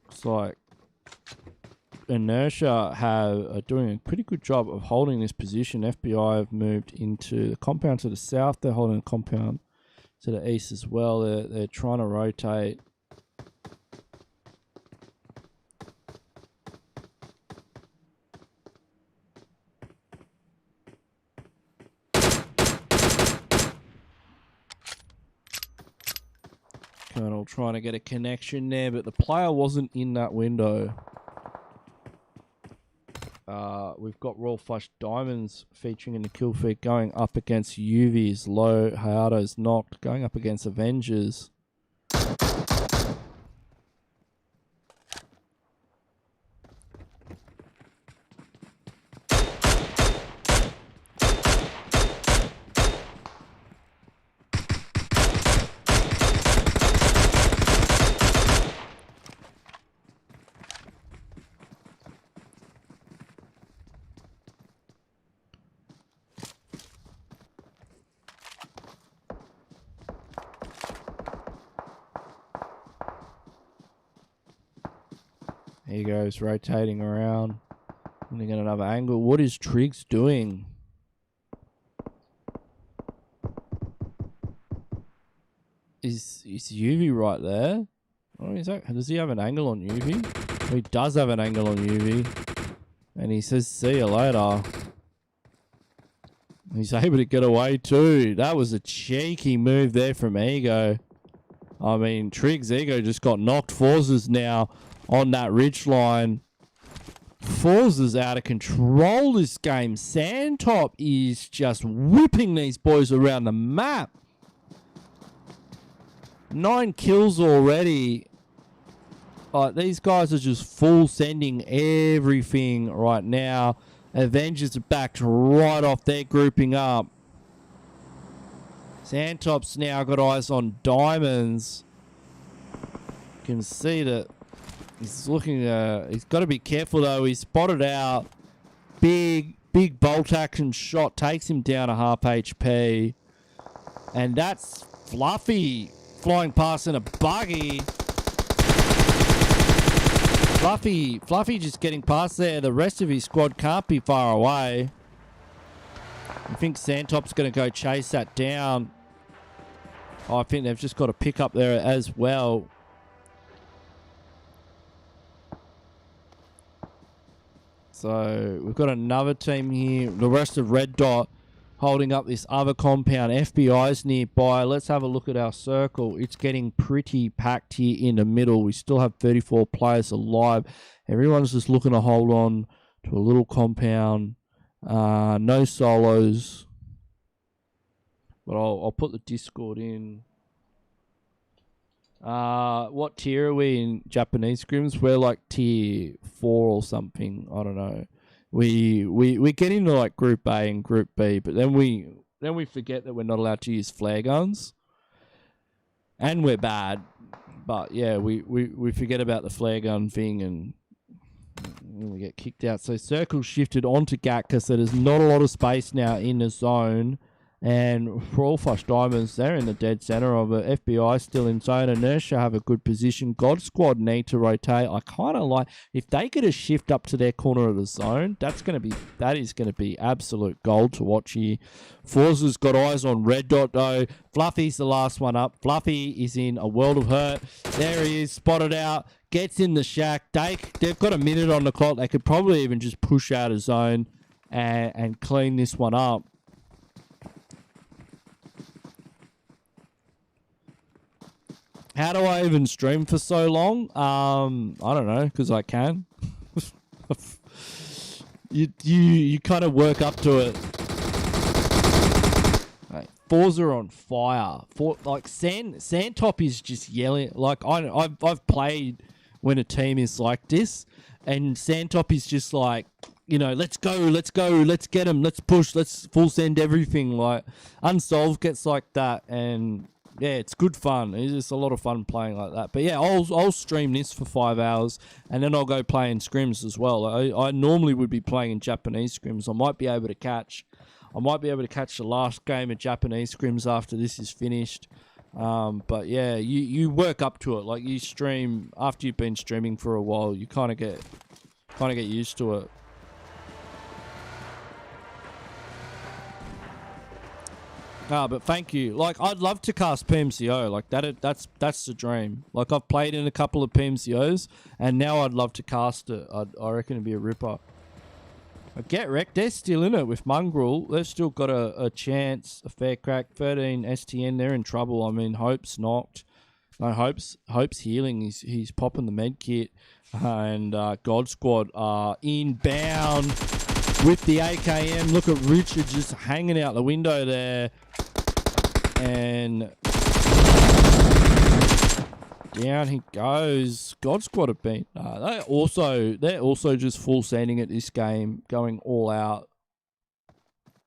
Looks like Inertia are doing a pretty good job of holding this position. FBI have moved into the compound to the south. They're holding the compound to the east as well. They're trying to rotate. Colonel trying to get a connection there, but the player wasn't in that window. We've got Royal Flush Diamonds featuring in the kill feed going up against UV's low. Hayato's knocked, going up against Avengers. Here he goes, rotating around. Looking at another angle. What is Triggs doing? Is UV right there? Oh, does he have an angle on UV? Oh, he does have an angle on UV. And he says, see you later. He's able to get away too. That was a cheeky move there from Ego. I mean, Triggs' Ego just got knocked. Forza's now on that ridge line. Forza's out of control this game. Sandtop is just whipping these boys around the map. 9 kills already. These guys are just full sending everything right now. Avengers are backed right off. They're grouping up. Sandtop's now got eyes on Diamonds. You can see that he's looking, he's got to be careful though. He's spotted out. Big bolt action shot takes him down a half HP. And that's Fluffy flying past in a buggy. Fluffy just getting past there. The rest of his squad can't be far away. I think Sandtop's going to go chase that down. I think they've just got to pick up there as well. So we've got another team here. The rest of Red Dot holding up this other compound. FBI's nearby. Let's have a look at our circle. It's getting pretty packed here in the middle. We still have 34 players alive. Everyone's just looking to hold on to a little compound. No solos. But I'll put the Discord in. What tier are we in Japanese scrims? We're like tier 4 or something. I don't know. We get into like Group A and Group B, but then we forget that we're not allowed to use flare guns. And we're bad. But yeah, we forget about the flare gun thing and we get kicked out. So circle shifted onto Gatka, so there's not a lot of space now in the zone. And for all Flush Diamonds, they're in the dead center of it. FBI still in zone. Inertia have a good position. God Squad need to rotate. I kind of like if they get a shift up to their corner of the zone. That is gonna be absolute gold to watch here. Forza's got eyes on Red Dot though. Fluffy's the last one up. Fluffy is in a world of hurt. There he is, spotted out. Gets in the shack. They've got a minute on the clock. They could probably even just push out of zone and clean this one up. How do I even stream for so long? I don't know, because I can. you kind of work up to it. Right, Forza on fire. Sandtop is just yelling. Like I've played when a team is like this, and Sandtop is just like, you know, let's go, let's get them, let's push, let's full send everything. Like Unsolved gets like that, and yeah, it's good fun. It's just a lot of fun playing like that. But yeah, I'll stream this for 5 hours, and then I'll go play in scrims as well. I normally would be playing in Japanese scrims. I might be able to catch the last game of Japanese scrims after this is finished. But yeah, you work up to it. Like you stream after you've been streaming for a while, you kind of get used to it. But thank you. Like, I'd love to cast PMCO. Like, that's the dream. Like, I've played in a couple of PMCOs, and now I'd love to cast it. I reckon it'd be a ripper. Get wrecked. They're still in it with Mongrel. They've still got a chance, a fair crack. 13 STN, they're in trouble. I mean, Hope's knocked. No, Hope's healing. He's popping the med kit. And God Squad are inbound with the AKM. Look at Richard just hanging out the window there. And down he goes. God Squad have been. They're also just full sending at this game, going all out,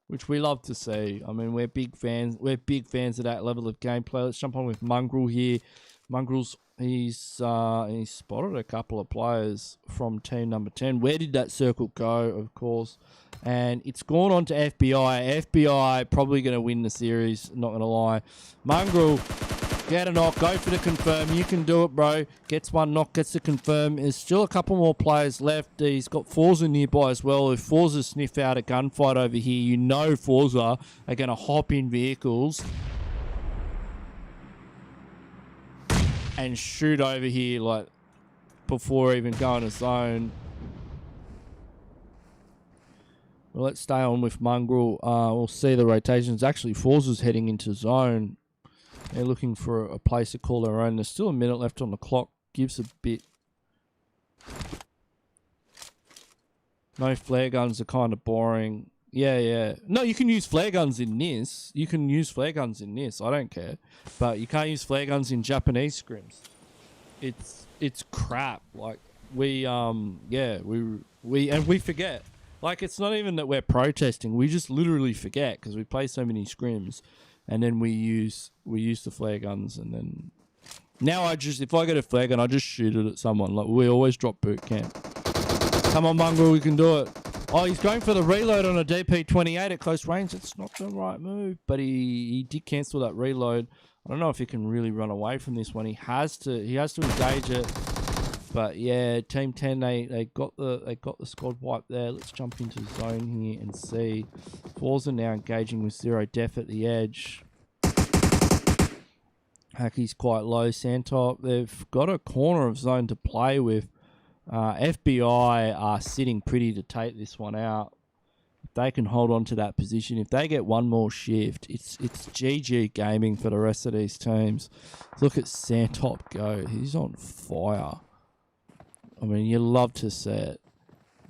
which we love to see. I mean, we're big fans. We're big fans of that level of gameplay. Let's jump on with Mongrel here. Mongrel's he's spotted a couple of players from team number 10. Where did that circle go? Of course. And it's gone on to FBI. FBI probably going to win the series, not going to lie. Mongrel, get a knock, go for the confirm. You can do it, bro. Gets one knock, gets the confirm. There's still a couple more players left. He's got Forza nearby as well. If Forza sniff out a gunfight over here, you know Forza are going to hop in vehicles and shoot over here like before even going to zone. Well, let's stay on with Mongrel. We'll see the rotations. Actually, Forza's heading into zone. They're looking for a place to call their own. There's still a minute left on the clock. Gives a bit. No flare guns are kind of boring. Yeah. No, you can use flare guns in this. I don't care. But you can't use flare guns in Japanese scrims. It's crap. Like we forget. Like, it's not even that we're protesting. We just literally forget because we play so many scrims, and then we use the flare guns, and then now if I get a flare gun, I just shoot it at someone. Like, we always drop boot camp. Come on, Mongrel, we can do it. Oh, he's going for the reload on a DP28 at close range. It's not the right move, but he did cancel that reload. I don't know if he can really run away from this one. He has to engage it. But yeah, Team 10, they got the squad wipe there. Let's jump into zone here and see. Forza now engaging with Zero Def at the edge. Hacky's quite low. Sandtop, they've got a corner of zone to play with. FBI are sitting pretty to take this one out. If they can hold on to that position, if they get one more shift, it's GG gaming for the rest of these teams. Look at Sandtop go. He's on fire. I mean, you love to see it.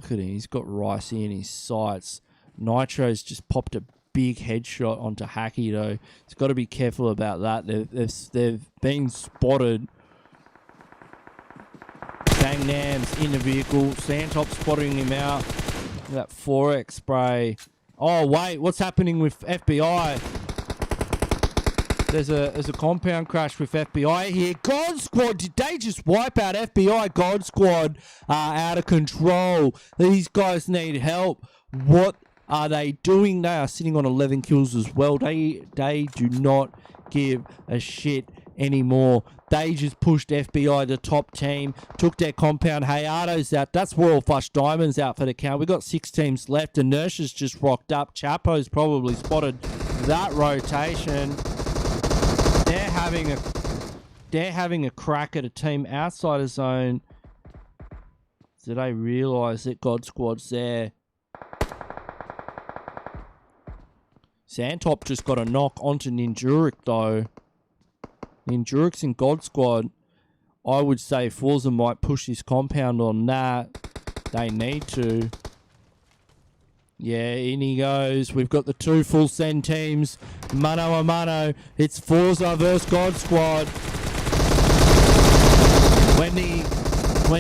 Look at him. He's got Ricey in his sights. Nitro's just popped a big headshot onto Hacky, though. He's got to be careful about that. They've been spotted. Bang Nam's in the vehicle. Sandtop spotting him out. That 4X spray. Oh, wait. What's happening with FBI? There's a compound crash with FBI here. God Squad, did they just wipe out FBI? God Squad are out of control. These guys need help. What are they doing? They are sitting on 11 kills as well. They do not give a shit anymore. They just pushed FBI, the top team, took their compound. Hayato's out. That's Royal Flush Diamonds out for the count. We've got 6 teams left. Inertia's just rocked up. Chapo's probably spotted that rotation. They're having a crack at a team outside of zone. Do they realise that God Squad's there? Sandtop just got a knock onto Ninjuric though. Ninjuric's in God Squad. I would say Forza might push his compound on that. They need to. Yeah, in he goes. We've got the 2 full send teams. Mano a mano. It's Forza versus God Squad. When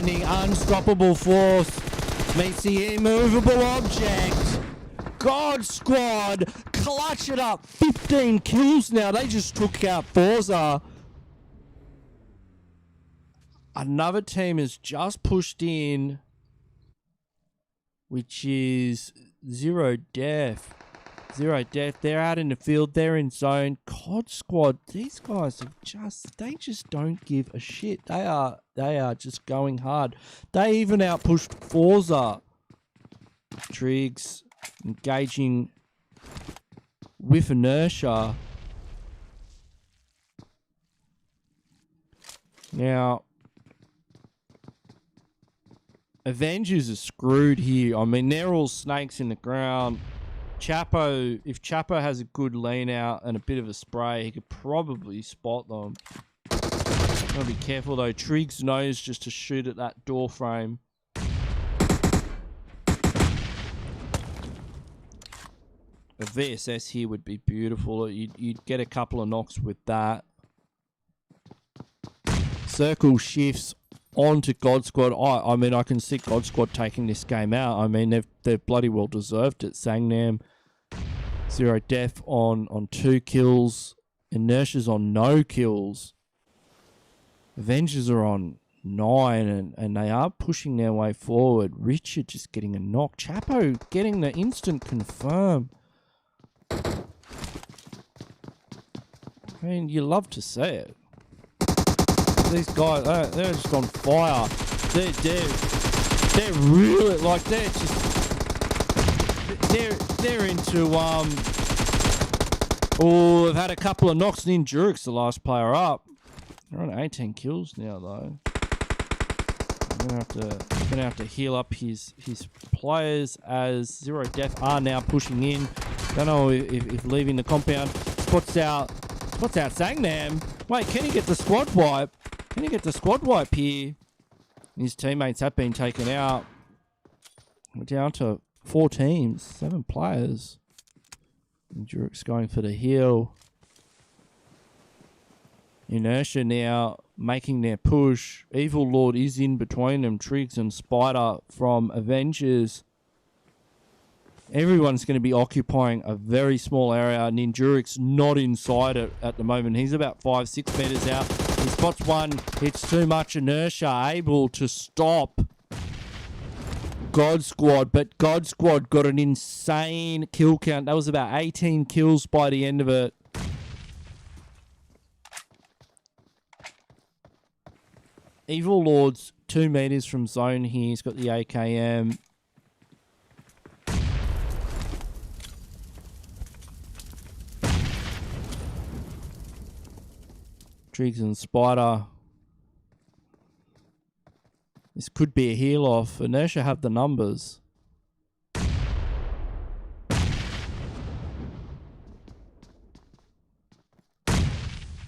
the unstoppable force meets the immovable object. God Squad clutch it up. 15 kills now. They just took out Forza. Another team has just pushed in, which is Zero Death. Zero Death. They're out in the field. They're in zone. God Squad. These guys they just don't give a shit. They are just going hard. They even outpushed Forza. Triggs engaging with Inertia. Now, Avengers are screwed here. I mean, they're all snakes in the ground. Chapo, if Chapo has a good lean out and a bit of a spray, he could probably spot them. Gotta be careful though. Triggs knows just to shoot at that door frame. A VSS here would be beautiful. You'd get a couple of knocks with that. Circle shifts onto God Squad. I mean, I can see God Squad taking this game out. I mean, they've bloody well deserved it. Sangnam, Zero Death on 2 kills. Inertia's on no kills. Avengers are on 9, and they are pushing their way forward. Richard just getting a knock. Chapo getting the instant confirm. I mean, you love to see it. These guys, they're just on fire. They're really, like, they're into, oh, they've had a couple of knocks. Ninjuric's the last player up. They're on 18 kills now, though. I'm gonna have to heal up his players as Zero Death are now pushing in. Don't know if leaving the compound. Spots out Sangnam. Wait, can he get the squad wipe? Can he get the squad wipe here? His teammates have been taken out. We're down to 4 teams, 7 players. Jurik's going for the heal. Inertia now making their push. Evil Lord is in between them. Triggs and Spider from Avengers. Everyone's going to be occupying a very small area. Ninjuric's not inside it at the moment. He's about 5-6 meters out. He spots one. It's too much inertia. Able to stop God Squad. But God Squad got an insane kill count. That was about 18 kills by the end of it. Evil Lord's 2 meters from zone here. He's got the AKM. Triggs and Spider. This could be a heal off. Inertia have the numbers.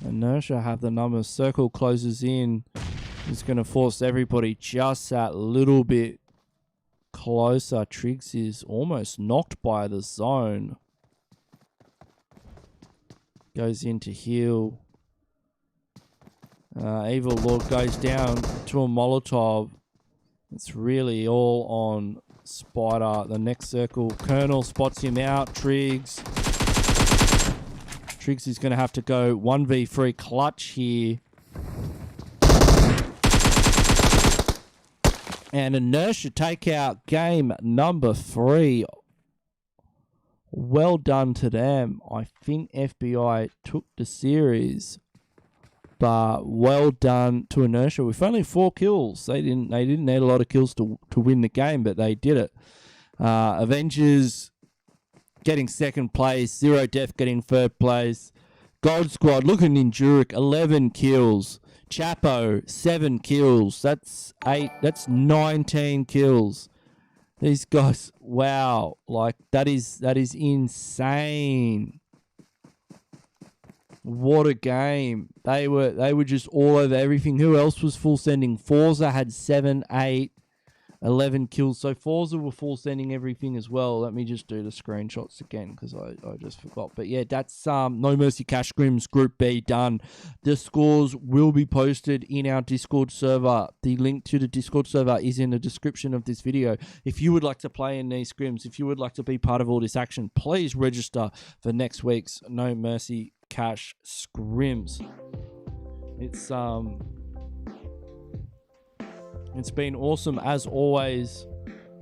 Inertia have the numbers. Circle closes in. It's going to force everybody just that little bit closer. Triggs is almost knocked by the zone. Goes in to heal. Evil Lord goes down to a Molotov. It's really all on Spider. The next circle. Colonel spots him out. Triggs Triggs is going to have to go 1v3 clutch here. And Inertia take out game number 3. Well done to them. I think FBI took the series, but well done to Inertia with only 4 kills. They didn't need a lot of kills to win the game, but they did it. Avengers getting 2nd place. Zero Death getting 3rd place. Gold Squad looking Enduric, 11 kills. Chapo 7 kills. That's 19 kills. These guys, wow, like that is insane. What a game. They were just all over everything. Who else was full sending? Forza had 7, 8, 11 kills. So Forza were full sending everything as well. Let me just do the screenshots again because I just forgot. But yeah, that's No Mercy Cash Scrims Group B done. The scores will be posted in our Discord server. The link to the Discord server is in the description of this video. If you would like to play in these scrims, if you would like to be part of all this action, please register for next week's No Mercy Cash Scrims. It's been awesome as always.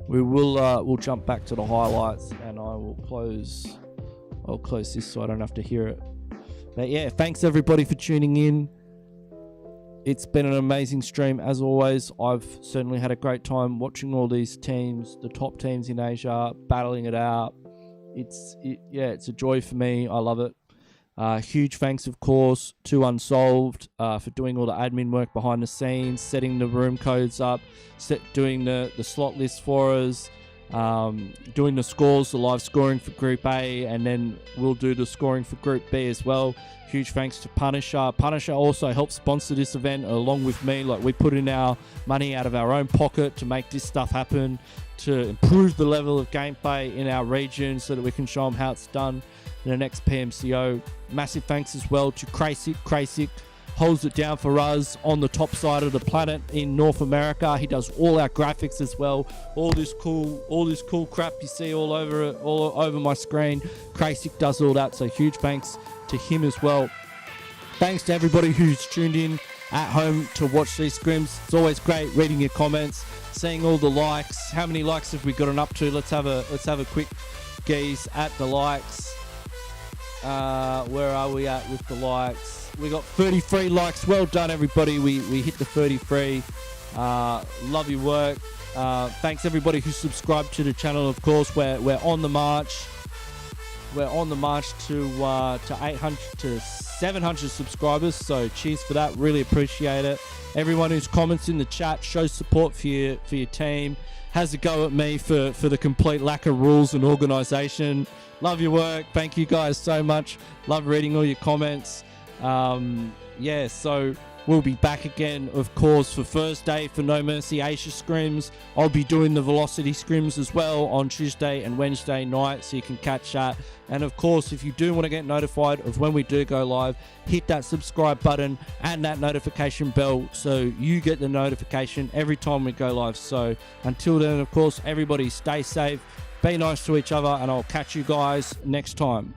We'll jump back to the highlights, and I'll close this so I don't have to hear it. But yeah, thanks everybody for tuning in. It's been an amazing stream as always. I've certainly had a great time watching all these teams, the top teams in Asia, battling it out. It's a joy for me. I love it. Huge thanks, of course, to Unsolved for doing all the admin work behind the scenes, setting the room codes up, doing the slot list for us, doing the scores, the live scoring for Group A, and then we'll do the scoring for Group B as well. Huge thanks to Punisher. Punisher also helped sponsor this event along with me. Like, we put in our money out of our own pocket to make this stuff happen, to improve the level of gameplay in our region so that we can show them how it's done in the next PMCO. Massive thanks as well to Krasik. Krasik holds it down for us on the top side of the planet in North America. He does all our graphics as well. All this cool crap you see all over my screen. Krasik does all that, so huge thanks to him as well. Thanks to everybody who's tuned in at home to watch these scrims. It's always great reading your comments, seeing all the likes. How many likes have we gotten up to? Let's have a quick gaze at the likes. Where are we at with the likes? We got 33 likes. Well done, everybody. We hit the 33. Love your work. Thanks everybody who subscribed to the channel. Of course, we're on the march. We're on the march to 800 to 700 subscribers. So cheers for that. Really appreciate it. Everyone who's comments in the chat shows support for your team. Has a go at me for the complete lack of rules and organisation. Love your work. Thank you guys so much. Love reading all your comments. So we'll be back again, of course, for first day for No Mercy Asia Scrims. I'll be doing the Velocity Scrims as well on Tuesday and Wednesday night, so you can catch that. And of course, if you do want to get notified of when we do go live, hit that subscribe button and that notification bell so you get the notification every time we go live. So until then, of course, everybody stay safe, be nice to each other, and I'll catch you guys next time.